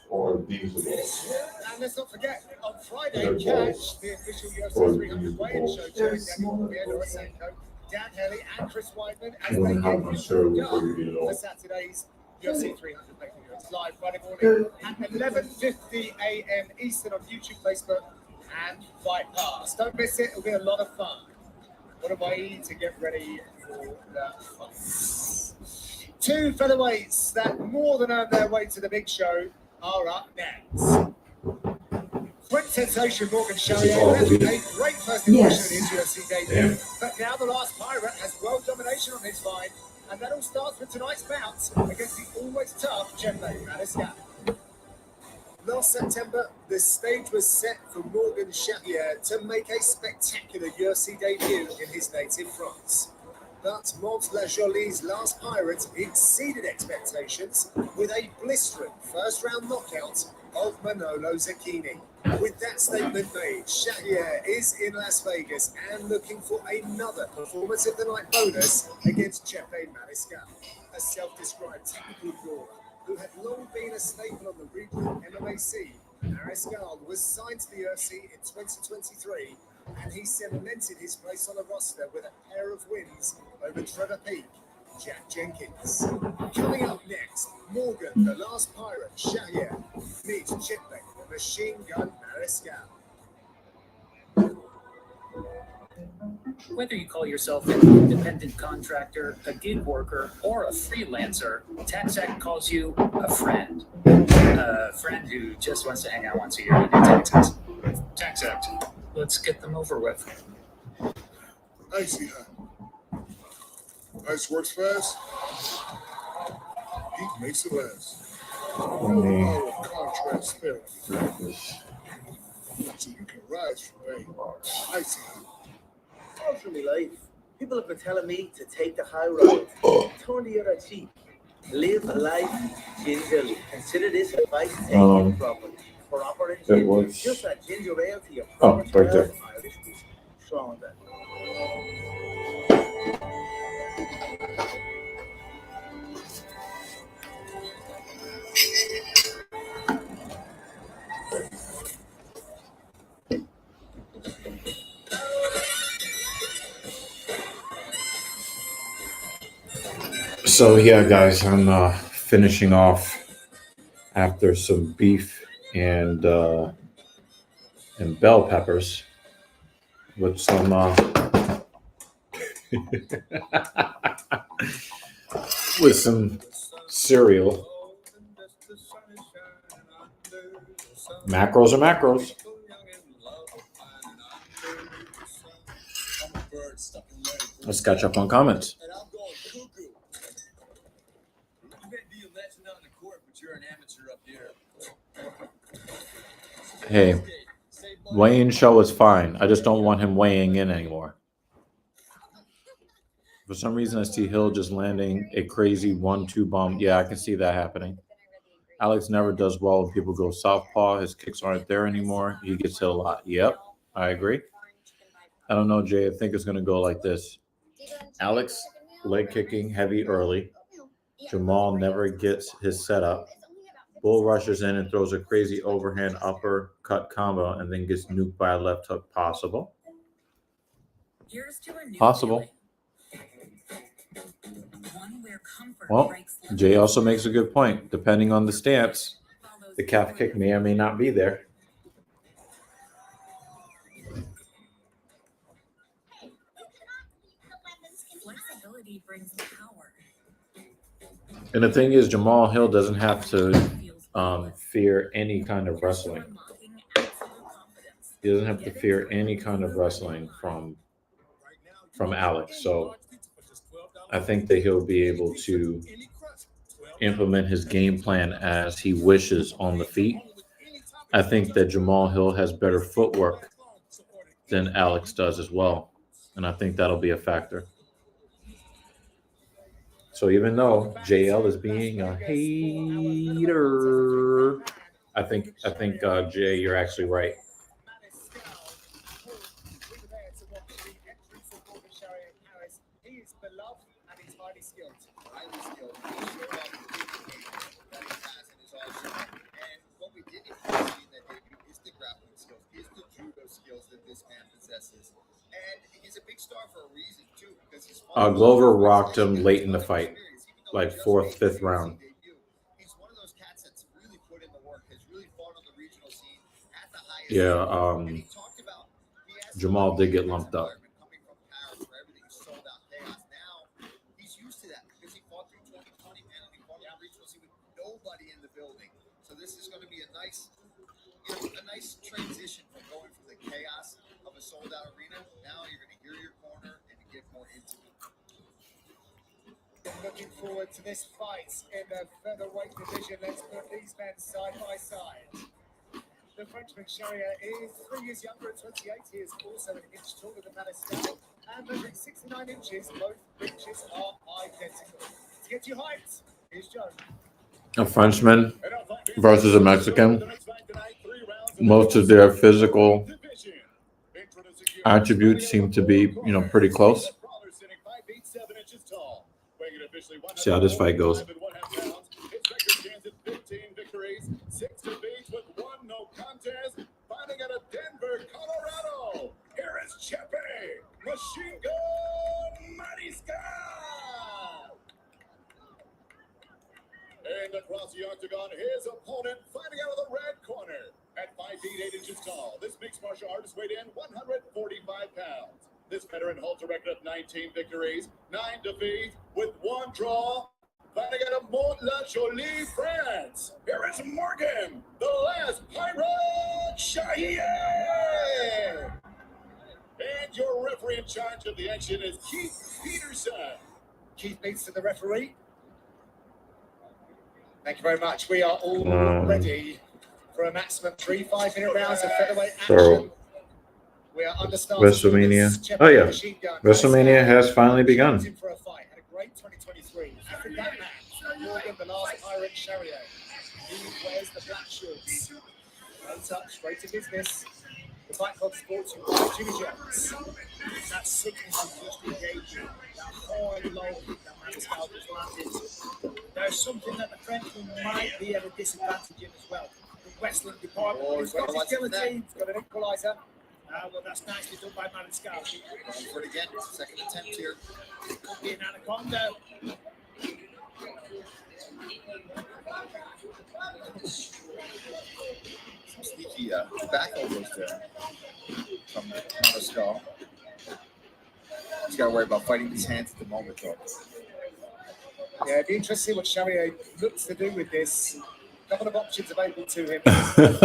Or these balls? And let's not forget, on Friday, catch the official UFC 300 weigh-in show during Dan Helly and Chris Weidman as they get for Saturday's UFC 300 pay-per-view. Live Friday morning at 11:50 a.m. Eastern on YouTube, Facebook, and Fight Pass. Don't miss it. It'll be a lot of fun. What a way to get ready for that fight. 2 featherweights that more than earned their way to the big show are up next. Quick sensation Morgan Charrier had a great first impression in his UFC debut, but now the last Pirate has world domination on his mind, and that all starts with tonight's bout against the always tough Chepe Maniscalco. Last September, the stage was set for Morgan Charrier to make a spectacular UFC debut in his native France. But Mont La Jolie's last Pirate exceeded expectations with a blistering first-round knockout of Manolo Zucchini. With that statement made, Charrier is in Las Vegas and looking for another Performance of the Night bonus against Chepe Maniscalco, a self-described technical brawler who had long been a staple on the regional MMA scene. Maniscalco was signed to the UFC in 2023, and he cemented his place on the roster with a pair of wins over Trevor Peake, Jack Jenkins. Coming up next, Morgan, the last Pirate, Charrier, meets Chepe, the Machine Gun Maniscalco. Whether you call yourself an independent contractor, a gig worker, or a freelancer, TaxAct calls you a friend. A friend who just wants to hang out once a year and do taxes. TaxAct. Let's get them over with. I see her. Ice works fast. Heat makes it last. Contract spirit. So you can rise from pain. I see her. All through my life, people have been telling me to take the high road. Turn the other cheek. Live life gingerly. Consider this advice taken properly. Proper and ginger. Just add ginger ale to your proper right there. Irish whiskey. Strong that. So yeah, guys, I'm finishing off after some beef and bell peppers with some with some cereal. Macros are macros. Let's catch up on comments. Hey, weigh-in show is fine. I just don't want him weighing in anymore. For some reason, I see Hill just landing a crazy 1-2 bomb. Yeah, I can see that happening. Alex never does well when people go southpaw. His kicks aren't there anymore. He gets hit a lot. Yep, I agree. I don't know, Jay. I think it's going to go like this. Alex, leg kicking heavy early. Jamal never gets his setup. Bull rushes in and throws a crazy overhand uppercut combo and then gets nuked by a left hook. Possible. Here's to a new Possible. one where comfort Well, breaks Jay also makes a good point. Depending on the stance, the calf kick may or may not be there. Flexibility brings power. And the thing is, Jamal Hill doesn't have to fear any kind of wrestling. He doesn't have to fear any kind of wrestling from Alex. So I think that he'll be able to implement his game plan as he wishes on the feet. I think that Jamal Hill has better footwork than Alex does as well. And I think that'll be a factor. So even though JL is being a hater, I think Jay, you're actually right. He is beloved and he's highly skilled. Highly skilled. He showed off the that he has in his arsenal. And what we didn't see in that debut is the grappling skills, is the judo skills that this man possesses. And he's a big star for a reason too, because he's Glover rocked him late in the fight, like 4th, 5th round. He's one of those cats that's really put in the work, has really fought on the regional scene at the highest Yeah, level. And he talked about Jamal did get lumped up. coming from Paris where everything is sold out chaos. Now he's used to that because he fought through 2020, man, and he fought on the regional scene with nobody in the building. So this is going to be a nice transition from going from the chaos of a sold out arena. Now you're going to hear your corner and get more intimate. Looking forward to this fight in the featherweight division. Let's put these men side by side. The Frenchman Charrier is 3 years younger at 28. He is also an inch taller than Maniscal and measuring 69 inches. Both reaches are identical. To get you height, here's Joe. A Frenchman versus a Mexican. Most of their physical attributes seem to be, pretty close. See how this fight goes. Victories, 6 defeats with 1 no contest. Fighting out of Denver, Colorado. Here is Chepe Machine Gun Mariscal. And across the octagon, his opponent fighting out of the red corner. At 5 feet 8 inches tall, this mixed martial artist weighed in 145 pounds. This veteran holds a record of 19 victories, 9 defeats, with 1 draw. Fighting out of Mont-la-Jolie, France. Here is Morgan, the last pirate Shahir. And your referee in charge of the action is Keith Peterson. Keith beats to the referee. Thank you very much. We are all ready for a maximum 3 5-minute rounds of featherweight action. So, We are understaffed. WrestleMania. Oh yeah, WrestleMania has finally begun. For a fight. Had a great 2023. After that match, Morgan, the last pirate Chariot. He wears the black shorts. No touch, straight to business. The Fight Club Sports you by Jimmy Jones. That sickness is just engaging. That high low that Maniscal just landed. There's something that the Frenchman might be at a disadvantage in as well. The wrestling department. He's got got his agility. He's got an equalizer. Well, that's nicely done by Maniscal. Going for it again. Second attempt here. Could be an anaconda. Some sneaky back elbows there from Maniscal. He's got to worry about fighting these hands at the moment, though. Yeah, it'd be interesting what Chariot looks to do with this. A couple of options available to him. There's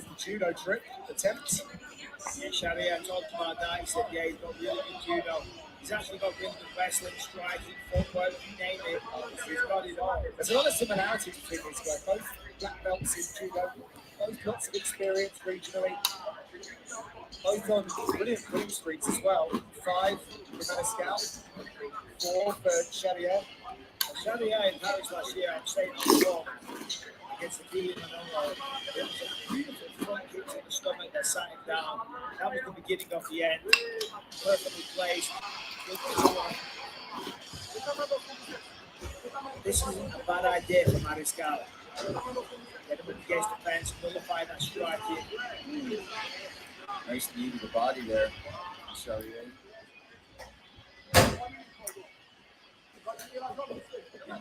the judo trick attempt. Yeah, Sharia talked about that. He said, yeah, he's got really good judo. He's actually got really good wrestling, striking, footwork, you name it. He's got it all. There's a lot of similarities between these guys. Both black belts in judo, both lots of experience regionally. Both on brilliant green streaks as well. 5 for Maniscal, 4 for Sharia. Sharia in Paris last year, I'm saying on the wall. against the Keelan Manolo. It was a beautiful front kick to the stomach that sat him down. That was the beginning of the end. Perfectly placed. This isn't a bad idea for Mariscal. Get him against the fence, nullify that striking. Nice knee to the body there. Sorry,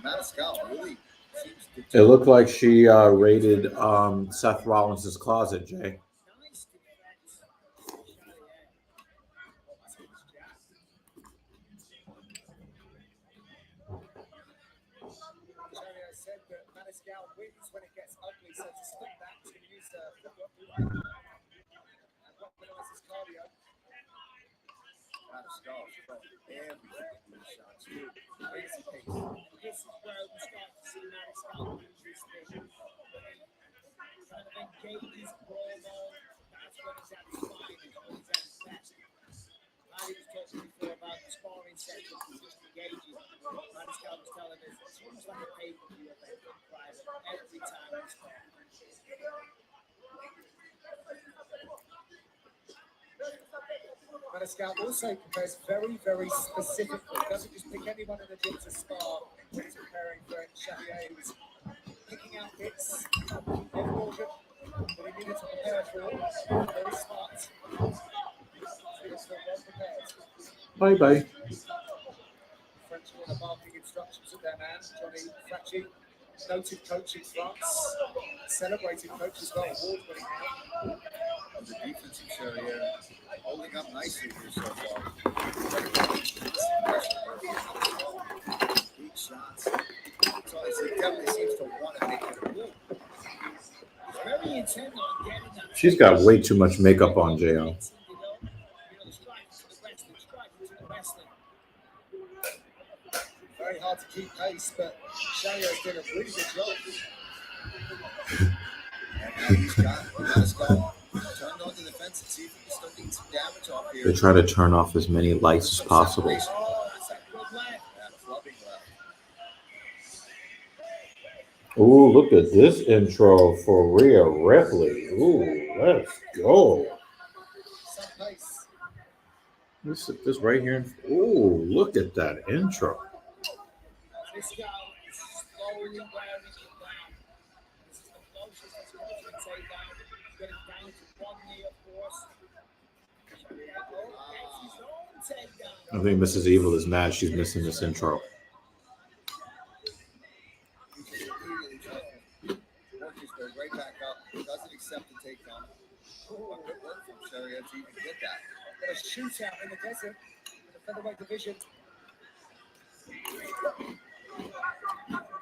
Maniscal really seems to. It looked like she raided Seth Rollins' closet, Jay. Said that Maniscal wins when it gets ugly, so to stop that, he's going to use and weaponize his cardio. Maniscal throwing everything in these shots, too. Crazy pace. This is where we start to see Maniscal lose his thing. Kind of engage his brawl mode. That's when he's at his finest, when he's at his best. He was talking before about the sparring sessions, just engaging. Maniscal was telling us it's almost like a pay-per-view event in private every time we spar. Maniscal also prepares very, very specifically. He doesn't just pick anyone in the gym to spar when he's preparing for Xavier. He was picking out hits every organ that he needed to prepare for. Very smart. Bye bye. French are barking instructions at their man, Johnny Fracci, noted coach in France, celebrated coach as well, award-winning now. The defensive area holding up nicely here so far. Big shots. So he definitely seems to want to make it a move. Very intent on getting that. She's got way too much makeup on, J.O. Very hard to keep pace, but Shayya's did a really good job. And now he's got turned onto the fence and see if he can start getting some damage off here. They try to turn off as many lights as possible. Oh, that's a good left. Flubbing left. Ooh, look at this intro for Rhea Ripley. Ooh, let's go. Some pace. Let's sit this right here. Ooh, look at that intro. This guy is slowly wearing it down. This is the closest he's going to take down. He's getting down to one knee, of course. Gets his own takedown. I think Mrs. Evil is mad she's missing this intro. Work his way right back up. Doesn't accept the takedown. But good work from Sharia to even get that. Got a shootout in the desert in the featherweight division.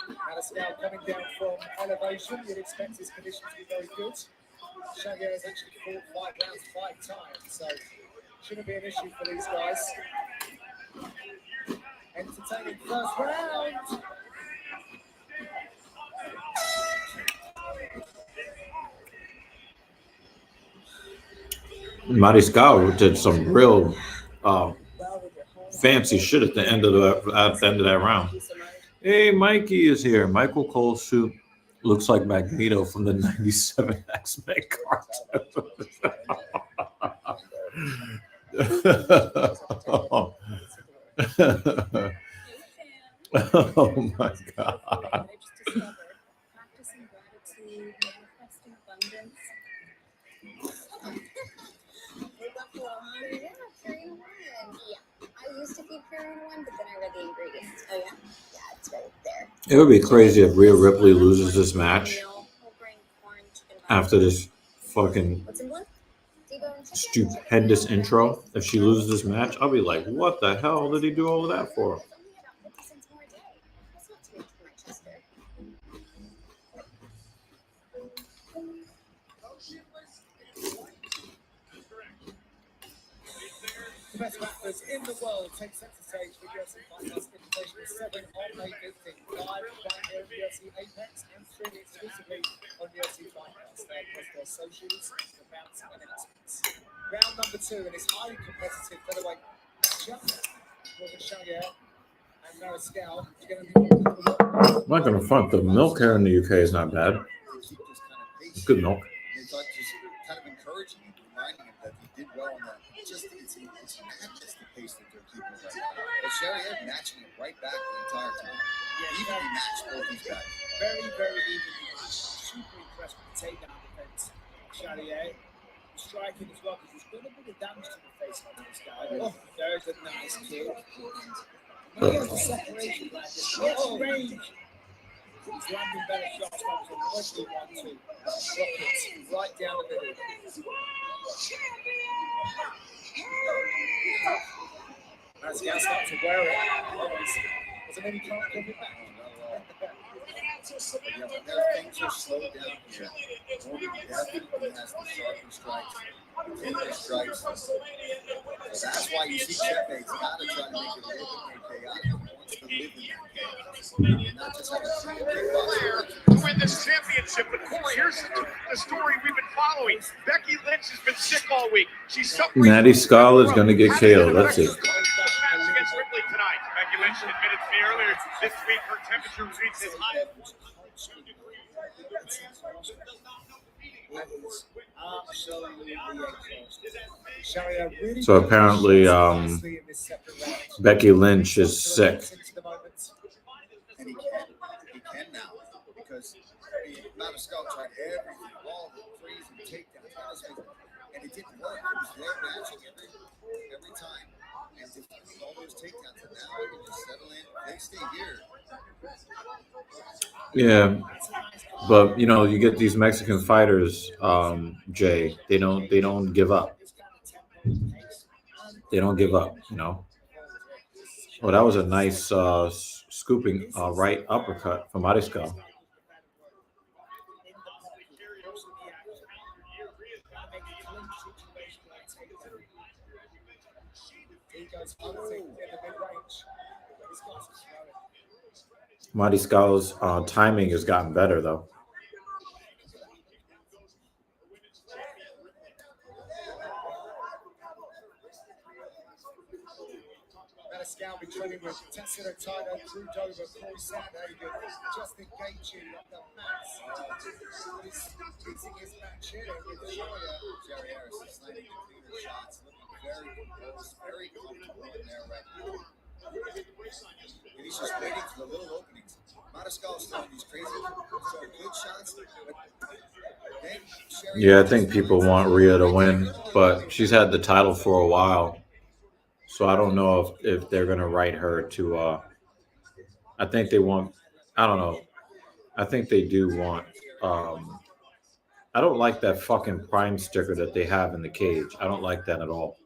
Maniscal coming down from elevation. You'd expect his condition to be very good. Shaggy has actually fought 5 rounds 5 times, so shouldn't be an issue for these guys. Entertaining first round. Mariscal did some real fancy shit at the end of that round. Hey, Mikey is here. Michael Cole Soup looks like Magneto from the '97 X-Men cartoon. Oh my God. Practicing gratitude, manifesting abundance. I used to feed Purina One, but then I read the ingredients. Oh yeah? Yeah, it's right there. It would be crazy if Rhea Ripley loses this match after this fucking stupendous intro. If she loses this match, I'll be like, what the hell did he do all of that for? The best rappers in the world take center stage for UFC Fight Night Invitation 7 on May 15th. Live right here at UFC Apex and streaming exclusively on UFC Fight Night. They post their socials, the bouts and announcements. Round number 2 in this highly competitive featherweight matchup. Morgan Shagger and Mariscal. I'm not going to front. The milk hair in the UK is not bad. keep this kind of pace. Good milk. They thought just kind of encouraging him, reminding him that he did well in that. Just it's madness the pace that they're keeping right now. But Charrier matching him right back the entire time. Yeah, Evenly matched both these guys. very, very evenly matched. Super impressed with the takedown defense. Charrier striking as well, because he's done a bit of damage to the face on this guy. Oh, there's a nice kick. Look at the separation like this. Oh, range. He's landing better shots from him. What do you want to? Rockets right down the middle. That's going to start to wear it. Does it mean he can't come it back? Yeah, but their things are slowed down here. Morgan definitely has the sharper strikes, the strikes. So that's why you see Chepe's got to try to make it a little bit more chaotic. He wants to live in that game. Not just have a single kickboxer. To win this championship, but here's the story we've been following. Becky Lynch has been sick all week. She's suffering. Maddie Skull is going to get KO'd. Let's see. Match against Ripley tonight. Becky Lynch admitted to me earlier this week her temperature reached as high as 2 degrees. So apparently, Becky Lynch is sick. And he can now, because Matt Scott tried everything, all the threes and takedowns, and it didn't work. It was their matching every time, and defending all those takedowns, and now they can just settle in. They stay here. Yeah, but you know, you get these Mexican fighters, Jay. They don't give up. They don't give up. You know. Oh, that was a nice scooping right uppercut from Mariscal. Mariscal's timing has gotten better, though. Maniscal be training with Tessera Tino, Drew Dover, Corey Sandhagen, Justin Gaethje on the mats. He's fixing his match here with Jerry Harris is landing the cleaner shots, looking very composed, very comfortable in there right now. And he's just waiting for the little openings. Maniscal's throwing these crazy, good shots, but then Yeah, I think people want Rhea to win, but she's had the title for a while. So I don't know if they're going to write her to I think they want, I don't know. I think they do want I don't like that fucking Prime sticker that they have in the cage. I don't like that at all.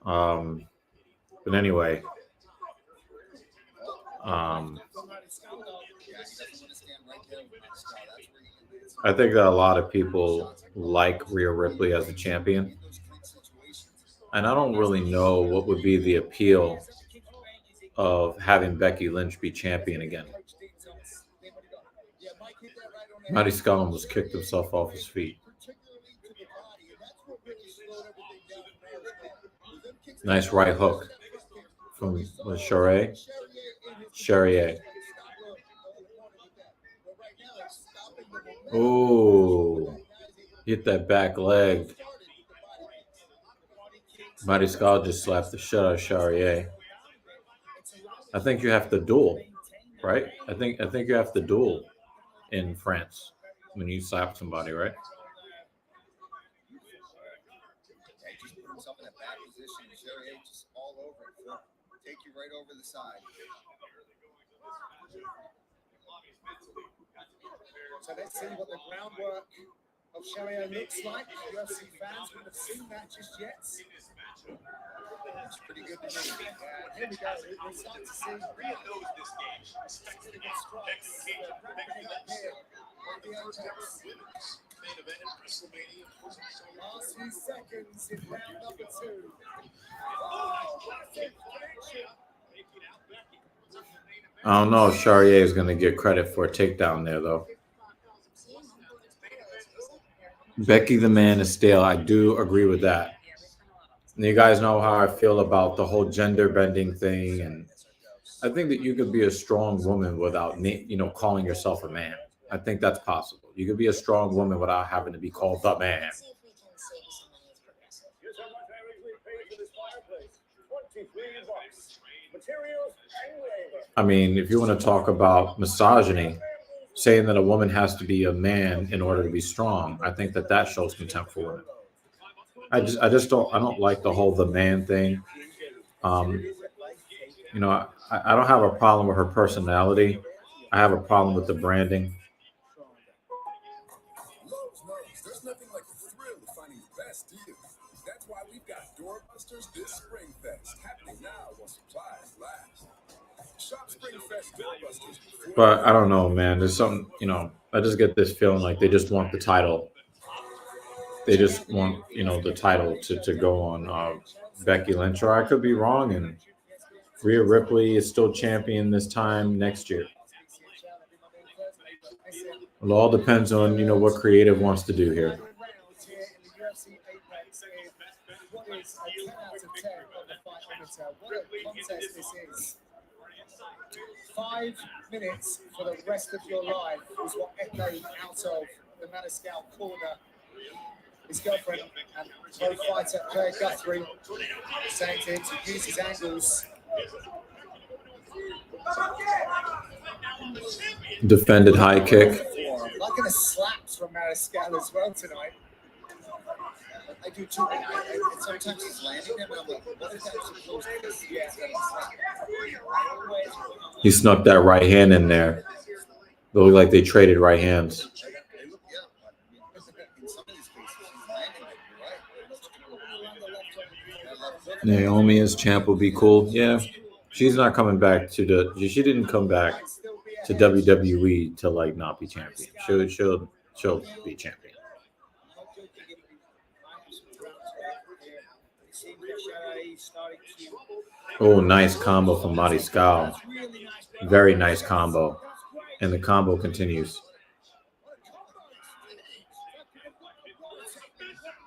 But anyway, I think that a lot of people like Rhea Ripley as a champion. And I don't really know what would be the appeal of having Becky Lynch be champion again. Mariscal almost kicked himself off his feet. Nice right hook from Charrier. Oh, hit that back leg. Mariscal just slapped the shit out of Charrier. I think you have to duel, right? I think you have to duel in France when you slap somebody, right? just put himself in a bad position. Charrier just all over it. Take you right over the side. So let's see what the groundwork of Charrier looks like. UFC fans wouldn't have seen that just yet. It's pretty good to me. Here we go. We're starting to see Rhea knows this game. Significant strikes. Main event at Wrestlemania. Last few seconds in round number 2. I don't know if Charrier is going to get credit for a takedown there, though. Becky the Man is stale. I do agree with that. And you guys know how I feel about the whole gender bending thing and I think that you could be a strong woman without, calling yourself a man. I think that's possible. You could be a strong woman without having to be called the man. I mean, if you want to talk about misogyny, saying that a woman has to be a man in order to be strong, I think that shows contempt for women. I don't like the whole the man thing. I don't have a problem with her personality. I have a problem with the branding. There's nothing like the thrill of finding the best deals. That's why we've got Doorbusters this Spring Fest happening now while supplies last. Shop Spring Fest Doorbusters. But I don't know, man. There's something, I just get this feeling like they just want the title. They just want, the title to go on Becky Lynch, or I could be wrong, and Rhea Ripley is still champion this time next year. It all depends on, what creative wants to do here. What is a 10 out of 10 on the fight monitor? What a contest this is. 5 minutes for the rest of your life was what echoed out of the Maniscal corner. His girlfriend and pro-fighter Claire Guthrie saying to him to use his angles. Defended high kick. Liking the slaps from Maniscal as well tonight. I do too. Sometimes he's landing them, and I'm like, what is that supposed to be? Yeah. He snuck that right hand in there. It looked like they traded right hands. Naomi as champ will be cool. Yeah, she's not coming back she didn't come back to WWE to not be champion. She'll be champion. Oh, nice combo from Mariscal. Very nice combo. And the combo continues.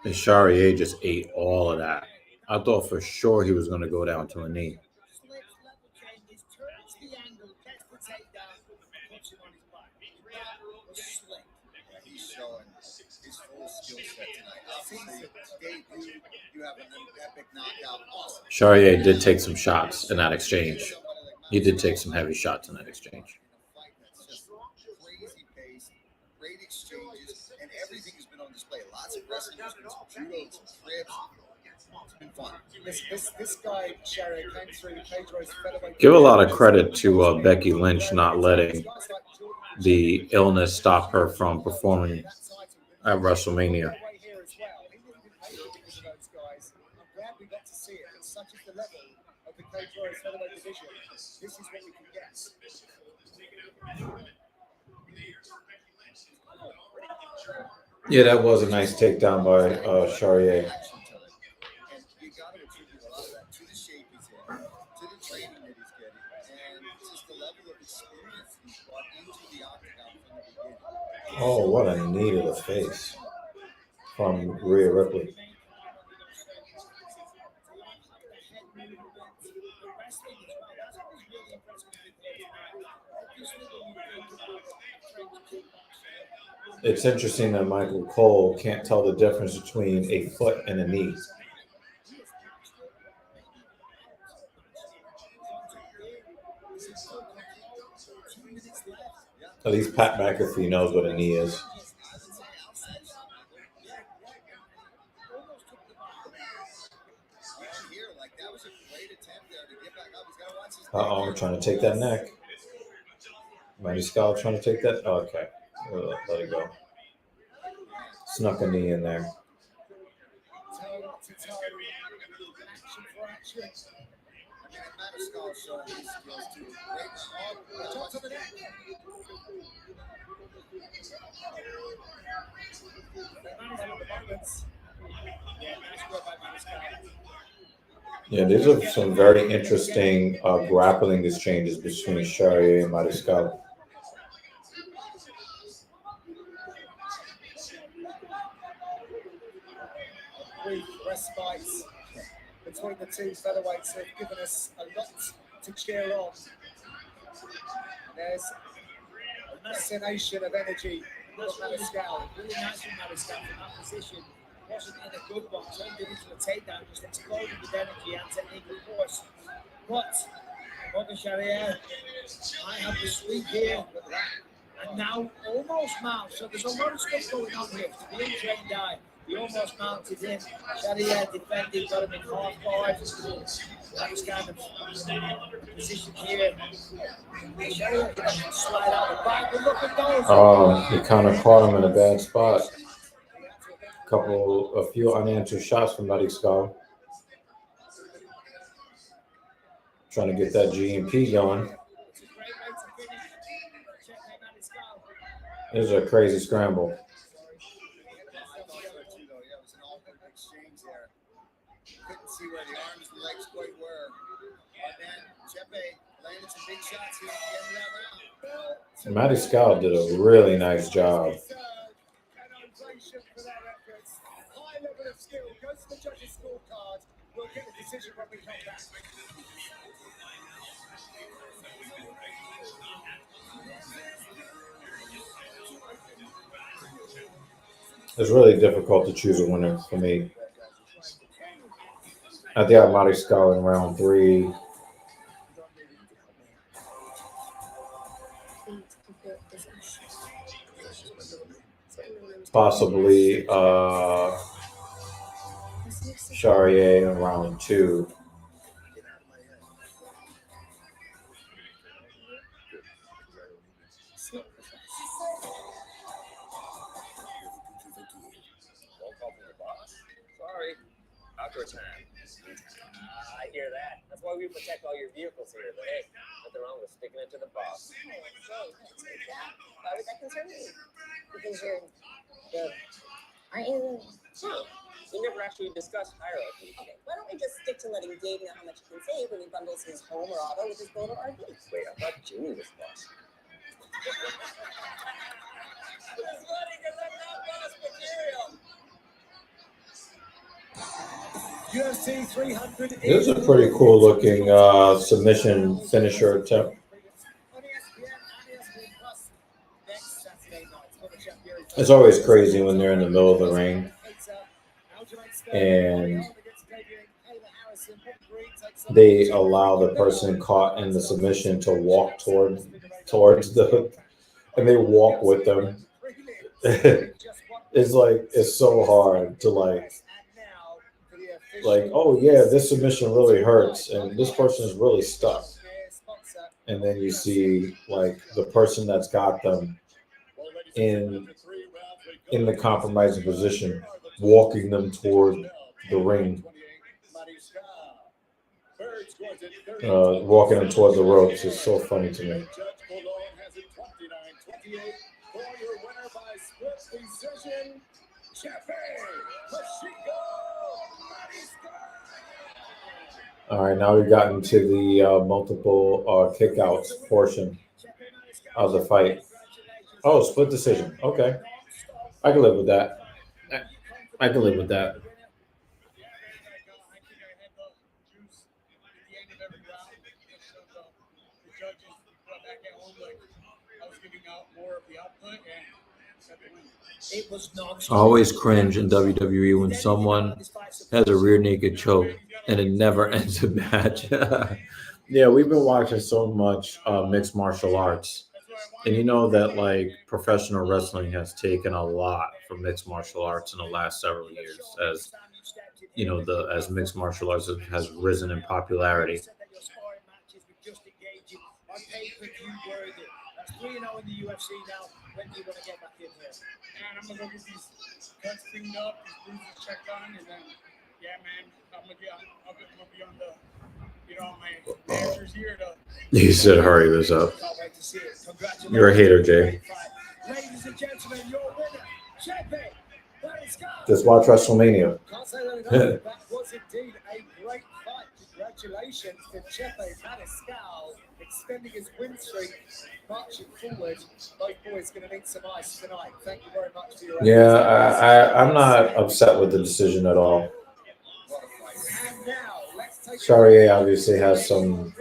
And Charrier just ate all of that. I thought for sure he was going to go down to a knee. He's showing his full skill set tonight. Since the debut, you have an epic knockout. Awesome. Charrier did take some shots in that exchange. He did take some heavy shots in that exchange. Crazy pace, great exchanges, and everything has been on display. Lots of wrestling, there's been some judo, some cribs. It's been fun. This guy, Charrier, came through the cage race featherweight. Give a lot of credit to Becky Lynch not letting the illness stop her from performing at WrestleMania. Yeah, that was a nice takedown by Charrier. Oh, what a knee to the face from Rhea Ripley. It's interesting that Michael Cole can't tell the difference between a foot and a knee. At least Pat McAfee knows what a knee is. Uh-oh, I'm trying to take that neck. Maniscal trying to take that? Oh, okay. Let it go. Snuck a knee in there. Yeah, these are some very interesting grappling exchanges between Charrier and Mariscal. Brief respites between the two featherweights have given us a lot to cheer on There's a machination of energy from Maniscal. Really nice from Maniscal from that position. Wasn't in a good one. Turned it into a takedown, just exploded with energy and technique, of course. But Bobby Charrier, I have the sweep here. And now almost mounts. So there's a lot of stuff going on here. To the untrained eye, he almost mounted in. Charrier defending, got him in half guard. That was kind of position here. Charrier can slide out the back, but look at those. He kind of caught him in a bad spot. A few unanswered shots from Mariscal. Trying to get that GMP going. This is a crazy scramble. Yeah, it was an awkward exchange there. Couldn't see where the arms and legs quite were. But then Chepe landed some big shots here at the end of that round. Mariscal did a really nice job. High level of skill goes to the judges' scorecard. We'll get the decision when we come back. It's really difficult to choose a winner for me. I think I have Mariscal in round 3. Possibly Charrier in round 2. Sorry, outdoor time. I hear that. That's why we protect all your vehicles here. But hey, nothing wrong with sticking it to the boss. Why would that concern me? Because you're the... Aren't you? No, we never actually discussed hierarchy. Okay, why don't we just stick to letting Gabe know how much he can save when he bundles his home or auto with his boat or RV? Wait, I thought Jimmy was boss. That's funny because I'm not boss material. UFC 300. This is a pretty cool looking submission finisher attempt. It's always crazy when they're in the middle of the ring and they allow the person caught in the submission to walk towards the, and they walk with them. It's so hard to like, oh yeah, this submission really hurts and this person is really stuck. And then you see like the person that's got them in the compromising position, walking them toward the ring, walking them toward the ropes. It's so funny to me. All right, now we've gotten to the multiple kickouts portion of the fight. Oh, split decision. Okay. I can live with that. I can live with that. I always cringe in WWE when someone has a rear naked choke and it never ends a match. Yeah, we've been watching so much mixed martial arts. And you know that like professional wrestling has taken a lot from mixed martial arts in the last several years, as you know, as mixed martial arts has risen in popularity. On pay-per-view worthy. That's 3-0 in the UFC now. When do you want to get back in here? And I'm gonna go get these cuts cleaned up, these bruises checked on, and then yeah, man, I'm gonna be on the, you know, my managers here to. You said hurry this up. You're a hater, Jay. Ladies and gentlemen, your winner, Chepe. Just watch WrestleMania. Can't say that enough. That was indeed a great fight. Congratulations to Chepe Maniscal, extending his win streak, marching forward. Both boys going to need some ice tonight. Thank you very much for your Yeah, I'm not upset with the decision at all. Charrier obviously has some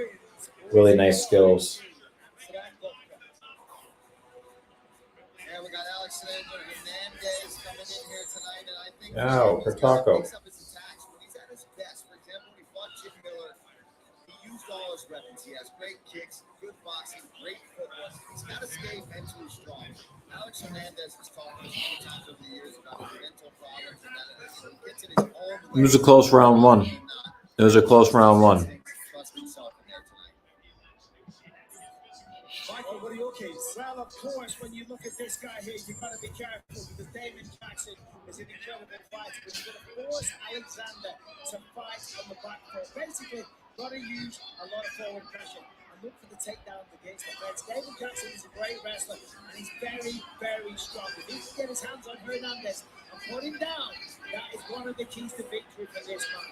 really nice skills. Alexander Hernandez coming in here tonight, and I think Ow, he's got to Pertaco. mix up his attacks when he's at his best. For example, when he fought Jim Miller, he used all his weapons. He has great kicks, good boxing, great footwork. He's got to stay mentally strong. Alex Hernandez has talked to us many times over the years about his mental problems and that he gets in his own way. It was a close round one. It was a close round one. Trust himself in there tonight. Michael, what are your keys? Well, of course, when you look at this guy here, you've got to be careful because Damon Jackson is an incredible fighter. But you've got to force Alexander to fight on the back foot. Basically, got to use a lot of forward pressure and look for the takedowns against the fence. Damon Jackson is a great wrestler and he's very, very strong. If he can get his hands on Hernandez and put him down, that is one of the keys to victory for this man.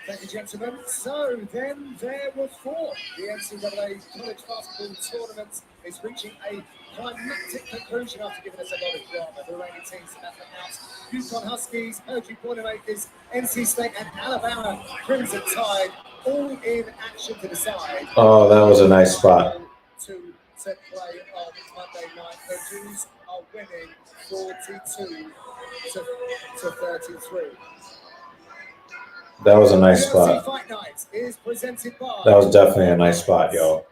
Thank you, gentlemen. So then there were four. The NCAA College Basketball Tournament is reaching a climactic conclusion after giving us a lot of drama. The reigning teams have announced UConn Huskies, Purdue Boilermakers, NC State, and Alabama Crimson Tide all in action to decide. Oh, that was a nice spot. To play on Monday night. Purdue's are winning 42 to 33. That was a nice UFC spot. Fight Night is presented by That was definitely a nice spot, yo.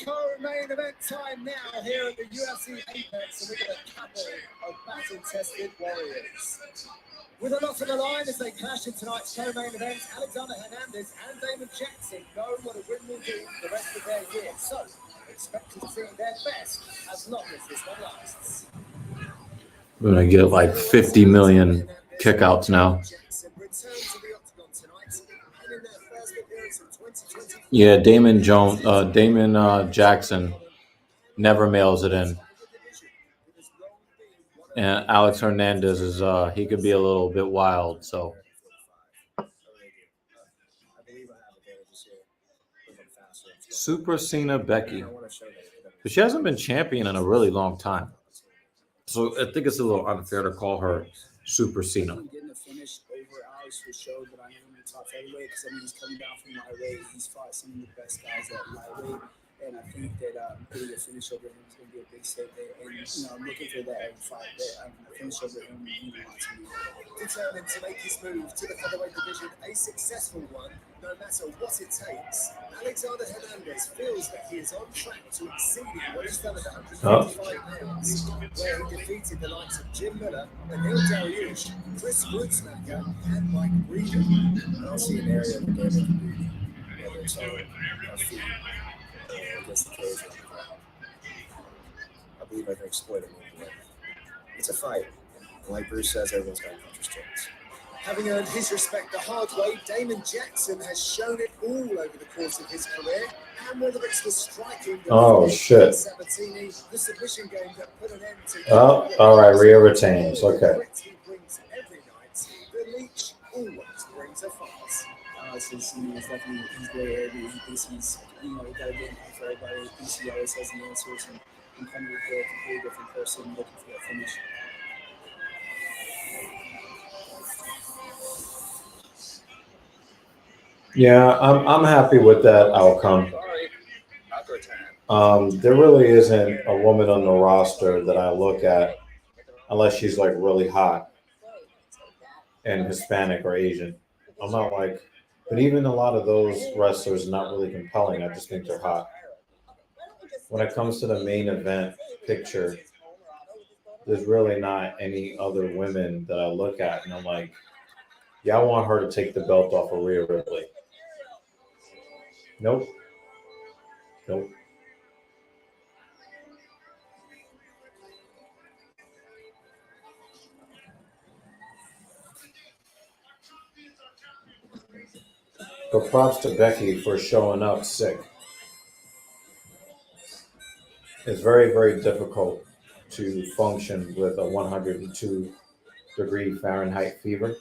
Co-main event time now here at the UFC Apex, and we got a couple of battle-tested warriors. With a lot on the line as they clash in tonight's co-main event, Alexander Hernandez and Damon Jackson know what a win will do for the rest of their year. So, expect to see their best as long as this one lasts. We're going to get like 50 million kickouts now. Yeah, Damon Jackson never mails it in. And Alex Hernandez is he could be a little bit wild, so Super Cena Becky. But she hasn't been champion in a really long time. So I think it's a little unfair to call her Super Cena. Getting a finish over Alex will show that I am the top heavyweight because I mean he's coming down from lightweight. He's fought some of the best guys at lightweight, and I think that getting a finish over him is going to be a big step there. And I'm looking for that fight. That a finish over him would mean a lot to me. Determined to make his move to the featherweight division a successful one, no matter what it takes. Alexander Hernandez feels that he is on track to exceeding what he's done at 155 pounds, where he defeated the likes of Jim Miller, Anil Dariush, Chris Grutzmacher, and Mike Breeden. I don't see an area where David can be, whether it's on our feet or against the cage or on the ground. I believe I can exploit it anyway. It's a fight. And like Bruce says, everyone's got puncher's chance. Having earned his respect the hard way, Damon Jackson has shown it all over the course of his career. And whether it's the striking, shit. Sabatini, the submission game that put an end to. Oh, all right, Rhea retains. Okay. He brings every night. The Leech always brings a fight. He's definitely very heavy. He thinks he's got a game plan for everybody. He thinks he always has the answers, and coming with a completely different person looking for that finish. Yeah, I'm happy with that outcome. There really isn't a woman on the roster that I look at unless she's like really hot and Hispanic or Asian. I'm not like, but even a lot of those wrestlers are not really compelling. I just think they're hot. When it comes to the main event picture, there's really not any other women that I look at and I'm like, yeah, I want her to take the belt off of Rhea Ripley. Nope. But props to Becky for showing up sick. It's very, very difficult to function with a 102-degree Fahrenheit fever.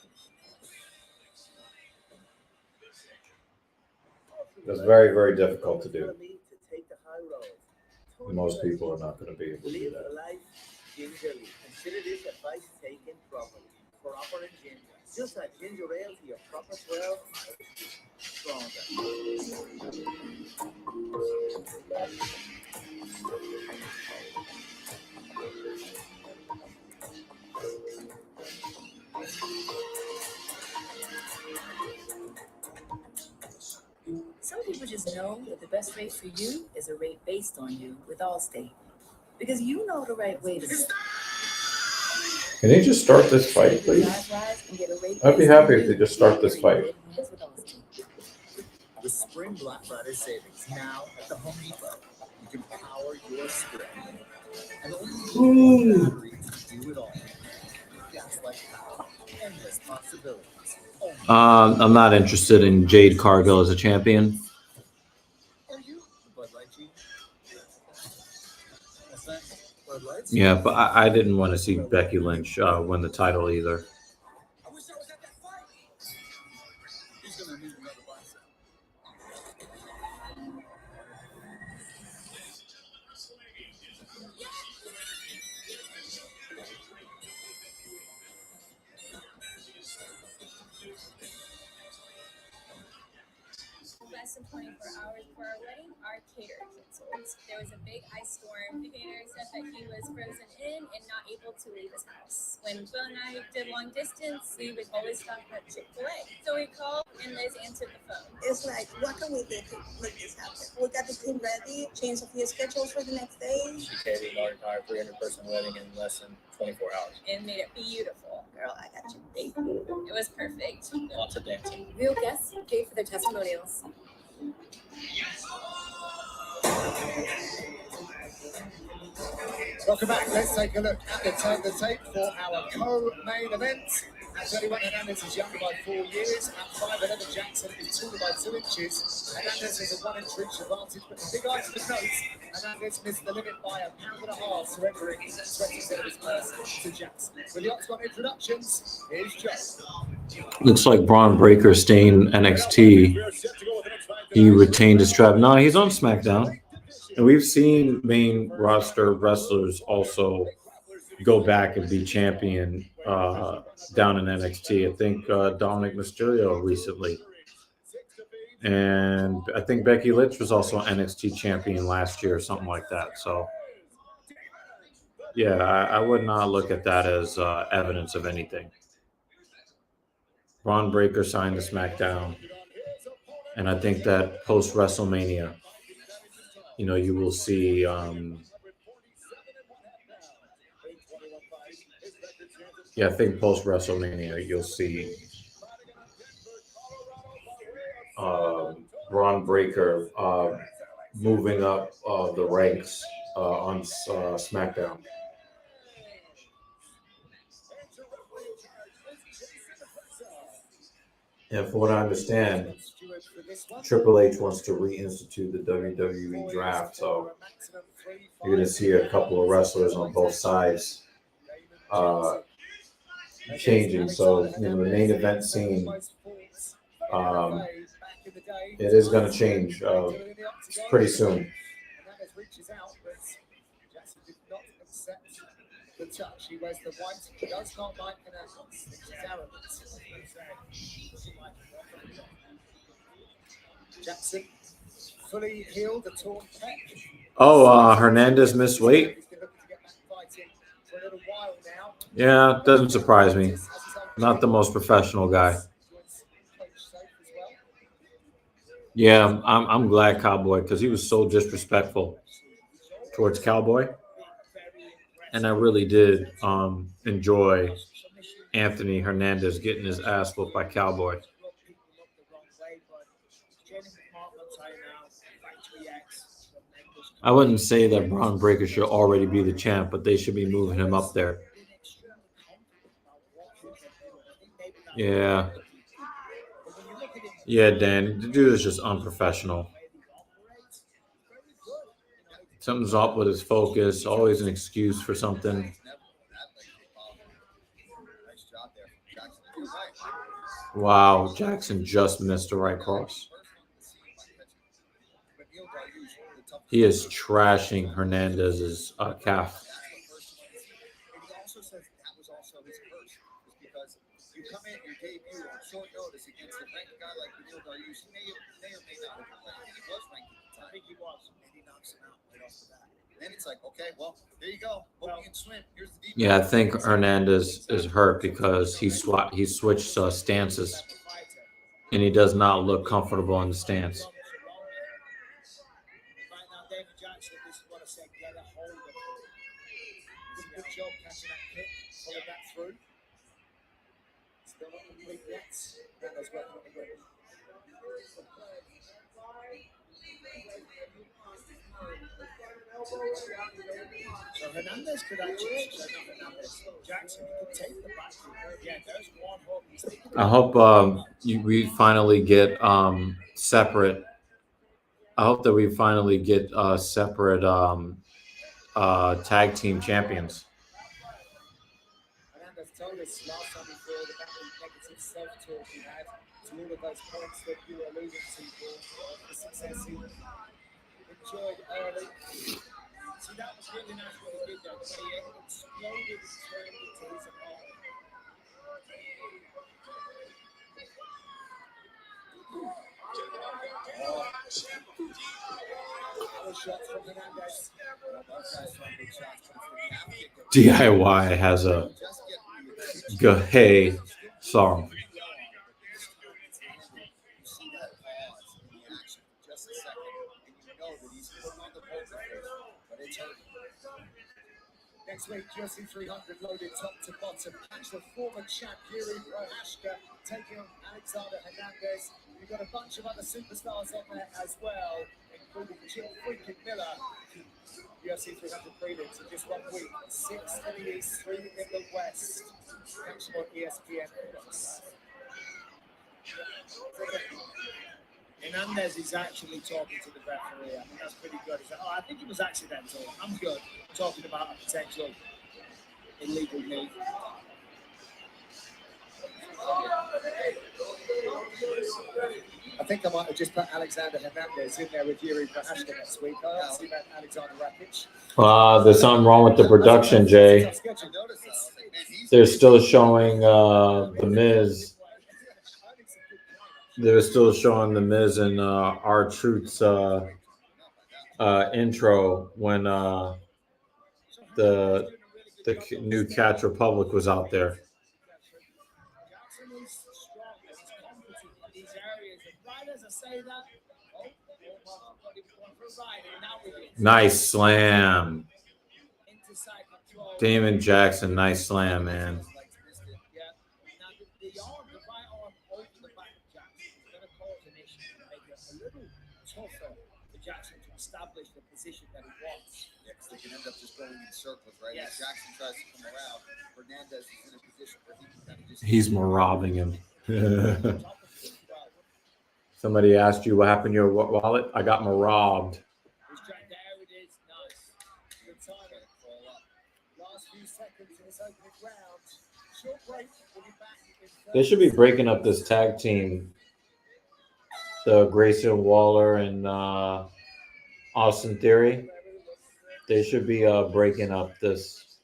That's very, very difficult to do. Most people are not going to be able to do that. Live gingerly. Consider this advice taken properly. Proper and ginger. Just add ginger ale to your proper 12 stronger. Some people just know that the best rate for you is a rate based on you with Allstate. Because you know the right way to Can they just start this fight, please? I'd be happy if they just start this fight. The Spring Black Friday savings now at the Home Depot. You can power your spring. And only battery to do it all. Gas like power. Endless possibilities. I'm not interested in Jade Cargill as a champion. Are you? Bud Light G? What's that? Bud Lights? Yeah, but I didn't want to see Becky Lynch win the title either. I wish I was at that fight. He's gonna need another bicep. Less than 24 hours before our wedding, our caterer canceled. There was a big ice storm. The caterer said that he was frozen in and not able to leave his house. When Bill and I did long distance, we would always stop at Chick-fil-A. So we called and Liz answered the phone. It's like, what can we do to make this happen? We got the team ready, changed a few schedules for the next day. She catered our entire 300-person wedding in less than 24 hours. And made it beautiful. Girl, I got you. Thank you. It was perfect. Lots of dancing. Real guests paid for their testimonials. Welcome back. Let's take a look at the turn the tape for our co-main event. As anyone, Hernandez is younger by 4 years. At 5'11", Jackson is taller by 2 inches. Hernandez has a 1 inch reach advantage, but the big eye to the nose. Hernandez missed the limit by a pound and a half, surrendering 20% of his purse to Jackson. With the Octagon introductions, here's Joe. Looks like Braun Breaker staying NXT. He retained his strap. No, he's on SmackDown. And we've seen main roster wrestlers also go back and be champion down in NXT. I think Dominic Mysterio recently. And I think Becky Lynch was also NXT champion last year or something like that. So, yeah, I would not look at that as evidence of anything. Braun Breaker signed to SmackDown. And I think that post-WrestleMania, you know, you will see I think post-WrestleMania, you'll see Braun Breaker moving up the ranks on SmackDown. And from what I understand, Triple H wants to reinstitute the WWE draft, so you're going to see a couple of wrestlers on both sides changing. So, you know, the main event scene, it is going to change pretty soon. The touch. He wears the white. He does not like Hernandez. It's arrogant. Jackson fully healed the torn pec. Oh, Hernandez missed weight. He's been looking to get back fighting for a little while now. Yeah, doesn't surprise me. Not the most professional guy. Yeah, I'm glad Cowboy, because he was so disrespectful towards Cowboy. And I really did enjoy Anthony Hernandez getting his ass whooped by Cowboy. I wouldn't say that Braun Breaker should already be the champ, but they should be moving him up there. Yeah. Yeah, Dan, the dude is just unprofessional. Something's up with his focus, always an excuse for something. Wow, Jackson just missed a right cross. He is trashing Hernandez's calf. You come in your debut on short notice against a ranked guy like Neil Dariush. He may or may not have been ranked. He was ranked at the time. I think he was. And he knocks him out right off the bat. And then it's like, okay, well, there you go. Hope you can swim. Here's the deep. Yeah, I think Hernandez is hurt because he switched stances, and he does not look comfortable in the stance. that's what this is what I said. Get a hold of it. Did a good job catching that kick, followed that through. Still not complete yet. Hernandez working on the grip. So Hernandez could actually, Jackson could take the back. Yeah, there's one hook. I hope we finally get separate. I hope that we finally get separate tag team champions. Hernandez told us last time we saw the negative self-talk he had to all of those points that you were alluding to for the success he enjoyed early. See, that was really nice what he did there. He exploded and turned into his opponent. DIY has a Gahey song. Next week, UFC 300 loaded top to bottom. Catch the former champ Yuri Prohashka taking on Alexander Hernandez. We've got a bunch of other superstars on there as well, including Jim freaking Miller. UFC 300 prelims in just 1 week. 6 in the East, 3 in the West. Catch them on ESPN Plus. Hernandez is actually talking to the referee. I mean, that's pretty good. He's like, I think it was accidental. I'm good. Talking about a potential illegal knee. I think I might have just put Alexander Hernandez in there with Yuri Prohashka next week. I don't see that Alexander Rakic. There's something wrong with the production, Jay. They're still showing The Miz. They're still showing The Miz and R-Truth's intro when the new Catch Republic was out there. Nice slam. Damon Jackson, nice slam, man. Jackson to establish the position that he wants. Yeah, because they can end up just going in circles, right? Yes. If Jackson tries to come around, Hernandez is in a position where he can kind of just... He's robbing him. Somebody asked you what happened to your wallet? I got robbed. There it is, nice. Good timing. Last few seconds in this opening round. Short break, we'll be back in They should be breaking up this tag team. The Grayson Waller and Austin Theory. They should be breaking up this.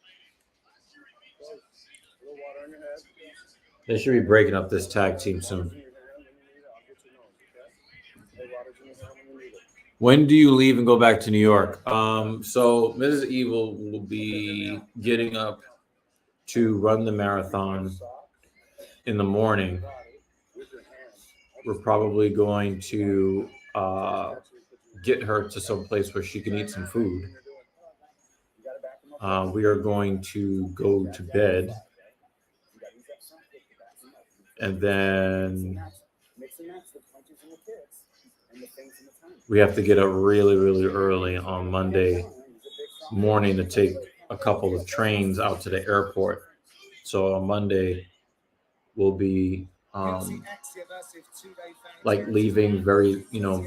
They should be breaking up this tag team soon. When do you leave and go back to New York? So Mrs. Evil will be getting up to run the marathon in the morning. We're probably going to get her to some place where she can eat some food. We are going to go to bed. And then we have to get up really, really early on Monday morning to take a couple of trains out to the airport. So on Monday, we'll be like leaving very,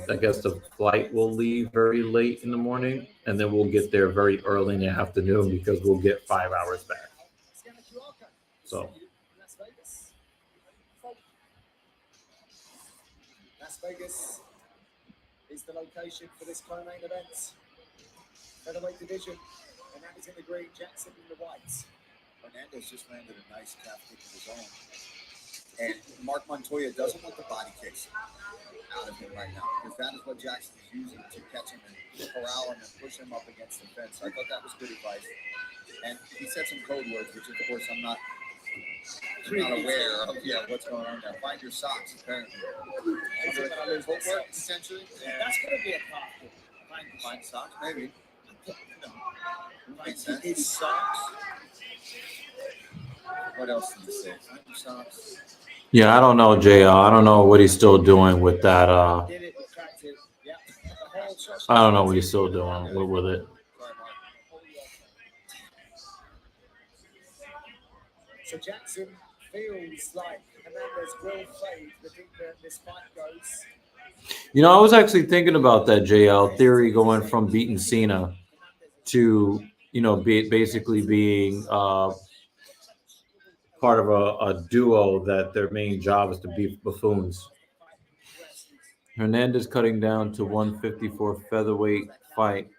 I guess the flight will leave very late in the morning, and then we'll get there very early in the afternoon because we'll get 5 hours back. So Las Vegas is the location for this co-main event. Featherweight division, and that is in the green, Jackson in the white. Hernandez just landed a nice calf kick of his own. And Mark Montoya doesn't want the body kicks out of him right now, because that is what Jackson is using to catch him and corral him and push him up against the fence. I thought that was good advice. And he said some code words, which of course I'm not aware of. Yeah, what's going on there. Find your socks, apparently. Footwork, essentially. Yeah, that's going to be a conflict. If I Fine socks, maybe. Makes sense. His socks. What else did you say? Fine socks. Yeah, I don't know, JL. I don't know what he's still doing with that. Did it, retracted. Yeah. The whole shot. I don't know what he's still doing with it. So Jackson feels like Hernandez will fade the deeper this fight goes. You know, I was actually thinking about that JL theory going from beating Cena to, you know, basically being part of a duo that their main job is to be buffoons. Hernandez cutting down to 154 featherweight fight.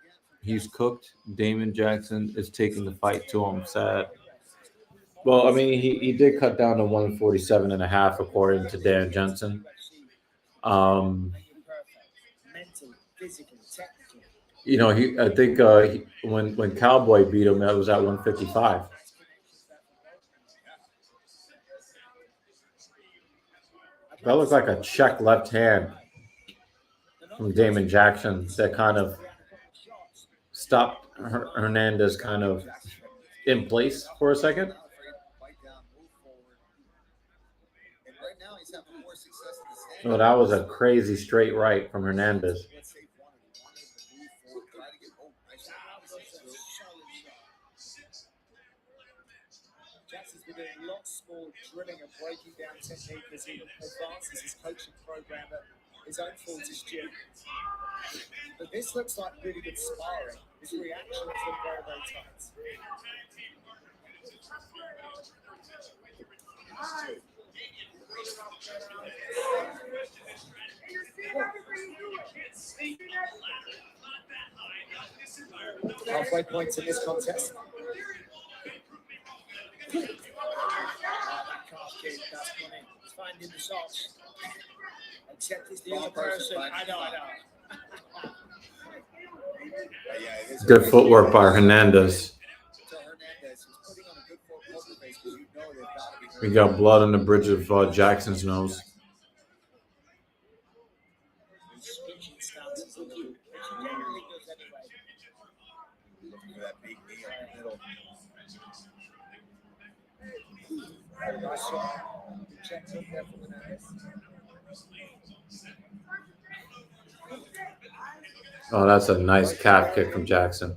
He's cooked. Damon Jackson is taking the fight to him. Sad. Well, I mean, he did cut down to 147 and a half, according to Dan Jensen. You know, I think when Cowboy beat him, that was at 155. That looked like a check left hand from Damon Jackson that kind of stopped Hernandez kind of in place for a second. Oh, that was a crazy straight right from Hernandez. Jackson's been doing lots more drilling and breaking down technique as he advances his coaching program at his own Fortis gym. But this looks like really good sparring. His reactions look very, very tight. Halfway points in this contest. That calf kick, that's funny. It's finding the shots. Except it's the other person. I know. Good footwork by Hernandez. We got blood on the bridge of Jackson's nose. That big knee in the middle. Nice shot. Checked up there from Hernandez. Oh, that's a nice calf kick from Jackson.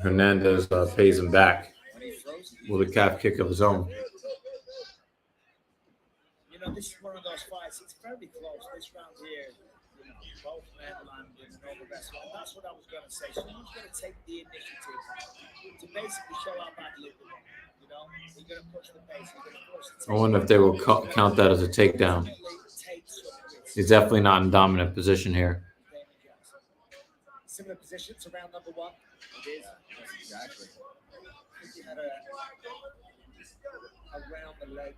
Hernandez pays him back with a calf kick of his own. You know, this is one of those fights. It's very close. This round here, you know, both men landed and all the rest. And that's what I was going to say. Someone's going to take the initiative to basically show how badly they want. You know, you're going to push the pace. You're going to push the I wonder if they will count that as a takedown. He's definitely not in dominant position here. Similar position to round number one. It is. Exactly. He had a around the leg.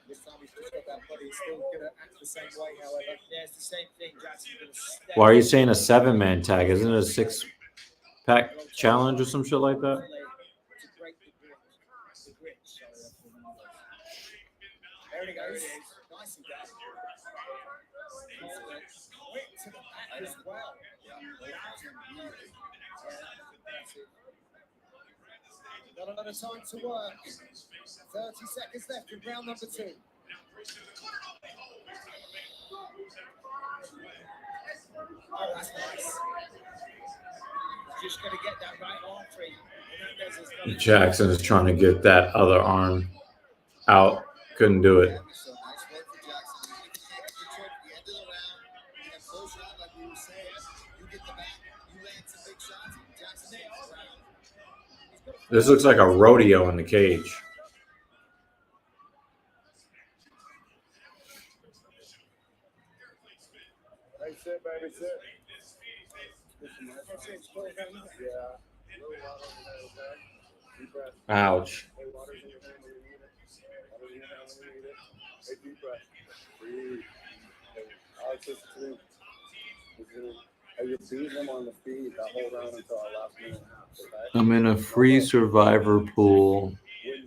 This time he's just got that body. He's still going to act the same way, however. Yeah, it's the same thing. Jackson's going to step. Why are you saying a 7-man tag? Isn't it a 6-pack challenge or some shit like that? There he goes. Nicely done. Quick to the back as well. Not a lot of time to work. 30 seconds left in round number two. Oh, that's nice. Just going to get that right arm free. Jackson is trying to get that other arm out. Couldn't do it. So nice work for Jackson. You get the championship at the end of the round. And close round, like we were saying, you get the back, you land some big shots, and Jackson takes the round. This looks like a rodeo in the cage. Hey, sit, baby, sit. Yeah. Ouch. Hey, water's in your hand when you need it. Water's in your hand when you need it. Hey, deep breath. Breathe. Hey, Alex, listen to me. Hey, you're beating them on the feet that whole round until our last minute and a half, okay? I'm in a free survivor pool.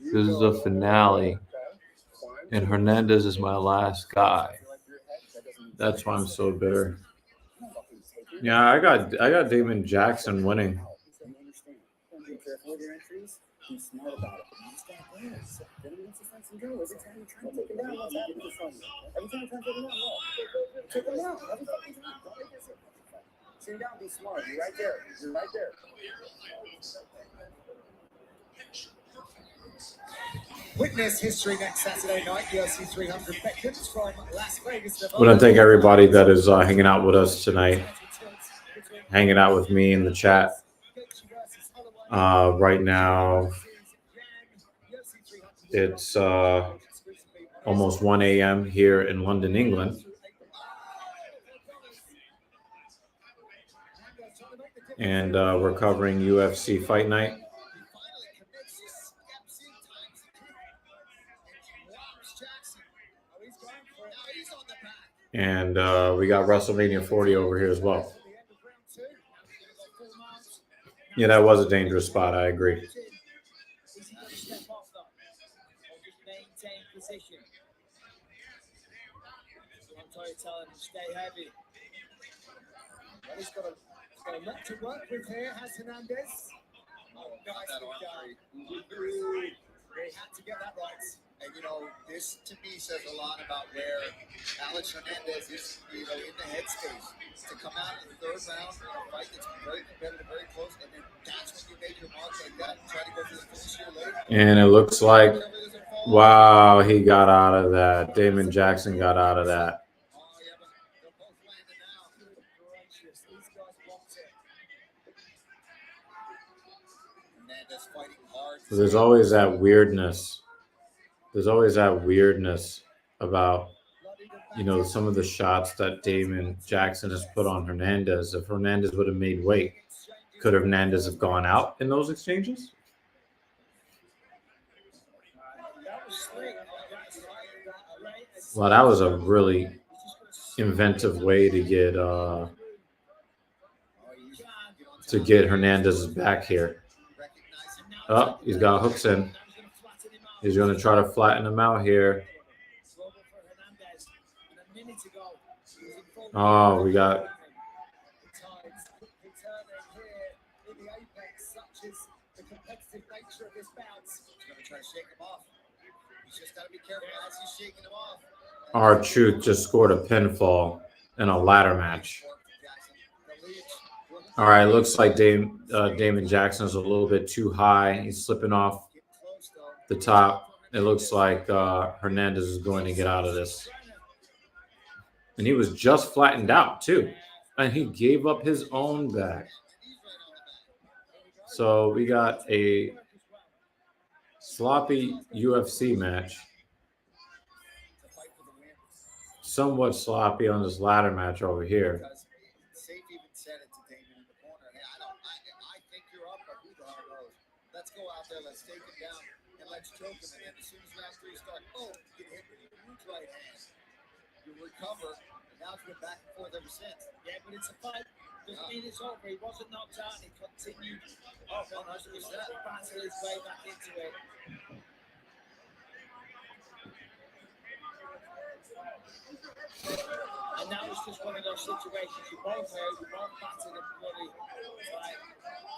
This is a finale. And Hernandez is my last guy. That's why I'm so bitter. Yeah, I got Damon Jackson winning. Be careful with your entries. Be smart about it. Then once the fence and go, every time you try to take him down, what's happening from you? Every time you try to take him down, what? Take him down. Every fucking time. Don't make it simple. Sit down, be smart. You're right there. You're right there. Witness history next Saturday night, UFC 300 veterans from Las Vegas. I want to thank everybody that is hanging out with us tonight, hanging out with me in the chat. Right now, it's almost 1 a.m. here in London, England. And we're covering UFC Fight Night. And we got Wrestlemania 40 over here as well. Yeah, that was a dangerous spot. I agree. Maintain position. I'm telling him, stay heavy. Well, he's got a lot to work with here, has Hernandez. Oh, nice guy. They had to get that right. And, you know, this to me says a lot about where Alex Hernandez is, you know, in the headspace. To come out in the third round in a fight that's very competitive, very close, and then that's when you make your mark like that, try to go for the finish here late. And it looks like, wow, he got out of that. Damon Jackson got out of that. So there's always that weirdness. There's always that weirdness about, you know, some of the shots that Damon Jackson has put on Hernandez. If Hernandez would have made weight, could Hernandez have gone out in those exchanges? Well, that was a really inventive way to get Hernandez's back here. Oh, he's got hooks in. He's going to try to flatten him out here. Oh, we got. R-Truth just scored a pinfall in a ladder match. All right, looks like Damon Jackson's a little bit too high. He's slipping off the top. It looks like Hernandez is going to get out of this. And he was just flattened out, too. And he gave up his own back. So we got a sloppy UFC match. Somewhat sloppy on this ladder match over here. Let's go out there, let's take him down, and let's choke him. And then as soon as round three starts, oh, you get hit with a huge right hand. You recover, and now it's been back and forth ever since. Yeah, but it's a fight. Doesn't mean it's over. He wasn't knocked out, and he continued. Oh, 100%. Battle his way back into it. And that was just one of those situations. You both heard, you both battered and bloody. Like,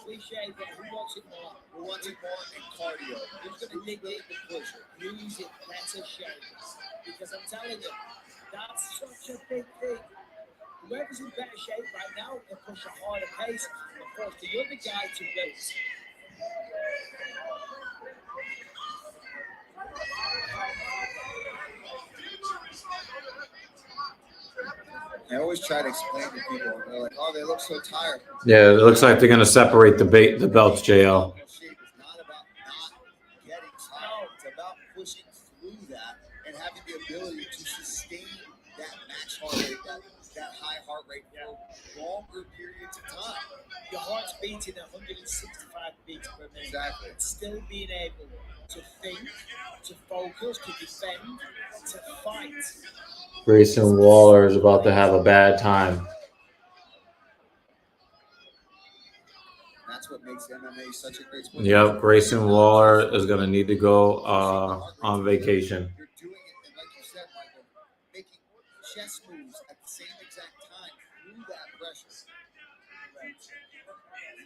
cliche, but who wants it more? Who wants it more in cardio? Who's going to dig deep and push it? Who's in better shape? Because I'm telling you, that's such a big thing. Whoever's in better shape right now can push a harder pace and force the other guy to wait. I always try to explain to people, they're like, oh, they look so tired. Yeah, it looks like they're going to separate the belts, JL. It's not about not getting tired. It's about pushing through that and having the ability to sustain that max heart rate, that high heart rate for longer periods of time. Your heart's beating 165 beats per minute. Exactly. Still being able to think, to focus, to defend, to fight. Grayson Waller is about to have a bad time. That's what makes MMA such a great sport. Yep, Grayson Waller is going to need to go on vacation. You're doing it, and like you said, Michael, making chess moves at the same exact time through that pressure.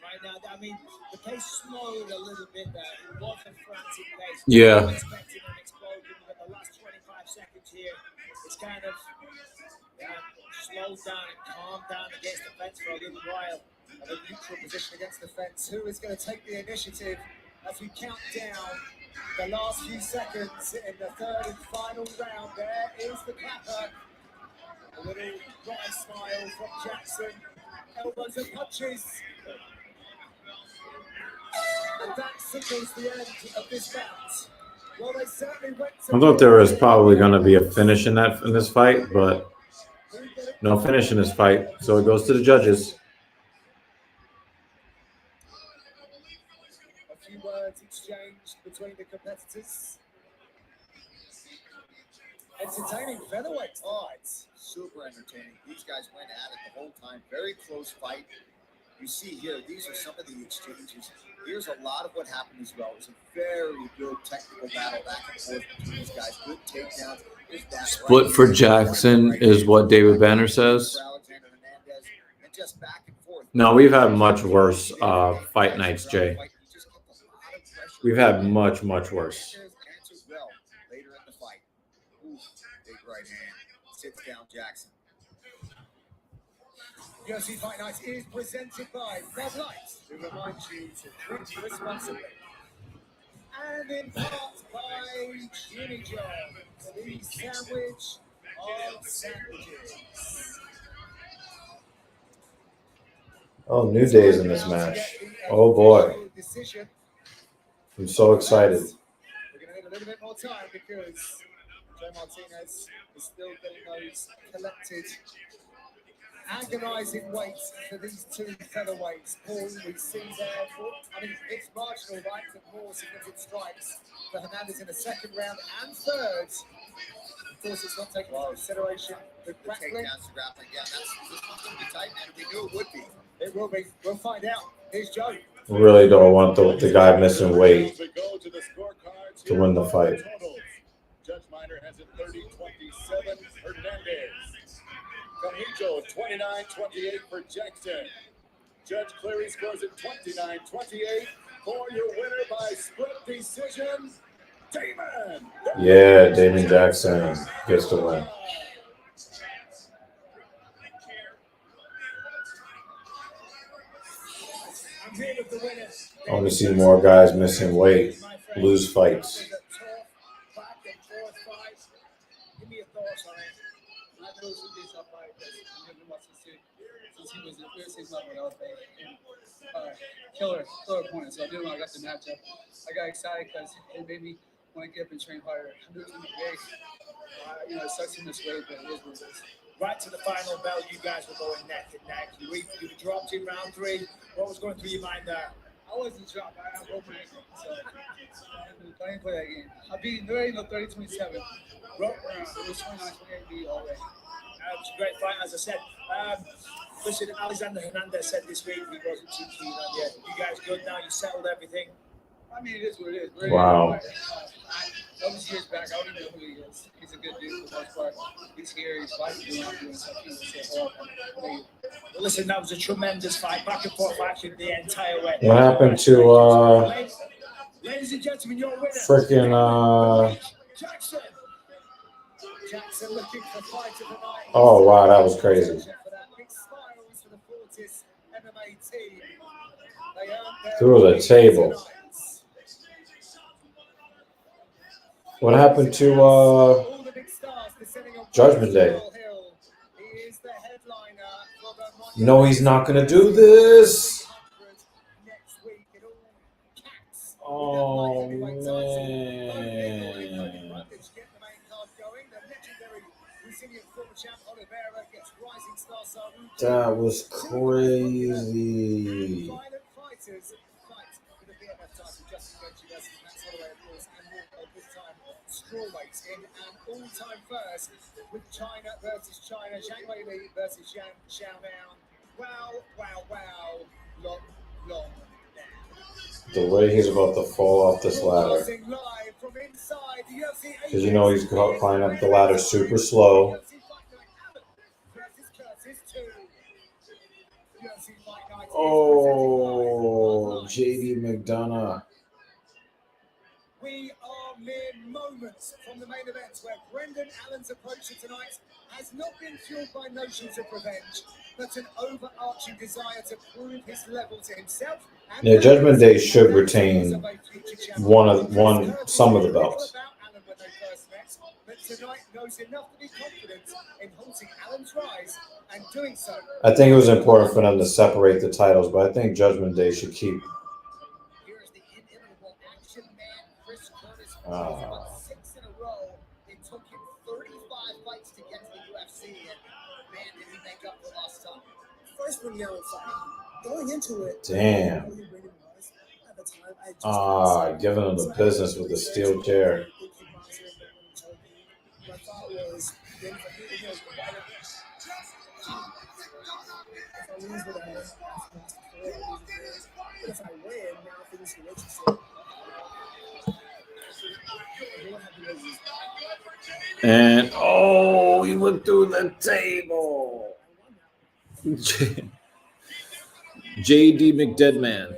Right now, I mean, the pace slowed a little bit there. It wasn't frantic pace. Yeah. I'm expecting an explosion, but the last 25 seconds here, it's kind of slowed down and calmed down against the fence for a little while. At a neutral position against the fence. Who is going to take the initiative as we count down the last few seconds in the third and final round? There is the clapper. A little dry smile from Jackson. Elbows and punches. And that signals the end of this bout. Well, they certainly went to I thought there was probably going to be a finish in this fight, but no finish in this fight. So it goes to the judges. A few words exchanged between the competitors. Entertaining featherweight. Oh, it's super entertaining. These guys went at it the whole time. Very close fight. You see here, these are some of the exchanges. Here's a lot of what happened as well. It was a very good technical battle back and forth between these guys. Good takedowns. Split for Jackson is what David Banner says. No, we've had much worse fight nights, Jay. We've had much, much worse. Later in the fight. Ooh, big right hand. Sits down Jackson. UFC Fight Night is presented by Bud Light, who reminds you to drink responsibly. And in part by Jimmy John's, the sandwich of sandwiches. Oh, New Day's in this match. Oh, boy. I'm so excited. We're going to need a little bit more time because Joe Martinez is still getting those collected. Agonizing weights for these two featherweights. Paul, we see there, I mean, it's marginal, right, to more significant strikes for Hernandez in the second round and third. Of course, it's not taken into consideration the grappling. Takedowns to grappling. Yeah, this one's going to be tight, and we knew it would be. It will be. We'll find out. Here's Joe. Really don't want the guy missing weight to win the fight. Judge Minor has it 30-27. Hernandez. Camijo 29-28 for Jackson. Judge Cleary scores it 29-28 for your winner by split decision, Damon. Yeah, Damon Jackson gets the win. I want to see more guys missing weight lose fights. Give me your thoughts on it. I know some days I fight, but I'm going to watch this too. Since he was the UFC level, I was killer opponent. So I did when I got the matchup. I got excited because it made me want to get up and train harder. I knew it was going to be great. It sucks in this way, but it is what it is. Right to the final bell, you guys were going neck and neck. You dropped in round 3. What was going through your mind there? I wasn't dropped. I broke my ankle. So I didn't play that game. I beat Nureino 30-27. It was 29-28 all the way. It was a great fight, as I said. Listen, Alexander Hernandez said this week he wasn't too keen on you. You guys good now? You settled everything? I mean, it is what it is. Wow. All these years back, I don't even know who he is. He's a good dude for the most part. He's here, he's fighting, doing stuff. Listen, that was a tremendous fight. Back and forth action the entire way. What happened to Ladies and gentlemen, your winner. freaking Jackson. Jackson looking for fight of the night. Oh wow, that was crazy. Big smiles for the Fortis MMA team. They earned their Through the table. What happened to Judgment Day? No, he's not going to do this. Oh, man. That was crazy. Strawweights in an all-time first with China versus China, Zhang Weili versus Xiao Miao. Wow. Long. The way he's about to fall off this ladder. Because you know he's climbing up the ladder super slow. Oh, JD McDonough. We are mere moments from the main event where Brendan Allen's approach to tonight has not been fueled by notions of revenge, but an overarching desire to prove his level to himself. Yeah, Judgment Day should retain some of the belts. But tonight knows enough to be confident in halting Allen's rise and doing so. I think it was important for them to separate the titles, but I think Judgment Day should keep. Here's the inimitable action man, Chris Curtis. He's won 6 in a row. It took him 35 fights to get to the UFC, and man, did he make up for lost time. First when Allen fight, going into it. Damn. Giving him the business with the steel chair. My thought was, then if I lose what I have, if I win, now things can interesting. And oh, he went through the table. JD McDeadman.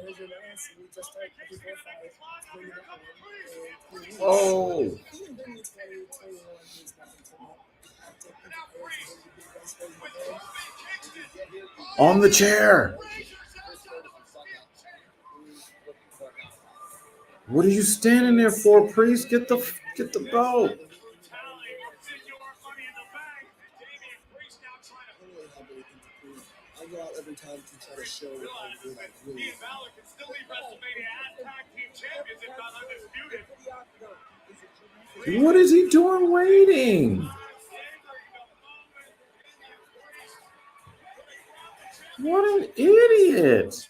Oh. On the chair. What are you standing there for, Priest? Get the belt. I go out every time to try to show what I'm doing. Finn Balor can still lead WrestleMania as tag team champions if not undisputed. What is he doing waiting? What an idiot.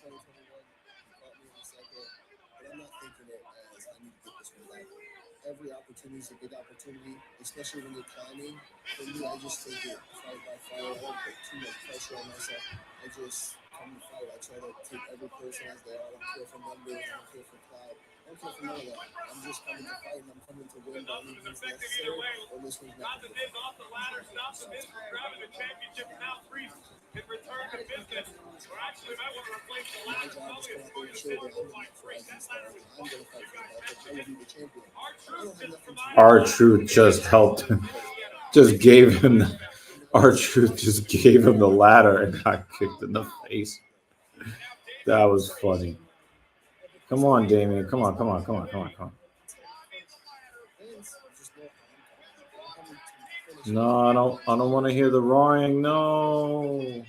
Every opportunity is a big opportunity, especially when you're climbing. For me, I just take it fight by fight. I don't put too much pressure on myself. I just come to fight. I try to take every person as they are. I don't care for numbers. I don't care for cloud. I don't care for none of that. I'm just coming to fight, and I'm coming to win by any means necessary, or this one's not going to win. Off the ladder, stop the Miz from grabbing the championship. Now Priest can return to business. Or actually, might want to replace the ladder. My job is to go out there and show that I'm going to fight for every star. I'm going to fight for the belt. I will be the champion. R-Truth just helped him. Just gave him R-Truth just gave him the ladder and got kicked in the face. That was funny. Come on, Damien. Come on. No, I don't want to hear the roaring. No.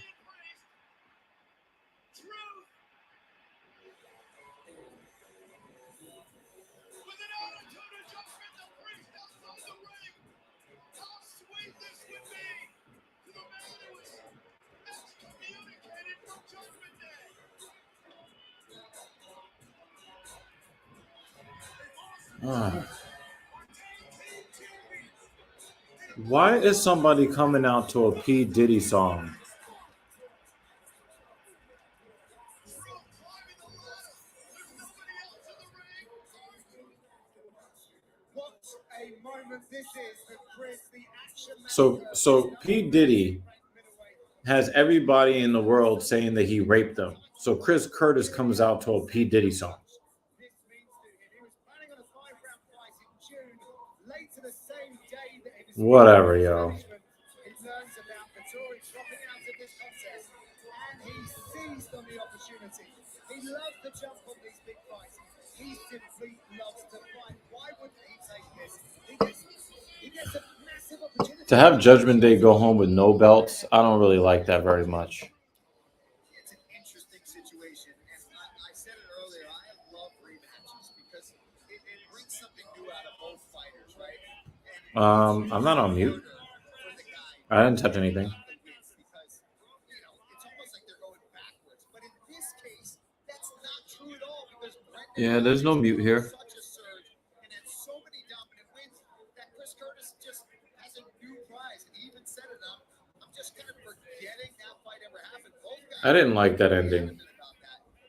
Why is somebody coming out to a P. Diddy song? What a moment this is for Chris, the action man. So P. Diddy has everybody in the world saying that he raped them. So Chris Curtis comes out to a P. Diddy song. Whatever, yo. He learns about Vettori dropping out of this contest, and he seized on the opportunity. He loves to jump on these big fights. He simply loves to fight. Why wouldn't he take this? He gets a massive opportunity. To have Judgment Day go home with no belts, I don't really like that very much. It's an interesting situation, and I said it earlier. I love rematches because it brings something new out of both fighters, right? I'm not on mute. I didn't touch anything. It's almost like they're going backwards, but in this case, that's not true at all because Yeah, there's no mute here. such a surge and had so many dominant wins that Chris Curtis just has a new prize. And he even said it, I'm just kind of forgetting that fight ever happened. Both guys I didn't like that ending.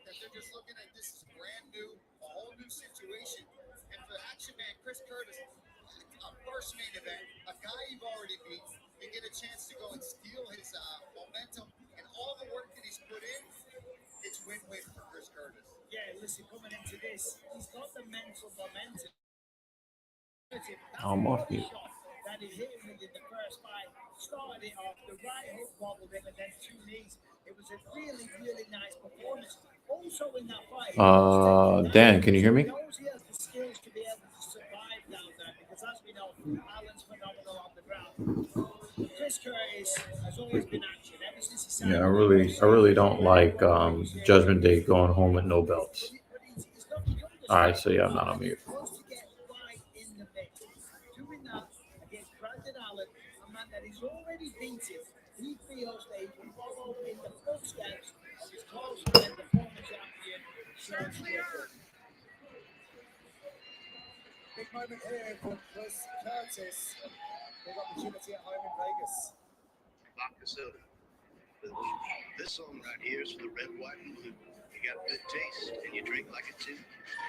that they're just looking at this as brand new, a whole new situation. And for Action Man, Chris Curtis, a first main event, a guy you've already beat, you get a chance to go and steal his momentum and all the work that he's put in. It's I'm off mute. That he hit him in the first fight, started it off, the right hook wobbled him, and then 2 knees. It was a really, really nice performance. Also in that fight, Dan, can you hear me? he knows he has the skills to be able to survive down there, because as we know, Alan's phenomenal on the ground. Chris Curtis has always been action ever since he signed. Yeah, I really don't like Judgment Day going home with no belts. All right, so yeah, I'm not on mute. Close to get right in the mix. Doing that against Brandon Allen, a man that he's already beaten, he feels that he can follow in the footsteps of his close friend, the former champion, Sean Strickland. Big moment here for Chris Curtis. Big opportunity at home in Vegas. Vodka soda. This song right here is for the red, white, and blue. You got good taste, and you drink like it too.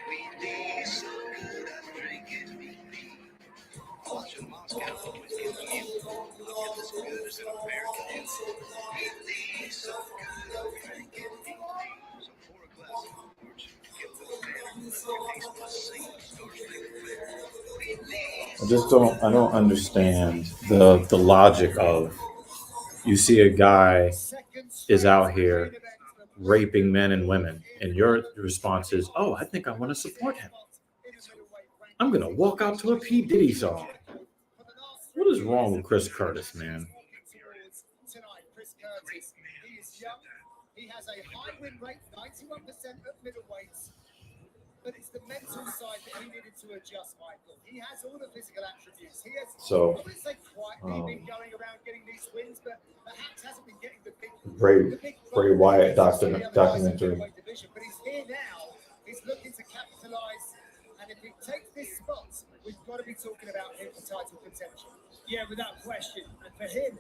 We be so good at drinking. Watching Moscow always gives you. Get as good as an American is. We be so good at drinking. So pour a glass of orange, get a little better. Taste the same stars make it better. I don't understand the logic of, you see a guy is out here raping men and women, and your response is, oh, I think I want to support him. I'm going to walk out to a P. Diddy song. What is wrong with Chris Curtis, man? Tonight, Chris Curtis, he is young. He has a high win rate, 91% of middleweights. But it's the mental side that he needed to adjust, Michael. He has all the physical attributes. He has, I wouldn't say quietly been going around getting these wins, but perhaps hasn't been getting the big Bray Wyatt documentary. Division. But he's here now. He's looking to capitalize. And if he takes this spot, we've got to be talking about him for title contention. Yeah, without question. And for him,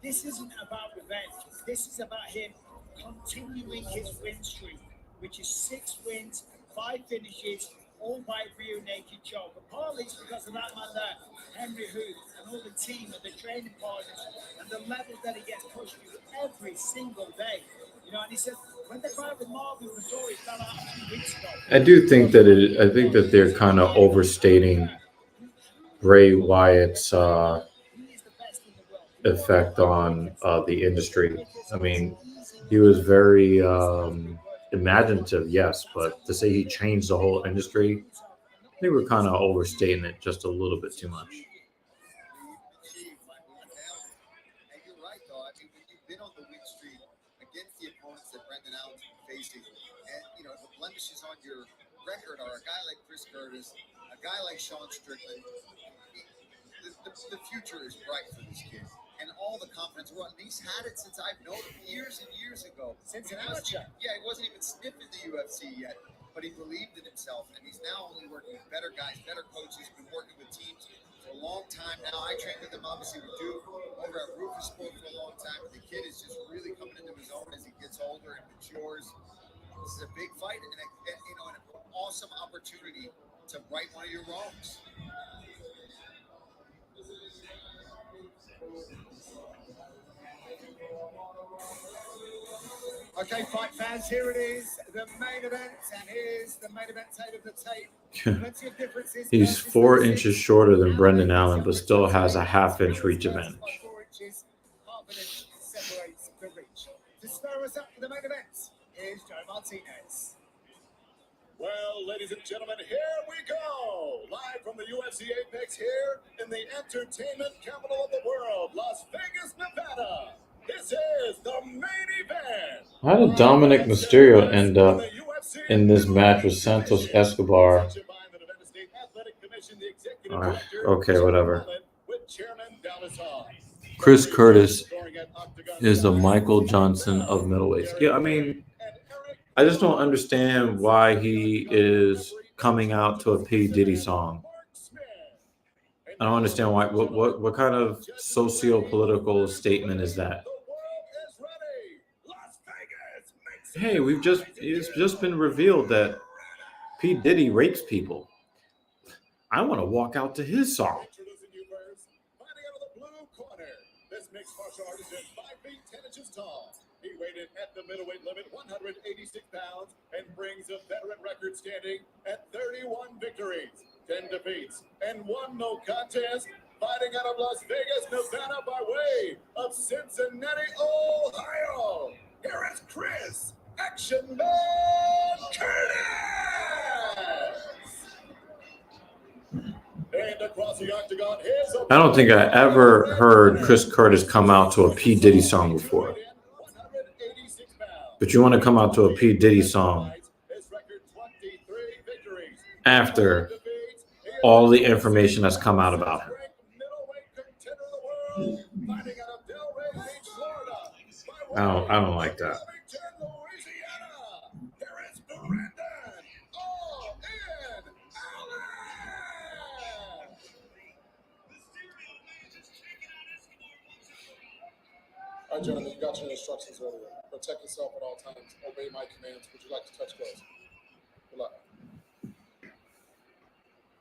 this isn't about revenge. This is about him continuing his win streak, which is 6 wins, 5 finishes, all by rear naked choke. But partly it's because of that man there, Henry Hood, and all the team and the training partners, and the level that he gets pushed to every single day. You know, and he said, when the fight with Marvin Vettori fell out a few weeks ago. I do think that they're kind of overstating Bray Wyatt's effect on the industry. I mean, he was very imaginative, yes, but to say he changed the whole industry, I think we're kind of overstating it just a little bit too much. And you're right, though. I mean, when you've been on the win streak against the opponents that Brendan Allen's been facing, and the blemishes on your record are a guy like Chris Curtis, a guy like Sean Strickland. The future is bright for this kid. And all the confidence. Well, and he's had it since I've known him years and years ago. Since an amateur. Yeah, he wasn't even sniffing the UFC yet, but he believed in himself. And he's now only working with better guys, better coaches, been working with teams for a long time now. I trained with him, obviously, with Duke, over at Rufus Sport for a long time. But the kid is just really coming into his own as he gets older and matures. This is a big fight and an awesome opportunity to right one of your wrongs. Okay, fight fans, here it is, the main event, and here's the main event tape of the tape. Plenty of differences. He's 4 inches shorter than Brendan Allen, but still has a half-inch reach advantage. 4 inches, half an inch separates the reach. To stir us up for the main event, here's Joe Martinez. Well, ladies and gentlemen, here we go. Live from the UFC Apex here in the entertainment capital of the world, Las Vegas, Nevada. This is the main event. How did Dominic Mysterio end up in this match with Santos Escobar? Okay, whatever. Chris Curtis is the Michael Johnson of middleweights. Yeah, I mean, I just don't understand why he is coming out to a P. Diddy song. I don't understand why. What kind of socio-political statement is that? Hey, it's just been revealed that P. Diddy rapes people. I want to walk out to his song. This mixed martial artist is 5 feet 10 inches tall. He weighed in at the middleweight limit, 186 pounds, and brings a veteran record standing at 31 victories. 10 defeats, and 1 no contest. Fighting out of Las Vegas, Nevada by way of Cincinnati, Ohio. Here is Chris Action Man Curtis. And across the octagon, his I don't think I ever heard Chris Curtis come out to a P. Diddy song before. But you want to come out to a P. Diddy song after all the information that's come out about him. I don't like that. All right, gentlemen, you got your instructions earlier. Protect yourself at all times. Obey my commands. Would you like to touch gloves? Good luck.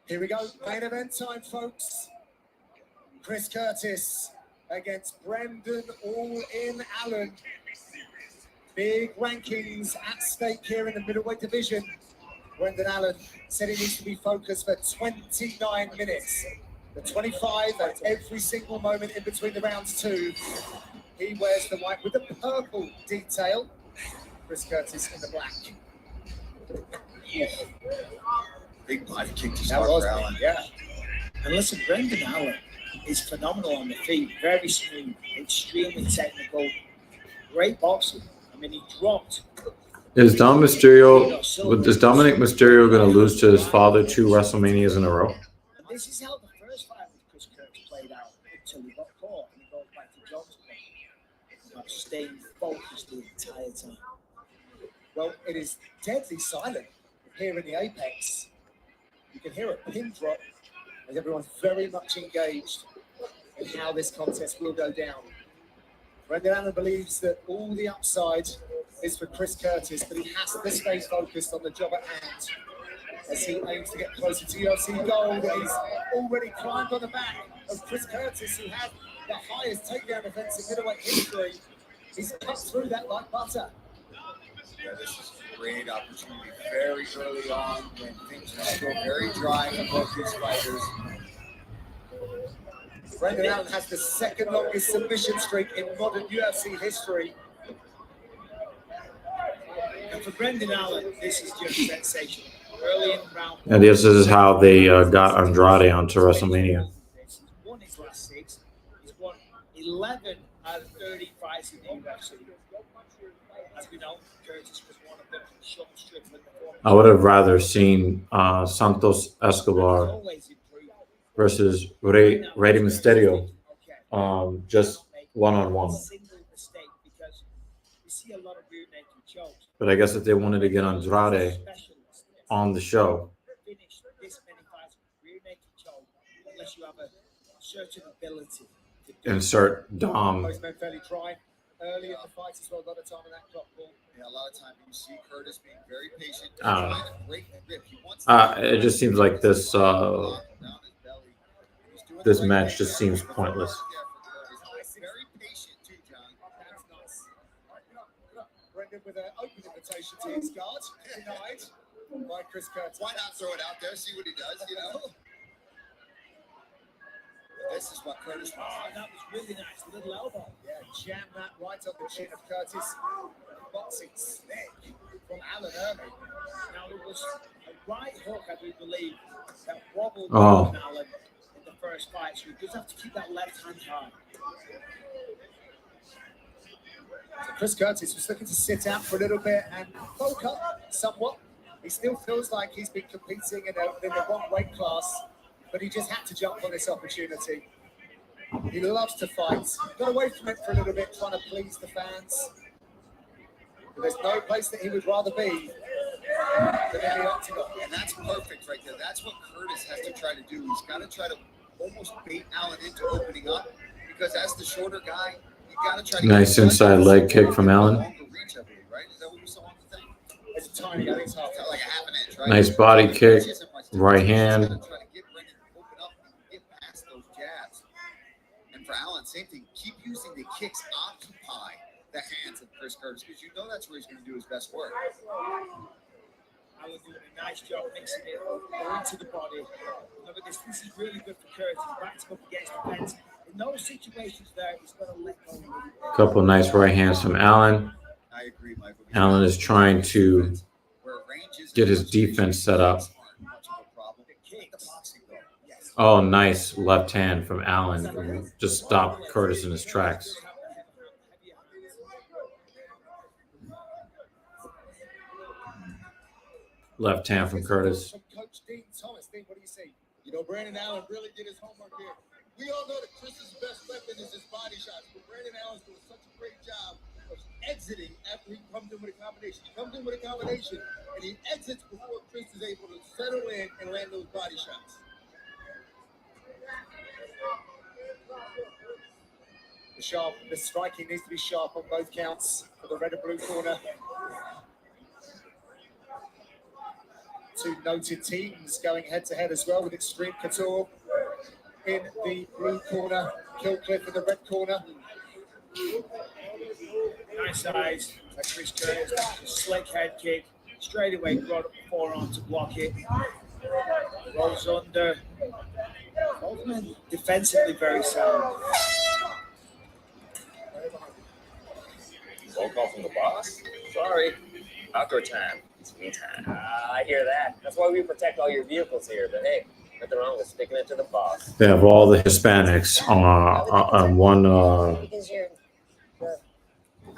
Here we go. Main event time, folks. Chris Curtis against Brendan All-In Allen. Big rankings at stake here in the middleweight division. Brendan Allen said he needs to be focused for 29 minutes. The 25 at every single moment in between the rounds 2. He wears the white with the purple detail. Chris Curtis in the black. Big body kick to start for Allen. Yeah. And listen, Brendan Allen is phenomenal on the feet. Very smooth, extremely technical, great boxing. I mean, he dropped. Is Dominic Mysterio going to lose to his father 2 WrestleManias in a row? And this is how the first fight with Chris Curtis played out until he got caught and he goes back to John's point about staying focused the entire time. Well, it is deadly silent here in the Apex. You can hear a pin drop as everyone's very much engaged in how this contest will go down. Brendan Allen believes that all the upside is for Chris Curtis, but he has to stay focused on the job at hand as he aims to get closer to UFC gold. He's already climbed on the back of Chris Curtis, who had the highest takedown defense in middleweight history. He's cut through that like butter. Yeah, this is a great opportunity very early on when things are still very dry for both these fighters. Brendan Allen has the second longest submission streak in modern UFC history. And for Brendan Allen, this is just sensational. Early in round 1. And this is how they got Andrade onto WrestleMania. He's won his last 6. He's won 11 out of 30 fights in the UFC. As we know, Curtis was one of them from short strip with the I would have rather seen Santos Escobar versus Rey Mysterio, just one-on-one. But I guess if they wanted to get Andrade on the show, insert Dom. Most men fairly dry early in the fight as well. A lot of time on that clock ball. Yeah, a lot of time you see Curtis being very patient. I don't know. It just seems like this this match just seems pointless. Very patient too, John. That's nice. Brendan with an open invitation to his guard, denied by Chris Curtis. Why not throw it out there, see what he does, you know? This is what Curtis wants. Oh, that was really nice. A little elbow. Yeah, jam that right on the chin of Curtis. Boxing snake from Allen early. Now it was a right hook, I do believe, that wobbled Oh. Allen in the first fight. So he does have to keep that left hand high. So Chris Curtis was looking to sit out for a little bit and bulk up somewhat. He still feels like he's been competing in the wrong weight class, but he just had to jump on this opportunity. He loves to fight. Got away from it for a little bit, trying to please the fans. But there's no place that he would rather be than in the octagon. And that's perfect right there. That's what Curtis has to try to do. He's got to try to almost bait Allen into opening up, because as the shorter guy, you got to try to Nice inside leg kick from Allen. Longer reach, I believe, right? Is that what you saw on the thing? It's tiny, I think it's half. Like a half an inch, right? Nice body kick, right hand. Try to get Brendan to open up and get past those jabs. And for Allen, same thing. Keep using the kicks, occupy the hands of Chris Curtis, because you know that's where he's going to do his best work. Alan doing a nice job mixing it into the body. Look at this. This is really good for Curtis. Backs up against the fence. In those situations there, he's got to let go. Couple nice right hands from Allen. I agree, Michael. Allen is trying to get his defense set up. Oh, nice left hand from Allen. Just stopped Curtis in his tracks. Left hand from Curtis. Coach Dean Thomas, Dean, what do you say? You know, Brandon Allen really did his homework here. We all know that Chris's best weapon is his body shots, but Brandon Allen's doing such a great job of exiting after he comes in with a combination. He comes in with a combination, and he exits before Chris is able to settle in and land those body shots. The striking needs to be sharp on both counts for the red and blue corner. Two noted teams going head to head as well, with Extreme Couture in the blue corner, Killcliff in the red corner. Nice eyes. Chris Curtis, slick head kick. Straight away, brought up the forearm to block it. Rolls under. Both men defensively very sound. Phone call from the boss? Sorry. Outdoor time. It's me time. I hear that. That's why we protect all your vehicles here. But hey, nothing wrong with sticking it to the boss. They have all the Hispanics on one Because you're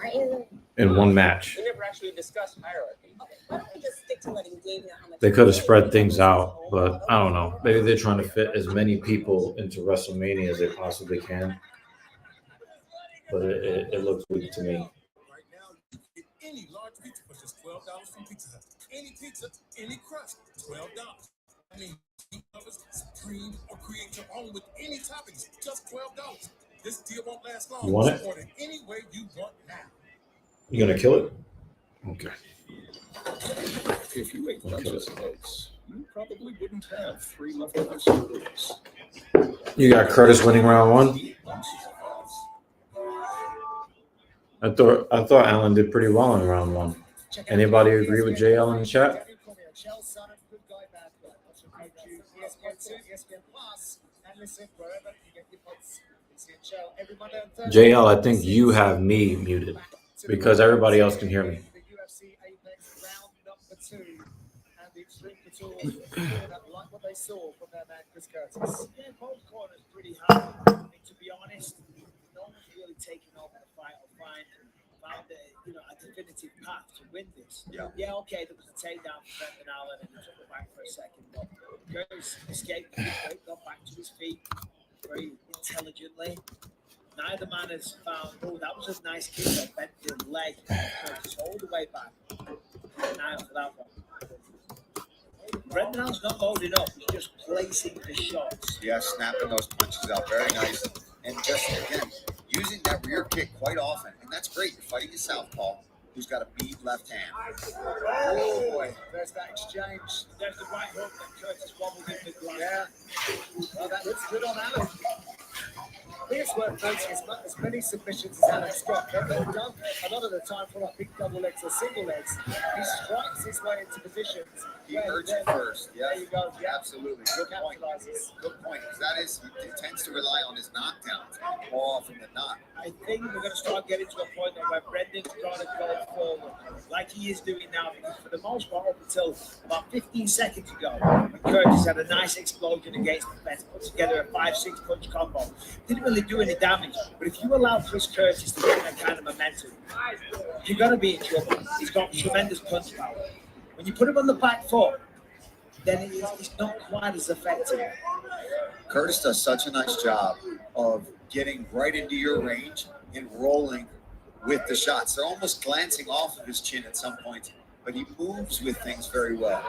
aren't you? in one match. We never actually discussed hierarchy. Why don't we just stick to letting Dave know how much They could have spread things out, but I don't know. Maybe they're trying to fit as many people into WrestleMania as they possibly can. But it looks weak to me. Any large pizza for just $12 from Pizza Hut. Any pizza, any crust, $12. I mean, supreme or create your own with any toppings, just $12. This deal won't last long. You want it? Order any way you want now. You gonna kill it? Okay. If you ate Duchess eggs, you probably wouldn't have 3 leftover cereals. You got Curtis winning round one. I thought Allen did pretty well in round one. Anybody agree with JL in the chat? JL, I think you have me muted because everybody else can hear me. Like what they saw from their man Chris Curtis. Yeah, both corners pretty hard. I mean, to be honest, no one's really taken over the fight or found a definitive path to win this. Yeah, okay, there was a takedown from Brendan Allen and he took it back for a second, but Curtis escaped, got back to his feet very intelligently. Neither man has found, that was a nice kick that bent the leg. Curtis all the way back. Now for that one. Brendan Allen's not loading up, he's just placing the shots. Yeah, snapping those punches out. Very nice. And just, again, using that rear kick quite often. And that's great. You're fighting a southpaw who's got a beat left hand. Oh, boy. There's that exchange. There's the right hook that Curtis wobbled in the ground. Yeah. Well, that looks good on Allen. I think it's worth noting as many submissions as Alan Scott. They've done a lot of the time for like big double legs or single legs. He strikes his way into positions. He hurts it first. Yeah, there you go. Yeah. Absolutely. Good point. Good point. Because he tends to rely on his knockdowns more often than not. I think we're going to start getting to a point where Brendan's got to go forward like he is doing now. Because for the most part, up until about 15 seconds ago, when Curtis had a nice explosion against the fence, put together a 5-6 punch combo. Didn't really do any damage. But if you allow Chris Curtis to get that kind of momentum, you're going to be in trouble. He's got tremendous punch power. When you put him on the back foot, then it's not quite as effective. Curtis does such a nice job of getting right into your range and rolling with the shots. They're almost glancing off of his chin at some point, but he moves with things very well,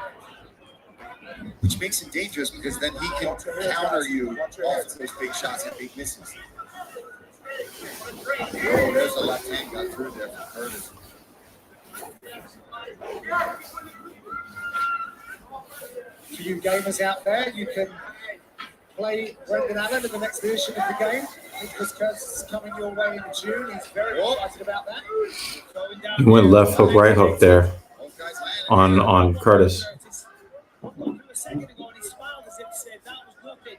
which makes him dangerous because then he can counter you off those big shots and big misses. Oh, there's a left hand got through there from Curtis. For you gamers out there, you can play Brendan Allen in the next edition of the game. Chris Curtis is coming your way in June. He's very excited about that. He went left hook, right hook there. Both guys landing. on Curtis. A second ago, and he smiled as if to say that was nothing.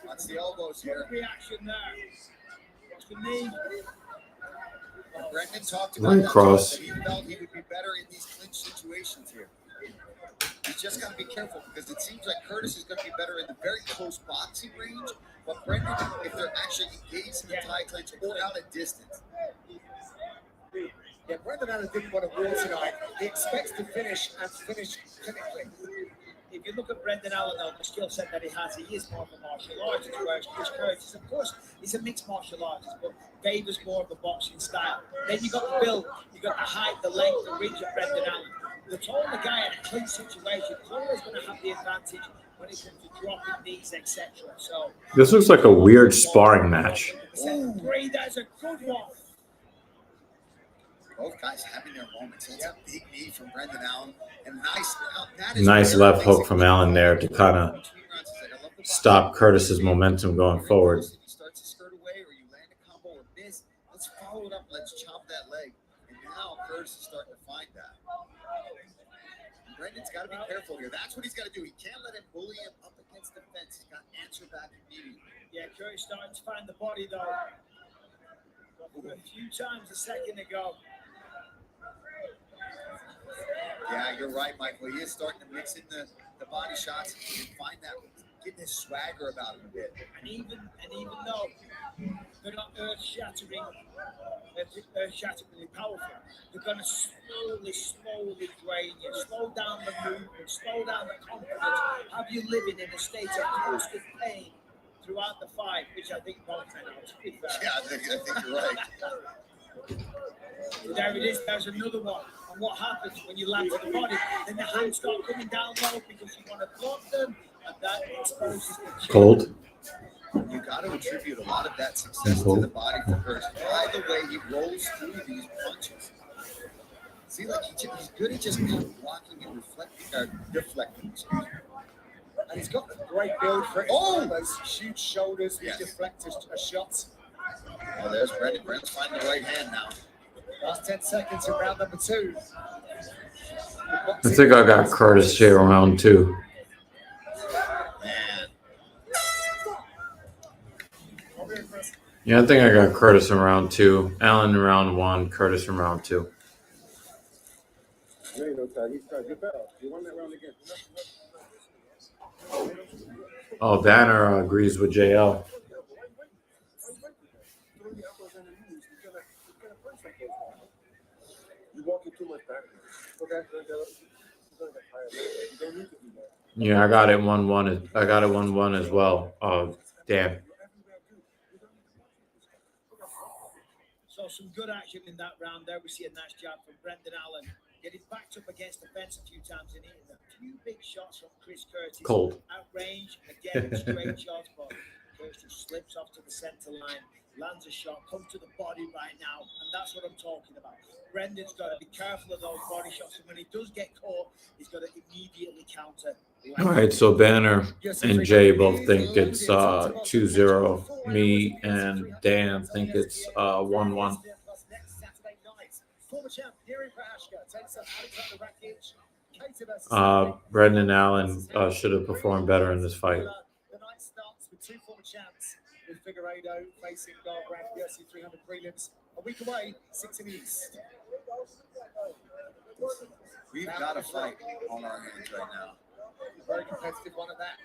That's the elbows here. Good reaction there. What's the knee? Brendan talked Right about that, cross. that he felt he would be better in these clinch situations here. He's just got to be careful because it seems like Curtis is going to be better in the very close boxing range, but Brendan, if they're actually engaged in the tie clinch or out at distance. Yeah, Brendan Allen didn't want to win tonight. He expects to finish and finish clinically. If you look at Brendan Allen, though, the skill set that he has, he is more of a martial artist, whereas Chris Curtis, of course, he's a mixed martial artist, but favors more of a boxing style. Then you got the build, you got the height, the length, the reach of Brendan Allen. The taller guy in a clinch situation is always going to have the advantage when it comes to dropping knees, etc. So This looks like a weird sparring match. Bree, that's a good one. Both guys having their moments. That's a big knee from Brendan Allen. And Nice left hook from Allen there to kind of stop Curtis's momentum going forward. He starts to skirt away or you land a combo or miss. Let's follow it up. Let's chop that leg. And now Curtis is starting to find that. And Brendan's got to be careful here. That's what he's got to do. He can't let him bully him up against the fence. He's got to answer back immediately. Yeah, Curtis starting to find the body, though. A few times a second ago. Yeah, you're right, Michael. He is starting to mix in the body shots and find that, getting his swagger about him a bit. And even though they're not earth-shatteringly powerful, they're going to slowly drain you, slow down the movement, slow down the confidence, have you living in a state of constant pain throughout the fight, which I think both men are. Yeah, I think you're right. There it is. There's another one. And what happens when you land to the body? Then the hands start coming down low because you want to block them, and that exposes the chin. Cold. You got to attribute a lot of that success to the body for Curtis. By the way, he rolls through these punches. See, like he's good at just blocking and deflecting. Excuse me. And he's got a great build for it. Oh! Those huge shoulders, he deflects a shot. Oh, there's Brendan. Brendan's finding the right hand now. Last 10 seconds in round number 2. I think I got Curtis here round 2. Man. Yeah, I think I got Curtis in round 2. Allen in round 1. Curtis in round 2. There ain't no tie. He's trying to get better. You won that round again. Oh, Banner agrees with JL. You walking too much back. Okay. You don't need to do that. Yeah, I got it 1-1. I got it 1-1 as well. Oh, damn. So some good action in that round there. We see a nice jab from Brendan Allen. Getting backed up against the fence a few times and hitting a few big shots from Chris Curtis. Cold. At range, again, straight shots, but Curtis slips off to the center line, lands a shot, comes to the body right now, and that's what I'm talking about. Brendan's got to be careful of those body shots, and when he does get caught, he's got to immediately counter. All right, so Banner and Jay both think it's 2-0. Me and Dan think it's 1-1. Brendan Allen should have performed better in this fight. The night starts with 2 former champs, with Figueiredo facing Garbrandt, UFC 300 prelims. A week away, 6 in the East. We've got a fight on our hands right now. Very competitive one at that.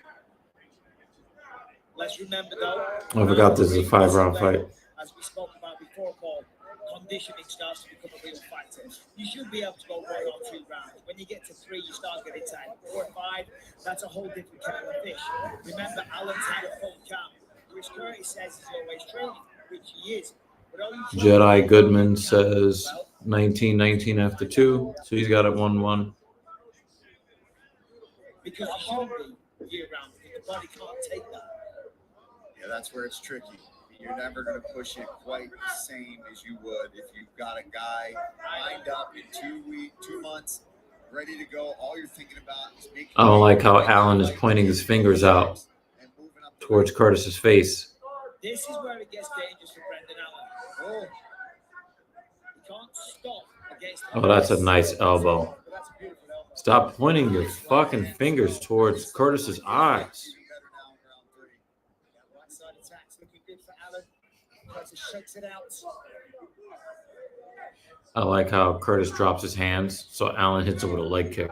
Let's remember, though. I forgot this is a 5-round fight. As we spoke about before, Paul, conditioning starts to become a real factor. You should be able to go 1 or 2 rounds. When you get to 3, you start getting tired. 4 and 5, that's a whole different kettle of fish. Remember, Allen's had a full camp. Chris Curtis says he's always training, which he is. Jedi Goodman says 19-19 after 2, so he's got it 1-1. Because you should be year-round, because the body can't take that. Yeah, that's where it's tricky. You're never going to push it quite the same as you would if you've got a guy lined up in 2 months, ready to go. All you're thinking about is making. I don't like how Allen is pointing his fingers out towards Curtis's face. This is where it gets dangerous for Brendan Allen. Oh, he can't stop against. Oh, that's a nice elbow. Stop pointing your fucking fingers towards Curtis's eyes. Right side attacks looking good for Allen. Curtis shakes it out. I like how Curtis drops his hands, so Allen hits it with a leg kick.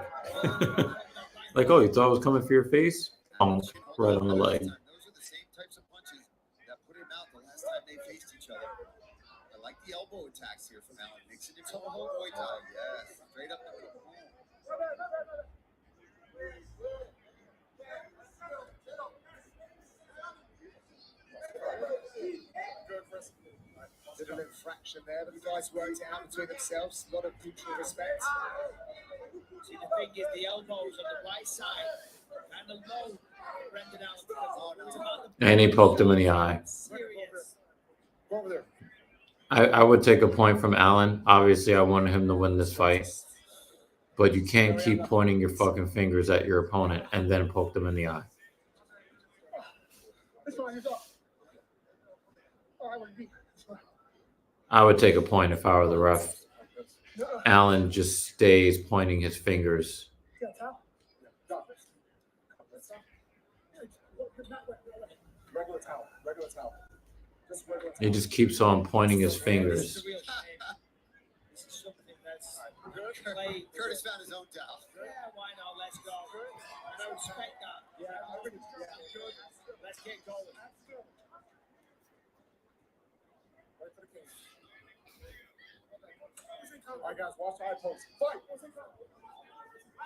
Like, oh, you thought I was coming for your face? Right on the leg. Those are the same types of punches that put him out the last time they faced each other. I like the elbow attacks here from Allen. Mixing it to the whole Muay Thai. Yes, straight up the middle. Did a little fraction there, but the guys worked it out between themselves. A lot of mutual respect. See, the thing is, the elbows on the right side and the low Brendan Allen because And he poked him in the eye. serious. Go over there. I would take a point from Allen. Obviously, I wanted him to win this fight. But you can't keep pointing your fucking fingers at your opponent and then poke them in the eye. This one is up. Oh, I want to be. I would take a point if I were the ref. Allen just stays pointing his fingers. Regular towel. Regular towel. Just regular He just keeps on pointing his fingers. This is something that's played. Curtis found his own towel. Yeah, why not? Let's go. I respect that. Yeah, Good. Let's get going. All right, guys, watch eye pulse. Fight!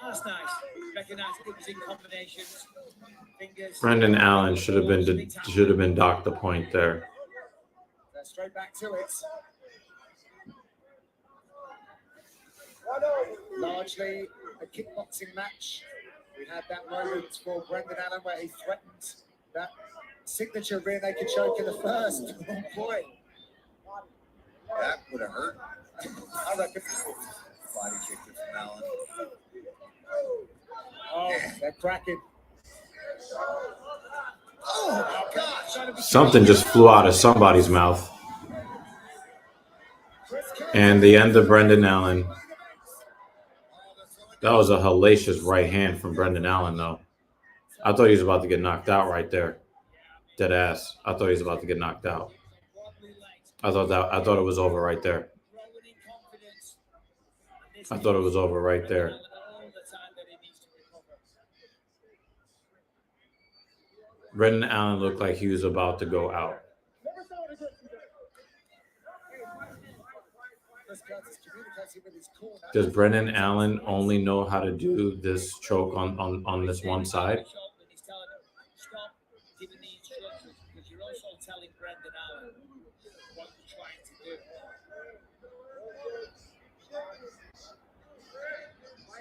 That's nice. Recognize good in combinations. Fingers. Brendan Allen should have been docked the point there. Straight back to it. Largely a kickboxing match. We had that moment for Brendan Allen where he threatened that signature rear naked choke in the first. Oh boy. That would have hurt. I reckon. Body kick it from Allen. Oh, they're cracking. Oh, gosh. Something just flew out of somebody's mouth. And the end of Brendan Allen. That was a hellacious right hand from Brendan Allen, though. I thought he was about to get knocked out right there. Dead ass. I thought he was about to get knocked out. I thought it was over right there. I thought it was over right there. Brendan Allen looked like he was about to go out. Does Brendan Allen only know how to do this choke on this one side? Stop giving the instructions because you're also telling Brendan Allen what you're trying to do.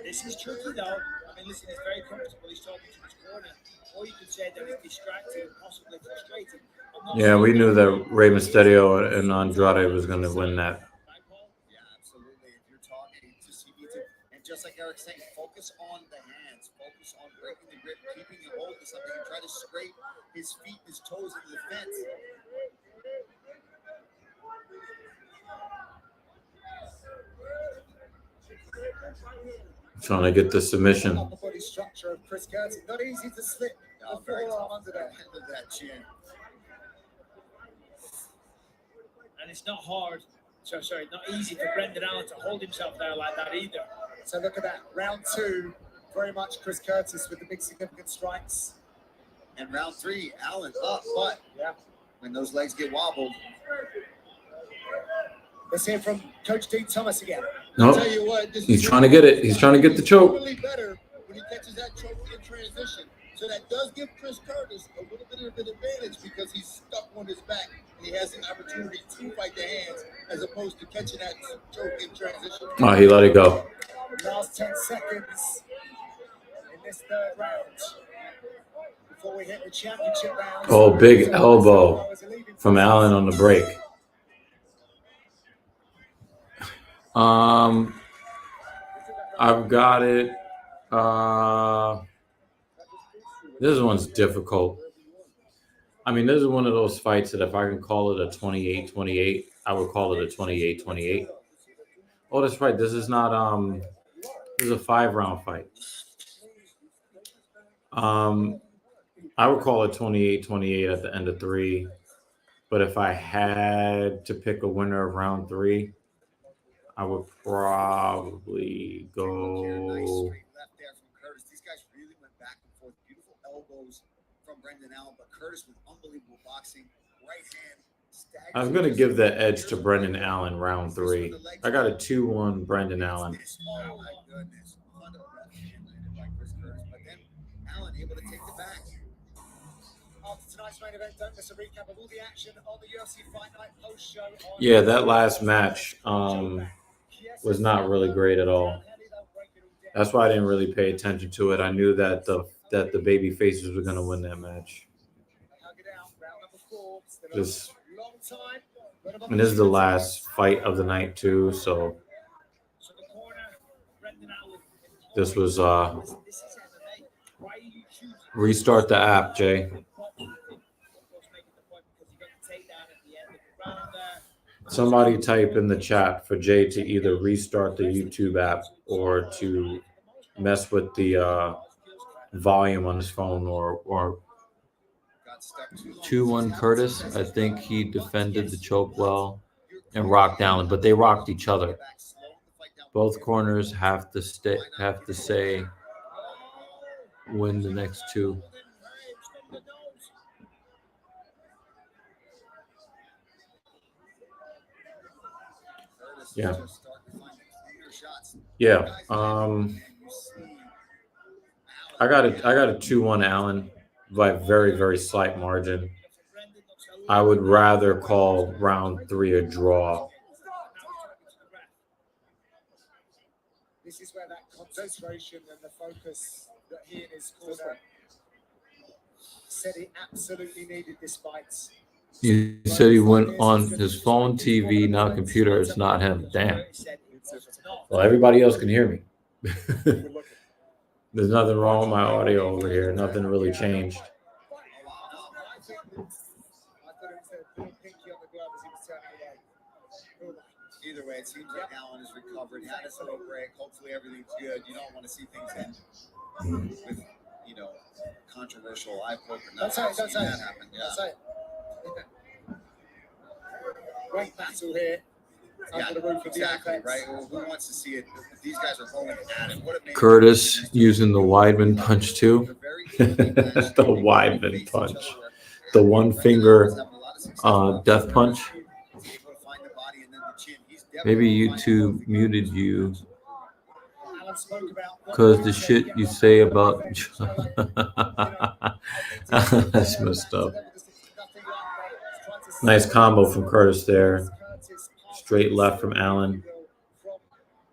This is tricky though. I mean, listen, he's very comfortable. He's talking to his corner. Or you could say that he's distracted, possibly frustrated. Yeah, we knew that Rey Mysterio and Andrade was going to win that. Yeah, absolutely. If you're talking, just you need to, and just like Eric's saying, focus on the hands, focus on breaking the grip, keeping a hold of something, and try to scrape his feet, his toes into the fence. Trying to get the submission. Upper body structure of Chris Curtis. Not easy to slip the forearm under that. That chin. And it's not hard. Sorry, not easy for Brendan Allen to hold himself there like that either. So look at that. Round two, very much Chris Curtis with the big significant strikes. And round three, Allen up, but when those legs get wobbled. Let's hear from Coach Dean Thomas again. Nope. Tell you what, He's trying to get it. He's trying to get the choke. Really better when he catches that choke in transition. So that does give Chris Curtis a little bit of an advantage because he's stuck on his back and he has an opportunity to fight the hands as opposed to catching that choke in transition. Oh, he let it go. Last 10 seconds in this third round. Before we hit the championship round. Oh, big elbow from Allen on the break. I've got it. This one's difficult. I mean, this is one of those fights that if I can call it a 28-28, I would call it a 28-28. Oh, that's right. This is not This is a 5-round fight. I would call it 28-28 at the end of 3. But if I had to pick a winner of round 3, I would probably go. These guys really went back and forth. Beautiful elbows from Brendan Allen, but Curtis with unbelievable boxing. Right hand. I'm going to give the edge to Brendan Allen round 3. I got a 2-1 Brendan Allen. Oh my goodness. On the left hand landed by Chris Curtis, but then Allen able to take the back. After tonight's main event, don't miss a recap of all the action on the UFC Fight Night post show. Yeah, that last match was not really great at all. That's why I didn't really pay attention to it. I knew that the baby faces were going to win that match. And this is the last fight of the night too, so this was restart the app, Jay. Somebody type in the chat for Jay to either restart the YouTube app or to mess with the volume on his phone or 2-1 Curtis. I think he defended the choke well and rocked Allen, but they rocked each other. Both corners have to say win the next 2. Yeah. I got a 2-1 Allen by a very, very slight margin. I would rather call round 3 a draw. This is where that concentration and the focus that he and his corner said he absolutely needed this fight. He said he went on his phone, TV, now computer. It's not him. Damn. Well, everybody else can hear me. There's nothing wrong with my audio over here. Nothing really changed. Either way, it seems like Allen is recovered. He had a slow break. Hopefully everything's good. You don't want to see things end with, controversial eye poke or nothing. Don't say it. That happen. Yeah. That's it. Great battle here. Yeah, exactly, right? Well, who wants to see it? These guys are going at it. What a Curtis using the Weidman punch too. The Weidman punch. The one finger death punch. Maybe YouTube muted you because the shit you say about that's messed up. Nice combo from Curtis there. Straight left from Allen.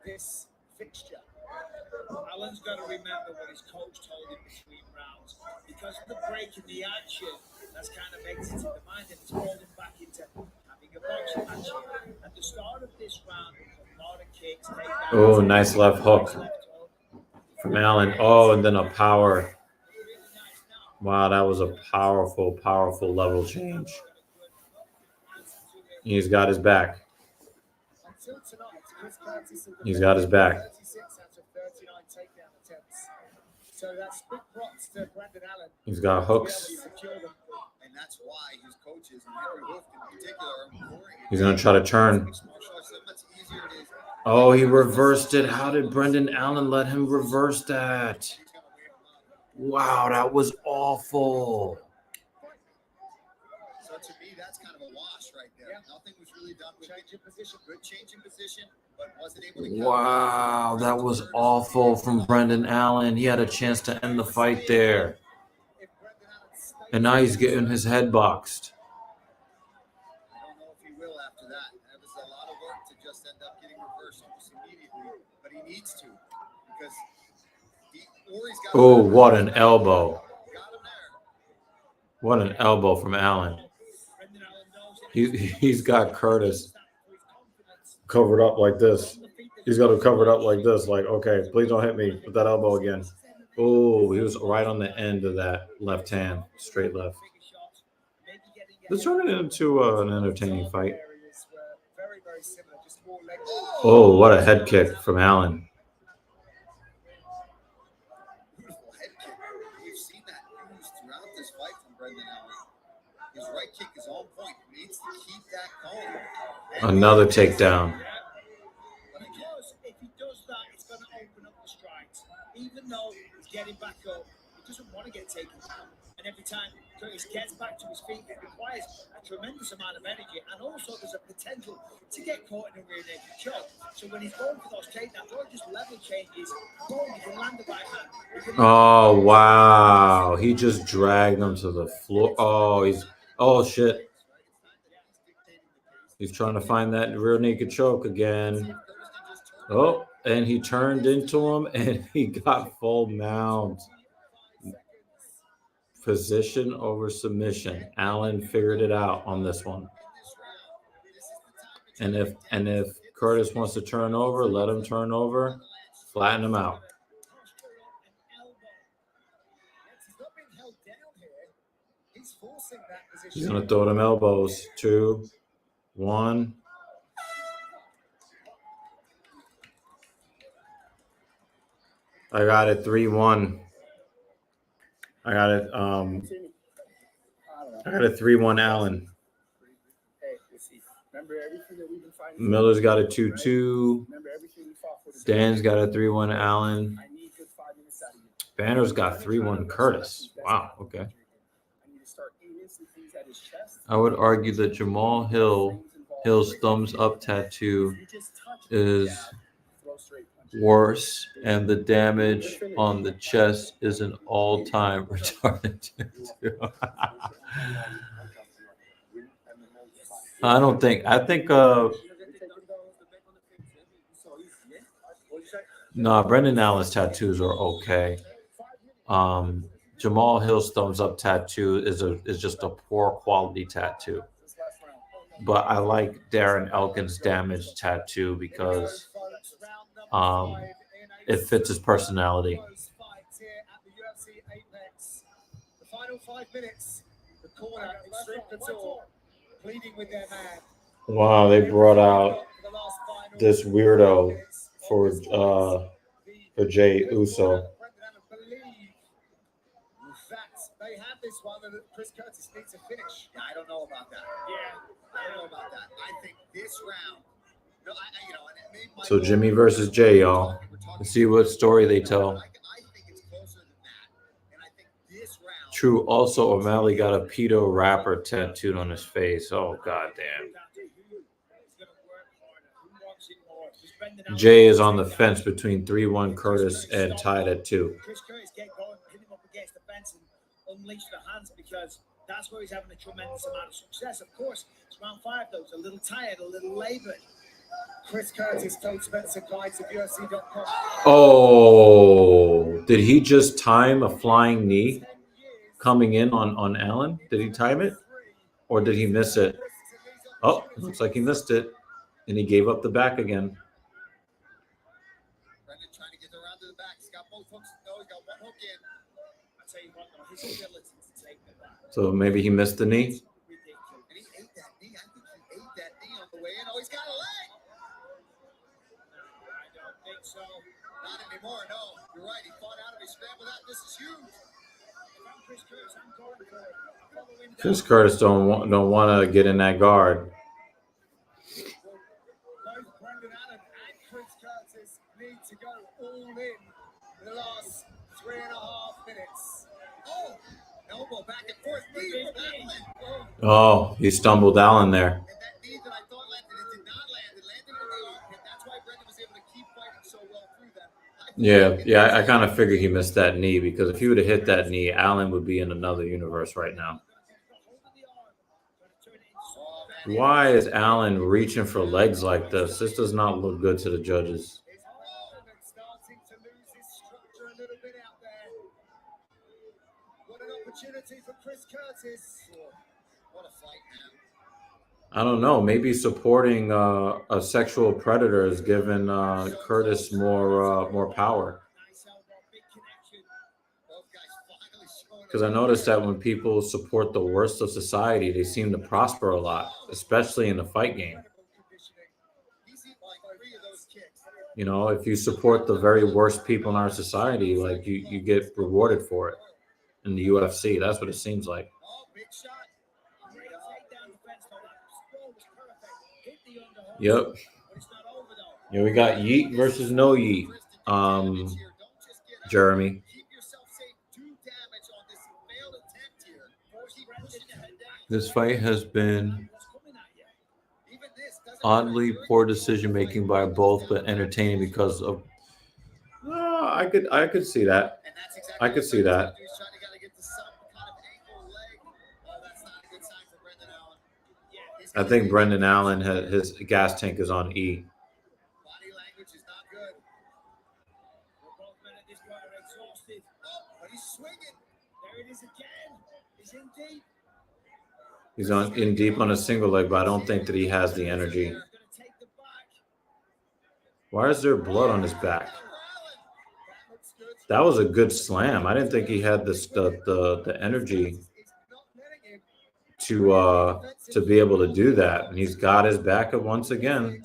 This fixture. Allen's got to remember what his coach told him between rounds. Because of the break in the action, that's kind of exited the mind and it's pulled him back into having a boxing match. At the start of this round, a lot of kicks. Oh, nice left hook from Allen. Oh, and then a power. Wow, that was a powerful, powerful level change. He's got his back. He's got his back. He's got hooks. And that's why his coaches, and Henry Wolf in particular, He's going to try to turn. Oh, he reversed it. How did Brendan Allen let him reverse that? Wow, that was awful. So to me, that's kind of a wash right there. Nothing was really done with change in position. Good change in position, but wasn't able to. Wow, that was awful from Brendan Allen. He had a chance to end the fight there. And now he's getting his head boxed. I don't know if he will after that. That was a lot of work to just end up getting reversed almost immediately, but he needs to because he's got. Oh, what an elbow. What an elbow from Allen. He's got Curtis covered up like this. He's got him covered up like this. Like, okay, please don't hit me with that elbow again. Oh, he was right on the end of that left hand, straight left. Let's turn it into an entertaining fight. Oh, what a head kick from Allen. Another takedown. Because if he does that, it's going to open up the strikes. Even though he's getting back up, he doesn't want to get taken down. And every time Curtis gets back to his feet, it requires a tremendous amount of energy. And also, there's a potential to get caught in a rear naked choke. So when he's going for those takedowns, or just level changes, boom, he can land the right hand. Oh, wow. He just dragged him to the floor. Oh, shit. He's trying to find that rear naked choke again. Oh, and he turned into him and he got full mount. Position over submission. Allen figured it out on this one. And if Curtis wants to turn over, let him turn over. Flatten him out. He's going to throw them elbows. 2, 1. I got it 3-1. I got it 3-1 Allen. Miller's got a 2-2. Dan's got a 3-1 Allen. Banner's got 3-1 Curtis. Wow, okay. I would argue that Jamal Hill's thumbs up tattoo is worse, and the damage on the chest is an all-time retarded tattoo. I think Brendan Allen's tattoos are okay. Jamal Hill's thumbs up tattoo is just a poor quality tattoo. But I like Darren Elkin's damaged tattoo because it fits his personality. The final 5 minutes, the corner Extreme Couture pleading with their man. Wow, they brought out this weirdo for Jey Uso. They have this one that Chris Curtis needs to finish. Yeah, I don't know about that. I don't know about that. I think this round. No, and it made my So Jimmy versus Jey, y'all. Let's see what story they tell. I think it's closer than that. And I think this round. True. Also, O'Malley got a pedo rapper tattooed on his face. Oh, goddamn. Jey is on the fence between 3-1 Curtis and tied at 2. Chris Curtis get going, hit him up against the fence and unleash the hands because that's where he's having a tremendous amount of success. Of course, it's round 5 though. It's a little tired, a little labored. Chris Curtis told Spencer Guides of UFC.com. Oh, did he just time a flying knee coming in on Allen? Did he time it? Or did he miss it? Oh, it looks like he missed it. And he gave up the back again. Brendan trying to get around to the back. He's got both hooks. No, he's got one hook in. I tell you what, though, his ability to take the back. So maybe he missed the knee. And he ate that knee. I think he ate that knee on the way in. Oh, he's got a leg. I don't think so. Not anymore, no. You're right. He fought out of it. He scrambled out. This is huge. If I'm Chris Curtis, I'm going for it. Chris Curtis don't want to get in that guard. Both Brendan Allen and Chris Curtis need to go all in the last 3.5 minutes. Oh, elbow back and forth. Knee from Allen. Oh, he stumbled Allen there. And that knee that I thought landed, it did not land. It landed in the armpit. That's why Brendan was able to keep fighting so well through that. Yeah, I kind of figured he missed that knee because if he would have hit that knee, Allen would be in another universe right now. Why is Allen reaching for legs like this? This does not look good to the judges. His arm is starting to lose his structure a little bit out there. What an opportunity for Chris Curtis. What a fight, man. I don't know. Maybe supporting a sexual predator has given Curtis more power. Because I noticed that when people support the worst of society, they seem to prosper a lot, especially in the fight game. You know, if you support the very worst people in our society, like you get rewarded for it in the UFC. That's what it seems like. Oh, big shot. Great takedown defense. That score was perfect. Hit the underhook. Yep. Yeah, we got Yeet versus no Yeet. Jeremy. This fight has been oddly poor decision making by both, but entertaining because of. I could see that. I could see that. I think Brendan Allen his gas tank is on E. He's in deep on a single leg, but I don't think that he has the energy. Why is there blood on his back? That was a good slam. I didn't think he had the energy to be able to do that. And he's got his back up once again.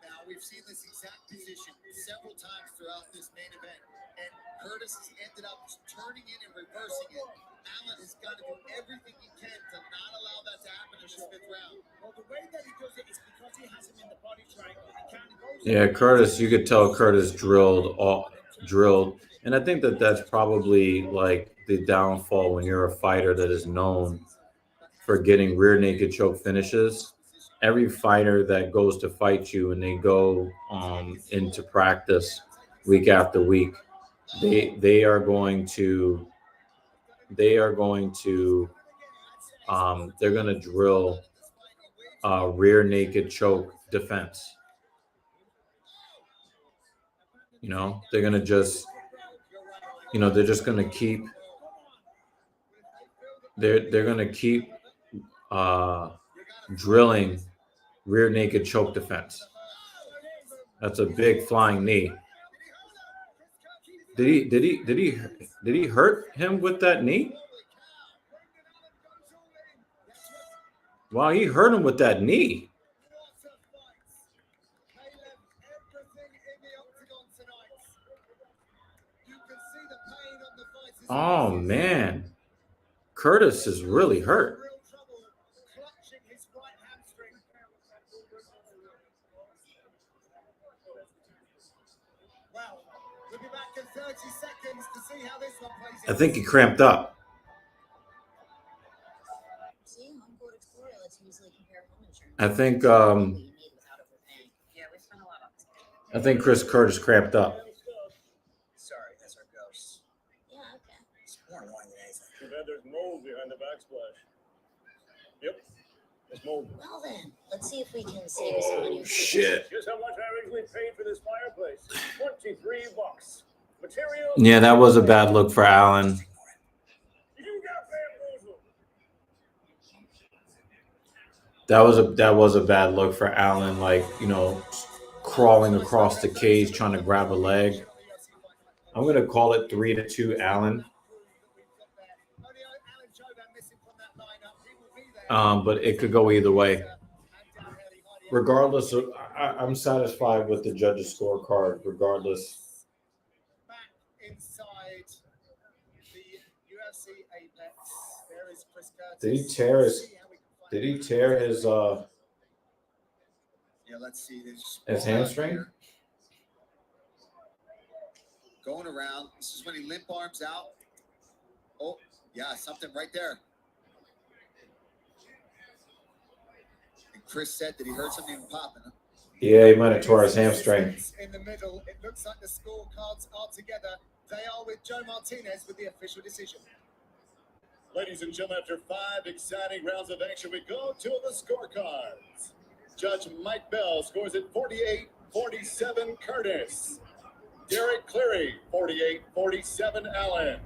Now we've seen this exact position several times throughout this main event, and Curtis has ended up turning in and reversing it. Allen has got to do everything he can to not allow that to happen in the fifth round. Well, the way that he does it is because he has him in the body triangle. He kind of goes. Yeah, Curtis, you could tell Curtis drilled, and I think that that's probably like the downfall when you're a fighter that is known for getting rear naked choke finishes. Every fighter that goes to fight you and they go into practice week after week, they're going to drill rear naked choke defense. You know, they're going to just, they're just going to keep, they're going to keep drilling rear naked choke defense. That's a big flying knee. Did he hurt him with that knee? Wow, he hurt him with that knee. Oh man, Curtis is really hurt. I think he cramped up. I think Chris Curtis cramped up. Sorry, that's our ghost. Yeah, okay. It's more annoying than anything. Too bad there's mold behind the backsplash. Yep, there's mold. Well then, let's see if we can save some money. Shit. Guess how much I originally paid for this fireplace? $23. Material. Yeah, that was a bad look for Allen. You got bamboozled. That was a bad look for Allen, like, crawling across the cage trying to grab a leg. I'm going to call it 3-2 Allen. But it could go either way. Regardless of, I'm satisfied with the judges' scorecard, regardless. Did he tear his let's see his hamstring? Here. Going around. This is when he limp arms out. Oh, yeah, something right there. And Chris said that he heard something popping. Yeah, he might have tore his hamstring. In the middle, it looks like the scorecards are together. They are with Joe Martinez with the official decision. Ladies and gentlemen, after 5 exciting rounds of action, we go to the scorecards. Judge Mike Bell scores at 48-47 Curtis. Derek Cleary, 48-47 Allen.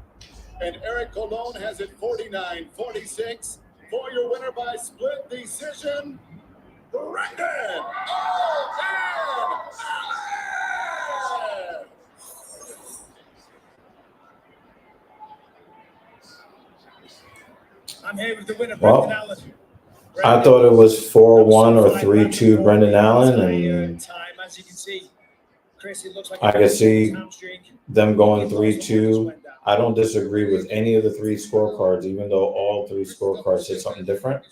And Eric Colon has it 49-46. For your winner by split decision, Brendan Allen! I'm here with the winner, Well, Brendan Allen. I thought it was 4-1 or 3-2 Brendan Allen, and Time, as you can see, Chris, it looks like I can see them going 3-2. I don't disagree with any of the 3 scorecards, even though all 3 scorecards said something different.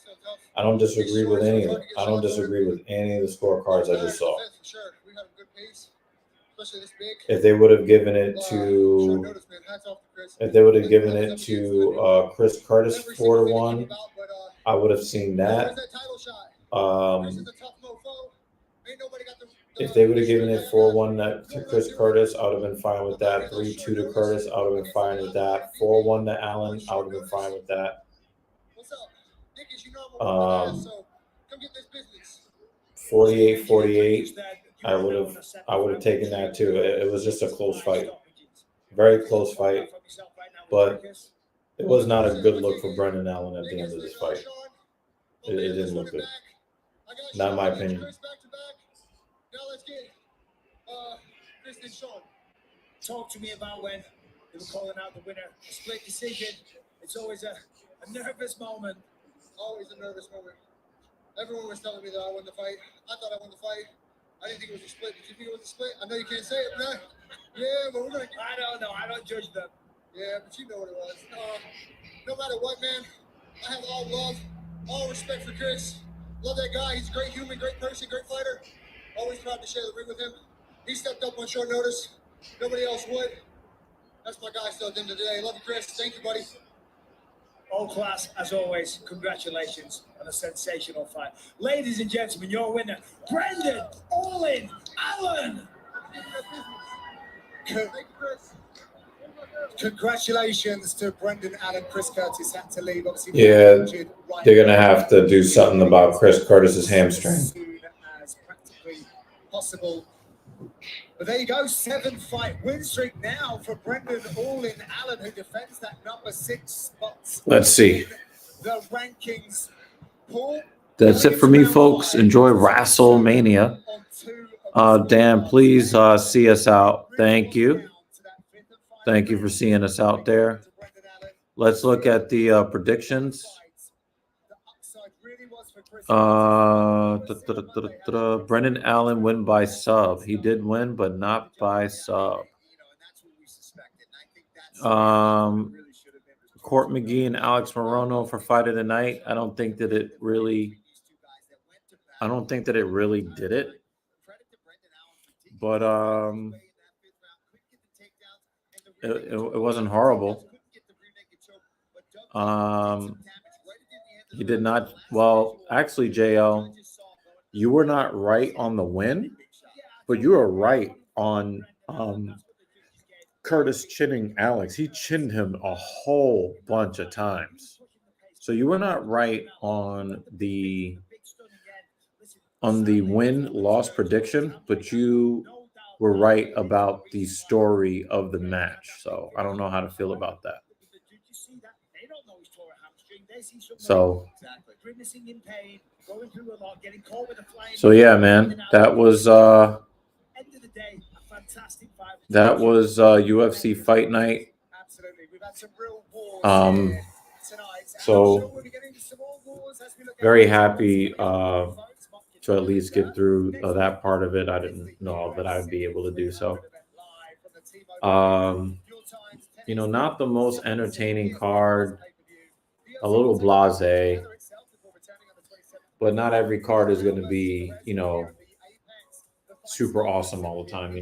I don't disagree with any of them. I don't disagree with any of the scorecards I just saw. For sure. We had a good pace, especially this big. If they would have given it to, Notice, man. Hats off to Chris. if they would have given it to Chris Curtis 4-1, I would have seen that. If they would have given it 4-1 to Chris Curtis, I would have been fine with that. 3-2 to Curtis, I would have been fine with that. 4-1 to Allen, I would have been fine with that. 48-48, I would have taken that too. It was just a close fight, very close fight, but it was not a good look for Brendan Allen at the end of this fight. It didn't look good, not in my opinion. Now let's get Chris and Sean. Talk to me about when they were calling out the winner. A split decision. It's always a nervous moment. Always a nervous moment. Everyone was telling me that I won the fight. I thought I won the fight. I didn't think it was a split. Did you think it was a split? I know you can't say it, but yeah, but we're gonna. I don't know. I don't judge them. Yeah, but you know what it was. No matter what, man, I have all love, all respect for Chris. Love that guy. He's a great human, great person, great fighter. Always proud to share the ring with him. He stepped up on short notice. Nobody else would. That's my guy still at the end of the day. Love you, Chris. Thank you, buddy. All class, as always. Congratulations on a sensational fight. Ladies and gentlemen, your winner, Brendan All-In Allen. Thank you, Chris. Congratulations to Brendan Allen. Chris Curtis had to leave. Obviously, Yeah, they're gonna have to do something about Chris Curtis's hamstring. As soon as practically possible. But there you go, 7-fight win streak now for Brendan All-In Allen, who defends that number 6 spot. Let's see. The rankings. Paul, That's it for me, folks. Enjoy Wrestlemania. Dan, please see us out. Thank you. Thank you for seeing us out there. Let's look at the predictions. Brendan Allen win by sub. He did win, but not by sub. Court McGee and Alex Morono for fight of the night. I don't think that it really did it. But it wasn't horrible. He did not. Well, actually, JL, you were not right on the win, but you were right on Curtis chinning Alex. He chinned him a whole bunch of times. So you were not right on the win-loss prediction, but you were right about the story of the match. So I don't know how to feel about that. So yeah, man, that was UFC Fight Night. So very happy to at least get through that part of it. I didn't know that I'd be able to do so. Not the most entertaining card. A little blasé, but not every card is going to be, super awesome all the time.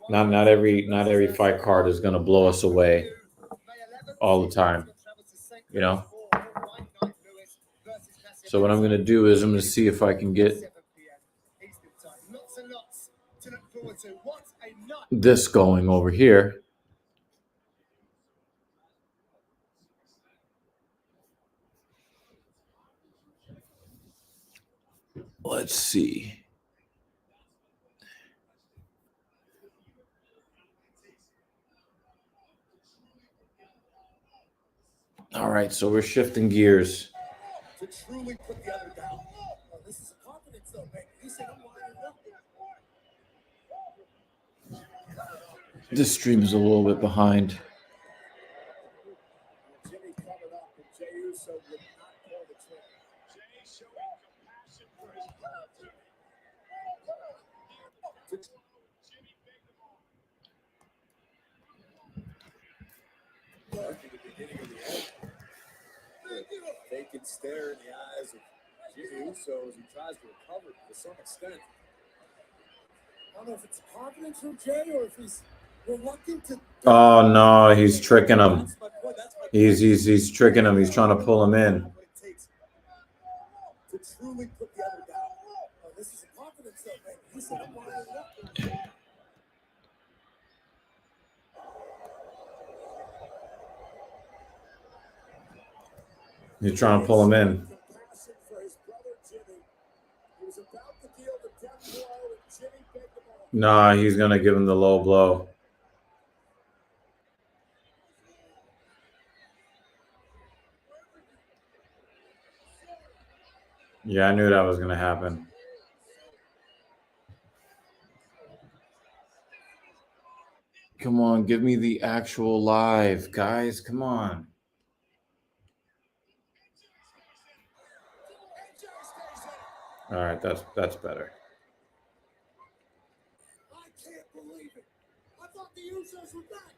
Not every fight card is going to blow us away all the time. So what I'm going to do is I'm going to see if I can get this going over here. Let's see. All right, so we're shifting gears. To truly put the other down. Oh, this is a confidence though, man. He said I'm lining up. This stream is a little bit behind. Jimmy covered up and Jey Uso would not call the trick. Jey showing compassion for his brother. vacant stare in the eyes of Jimmy Uso as he tries to recover to some extent. I don't know if it's confidence from Jay or if he's reluctant to. Oh no, he's tricking him. He's tricking him. He's trying to pull him in. To truly put the other down. Oh, this is a confidence though, man. He said, I'm lining up. He's trying to pull him in. Nah, he's gonna give him the low blow. Yeah, I knew that was gonna happen. Come on, give me the actual live, guys. Come on. All right, that's better. I can't believe it. I thought the Usos were back.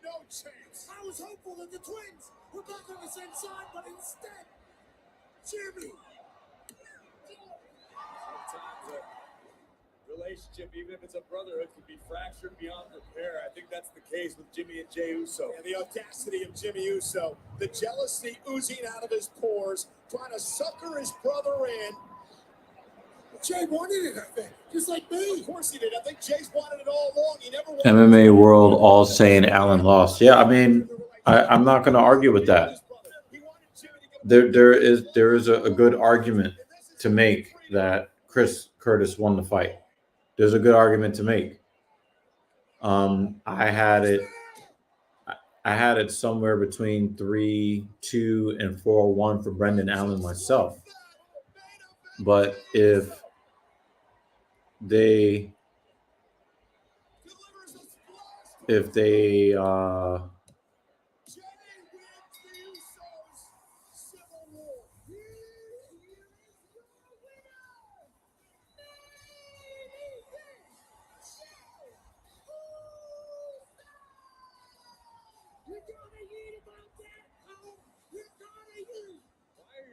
No chance. I was hopeful that the twins were back on the same side, but instead, Jimmy. Sometimes a relationship, even if it's a brotherhood, can be fractured beyond repair. I think that's the case with Jimmy and Jey Uso. And the audacity of Jimmy Uso, the jealousy oozing out of his pores, trying to sucker his brother in. Jay wanted it, I think, just like me. Of course he did. I think Jay's wanted it all along. He never wanted MMA World all saying Allen lost. Yeah, I mean, I'm not going to argue with that. There is a good argument to make that Chris Curtis won the fight. There's a good argument to make. I had it somewhere between 3-2 and 4-1 for Brendan Allen myself. But if they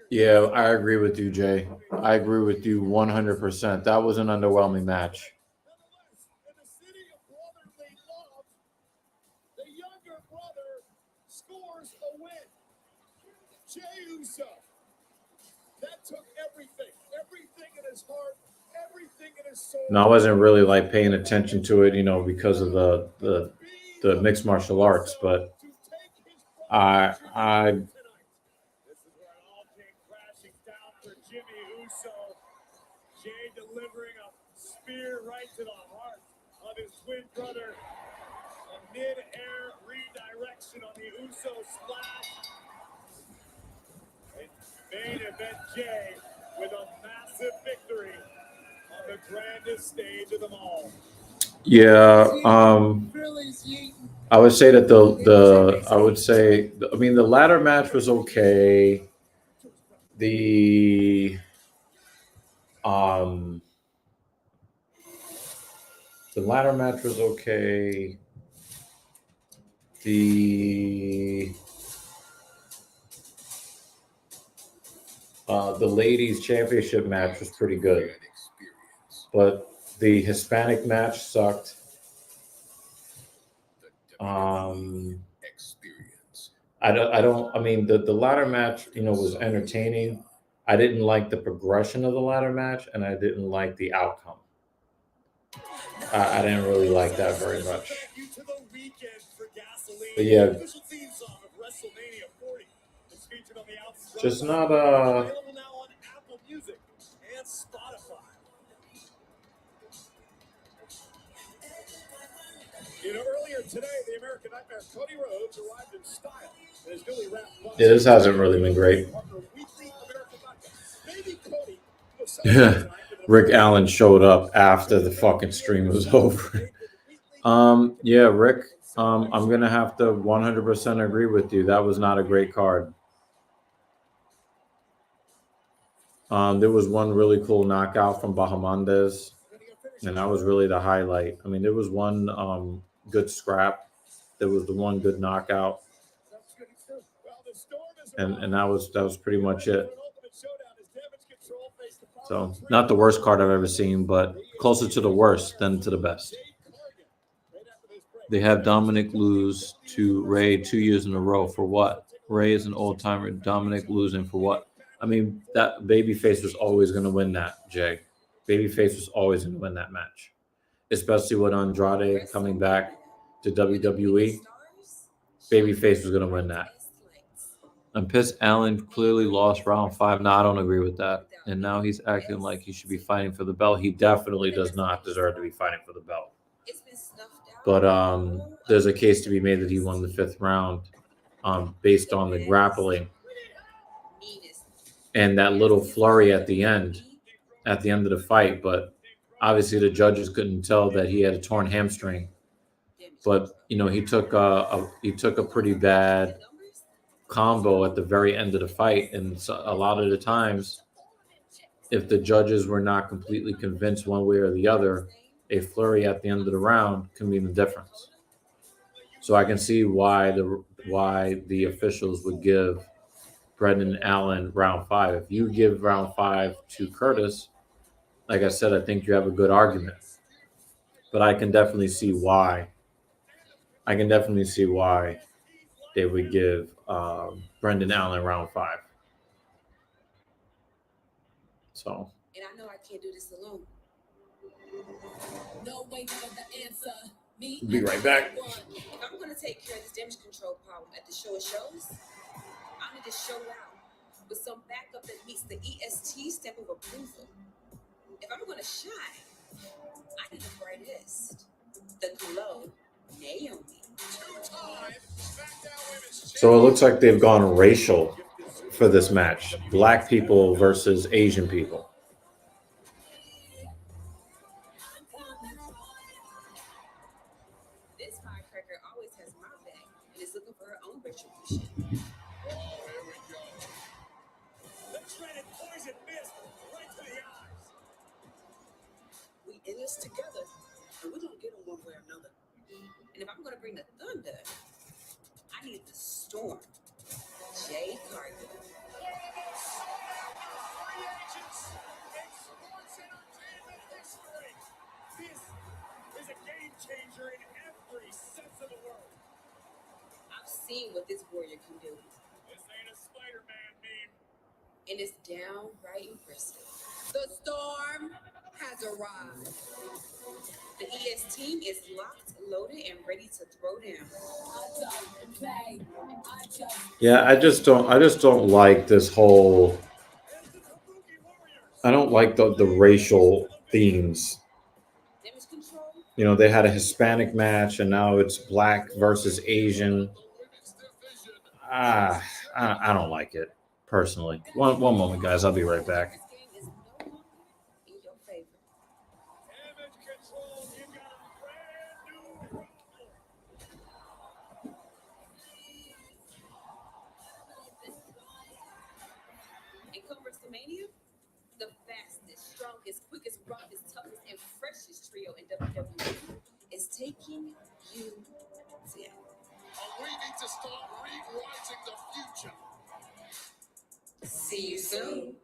yeah, I agree with you, Jay. I agree with you 100%. That was an underwhelming match. the younger brother scores a win. Jey Uso. That took everything in his heart, everything in his soul. No, I wasn't really like paying attention to it, because of the mixed martial arts, but I Jimmy Uso. Jay delivering a spear right to the heart of his twin brother. A mid-air redirection on the Uso splash. And main event Jay with a massive victory on the grandest stage of them all. yeah, I would say that the ladder match was okay. The ladder match was okay. The ladies championship match was pretty good, but the Hispanic match sucked. The ladder match, was entertaining. I didn't like the progression of the ladder match, and I didn't like the outcome. I didn't really like that very much. But yeah, just not Earlier today, the American Nightmare Cody Rhodes arrived in style. His newly wrapped yeah, this hasn't really been great. Rick Allen showed up after the fucking stream was over. Yeah, Rick, I'm gonna have to 100% agree with you. That was not a great card. There was one really cool knockout from Bahamondes, and that was really the highlight. I mean, there was one good scrap. There was the one good knockout. Well, the storm has and that was pretty much it. So not the worst card I've ever seen, but closer to the worst than to the best. They have Dominic lose to Ray 2 years in a row for what? Ray is an old timer. Dominic losing for what? I mean, that Babyface was always going to win that, Jay. Babyface was always going to win that match, especially with Andrade coming back to WWE. Babyface was going to win that. I'm pissed Allen clearly lost round 5. No, I don't agree with that. And now he's acting like he should be fighting for the belt. He definitely does not deserve to be fighting for the belt. But there's a case to be made that he won the 5th round based on the grappling and that little flurry at the end of the fight. But obviously the judges couldn't tell that he had a torn hamstring. But he took a pretty bad combo at the very end of the fight, and so a lot of the times, if the judges were not completely convinced one way or the other, a flurry at the end of the round can mean the difference. So I can see why the officials would give Brendan Allen round 5. If you give round 5 to Curtis, like I said, I think you have a good argument. But I can definitely see why. They would give Brendan Allen round 5. So. And I know I can't do this alone. No way for the answer. Be right back. If I'm going to take care of this damage control problem at the show of shows, I need to show out with some backup that meets the EST step of approval. If I'm going to shine, I need the brightest, the glow, Naomi. So it looks like they've gone racial for this match. Black people versus Asian people. This firecracker always has my back and is looking for her own retribution. We in this together, and we don't get them one way or another. And if I'm going to bring the thunder, I need the storm. Jay Cargill. This is a game changer in every sense of the word. I've seen what this warrior can do. This ain't a Spider-Man meme. And it's downright impressive. The storm has arrived. The ES team is locked, loaded, and ready to throw down. Yeah, I just don't like this whole. I don't like the racial themes. They had a Hispanic match, and now it's black versus Asian. I don't like it personally. One moment, guys. I'll be right back. And come Wrestlemania, the fastest, strongest, quickest, roughest, toughest, and freshest trio in WWE is taking you down. We need to start rewriting the future. See you soon.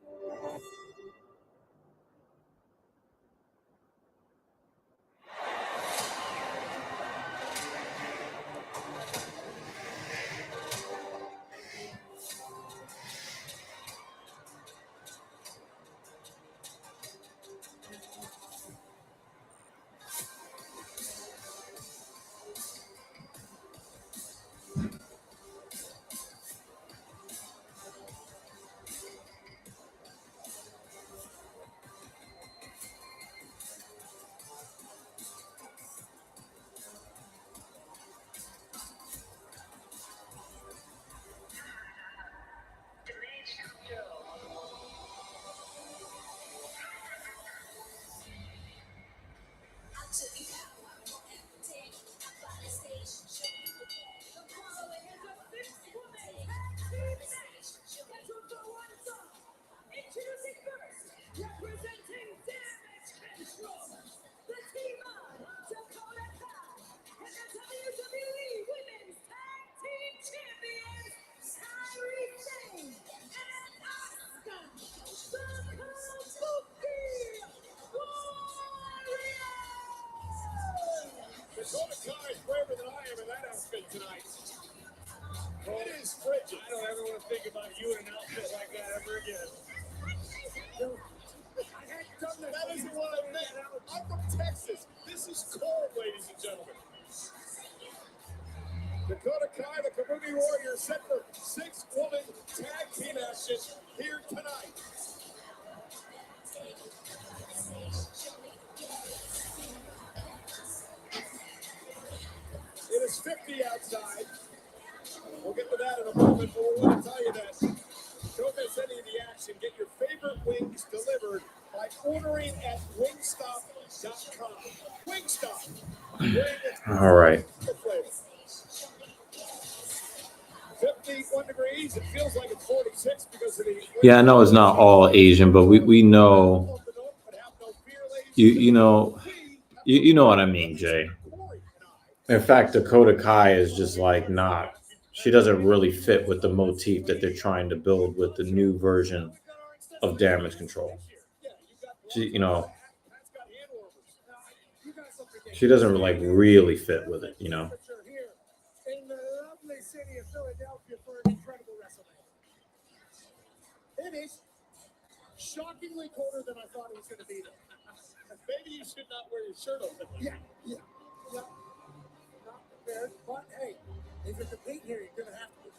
It is frigid. I don't ever want to think about you in an outfit like that ever again. That isn't what I meant. I'm from Texas. This is cold, ladies and gentlemen. Dakota Kai, the Kabuki Warrior, set for 6-woman tag team action here tonight. It is 50 outside. We'll get to that in a moment, but we want to tell you that don't miss any of the action. Get your favorite wings delivered by ordering at wingstop.com. Wingstop. All right. 51 degrees. It feels like it's 46 because of the. Yeah, I know it's not all Asian, but we know. You know what I mean, Jay. In fact, Dakota Kai is just like not. She doesn't really fit with the motif that they're trying to build with the new version of Damage Control. She doesn't like really fit with it, In the lovely city of Philadelphia for an incredible WrestleMania. It is shockingly colder than I thought it was going to be. Maybe you should not wear your shirt open. Yeah. Not prepared, but hey, if you're competing here, you're going to have to be.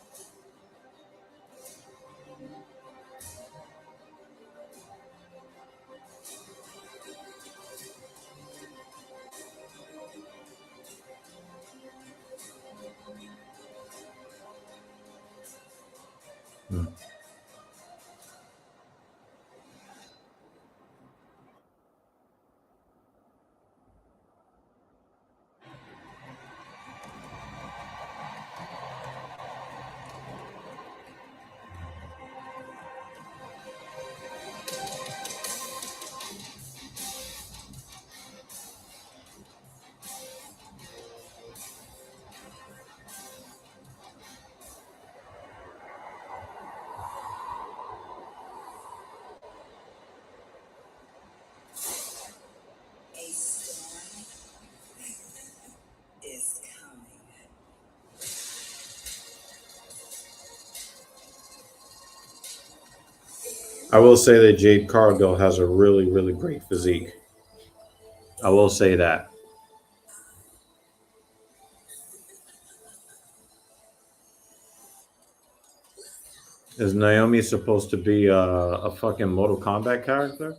I will say that Jade Cargill has a really, really great physique. I will say that. Is Naomi supposed to be a fucking Mortal Kombat character?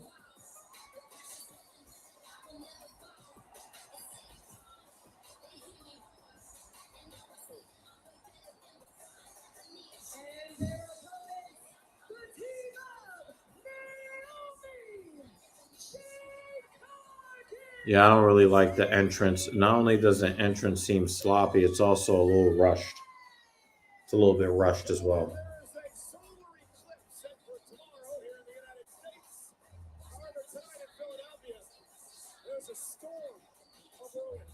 Yeah, I don't really like the entrance. Not only does the entrance seem sloppy, it's also a little rushed. It's a little bit rushed as well. There's a storm of ruin.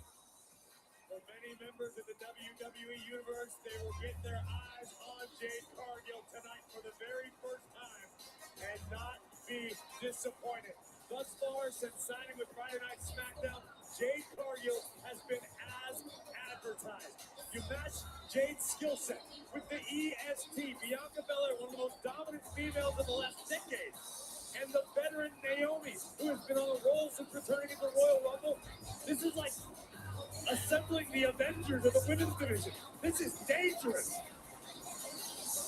For many members of the WWE Universe, they will get their eyes on Jade Cargill tonight for the very first time and not be disappointed. Thus far, since signing with Friday Night SmackDown, Jade Cargill has been as advertised. You match Jade's skill set with the EST, Bianca Belair, one of the most dominant females of the last decade, and the veteran Naomi, who has been on a roll since returning to the Royal Rumble. This is like assembling the Avengers of the women's division. This is dangerous.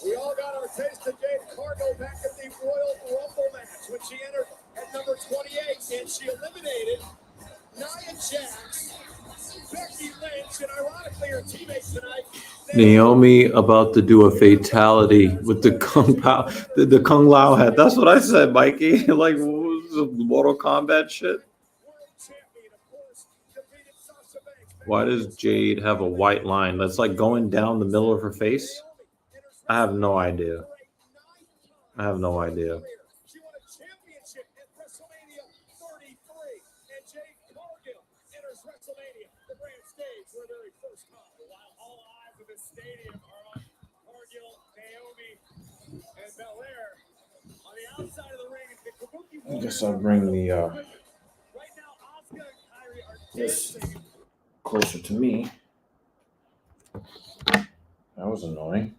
We all got our taste of Jade Cargill back at the Royal Rumble match when she entered at number 28, and she eliminated Nia Jax, Becky Lynch, and ironically her teammate tonight, Naomi about to do a fatality with the the Kung Lao head. That's what I said, Mikey. Like Mortal Kombat shit. Why does Jade have a white line that's like going down the middle of her face? I have no idea. I have no idea. she won a championship at WrestleMania 33, and Jade Cargill enters WrestleMania, the grand stage, for the very first time. While all eyes of the stadium are on Cargill, Naomi, and Belair, on the outside of the ring is the Kabuki I guess I'll bring the Right now, Asuka and Kairi are this dancing. closer to me. That was annoying.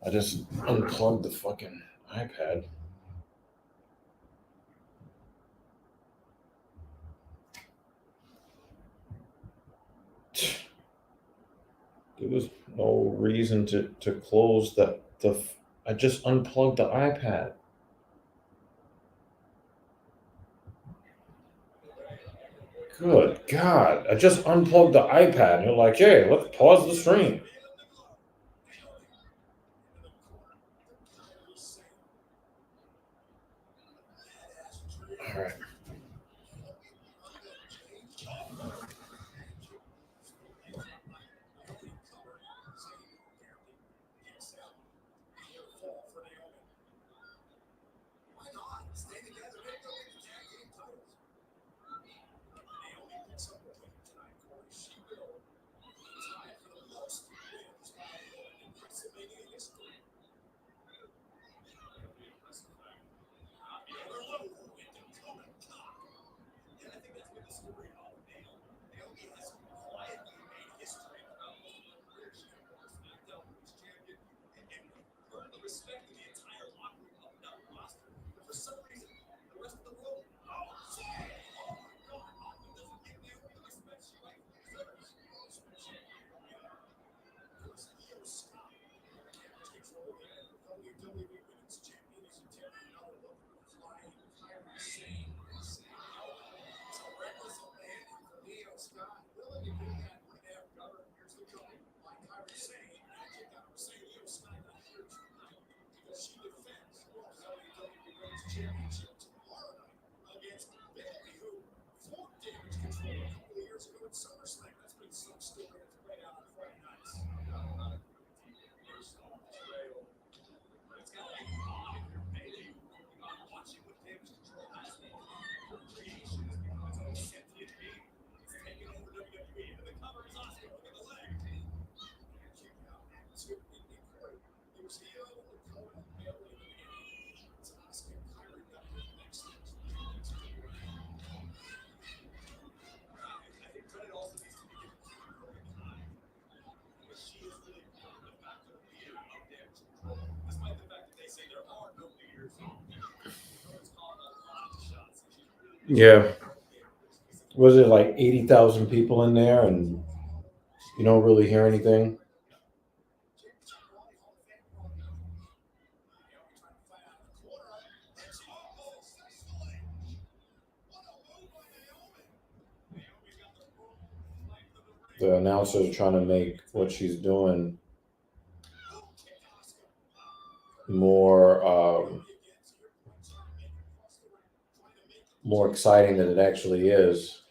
I just unplugged the fucking iPad. There was no reason to close I just unplugged the iPad. Good God. I just unplugged the iPad. And you're like, hey, let's pause the stream. All right. Yeah. Was it like 80,000 people in there and you don't really hear anything? The announcer is trying to make what she's doing more exciting than it actually is.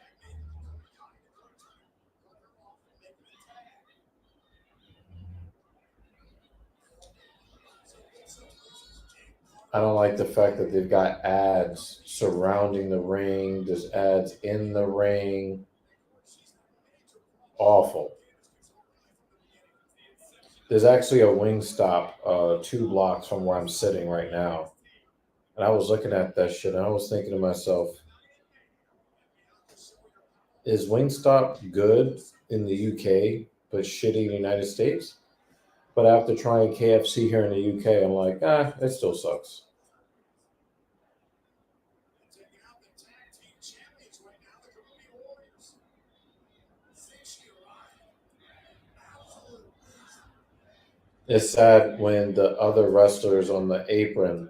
I don't like the fact that they've got ads surrounding the ring. There's ads in the ring. Awful. There's actually a Wingstop 2 blocks from where I'm sitting right now. And I was looking at that shit and I was thinking to myself, is Wingstop good in the UK but shitty in the United States? But after trying KFC here in the UK, I'm like, it still sucks. It's sad when the other wrestlers on the apron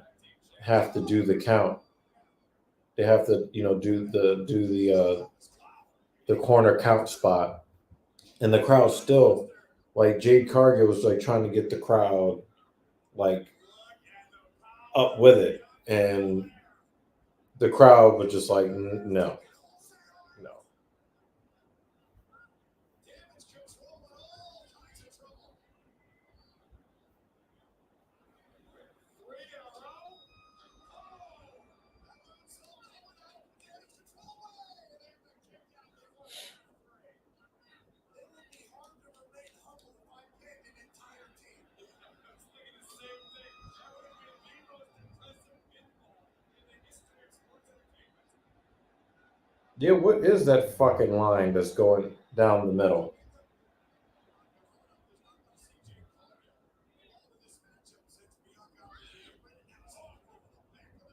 have to do the count. They have to, do the corner count spot, and the crowd still, like Jade Cargill was like trying to get the crowd like up with it, and the crowd was just like, no. Yeah, what is that fucking line that's going down the middle?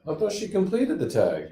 I thought she completed the tag.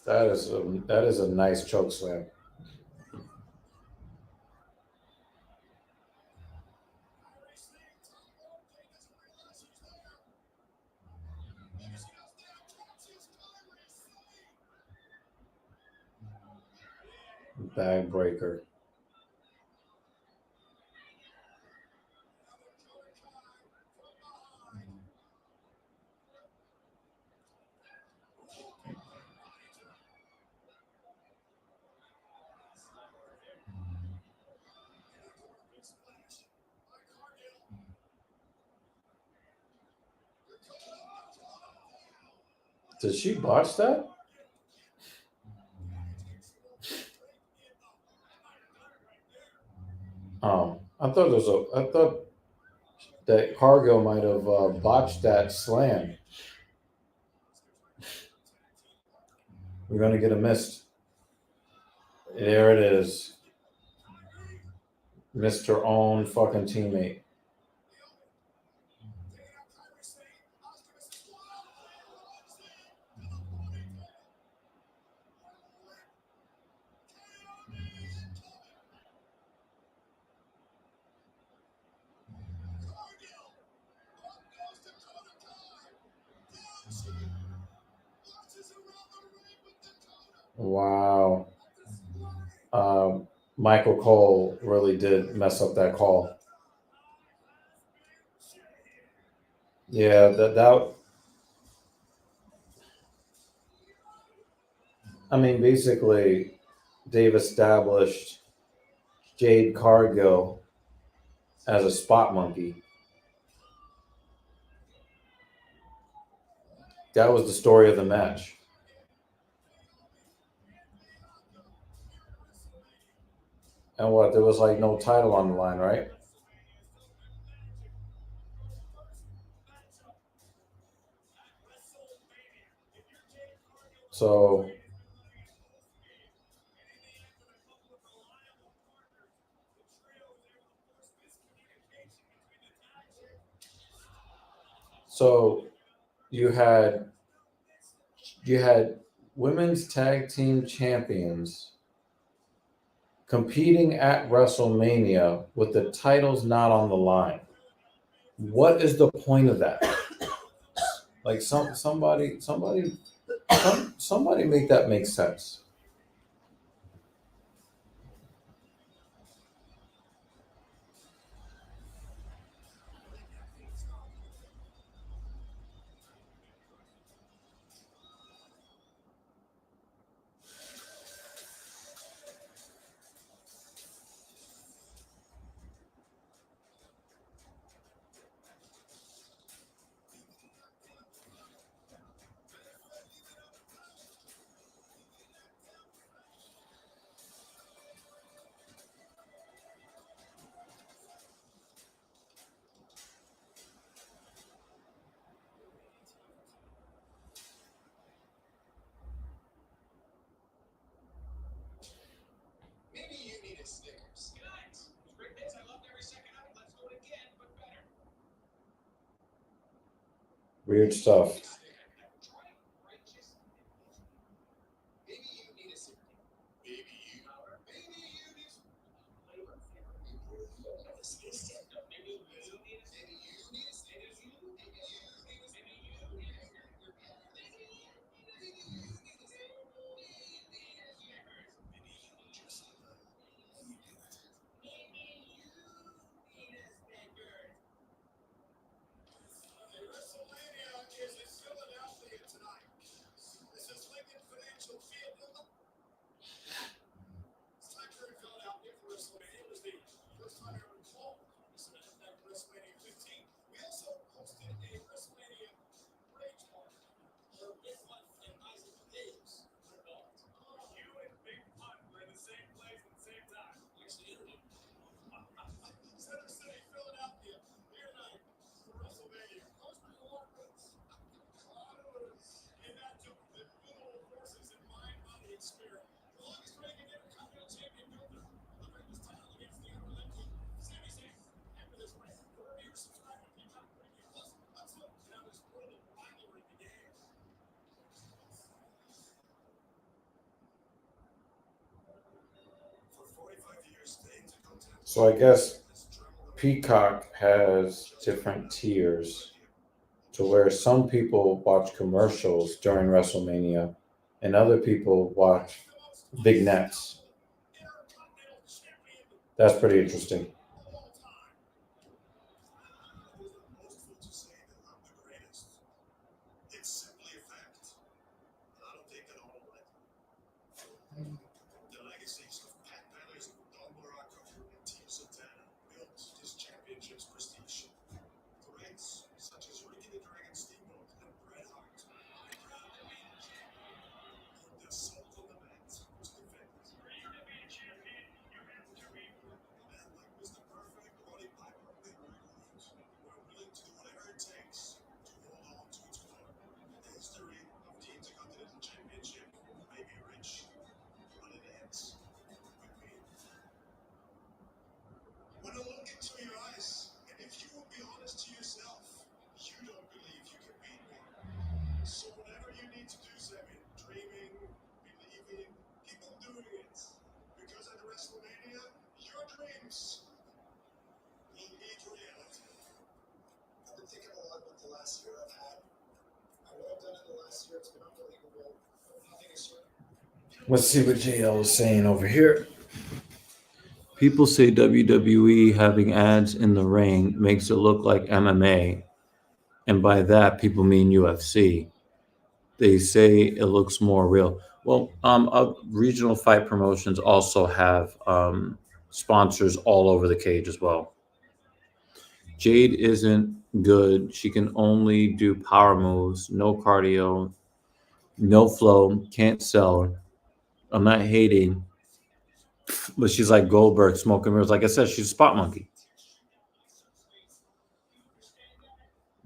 That is a nice choke slam. Bag breaker. Did she botch that? I thought that Cargill might have botched that slam. We're gonna get a missed. There it is. Missed her own fucking teammate. Wow. Michael Cole really did mess up that call. Yeah, that I mean, basically, they've established Jade Cargill as a spot monkey. That was the story of the match. And what? There was like no title on the line, right? So you had women's tag team champions competing at WrestleMania with the titles not on the line. What is the point of that? Like somebody make that make sense. Maybe you need a Snickers. Guys, great days. I loved every second of it. Let's do it again, but better. Weird stuff. So I guess Peacock has different tiers to where some people watch commercials during WrestleMania and other people watch vignettes. That's pretty interesting. The legacies of Pat Bellers, Don Morocco, and Team Santana built this championship's prestige. Greats such as Ricky the Dragon Steamboat and Bret Hart. The assault on the mat was defended. A man like Mr. Perfect, Roddy Piper, and Rick Rude were willing to do whatever it takes to hold on to its glory. The history of the Intercontinental Championship may be rich, but it ends with me. When I look into your eyes, and if you would be honest to yourself, you don't believe you can beat me. So whatever you need to do, Sammy, dreaming, believing, keep on doing it. Because at WrestleMania, your dreams will meet reality. I've been thinking a lot about the last year I've had. What I've done in the last year, it's been unbelievable. Nothing is certain. Let's see what JL is saying over here. People say WWE having ads in the ring makes it look like MMA, and by that people mean UFC. They say it looks more real. Well, regional fight promotions also have sponsors all over the cage as well. Jade isn't good. She can only do power moves, no cardio, no flow, can't sell. I'm not hating, but she's like Goldberg smoking mirrors. Like I said, she's a spot monkey.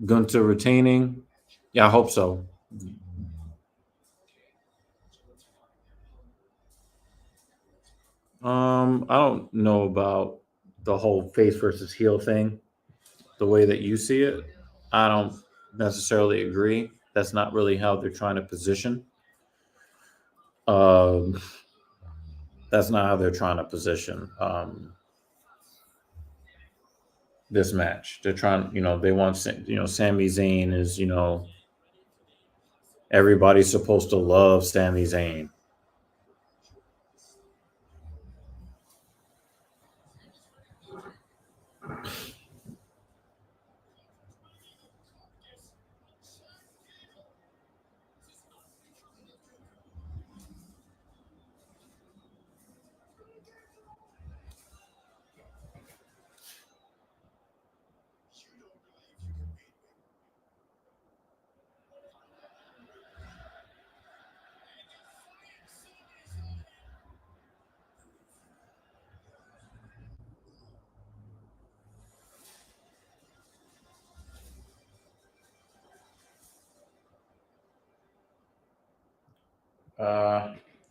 Gunter retaining. Yeah, I hope so. I don't know about the whole face versus heel thing, the way that you see it. I don't necessarily agree. That's not really how they're trying to position. That's not how they're trying to position this match. They're trying, they want, Sami Zayn is, everybody's supposed to love Sami Zayn.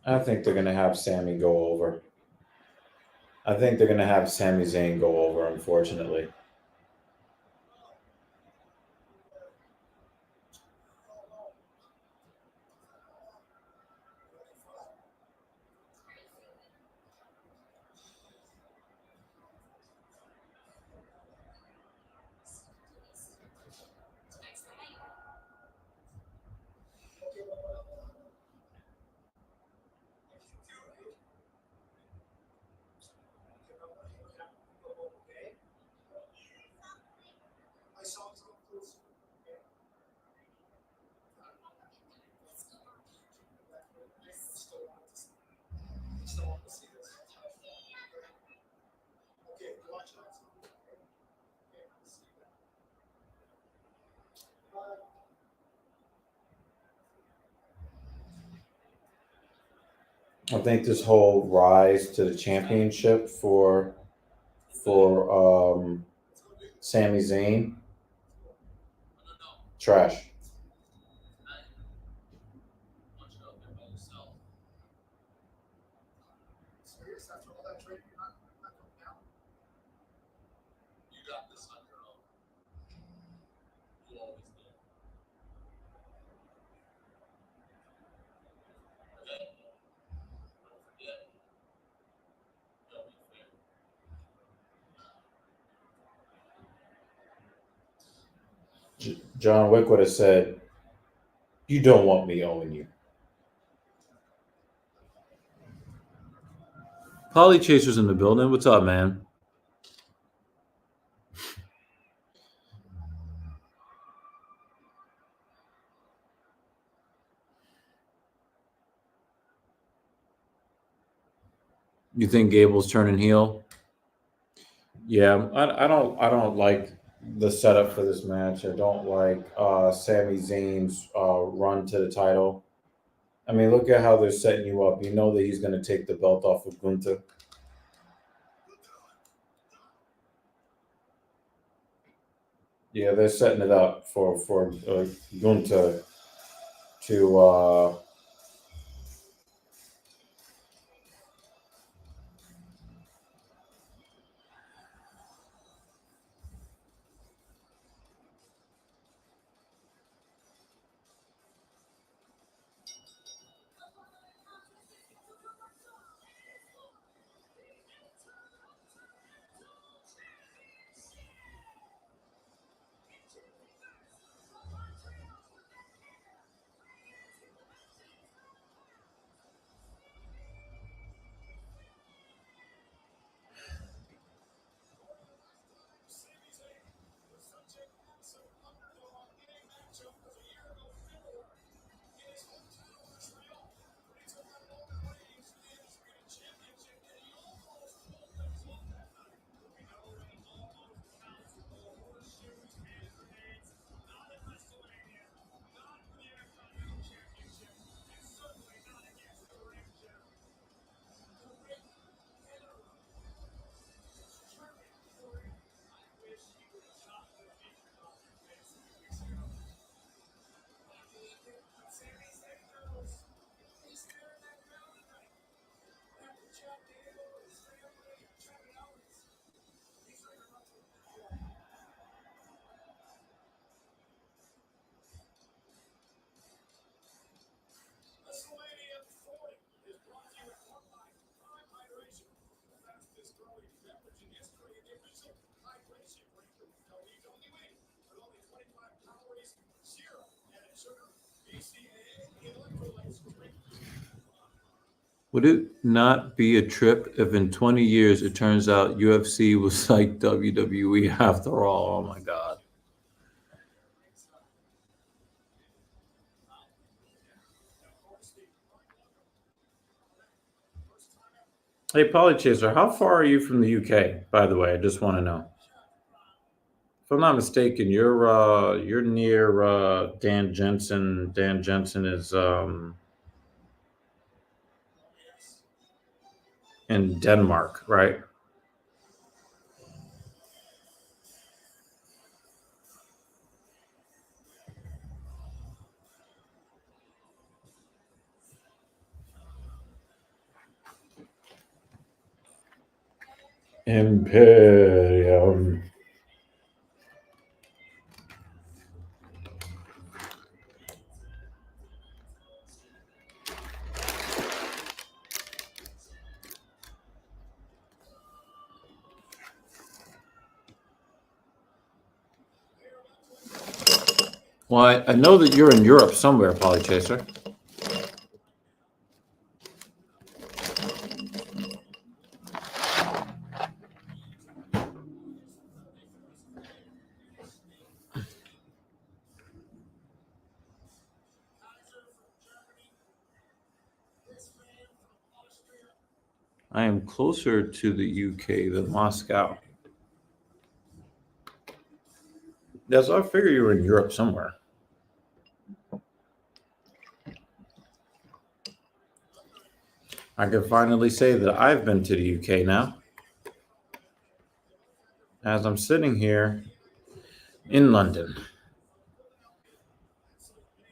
I think they're gonna have Sammy go over. I think they're gonna have Sami Zayn go over. Unfortunately, I think this whole rise to the championship for Sami Zayn, trash. John Wick would have said, "You don't want me owing you." Polly Chaser's in the building. What's up, man? You think Gable's turning heel? Yeah, I don't like the setup for this match. I don't like Sami Zayn's run to the title. I mean, look at how they're setting you up. You know that he's going to take the belt off of Gunther. Yeah, they're setting it up for Gunther to Would it not be a trip if in 20 years it turns out UFC was like WWE after all? Oh my God. Hey, Polychaser, how far are you from the UK, by the way? I just want to know. If I'm not mistaken, you're near Dan Jensen. Dan Jensen is in Denmark, right? Imperium. Well, I know that you're in Europe somewhere, Polychaser. I am closer to the UK than Moscow. Yes, I figure you were in Europe somewhere. I can finally say that I've been to the UK now. As I'm sitting here in London.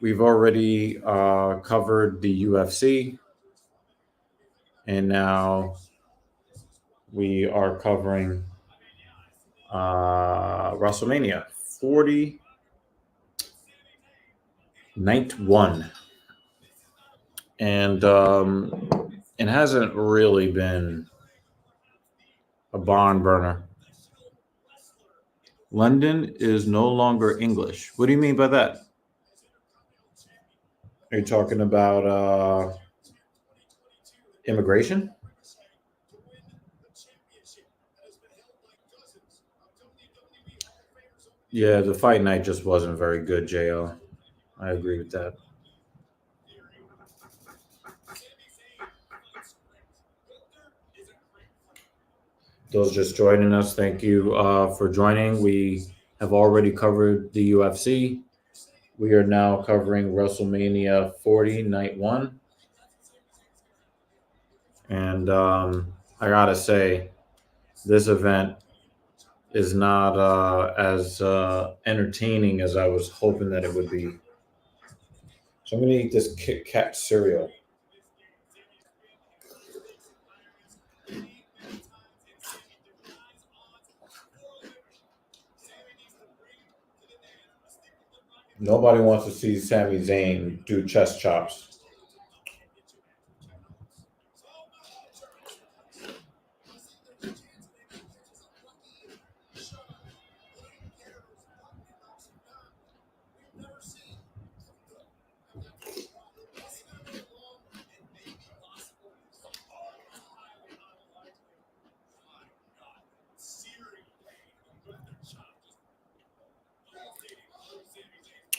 We've already covered the UFC, and now we are covering WrestleMania 40, Night 1. And it hasn't really been a barn burner. London is no longer English. What do you mean by that? Are you talking about immigration? Yeah, the fight night just wasn't very good, JL. I agree with that. Those just joining us, thank you for joining. We have already covered the UFC. We are now covering Wrestlemania 40, Night 1. And I gotta say, this event is not as entertaining as I was hoping that it would be. So I'm gonna eat this Kit Kat cereal. Nobody wants to see Sami Zayn do chest chops.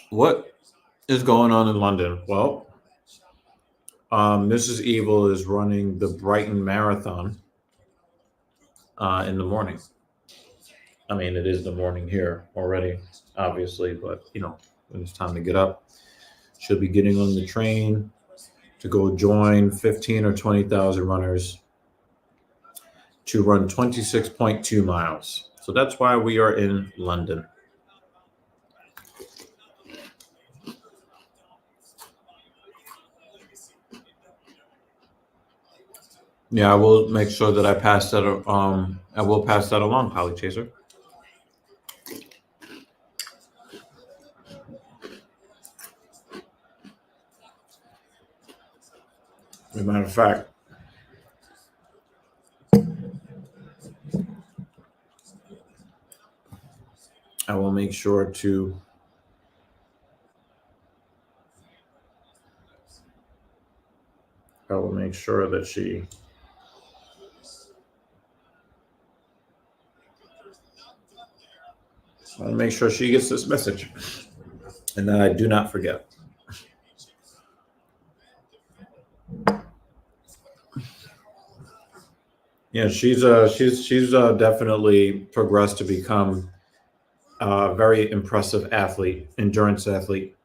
What is going on in London? Well, Mrs. Evil is running the Brighton Marathon in the morning. I mean, it is the morning here already, obviously, but you know, when it's time to get up, she'll be getting on the train to go join 15 or 20,000 runners to run 26.2 miles. So that's why we are in London. Yeah, I will make sure that I pass that. I will pass that along, Holly Chaser. As a matter of fact, I will make sure to that she I want to make sure she gets this message and that I do not forget. Yeah, she's definitely progressed to become a very impressive athlete, endurance athlete.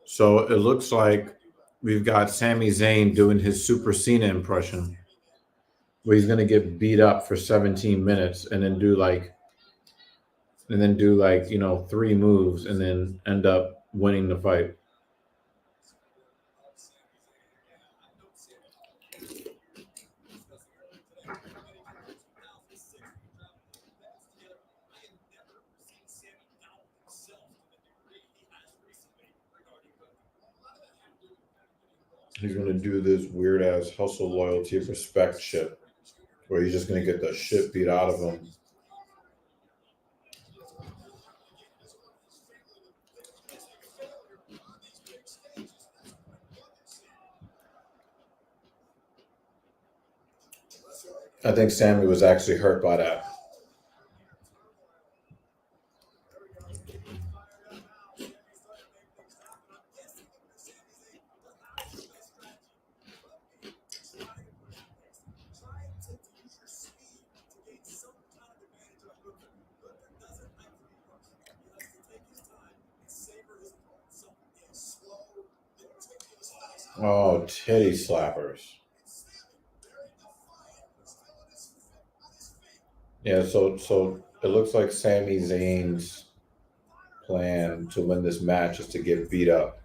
So it looks like we've got Sami Zayn doing his Super Cena impression, where he's going to get beat up for 17 minutes and then do like, you know, 3 moves and then end up winning the fight. He's going to do this weird ass hustle, loyalty, respect shit, where he's just going to get the shit beat out of him. I think Sammy was actually hurt by that. Oh, titty slappers. Yeah, so it looks like Sami Zayn's plan to win this match is to get beat up.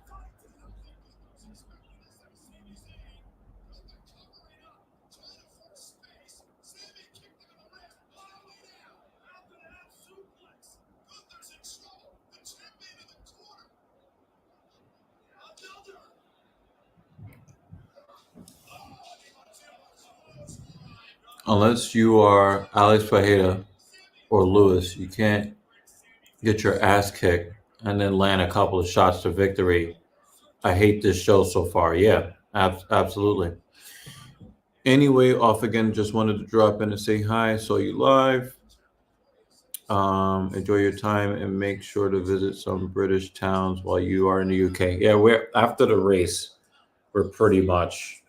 unless you are Alex Fajeda or Lewis, you can't get your ass kicked and then land a couple of shots to victory. I hate this show so far. Yeah, absolutely. Anyway, off again. Just wanted to drop in and say hi. Saw you live. Enjoy your time and make sure to visit some British towns while you are in the UK. Yeah, we're after the race. We're pretty much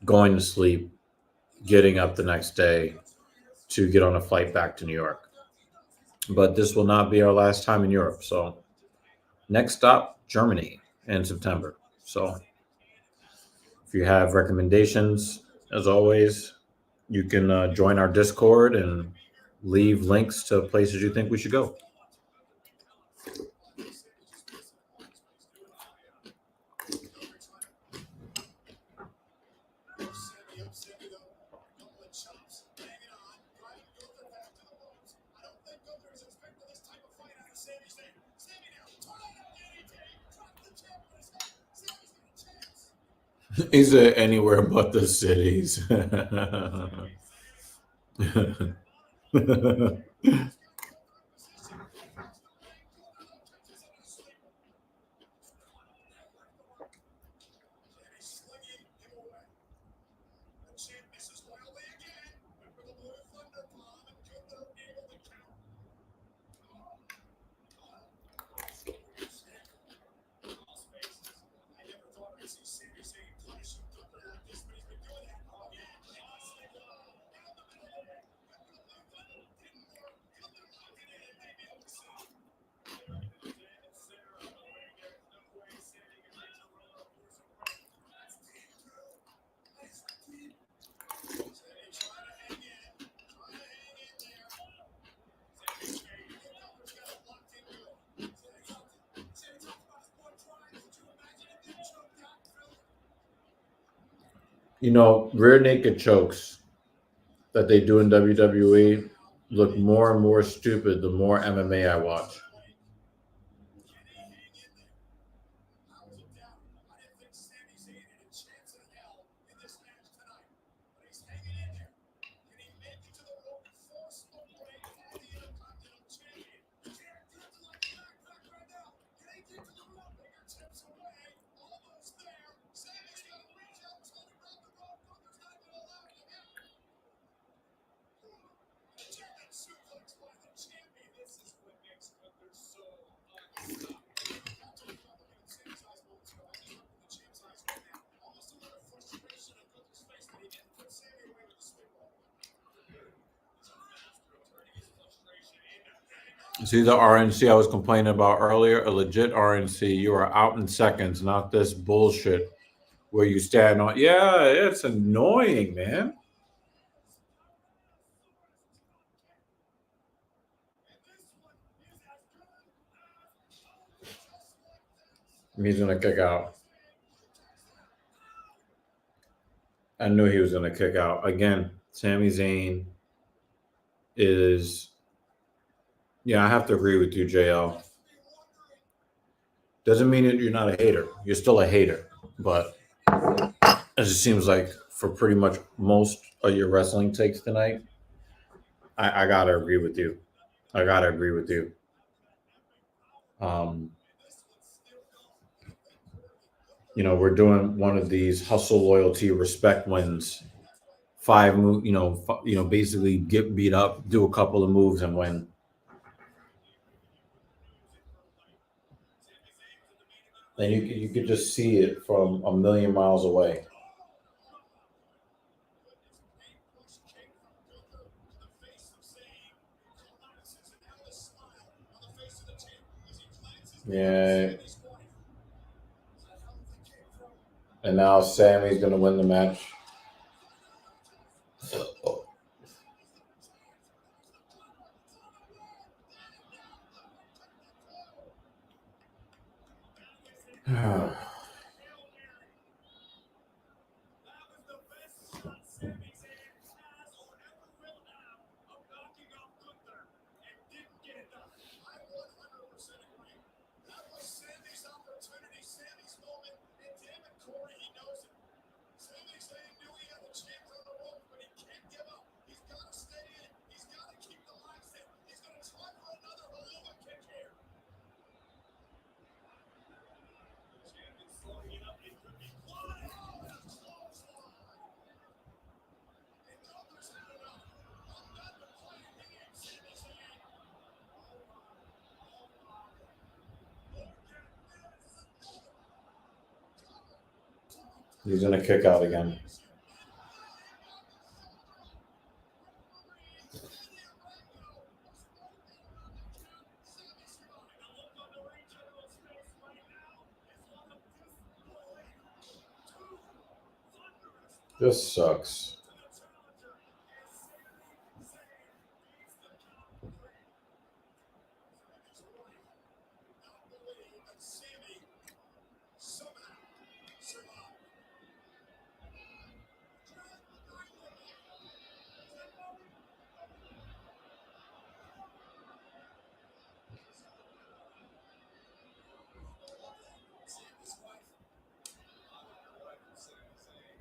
going to sleep, getting up the next day to get on a flight back to New York. But this will not be our last time in Europe. So next stop, Germany in September. So if you have recommendations, as always, you can join our Discord and leave links to places you think we should go. Is it anywhere but the cities? You know, rear naked chokes that they do in WWE look more and more stupid the more MMA I watch. See the RNC I was complaining about earlier? A legit RNC. You are out in seconds, not this bullshit where you stand on. Yeah, it's annoying, man. He's going to kick out. I knew he was going to kick out. Again, Sami Zayn is... Yeah, I have to agree with you, JL. Doesn't mean that you're not a hater. You're still a hater. But it just seems like for pretty much most of your wrestling takes tonight, I got to agree with you. I got to agree with you. You know, we're doing one of these hustle, loyalty, respect wins. Five move, basically get beat up, do a couple of moves and win. And you could just see it from a million miles away. Yeah. And now Sammy's going to win the match. He's going to kick out again. This sucks.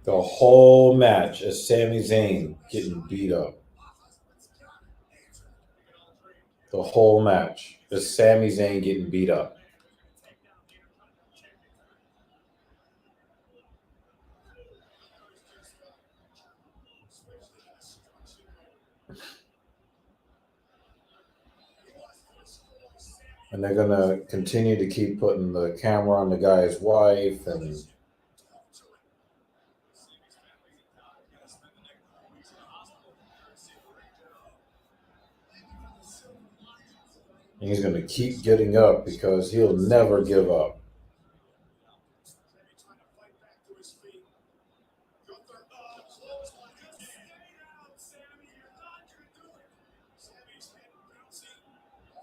The whole match is Sami Zayn getting beat up. The whole match is Sami Zayn getting beat up. And they're going to continue to keep putting the camera on the guy's wife and he's going to keep getting up because he'll never give up.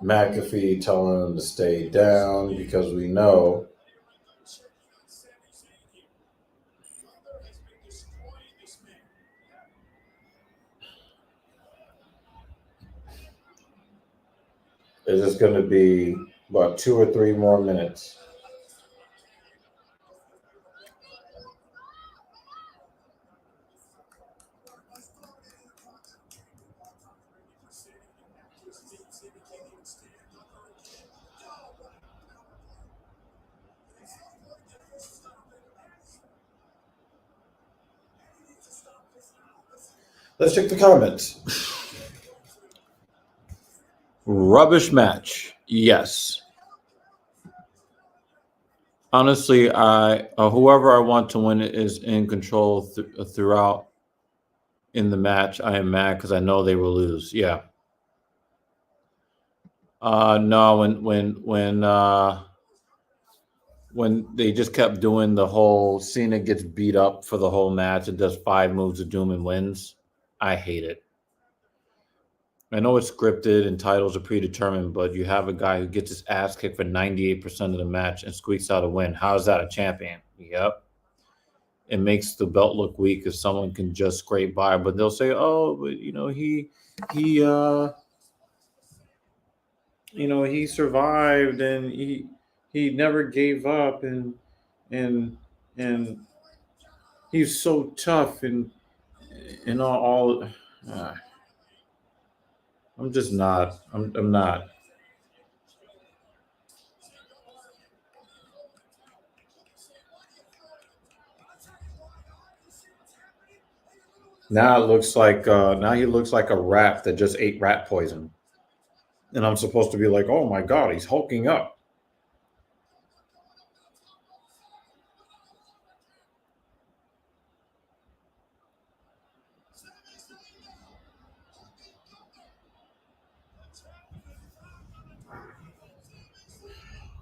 McAfee telling him to stay down because we know it's just going to be about 2 or 3 more minutes. Let's check the comments. Rubbish match. Yes. Honestly, whoever I want to win is in control throughout in the match. I am mad because I know they will lose. Yeah. No, when they just kept doing the whole Cena gets beat up for the whole match and does 5 moves of doom and wins, I hate it. I know it's scripted and titles are predetermined, but you have a guy who gets his ass kicked for 98% of the match and squeaks out a win. How is that a champion? Yep. It makes the belt look weak if someone can just scrape by, but they'll say, "Oh, but he survived and he never gave up and he's so tough and all." I'm just not. I'm not. Now it looks like now he looks like a rat that just ate rat poison, and I'm supposed to be like, "Oh my God, he's hulking up."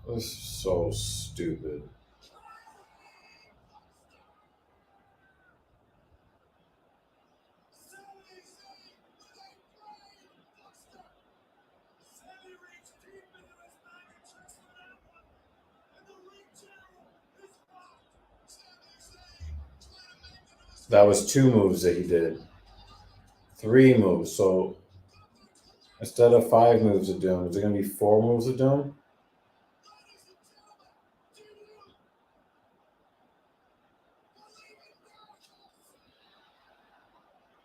This is so stupid. That was 2 moves that he did. 3 moves. So instead of 5 moves of doom, is it going to be 4 moves of doom?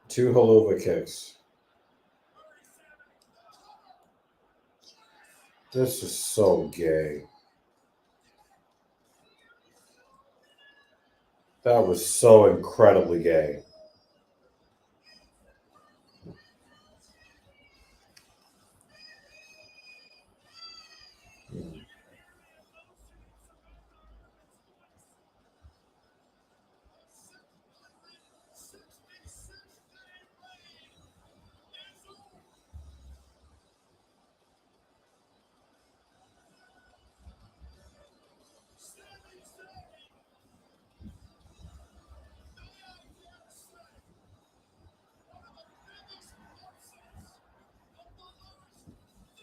Two Helluva kicks. This is so gay. That was so incredibly gay.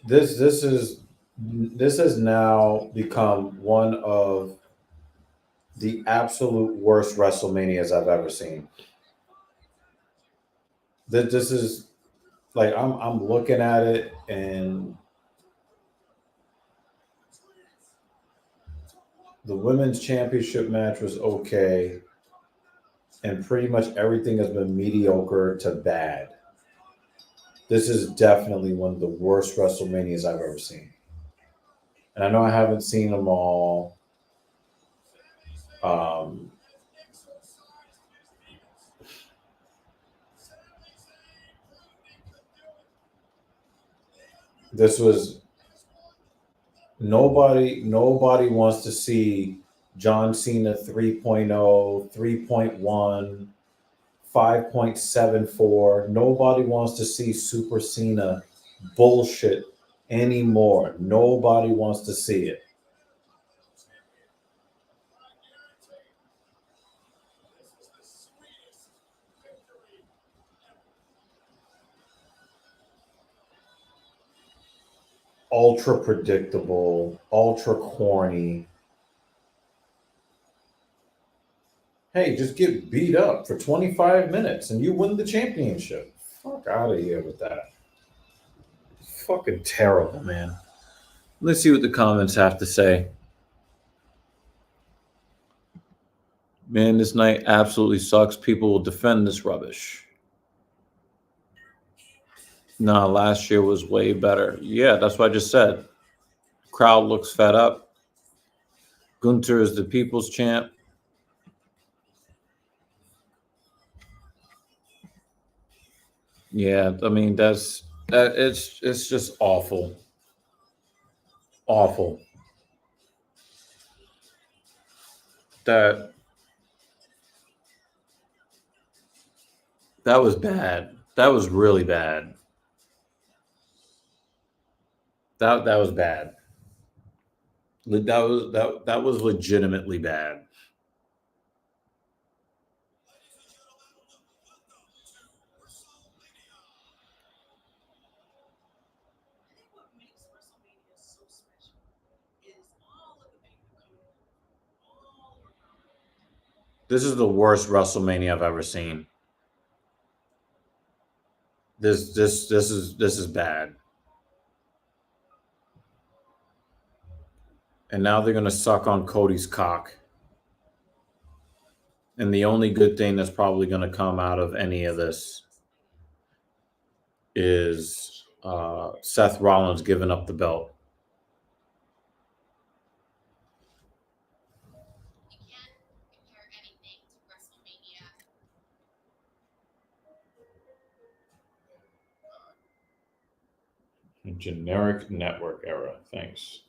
This has now become one of the absolute worst WrestleManias I've ever seen. This is like I'm looking at it, and the women's championship match was okay, and pretty much everything has been mediocre to bad. This is definitely one of the worst WrestleManias I've ever seen. And I know I haven't seen them all. This was nobody wants to see John Cena 3.0, 3.1, 5.74. Nobody wants to see Super Cena bullshit anymore. Nobody wants to see it. Ultra predictable, ultra corny. Hey, just get beat up for 25 minutes and you win the championship. Fuck out of here with that. Fucking terrible, man. Let's see what the comments have to say. Man, this night absolutely sucks. People will defend this rubbish. Nah, last year was way better. Yeah, that's what I just said. Crowd looks fed up. Gunther is the people's champ. Yeah, I mean it's just awful. Awful. That was bad. That was really bad. That was bad. That was legitimately bad. This is the worst WrestleMania I've ever seen. This is bad. And now they're gonna suck on Cody's cock. And the only good thing that's probably gonna come out of any of this is Seth Rollins giving up the belt. Generic network era. Thanks.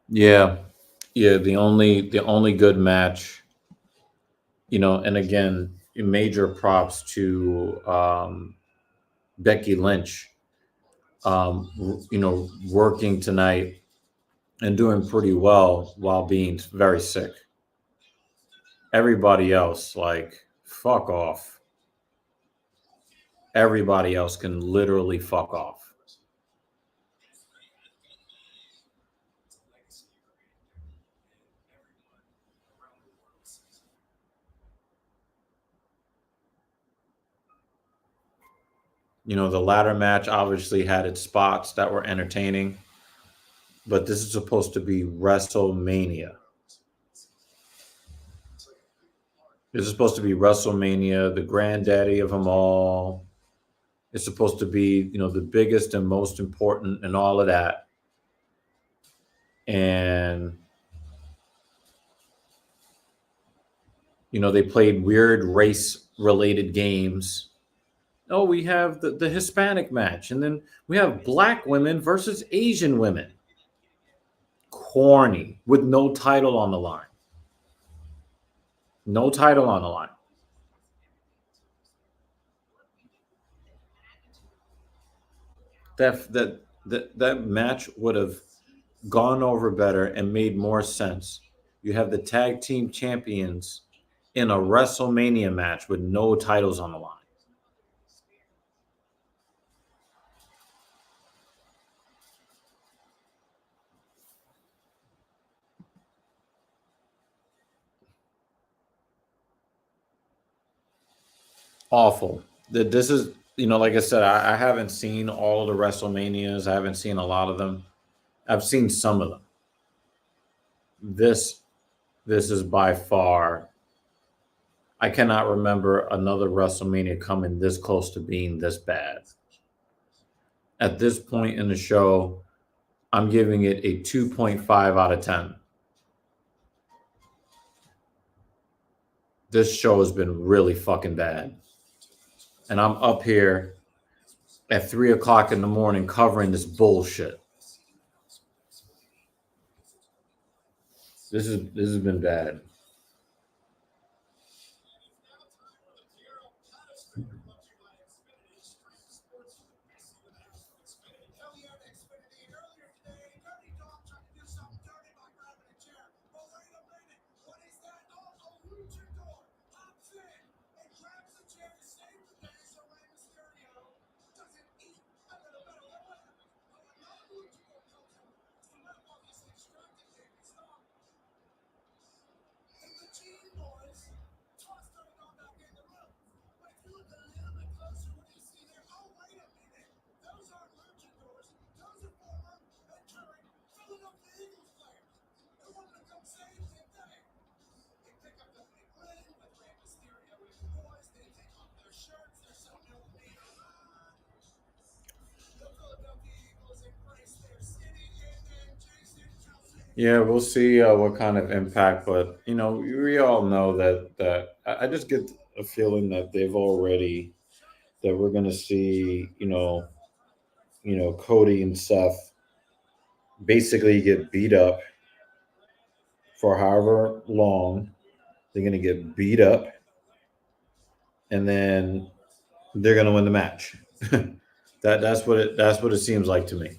Yeah. The only good match, and again, major props to Becky Lynch, working tonight and doing pretty well while being very sick. Everybody else, fuck off. Everybody else can literally fuck off. The ladder match obviously had its spots that were entertaining, but this is supposed to be WrestleMania. This is supposed to be WrestleMania, the granddaddy of them all. It's supposed to be, the biggest and most important and all of that. And, they played weird race-related games. Oh, we have the Hispanic match, and then we have black women versus Asian women. Corny, with no title on the line. No title on the line. That match would have gone over better and made more sense. You have the tag team champions in a WrestleMania match with no titles on the line. Awful. This is, like I said, I haven't seen all of the WrestleManias. I haven't seen a lot of them. I've seen some of them. This is by far, I cannot remember another WrestleMania coming this close to being this bad. At this point in the show, I'm giving it a 2.5 out of 10. This show has been really fucking bad. And I'm up here at 3 o'clock in the morning covering this bullshit. This has been bad. Yeah, we'll see what kind of impact, but we all know that I just get a feeling that we're gonna see Cody and Seth basically get beat up for however long. They're gonna get beat up, and then they're gonna win the match. That's what it seems like to me.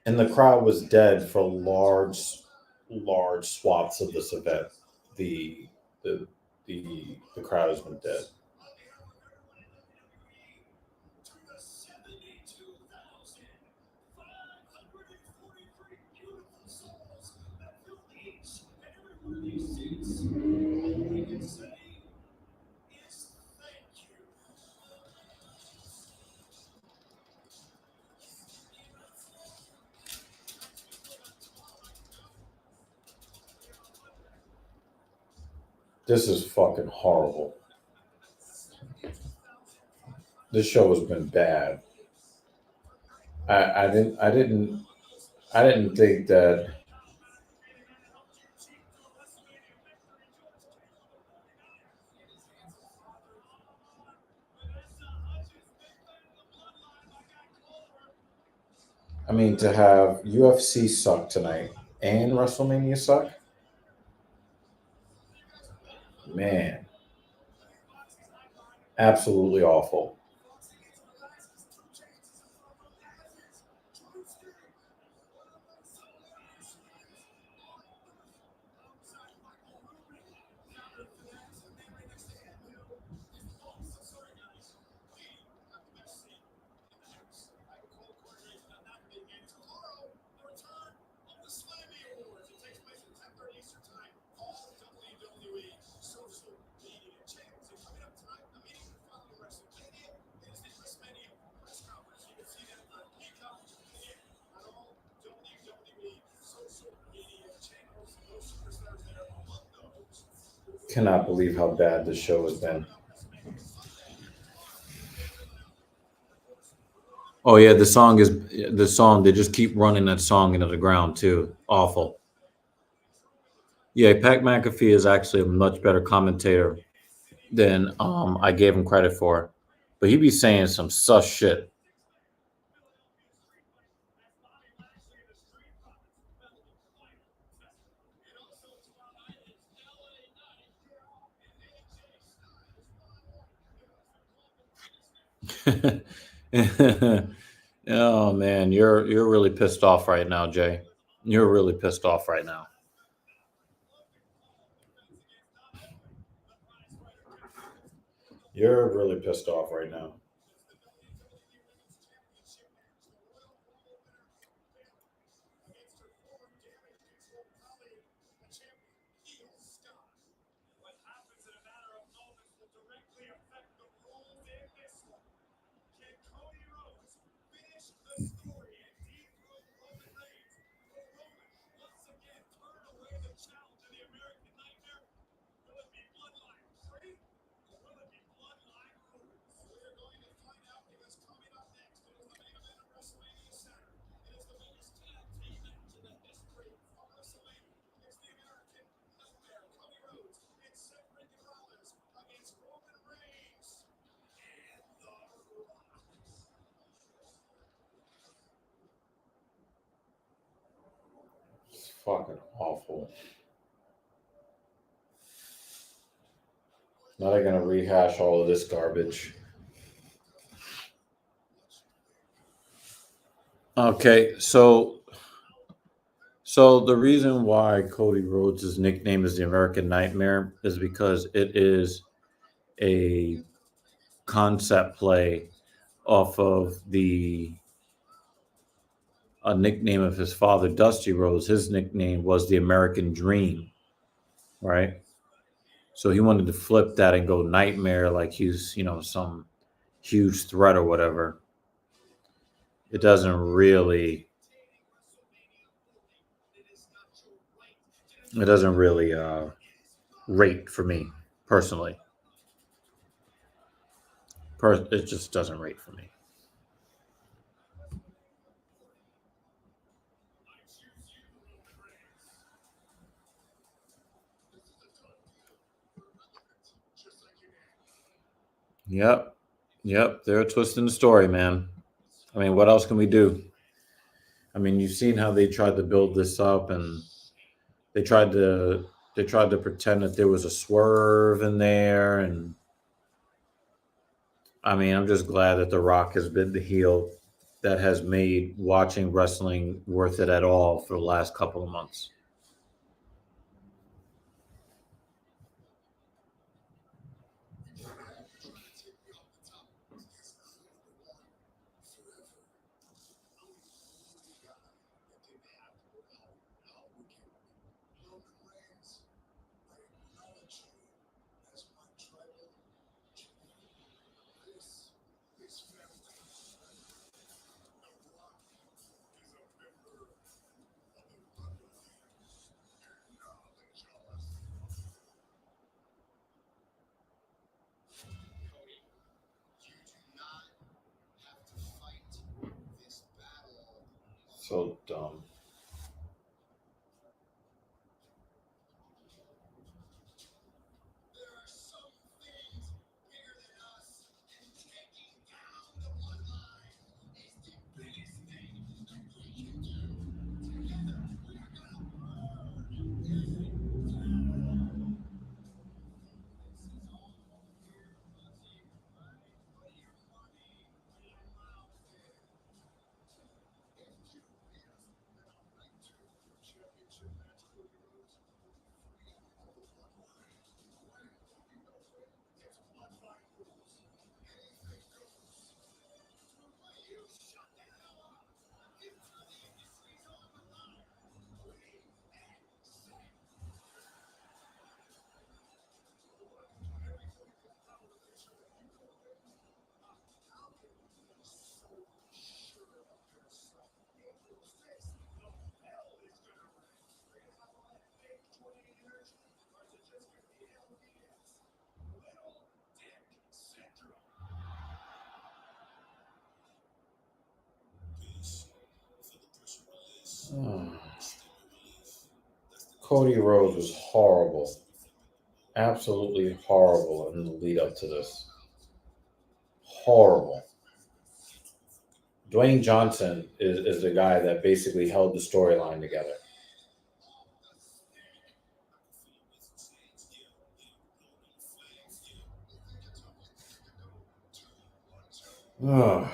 And the crowd was dead for large swaths of this event. The crowd has been dead. This is fucking horrible. This show has been bad. I didn't think that. I mean, to have UFC suck tonight and WrestleMania suck, man, absolutely awful. Cannot believe how bad this show has been. Oh yeah, the song is the song. They just keep running that song into the ground too. Awful. Yeah, Pat McAfee is actually a much better commentator than I gave him credit for, but he be saying some sus shit. Oh man, you're really pissed off right now, Jay. You're really pissed off right now. You're really pissed off right now. It's fucking awful. Not gonna rehash all of this garbage. Okay, so the reason why Cody Rhodes' nickname is the American Nightmare is because it is a concept play off of a nickname of his father, Dusty Rhodes. His nickname was the American Dream, right? So he wanted to flip that and go Nightmare, like he's some huge threat or whatever. It doesn't really rate for me personally. It just doesn't rate for me. Yep. They're twisting the story, man. I mean, what else can we do? I mean, you've seen how they tried to build this up, and they tried to pretend that there was a swerve in there, and I mean, I'm just glad that The Rock has been the heel that has made watching wrestling worth it at all for the last couple of months. So dumb. Cody Rhodes was horrible. Absolutely horrible in the lead up to this. Horrible. Dwayne Johnson is the guy that basically held the storyline together. Ugh.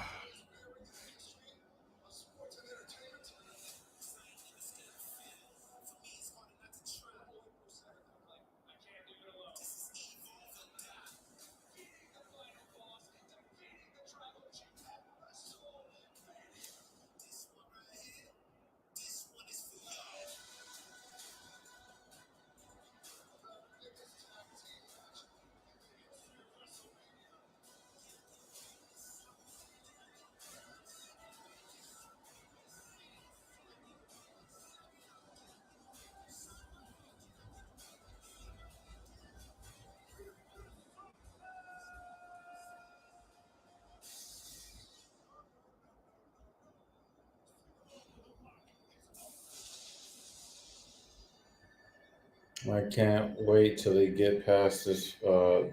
I can't wait till they get past this. I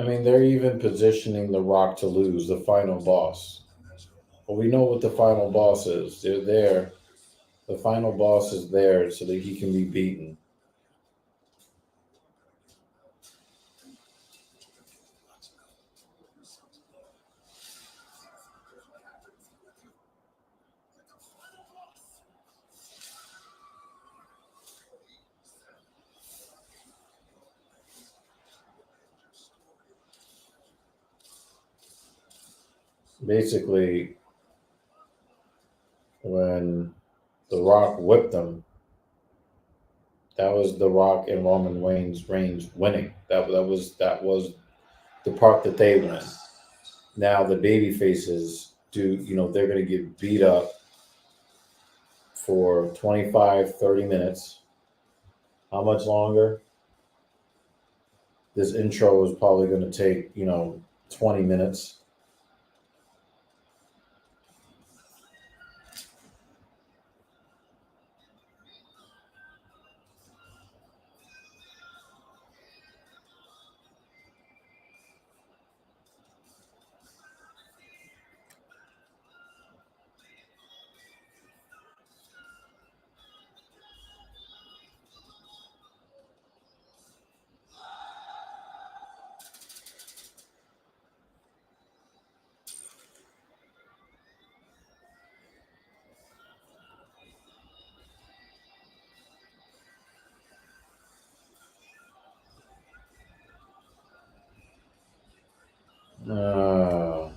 mean, they're even positioning The Rock to lose, the final boss. But we know what the final boss is. They're there. The final boss is there so that he can be beaten. Basically, when The Rock whipped them, that was The Rock and Roman Reigns winning. That was the part that they win. Now the baby faces they're going to get beat up for 25, 30 minutes. How much longer? This intro is probably going to take, 20 minutes. Uh,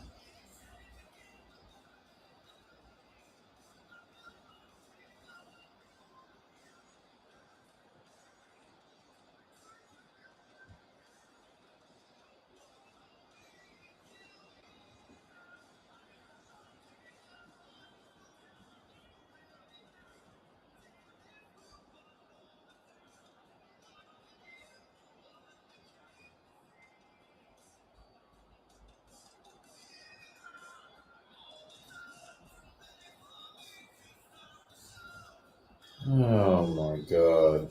oh my God.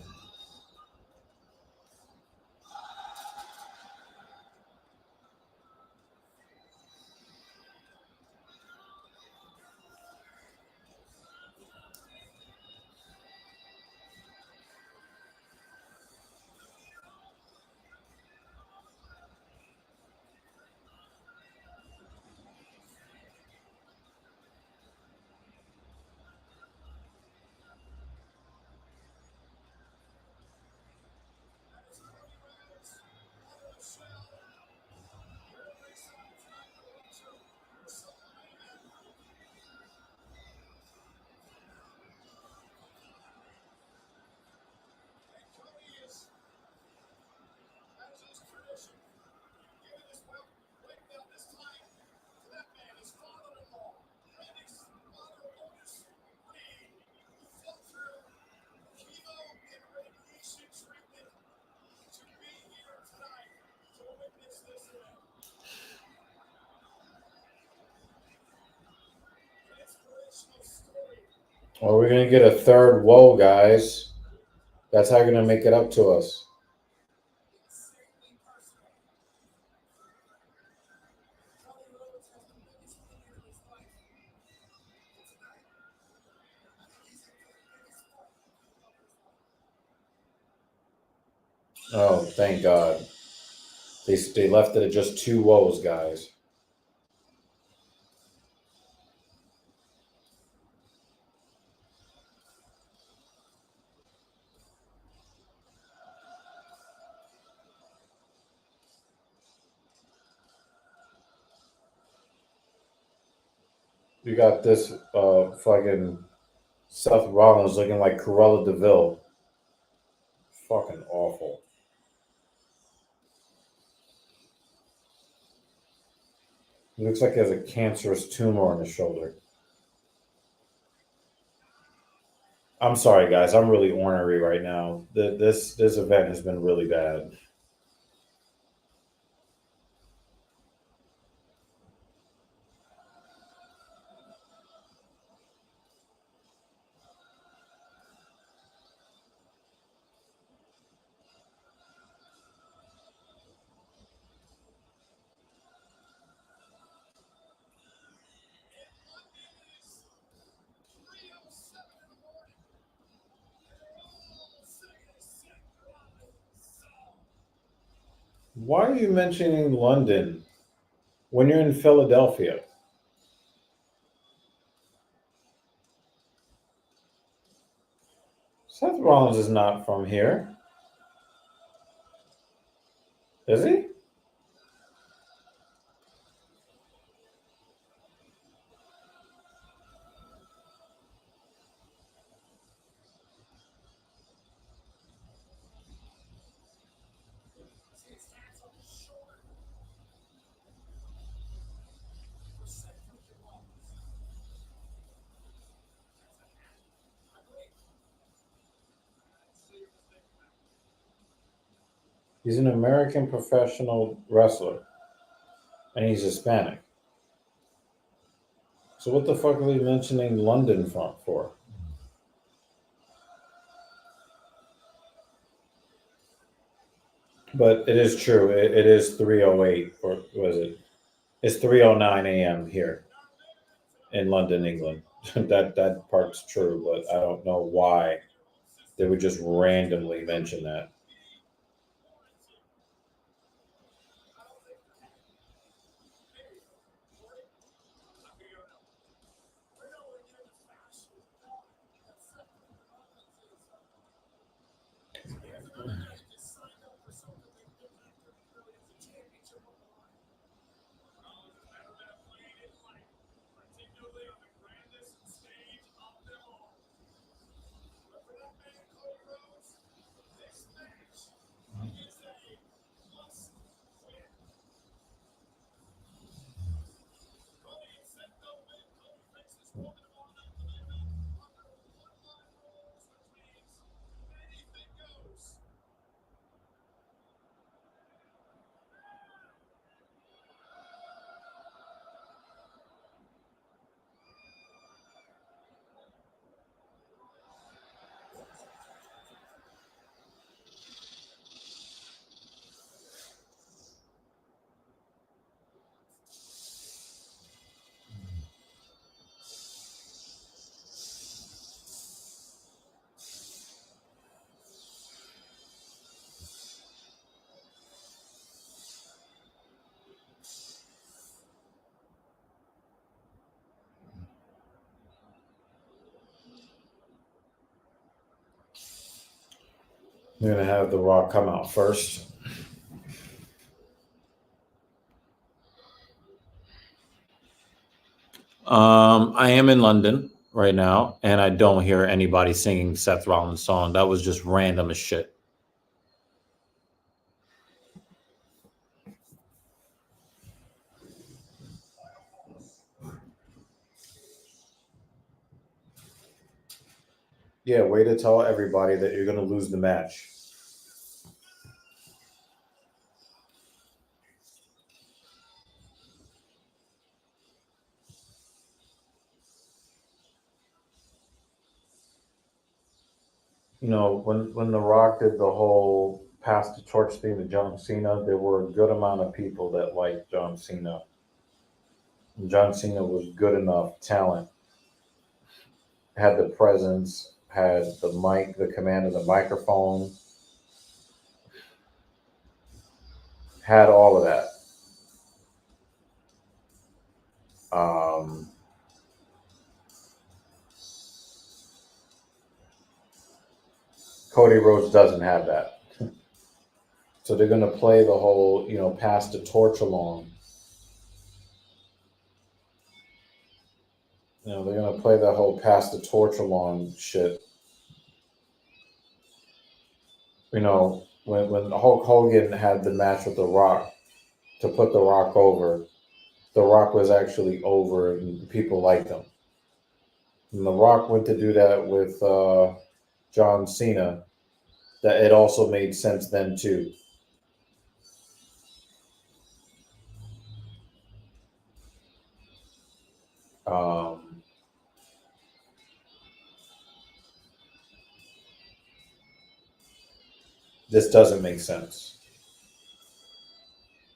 Or we're gonna get a third woe, guys. That's how you're gonna make it up to us. Oh, thank God. They left it at just 2 woes, guys. You got this fucking Seth Rollins looking like Cruella DeVille. Fucking awful. He looks like he has a cancerous tumor on his shoulder. I'm sorry, guys. I'm really ornery right now. This event has been really bad. Why are you mentioning London when you're in Philadelphia? Seth Rollins is not from here. Is he? He's an American professional wrestler. And he's Hispanic. So what the fuck are they mentioning London for? But it is true. It is 3:08, or was it? It's 3:09 a.m. here in London, England. that part's true, but I don't know why they would just randomly mention that. We're gonna have The Rock come out first. I am in London right now, and I don't hear anybody singing Seth Rollins' song. That was just random as shit. Yeah, way to tell everybody that you're gonna lose the match. when The Rock did the whole pass the torch thing to John Cena, there were a good amount of people that liked John Cena. And John Cena was good enough talent, had the presence, had the mic, the command of the microphone, had all of that. Cody Rhodes doesn't have that. So they're going to play the whole, pass the torch along. They're going to play that whole pass the torch along shit. When Hulk Hogan had the match with The Rock to put The Rock over, The Rock was actually over and people liked him. When The Rock went to do that with John Cena, that it also made sense then too. This doesn't make sense.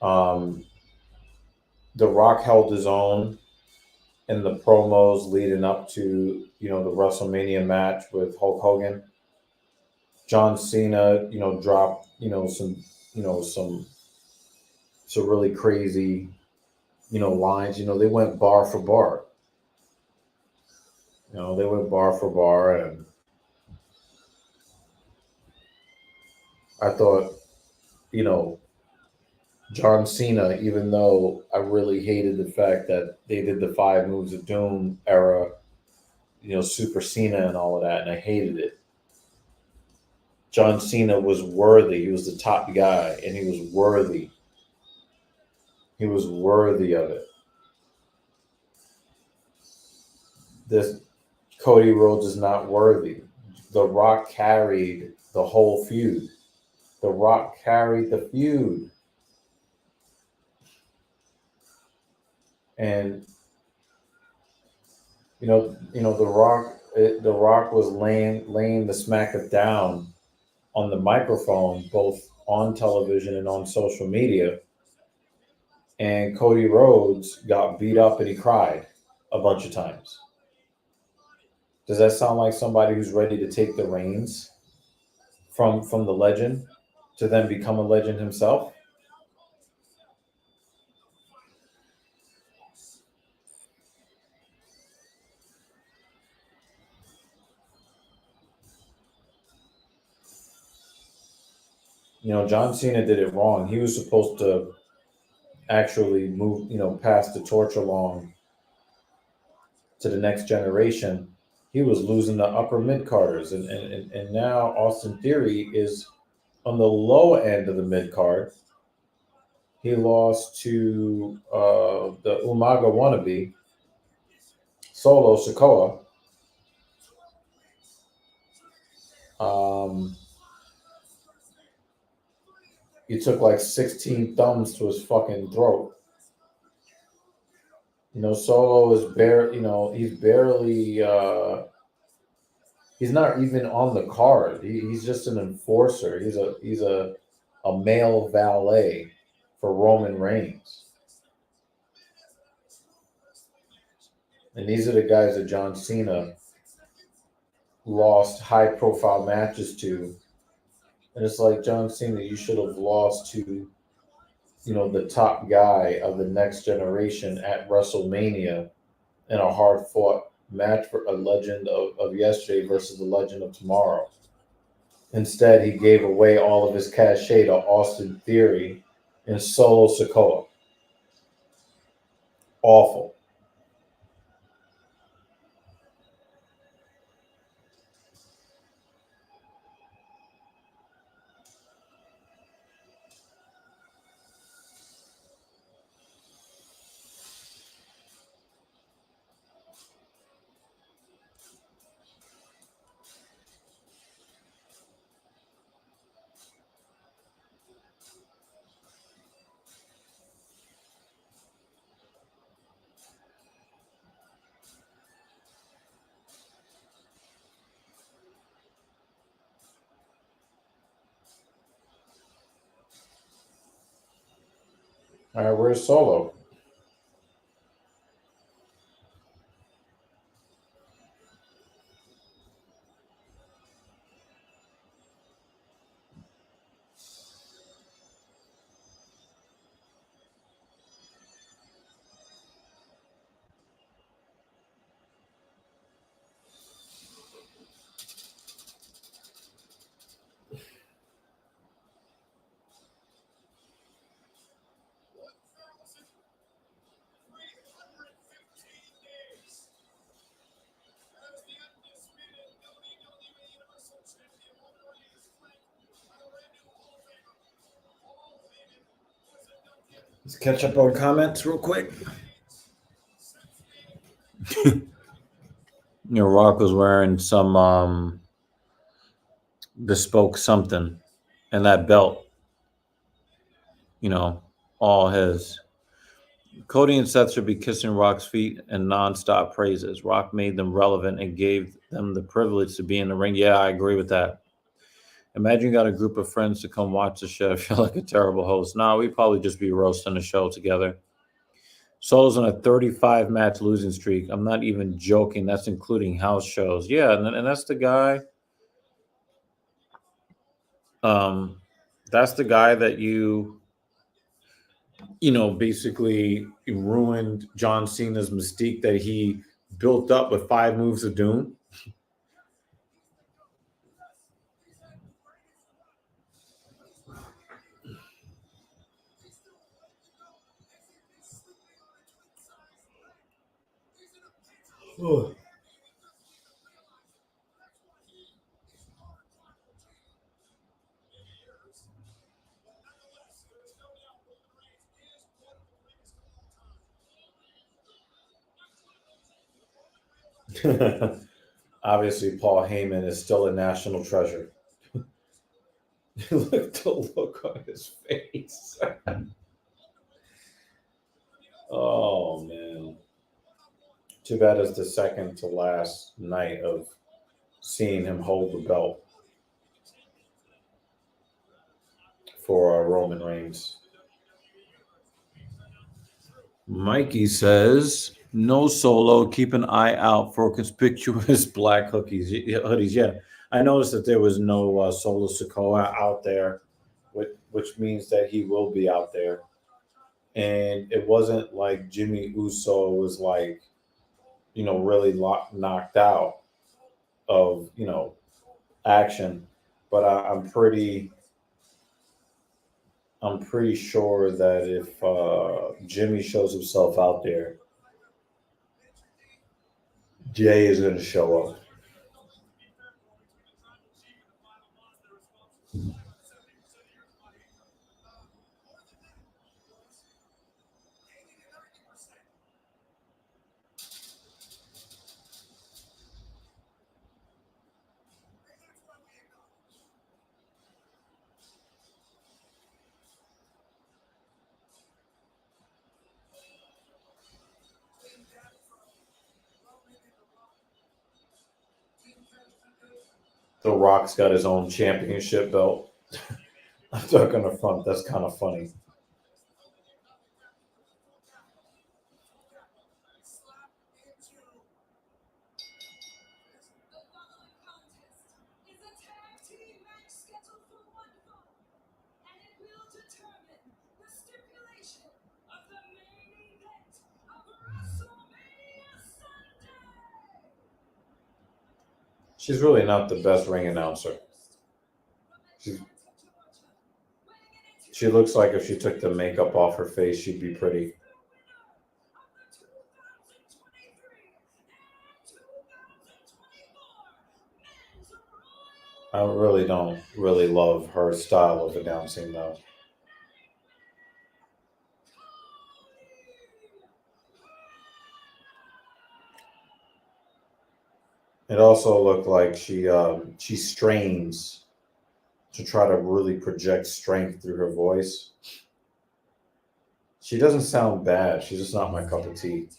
The Rock held his own in the promos leading up to the WrestleMania match with Hulk Hogan. John Cena, dropped some really crazy lines. They went bar for bar. They went bar for bar, and I thought, John Cena, even though I really hated the fact that they did the 5 Moves of Doom era, Super Cena and all of that, and I hated it. John Cena was worthy. He was the top guy, and he was worthy. He was worthy of it. This Cody Rhodes is not worthy. The Rock carried the whole feud. The Rock carried the feud. And the Rock was laying the smack down on the microphone, both on television and on social media. And Cody Rhodes got beat up and he cried a bunch of times. Does that sound like somebody who's ready to take the reins from the legend to then become a legend himself? John Cena did it wrong. He was supposed to actually move, pass the torch along to the next generation. He was losing the upper mid carders, and now Austin Theory is on the low end of the mid card. He lost to the Umaga wannabe, Solo Sikoa. He took like 16 thumbs to his fucking throat. Solo is he's barely, he's not even on the card. He's just an enforcer. He's a male valet for Roman Reigns. And these are the guys that John Cena lost high profile matches to. And it's like, John Cena, you should have lost to, the top guy of the next generation at WrestleMania in a hard fought match for a legend of yesterday versus the legend of tomorrow. Instead, he gave away all of his cachet to Austin Theory and Solo Sikoa. Awful. All right, where's Solo? Let's catch up on comments real quick. Rock was wearing some bespoke something, and that belt, all his. Cody and Seth should be kissing Rock's feet and nonstop praises. Rock made them relevant and gave them the privilege to be in the ring. Yeah, I agree with that. Imagine you got a group of friends to come watch the show. I feel like a terrible host. Nah, we'd probably just be roasting the show together. Solo's on a 35-match losing streak. I'm not even joking. That's including house shows. Yeah, and that's the guy. That's the guy that basically ruined John Cena's mystique that he built up with 5 moves of doom. Oh. Obviously, Paul Heyman is still a national treasure. Look at the look on his face. Oh, man. Too bad it's the second to last night of seeing him hold the belt for Roman Reigns. Mikey says, no Solo. Keep an eye out for conspicuous black hoodies. Yeah, I noticed that there was no Solo Sikoa out there, which means that he will be out there. And it wasn't like Jimmy Uso was like, really knocked out of, action. But I'm pretty sure that if Jimmy shows himself out there, Jay is going to show up. The Rock's got his own championship belt. I'm not going to front. That's kind of funny. She's really not the best ring announcer. She looks like if she took the makeup off her face, she'd be pretty. I really don't love her style of announcing, though. It also looked like she strains to try to really project strength through her voice. She doesn't sound bad. She's just not my cup of tea.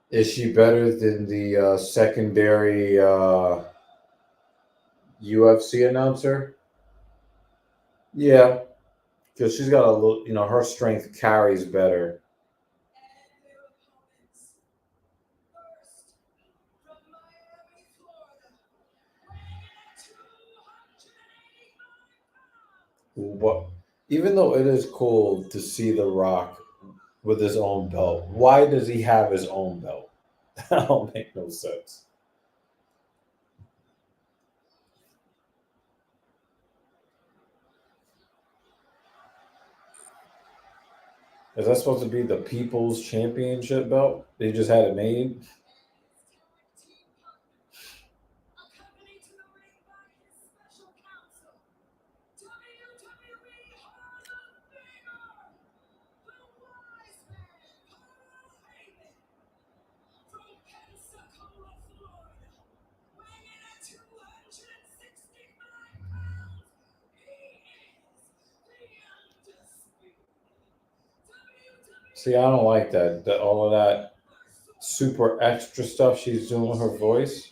Is she better than the secondary UFC announcer? Yeah, because she's got a little, her strength carries better. What? Even though it is cool to see The Rock with his own belt, why does he have his own belt? That don't make no sense. Is that supposed to be the People's Championship belt? They just had it made? See, I don't like that. All of that super extra stuff she's doing with her voice.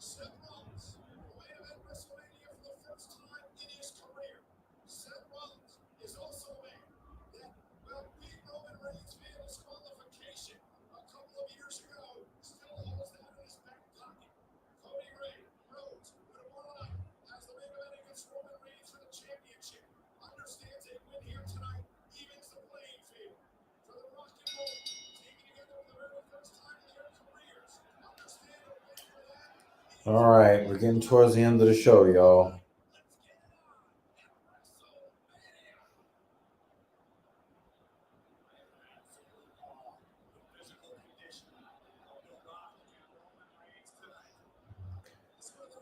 Seth Rollins, who may have had WrestleMania for the first time in his career. Seth Rollins is also a man that, well, beat Roman Reigns via disqualification a couple of years ago, still holds that in his back pocket. Cody Rhodes, with a one night, has the main event against Roman Reigns for the championship. Understands a win here tonight evens the playing field. For the Rock and Roll, taking together for the very first time in their careers. Understand a win for that. All right, we're getting towards the end of the show, y'all.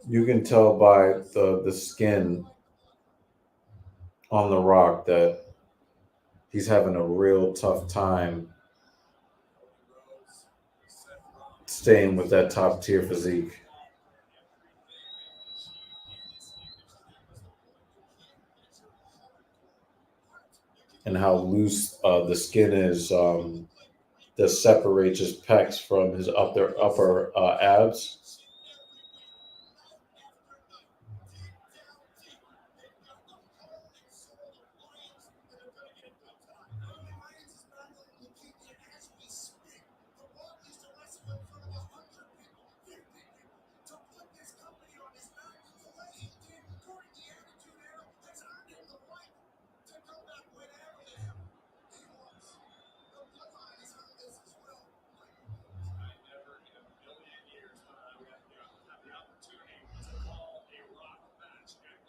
You can tell by the skin on The Rock that he's having a real tough time staying with that top tier physique. And how loose the skin is that separates his pecs from his upper abs.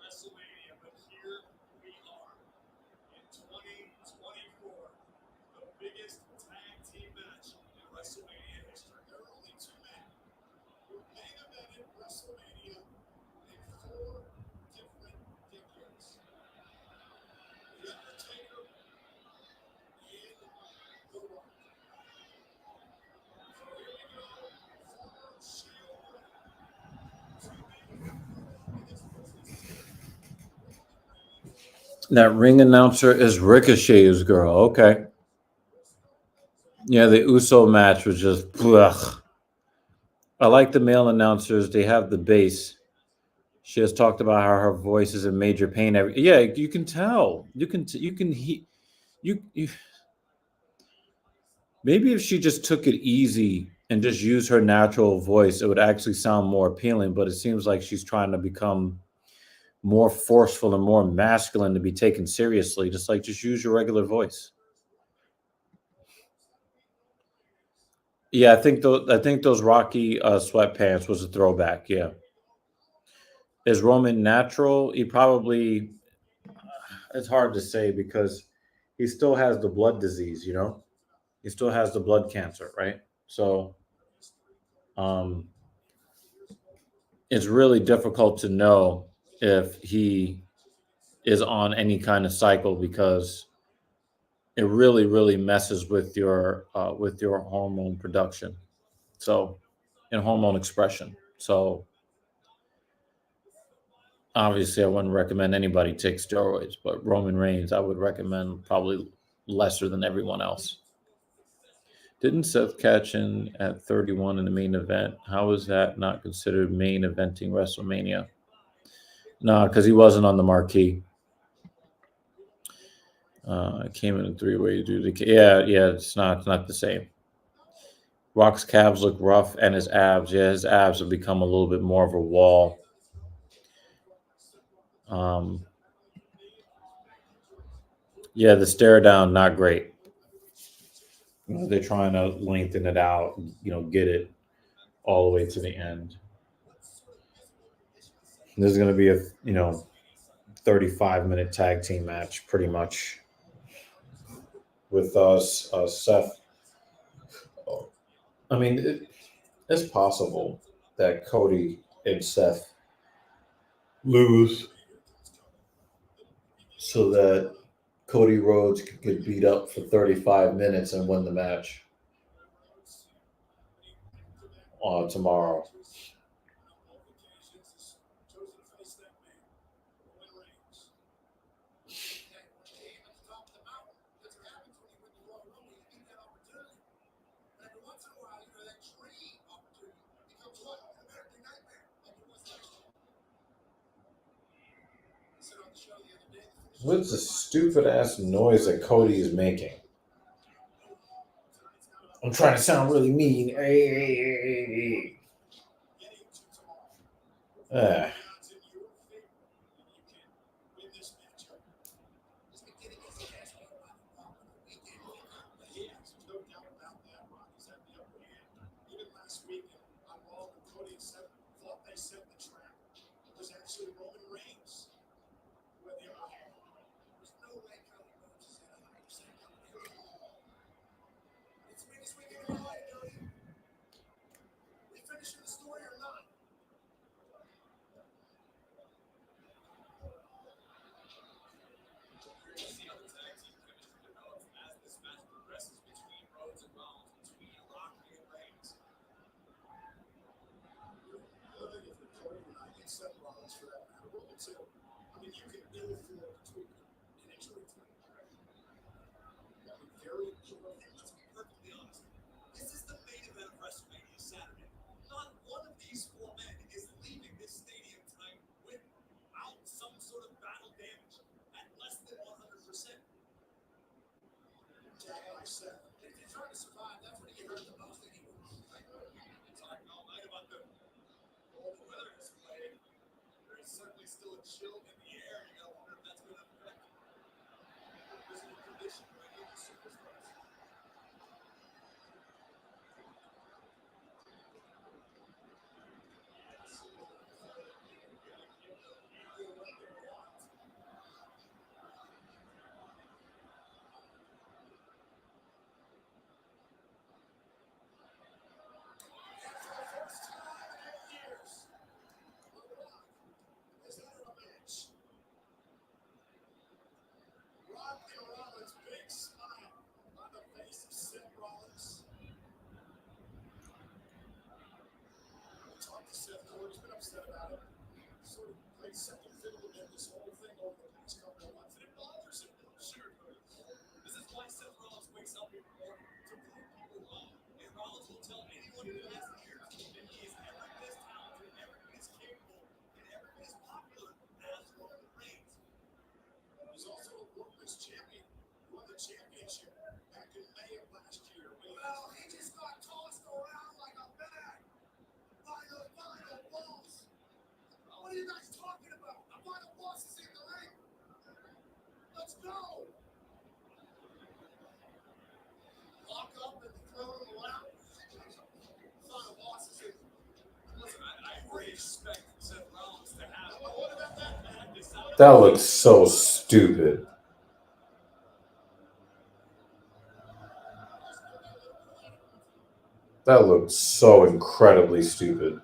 WrestleMania, but here we are in 2024, the biggest tag team match in WrestleMania history. There are only two men who main evented WrestleMania in 4 different decades. The Undertaker and The Rock. So here we go, former Shield winner. That ring announcer is Ricochet's girl. Okay. Yeah, the Uso match was just ugh. I like the male announcers. They have the bass. She has talked about how her voice is in major pain. Yeah, you can tell. Maybe if she just took it easy and just used her natural voice, it would actually sound more appealing. But it seems like she's trying to become more forceful and more masculine to be taken seriously. Just use your regular voice. Yeah, I think those Rocky sweatpants was a throwback. Yeah. Is Roman natural? He probably. It's hard to say because he still has the blood disease. He still has the blood cancer, right? So it's really difficult to know if he is on any kind of cycle, because it really, really messes with your hormone production. So, and hormone expression. So, obviously, I wouldn't recommend anybody take steroids, but Roman Reigns, I would recommend probably lesser than everyone else. Didn't Seth catch in at 31 in the main event? How is that not considered main eventing WrestleMania? No, because he wasn't on the marquee. Came in a three-way dude. Yeah, it's not the same. Rock's calves look rough, and his abs. Yeah, his abs have become a little bit more of a wall. Yeah, the stare down, not great. They're trying to lengthen it out, get it all the way to the end. This is going to be a 35-minute tag team match, pretty much, with Seth. I mean, it's possible that Cody and Seth lose so that Cody Rhodes could get beat up for 35 minutes and win the match tomorrow. What's the stupid ass noise that Cody is making? I'm trying to sound really mean. This is the main event of WrestleMania Saturday. Not one of these four men is leaving this stadium tonight without some sort of battle damage at less than 100%. Jack, like I said, if you're trying to survive, that's when you hurt the most anyway. Talking all night about the cold weather is playing. There is certainly still a chill in the air. You gotta wonder if that's going to affect physical condition for any of the superstars. He's also a World's champion. He won the championship back in May of last year. Well, he just got tossed around like a bag by the final boss. What are you guys talking about? The final boss is in the ring. Let's go. Lock up and throw him around. Final boss is in. Listen, I really expect Seth Rollins to have. What about that man? That looks so stupid. That looked so incredibly stupid.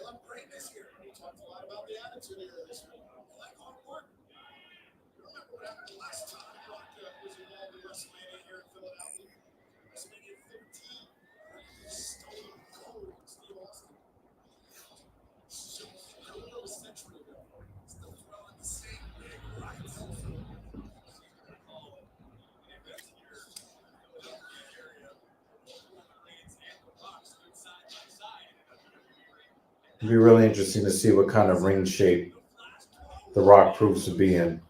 love greatness here. We talked a lot about the attitude here this week. I like hard work. You remember what happened last time Rock was involved in Wrestlemania here in Philadelphia? Wrestlemania 13. Stone Cold Steve Austin. That was a century ago. Still throwing the same big rights. It'd be really interesting to see what kind of ring shape The Rock proves to be in.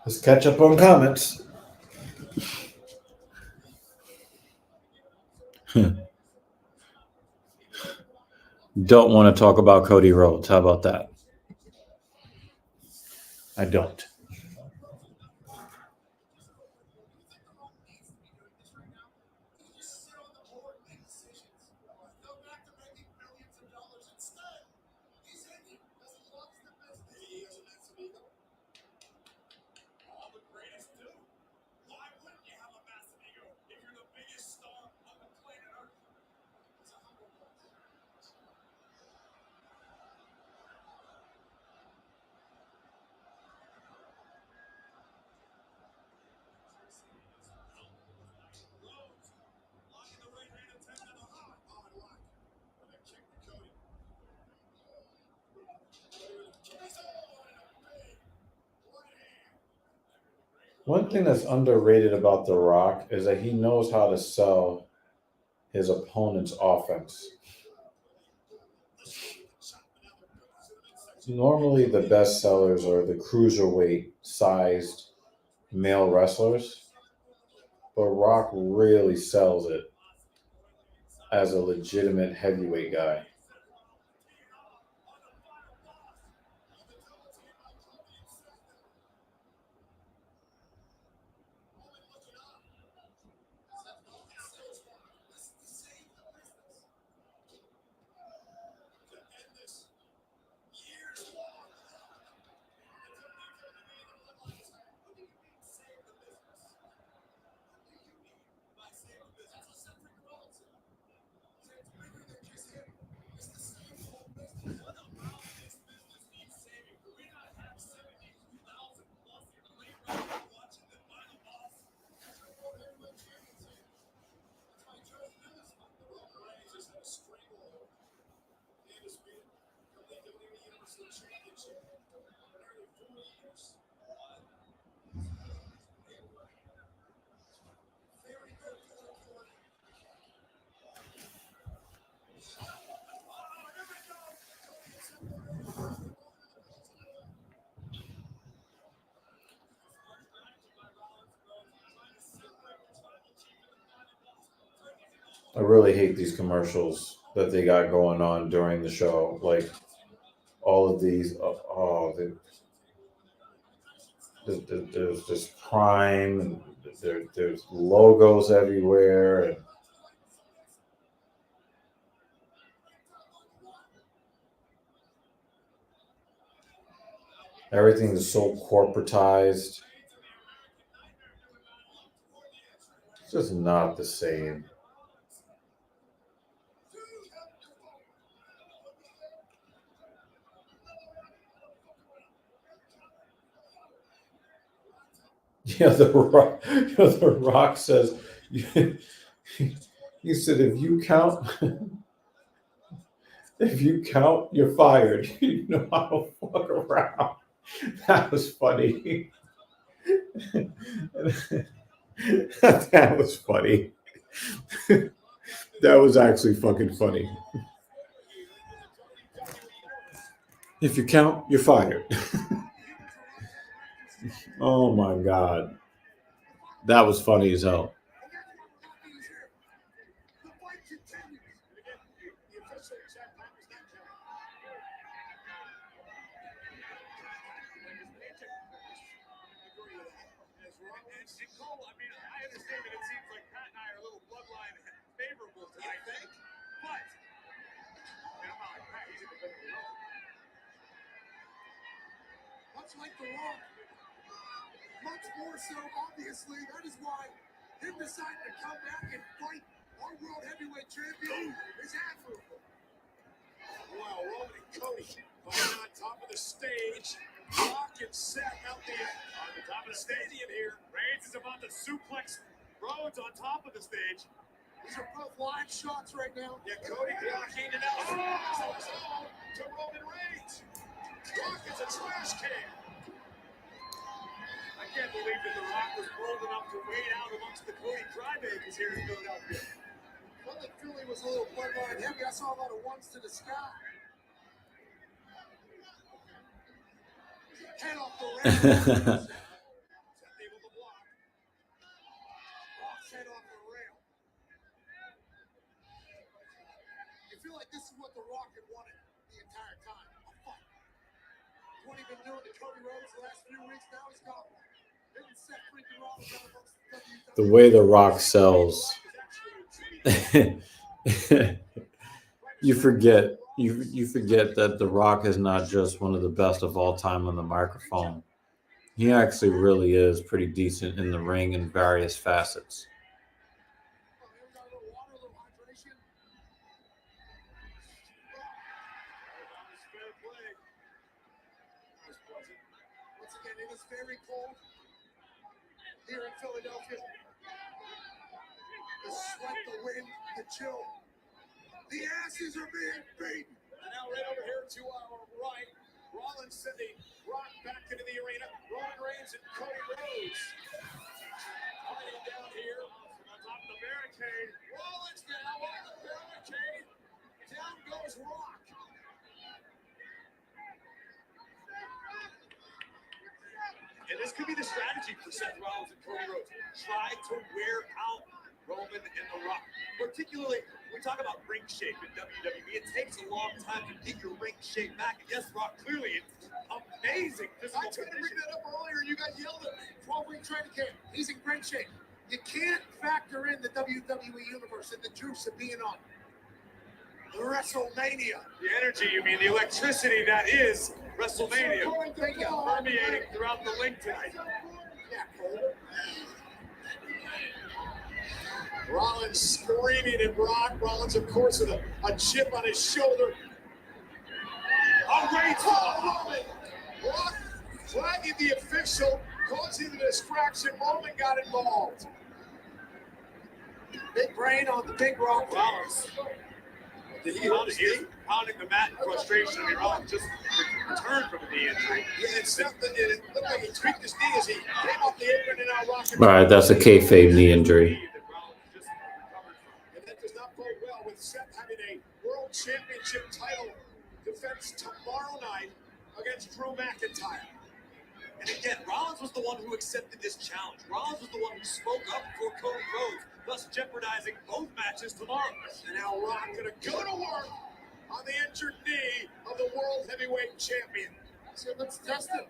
Let's catch up on comments. Don't want to talk about Cody Rhodes. How about that? I don't. One thing that's underrated about The Rock is that he knows how to sell his opponent's offense. Normally, the best sellers are the cruiserweight sized male wrestlers, but Rock really sells it as a legitimate heavyweight guy. I really hate these commercials that they got going on during the show. Like all of these, there's just Prime, and there's logos everywhere, and everything is so corporatized. It's just not the same. Yeah, the Rock says, he said, if you count, you're fired. You know how to fuck around. That was funny. That was funny. That was actually fucking funny. If you count, you're fired. Oh my God. That was funny as hell. Much like The Rock, much more so, obviously. That is why him deciding to come back and fight our world heavyweight champion is admirable. Wow, Roman and Cody fighting on top of the stage. Rock and Seth out there on the top of the stadium here. Reigns is about to suplex Rhodes on top of the stage. These are both live shots right now. Yeah, Cody blocking it out. To Roman Reigns. Rock is a trash can. I can't believe that The Rock was bold enough to wade out amongst the Cody crybabies here in Philadelphia. Felt like Philly was a little bloodline heavy. I saw a lot of ones to the sky. Head off the rail. Able to block. Rock's head off the rail. You feel like this is what The Rock had wanted the entire time. A fight. What he's been doing to Cody Rhodes the last few weeks, now he's got one. Him and Seth freaking Rollins out amongst the WWE. The way The Rock sells. You forget that The Rock is not just one of the best of all time on the microphone. He actually really is pretty decent in the ring in various facets. Once again, it is very cold here in Philadelphia. The sweat, the wind, the chill. The asses are being beaten. And now right over here to our right, Rollins sending Rock back into the arena. Roman Reigns and Cody Rhodes fighting down here on top of the barricade. Rollins now on the barricade. Down goes Rock. And this could be the strategy for Seth Rollins and Cody Rhodes. Try to wear out Roman and The Rock. Particularly, we talk about ring shape in WWE. It takes a long time to get your ring shape back. And yes, Rock clearly it's amazing physical I tried to bring condition. that up earlier. You guys yelled at me. 12-week training camp. He's in great shape. You can't factor in the WWE universe and the juice of being on Wrestlemania. The energy, you mean the electricity that is Wrestlemania, Thank you. permeating throughout the link tonight. Yeah, Cole. Rollins screaming at Rock. Rollins, of course, with a chip on his shoulder. Reigns. Roman. Rock flagging the official, causing the distraction. Roman got involved. Big brain on the big Rock. Rollins. He is pounding the mat in frustration. I mean, Rollins just returned from a knee injury. Yeah, it looked like he tweaked his knee as he came off the apron and now Rock. All right, that's a kayfabe knee injury. And that does not bode well with Seth having a world championship title defense tomorrow night against Drew McIntyre. And again, Rollins was the one who accepted this challenge. Rollins was the one who spoke up for Cody Rhodes, thus jeopardizing both matches tomorrow. And now Rock gonna go to work on the injured knee of the World Heavyweight Champion. So let's test it.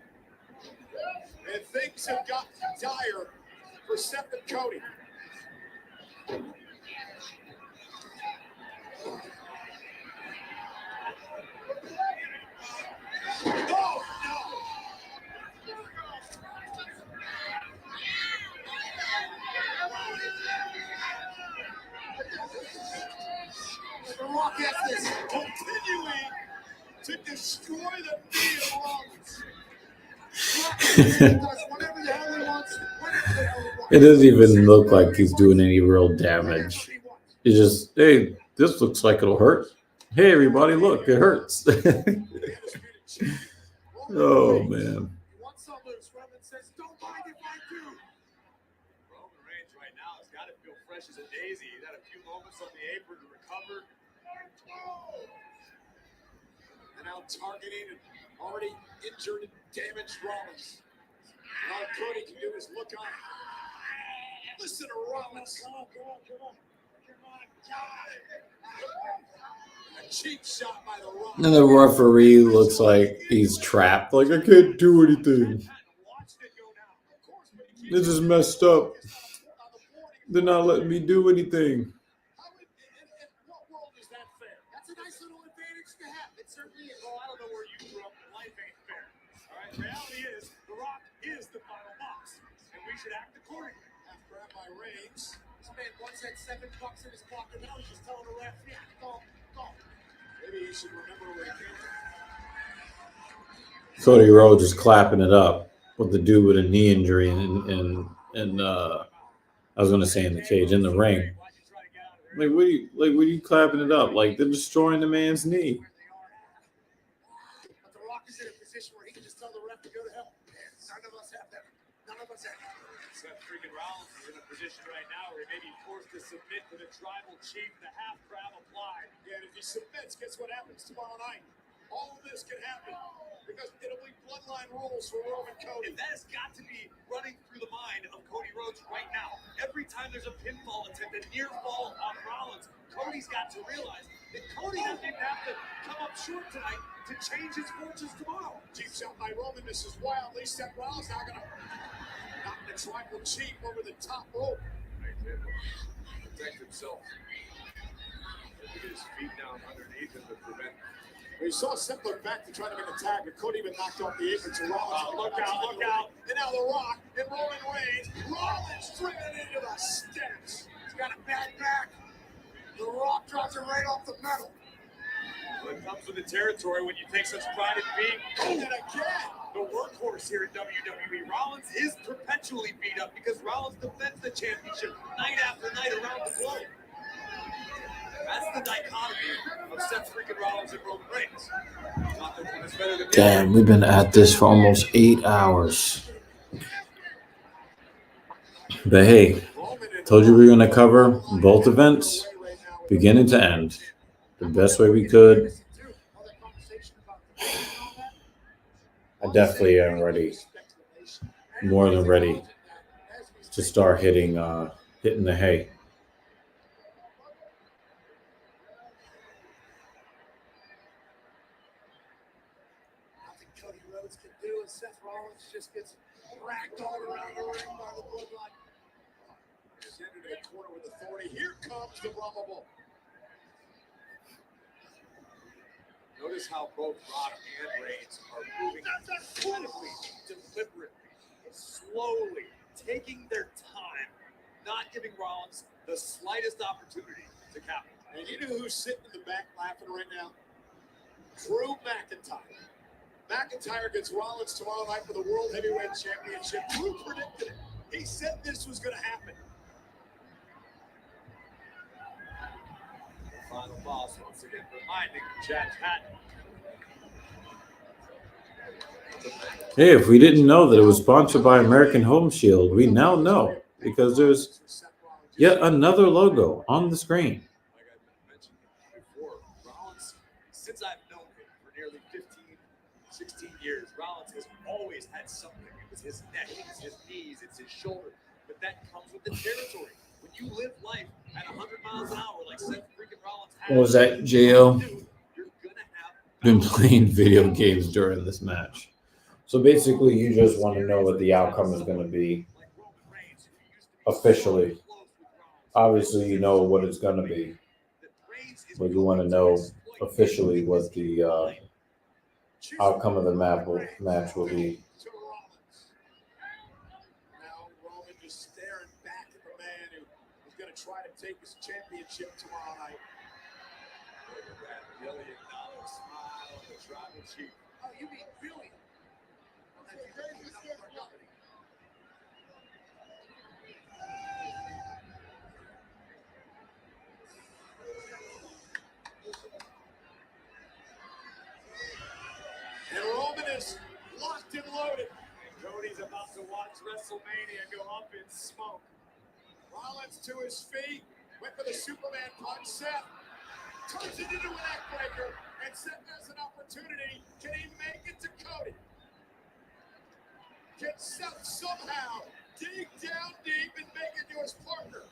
And things have got dire for Seth and Cody. Oh, no! The Rock has this. Continuing to destroy the knee of Rollins. Rock does whatever the hell he wants, whenever It doesn't even look like he's doing any real damage. It's just, hey, this looks like it'll hurt. Hey, everybody, look, it hurts. Oh, man. Roman Reigns right now has got to feel fresh as a daisy. He's had a few moments on the apron to recover. And now targeting and already injured and damaged Rollins. And all Cody can do is look on. Listen to Rollins. A cheap shot by the Rock. And the referee looks like he's trapped. Like, I can't do anything. This is messed up. They're not letting me do anything. That's a nice little advantage to have. It certainly is. Oh, I don't know where you grew up, but life ain't fair. All right, reality is, The Rock is the final boss, and we should act accordingly. Half grab by Reigns. This man once had $7 in his pocket. Now he's just telling the ref, yeah, go. Maybe he should remember where he came from. Cody Rhodes is clapping it up with the dude with a knee injury and I was gonna say in the cage, in the ring. Like, what are you clapping it up? Like, they're destroying the man's knee. But The Rock is in a position where he can just tell the ref to go to hell. None of us have that. None of us have that. Seth freaking Rollins is in a position right now where he may be forced to submit to the tribal chief, the half crab applied. Yeah, and if he submits, guess what happens tomorrow night? All of this can happen because it'll be bloodline rules for Roman Cody. And that has got to be running through the mind of Cody Rhodes right now. Every time there's a pinfall attempt, a near fall on Rollins, Cody's got to realize that Cody doesn't even have to come up short tonight to change his fortunes tomorrow. Cheap shot by Roman misses wildly. Seth Rollins now going to knock the tribal chief over the top rope. Protect himself. Get his feet down underneath him to prevent. We saw Seth look back to try to make a tag, but Cody even knocked off the apron to Rollins. Look out. And now The Rock and Roman Reigns. Rollins driven into the steps. He's got a bad back. The Rock drops it right off the metal. Well, it comes with the territory when you take such pride in being, and again, the workhorse here in WWE. Rollins is perpetually beat up because Rollins defends the championship night after night around the globe. That's the dichotomy of Seth freaking Rollins and Roman Reigns. Damn, we've been at this for almost 8 hours. But hey, told you we were going to cover both events, beginning to end, the best way we could. I definitely am ready, more than ready, to start hitting the hay. Cody Rhodes can do, and Seth Rollins just gets ragdolled around the ring by the bloodline. Send it to the corner with authority. Here comes the Rumble. Notice how both Rock and Reigns are moving incredibly deliberately, slowly, taking their time, not giving Rollins the slightest opportunity to counter. And you know who's sitting in the back laughing right now? Drew McIntyre. McIntyre gets Rollins tomorrow night for the World Heavyweight Championship. Drew predicted it. He said this was going to happen. The final boss once again reminding Chad Patton. Hey, if we didn't know that it was sponsored by American Home Shield, we now know because there's yet another logo on the screen. Like I mentioned before, Rollins, since I've known him for nearly 16 years, Rollins has always had something. It was his neck, it was his knees, it's his shoulder. But that comes with the territory. When you live life at 100 miles an hour like Seth freaking Rollins has, What was that, J.O.? Been playing video games during this match. So basically, you just want to know what the outcome is going to be officially. Obviously, you know what it's going to be, but you want to know officially what the outcome of the match will be. Now Roman just staring back at the man who's going to try to take his championship tomorrow night. Look at that $1 billion smile on the tribal chief. Oh, you mean billion? Wrestlemania go up in smoke. Rollins to his feet, went for the Superman punch. Seth turns it into a neck breaker, and Seth has an opportunity. Can he make it to Cody? Can Seth somehow dig down deep and make it to his partner?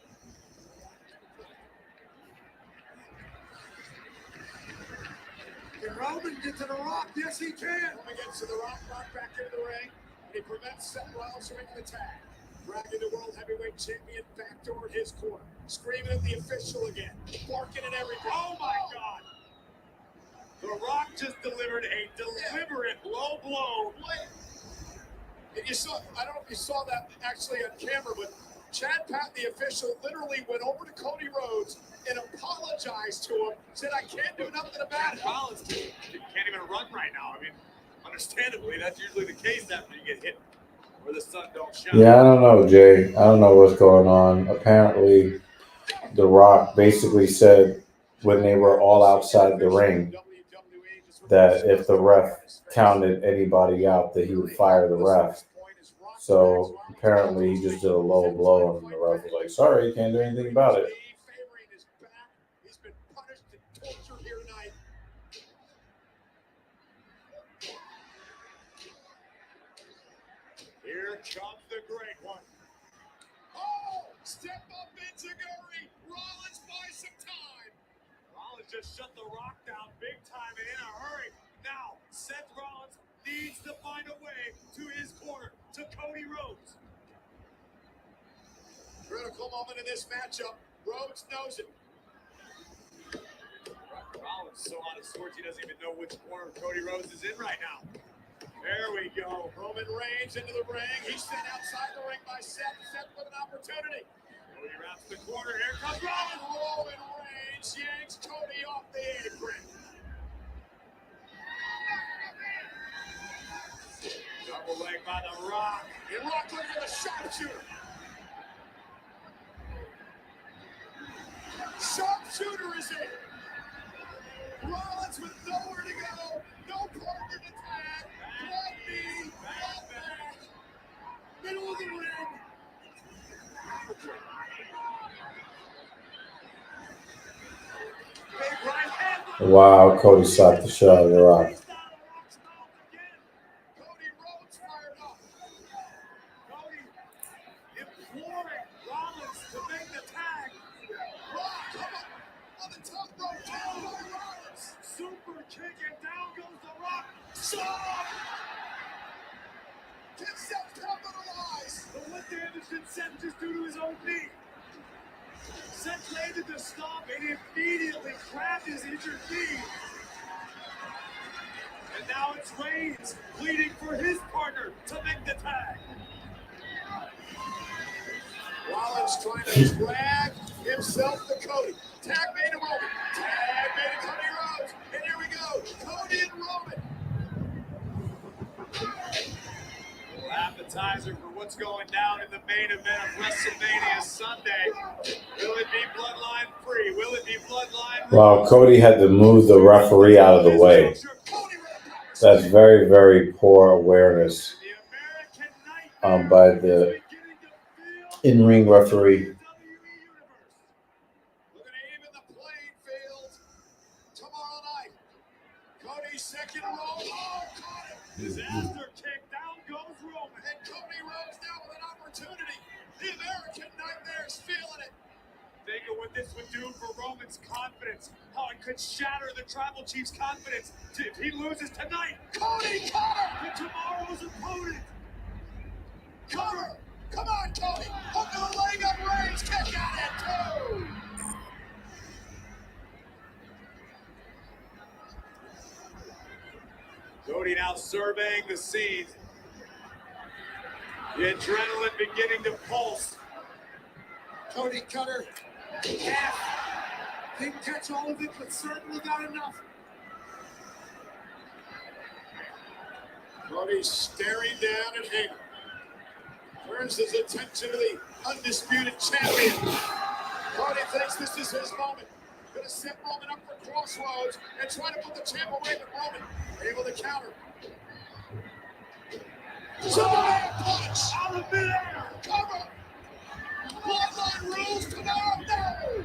Can Roman get to the Rock? Yes, he can. Roman gets to the Rock, Rock back into the ring, and he prevents Seth Rollins from making the tag. Dragging the World Heavyweight Champion backdoor his corner, screaming at the official again, barking at everybody. Oh my God! The Rock just delivered a deliberate low blow. And you saw, I don't know if you saw that actually on camera, but Chad Patton, the official, literally went over to Cody Rhodes and apologized to him, said, I can't do nothing about it. Rollins can't even run right now. I mean, understandably, that's usually the case after you get hit where the sun don't shine. Yeah, I don't know, Jay. I don't know what's going on. Apparently, The Rock basically said when they were all outside the ring that if the ref counted anybody out, that he would fire the ref. So apparently he just did a low blow, and the ref was like, sorry, you can't do anything about it. He's been punished and tortured here tonight. Here comes the great one. Oh, step up Enziguri. Rollins buys some time. Rollins just shut the Rock down big time and in a hurry. Now, Seth Rollins needs to find a way to his corner, to Cody Rhodes. Critical moment in this matchup. Rhodes knows it. Rollins so out of sorts, he doesn't even know which corner Cody Rhodes is in right now. There we go. Roman Reigns into the ring. He's sent outside the ring by Seth. Seth with an opportunity. Cody wraps the corner. Here comes Roman. Roman Reigns yanks Cody off the apron. Double leg by the Rock. And Rock looking for the sharpshooter. Sharpshooter is in. Rollins with nowhere to go. No partner to tag. One knee. One back. Middle of the ring. Big right hand. Wow, Cody slapped the shit out of The Rock. Cody Rhodes fired up. Cody imploring Rollins to make the tag. Rock, come up on the top rope. Down by Rollins. Super kick, and down goes the Rock. Stop! Can Seth capitalize? But what damage did Seth just do to his own knee? Seth landed the stomp and immediately grabbed his injured knee. And now it's Reigns pleading for his partner to make the tag. Rollins trying to drag himself to Cody. Tag made to Roman. Tag made to Cody Rhodes. And here we go. Cody and Roman. Appetizer for what's going down in the main event of WrestleMania Sunday. Will it be bloodline free? Will it be bloodline? Wow, Cody had to move the referee out of the way. That's very, very poor awareness by the in-ring referee. Tomorrow night, Cody's second roll. Oh, caught it. Disaster kick. Down goes Roman. And Cody Rhodes now with an opportunity. The American Nightmare's feeling it. Think of what this would do for Roman's confidence. How it could shatter the Tribal Chief's confidence if he loses tonight. Cody, cover! To tomorrow's opponent. Cover! Come on, Cody! Hook of the leg up Reigns. Kick out at two. Cody now surveying the scene. The adrenaline beginning to pulse. Cody cutter. Half. Didn't catch all of it, but certainly got enough. Cody staring down at him. Turns his attention to the undisputed champion. Cody thinks this is his moment. Gonna set Roman up for crossroads and try to put the champ away, but Roman able to counter. Superman punch out of midair. Cover. Bloodline rules tomorrow. No.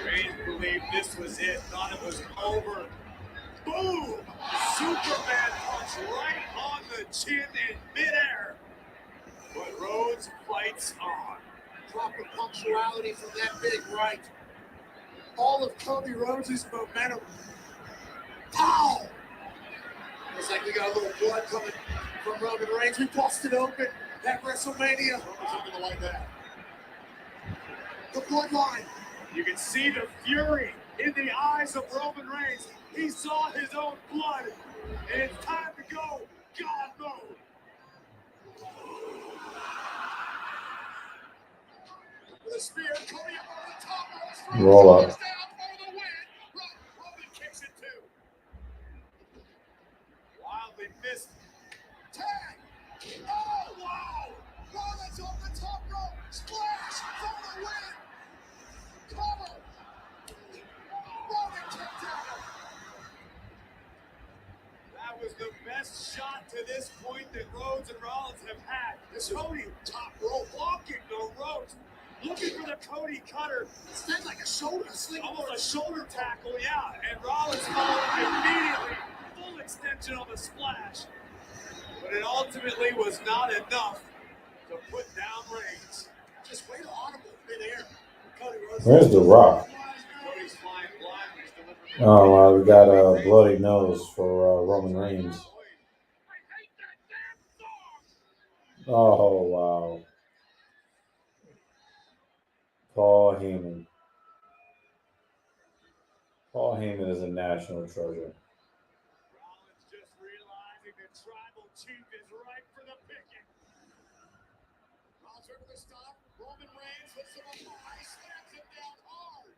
Reigns believed this was it. Thought it was over. Boom! Superman punch right on the chin in midair. But Rhodes fights on. Proper punctuality from that big right. All of Cody Rhodes' momentum. Pow! Looks like we got a little blood coming from Roman Reigns. We busted open at WrestleMania. Roman's not gonna like that. The bloodline. You can see the fury in the eyes of Roman Reigns. He saw his own blood, and it's time to go God mode. With a spear, Cody up on the top. Roll up. Down for the win. Roman kicks it too. Wildly missed. Tag. Oh, wow. Rollins off the top rope. Splash for the win. Cover. Roman kicked out. That was the best shot to this point that Rhodes and Rollins have had. Cody top rope blocking the ropes. Looking for the Cody cutter. It's like a shoulder sling. Almost a shoulder tackle, yeah. And Rollins followed immediately. Full extension on the splash. But it ultimately was not enough to put down Reigns. Just way to audible midair. Cody Rhodes. Where's The Rock? Cody's flying blind. He's delivering. Oh, we got a bloody nose for Roman Reigns. Oh, wow. Paul Heyman. Paul Heyman is a national treasure. Rollins just realizing the tribal chief is ripe for the picking. Rollins over the stop. Roman Reigns hits him up high, slams him down hard.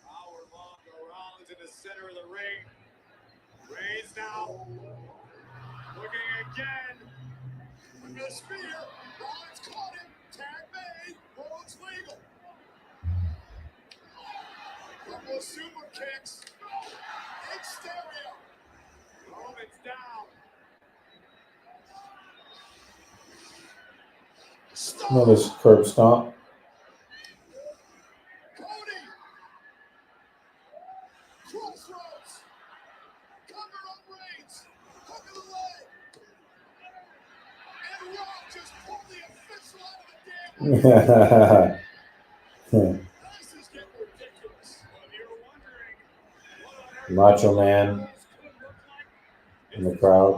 Power bomb to Rollins in the center of the ring. Reigns now looking again. With the spear, Rollins caught him. Tag made. Rhodes legal. Couple of super kicks. Big stereo. Roman's down. Another curb stomp. Cody. Crossroads. Cover on Reigns. Hook of the leg. And Rock just pulled the official out of the damn ring. This is getting ridiculous. If you're wondering what on earth Macho Man could look like, in the crowd.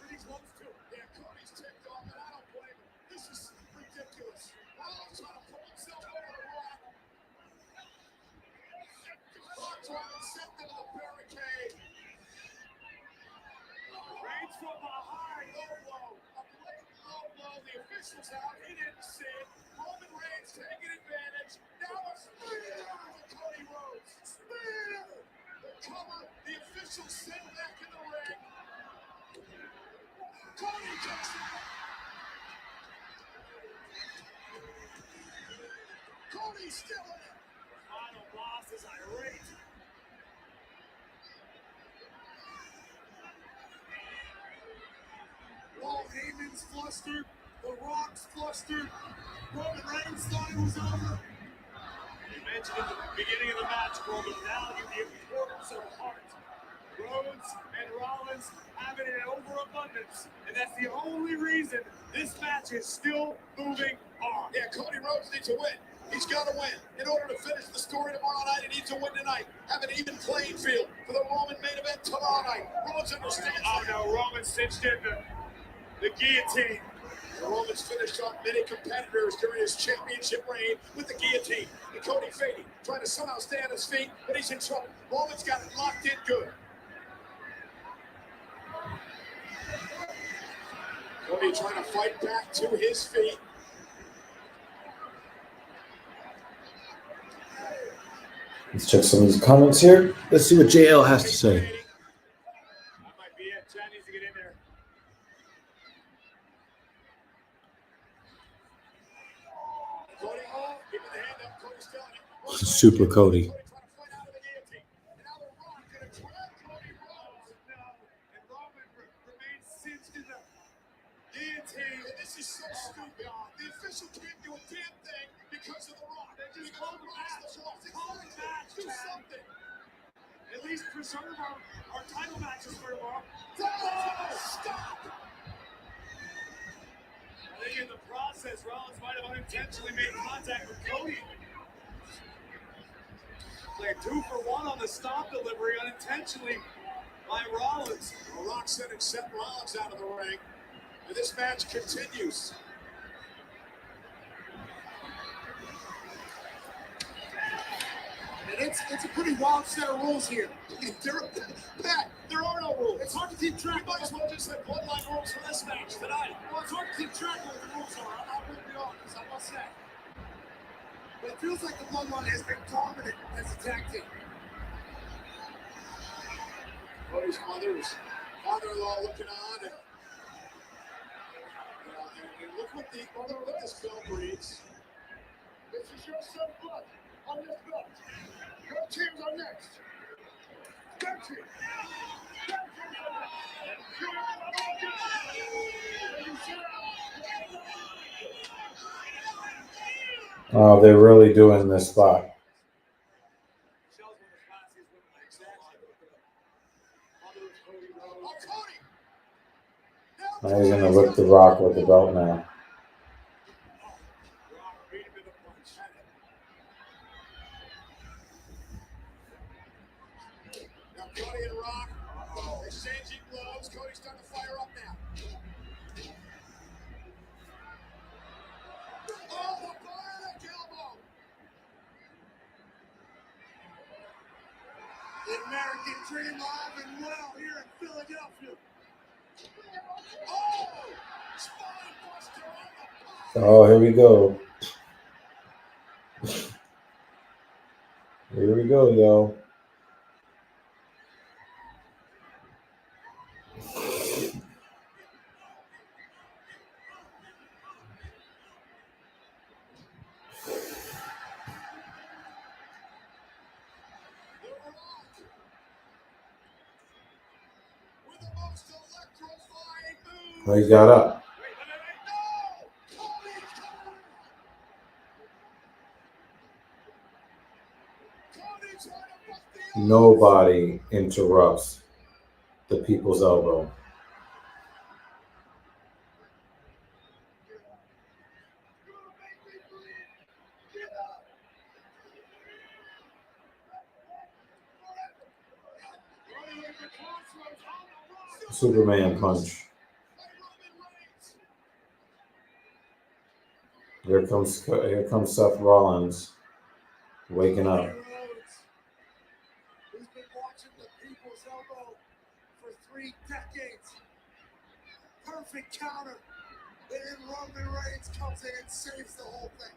pretty close to it. Yeah, Cody's ticked off, and I don't blame him. This is ridiculous. Rollins trying to pull himself over the Rock. Rock trying to set them to the barricade. Reigns from behind. Low blow. A blatant low blow. The officials out. He didn't see it. Roman Reigns taking advantage. Now a spear for Cody Rhodes. Spear. The cover. The officials sent back in the ring. Cody takes it. Cody's still in it. Final boss is irate. Paul Heyman's flustered. The Rock's flustered. Roman Reigns thought it was over. You mentioned at the beginning of the match, Roman, value the importance of heart. Rhodes and Rollins have it in overabundance, and that's the only reason this match is still moving on. Yeah, Cody Rhodes needs to win. He's got to win. In order to finish the story tomorrow night, he needs to win tonight. Have an even playing field for the Roman main event tomorrow night. Rhodes understands Oh no, Roman cinched in the guillotine. Roman's finished off many competitors during his championship reign with the guillotine. And Cody fading, trying to somehow stay on his feet, but he's in trouble. Roman's got it locked in good. Cody trying to fight back to his feet. Let's check some of these comments here. Let's see what JL has to say. That might be it. Chad needs to get in there. Cody Hall, giving the hand up. Cody's telling him. Super Cody. Cody trying to fight out of the guillotine. And now the Rock gonna try Guillotine. And this is so stupid. The official can't do a damn thing because of the Rock. They just call the match. Call the match. Do something. At least preserve our title matches for tomorrow. Stop! I think in the process, Rollins might have unintentionally made contact with Cody. Played 2 for 1 on the stop delivery unintentionally by Rollins. The Rock said accept Rollins out of the ring. And this match continues. And it's a pretty wild set of rules here. Pat, there are no rules. It's hard to keep track. You might as well just have bloodline rules for this match tonight. Well, it's hard to keep track of what the rules are. I'm not really honest, I must say. But it feels like the bloodline has been dominant as a tag team. Cody's father-in-law looking on, and look what this film reads. This is your son's blood on this belt. Your teams are next. Their team. Oh, they're really doing this spot. Now he's gonna whip the Rock with the belt now. Now Cody and Rock exchanging blows. Cody's starting to fire up now. Oh, the bionic elbow! The American Dream alive and well here in Philadelphia. Oh! Spine buster on the Oh, here we go. Here we go, yo. Oh, he got up. Nobody interrupts the people's elbow. Superman punch. Here comes Seth Rollins waking up. He's been watching the people's elbow for 3 decades. Perfect counter. And then Roman Reigns comes in and saves the whole thing.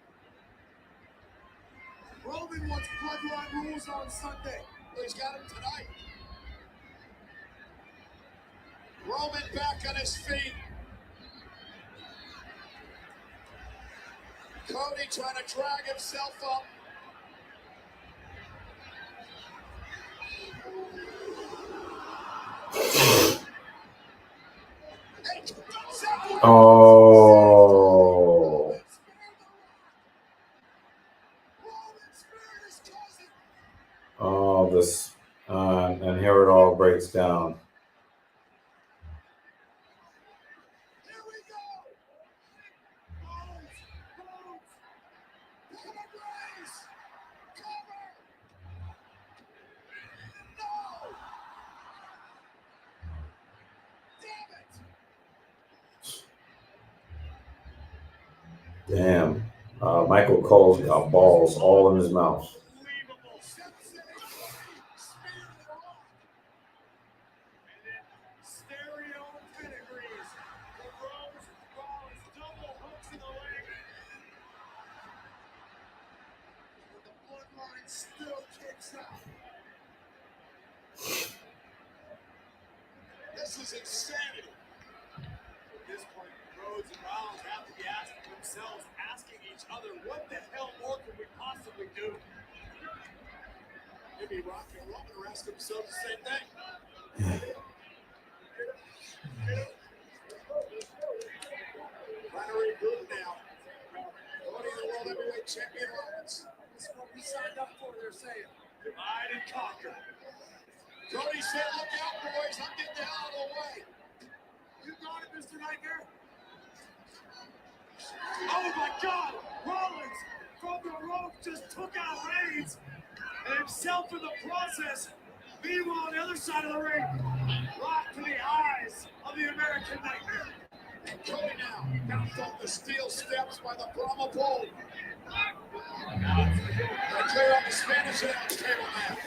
Roman wants bloodline rules on Sunday. Well, he's got them tonight. Roman back on his feet. Cody trying to drag himself up. Oh. Oh, this, and here it all breaks down. Damn. Michael Cole's got balls all in his mouth. Still kicks out. This is insanity. At this point, Rhodes and Rollins have to be asking themselves, asking each other, what the hell more can we possibly do? Maybe Rock and Roman are asking themselves the same thing. champion Rollins. This is what we signed up for, they're saying. Divide and conquer. Cody said, look out, boys. I'm getting the hell out of the way. You got it, Mr. Nightmare. Oh, my God. Rollins from the rope just took out Reigns and himself in the process. Meanwhile, on the other side of the ring, Rock to the eyes of the American Nightmare. And Cody now bounced off the steel steps by the Brahma pole. Clear out the Spanish announce table now.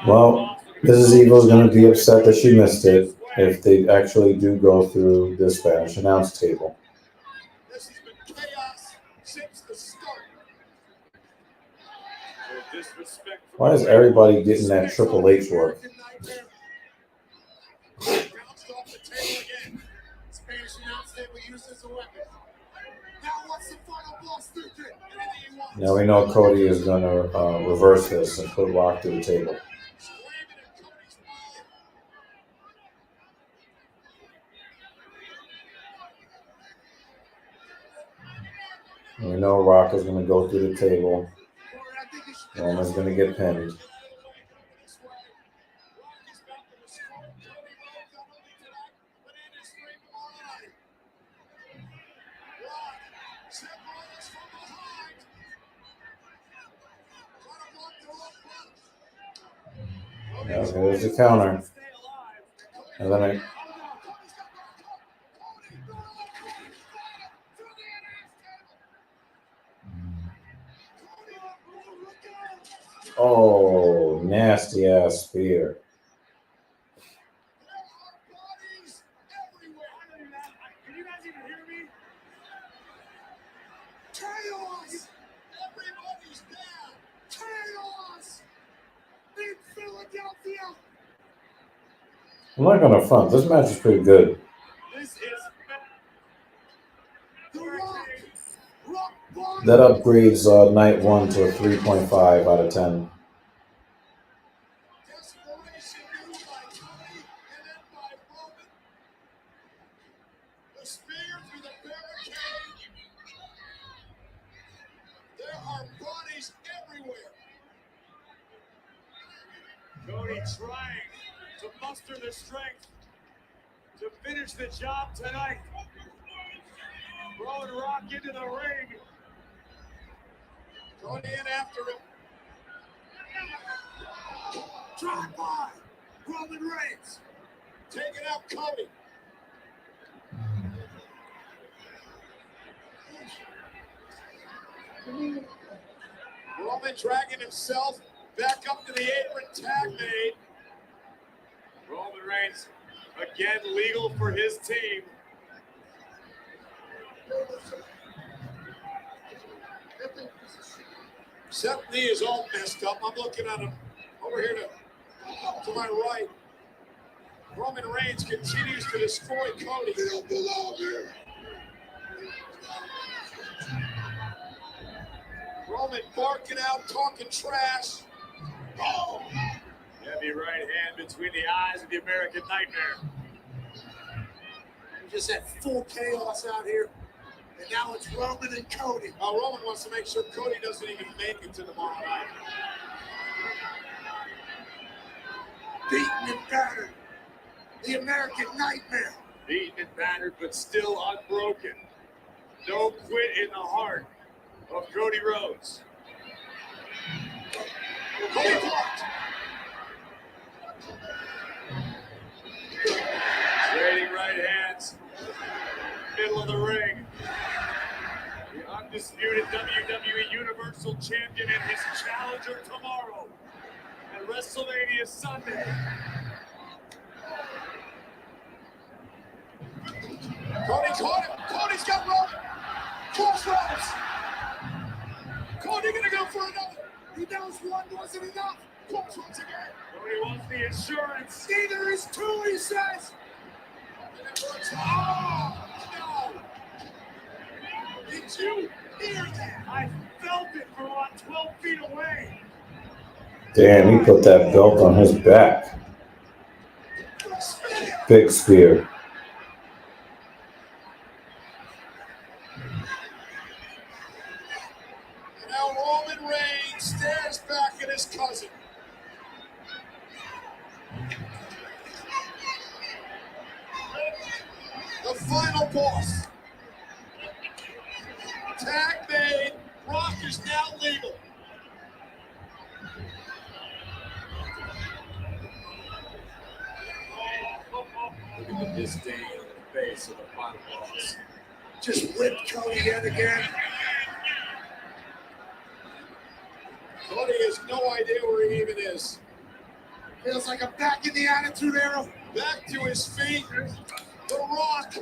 Well, Mrs. Evil's going to be upset that she missed it if they actually do go through the Spanish announce table. This has been chaos since the start. Why is everybody getting that Triple H work? Bounced off the table again. Spanish announce table used as a weapon. Now what's the final boss thinking? Anything he wants. Now we know Cody is going to reverse this and put Rock to the table. And we know Rock is going to go through the table. Roman's going to get pinned. Yeah, there's the counter. And then oh, nasty ass spear. Can you guys even hear me? Chaos! Everybody's down! Chaos! In Philadelphia! I'm not going to front. This match is pretty good. This is the Rock. That upgrades night 1 to a 3.5 out of 10. The spear through the barricade. There are bodies everywhere. Cody trying to muster the strength to finish the job tonight. Throwing Rock into the ring. Going in after him. Drive by Roman Reigns. Taking out Cody. Roman dragging himself back up to the apron, tag made. Roman Reigns again legal for his team. Seth knee is all messed up. I'm looking at him over here to my right. Roman Reigns continues to destroy Cody. You don't belong here. Roman barking out, talking trash. Oh! Heavy right hand between the eyes of the American Nightmare. We just had full chaos out here. And now it's Roman and Cody. Roman wants to make sure Cody doesn't even make it to tomorrow night. Beaten and battered. The American Nightmare. Beaten and battered, but still unbroken. No quit in the heart of Cody Rhodes. Cody blocked. Trading right hands. Middle of the ring. The undisputed WWE Universal Champion and his challenger tomorrow at WrestleMania Sunday. Cody caught him. Cody's got Roman. Cross ropes. Cody gonna go for another. He knows one wasn't enough. Cross ropes again. Cody wants the insurance. Neither is two, he says. Oh, no. Did you hear that? I felt it from about 12 feet away. Damn, he put that belt on his back. Big spear. Now cousin. The final boss. Tag made. Rock is now legal. Look at the disdain on the face of the final boss. Just ripped Cody yet again. Cody has no idea where he even is. Feels like I'm back in the Attitude Era. Back to his feet. The Rock.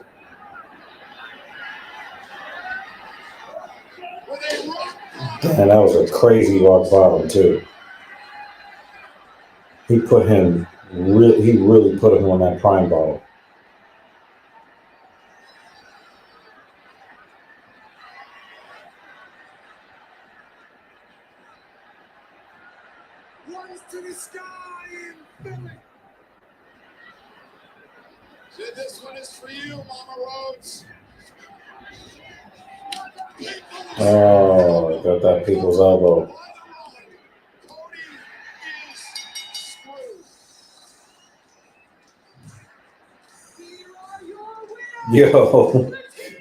With a rock bottom. Man, that was a crazy rock bottom too. He really put him on that prime bottle. One's to the sky in Philly. Said this one is for you, Mama Rhodes. Oh, got that people's elbow. Yo,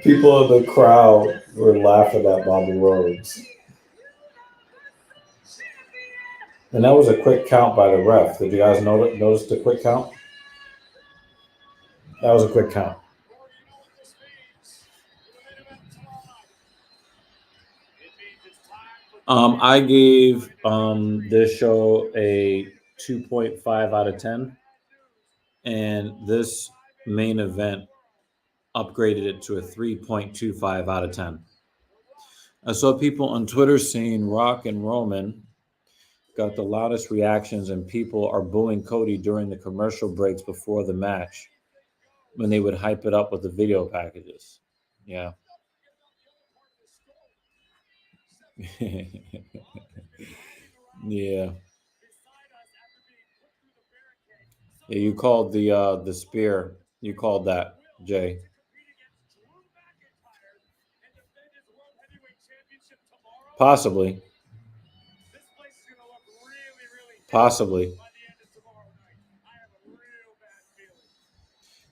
people in the crowd were laughing at Bobby Rhodes. And that was a quick count by the ref. Did you guys notice the quick count? That was a quick count. I gave this show a 2.5 out of 10. And this main event upgraded it to a 3.25 out of 10. I saw people on Twitter saying Rock and Roman got the loudest reactions, and people are booing Cody during the commercial breaks before the match when they would hype it up with the video packages. Yeah. Yeah. Yeah, you called the spear. You called that, Jay. Possibly. Possibly.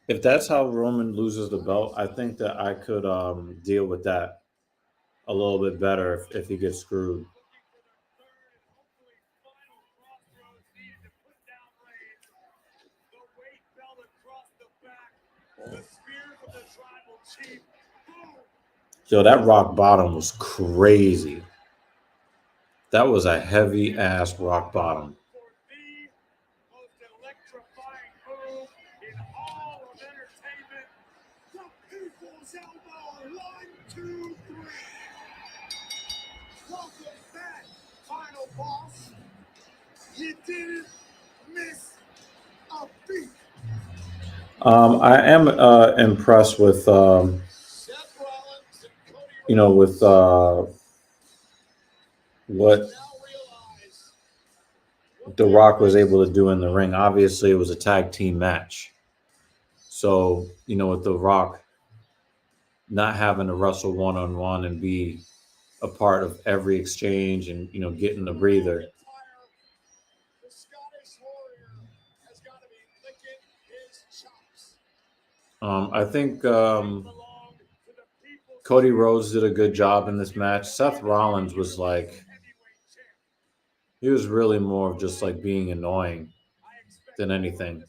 If that's how Roman loses the belt, I think that I could deal with that a little bit better if he gets screwed. Yo, that rock bottom was crazy. That was a heavy ass rock bottom. Final boss. You didn't miss a beat. I am impressed with what The Rock was able to do in the ring. Obviously, it was a tag team match. So, with The Rock not having to wrestle one-on-one and be a part of every exchange and, getting the breather. I think Cody Rhodes did a good job in this match. Seth Rollins was he was really more of just being annoying than anything.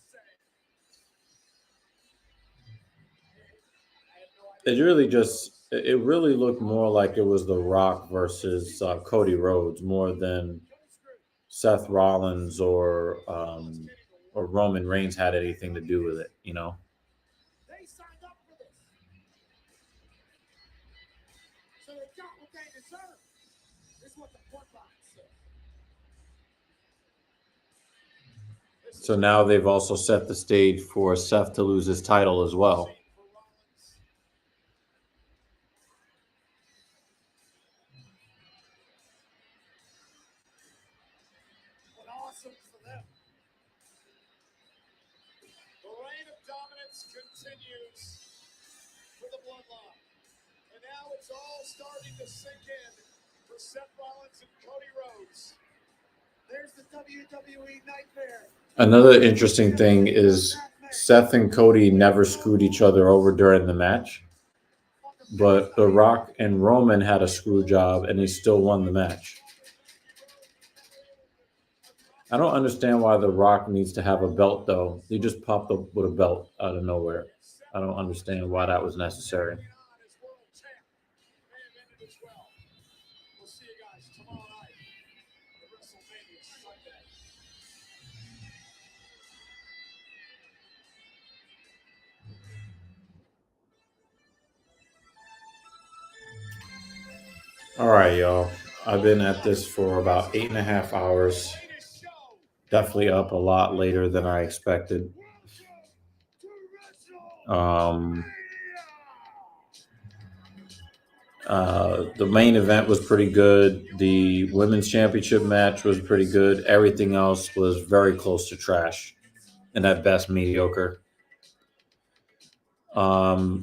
It really looked more like it was The Rock versus Cody Rhodes more than Seth Rollins or Roman Reigns had anything to do with it, They signed up for this. So they got what they deserve. This is what the bloodline said. So now they've also set the stage for Seth to lose his title as well. But awesome for them. The reign of dominance continues for the bloodline. And now it's all starting to sink in for Seth Rollins and Cody Rhodes. There's the WWE Nightmare. Another interesting thing is Seth and Cody never screwed each other over during the match, but The Rock and Roman had a screw job and they still won the match. I don't understand why The Rock needs to have a belt, though. He just popped up with a belt out of nowhere. I don't understand why that was necessary. We'll see you guys tomorrow night at WrestleMania Sunday. All right, y'all. I've been at this for about 8.5 hours. Definitely up a lot later than I expected. The main event was pretty good. The women's championship match was pretty good. Everything else was very close to trash, and at best mediocre. I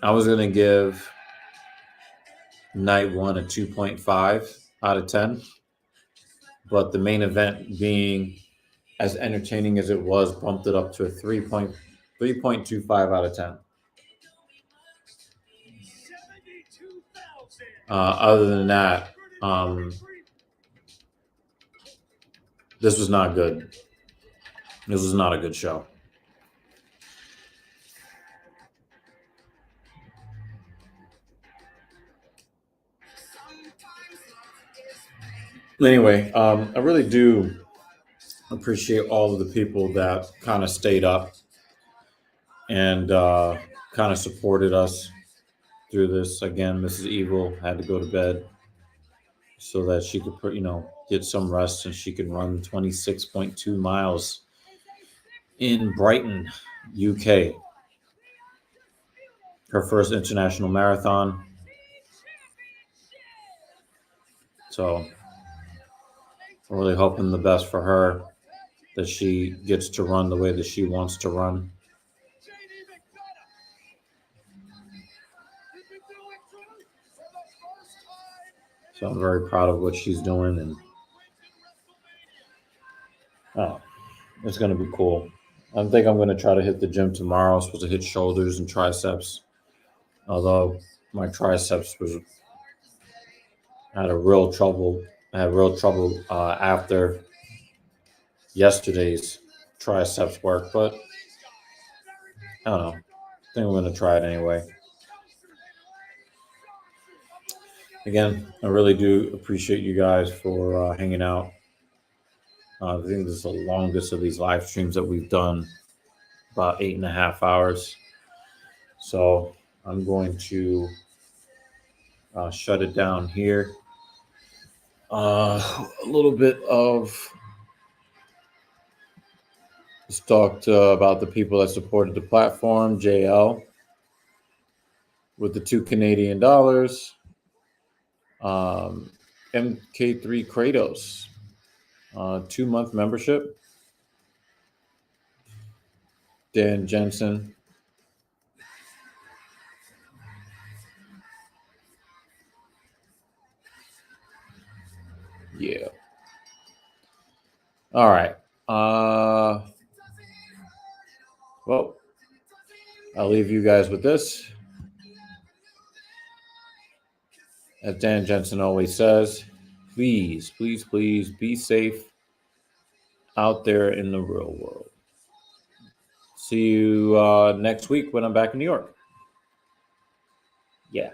was gonna give night one a 2.5 out of 10, but the main event, being as entertaining as it was, bumped it up to a 3.25 out of 10. Other than that, this was not good. This was not a good show. Anyway, I really do appreciate all of the people that kind of stayed up and kind of supported us through this. Again, Mrs. Evil had to go to bed so that she could, get some rest and she can run 26.2 miles in Brighton, UK. Her first international marathon. So I'm really hoping the best for her, that she gets to run the way that she wants to run. So I'm very proud of what she's doing, and it's going to be cool. I think I'm going to try to hit the gym tomorrow. I'm supposed to hit shoulders and triceps, although my triceps had real trouble after yesterday's triceps work, but I don't know. I think I'm going to try it anyway. Again, I really do appreciate you guys for hanging out. I think this is the longest of these live streams that we've done, about 8.5 hours. So I'm going to shut it down here. A little bit of let's talk about the people that supported the platform. JL with the $2 Canadian. MK3 Kratos, 2-month membership. Dan Jensen. Yeah. All right. Well, I'll leave you guys with this. As Dan Jensen always says, please, please, please be safe out there in the real world. See you next week when I'm back in New York. Yeah.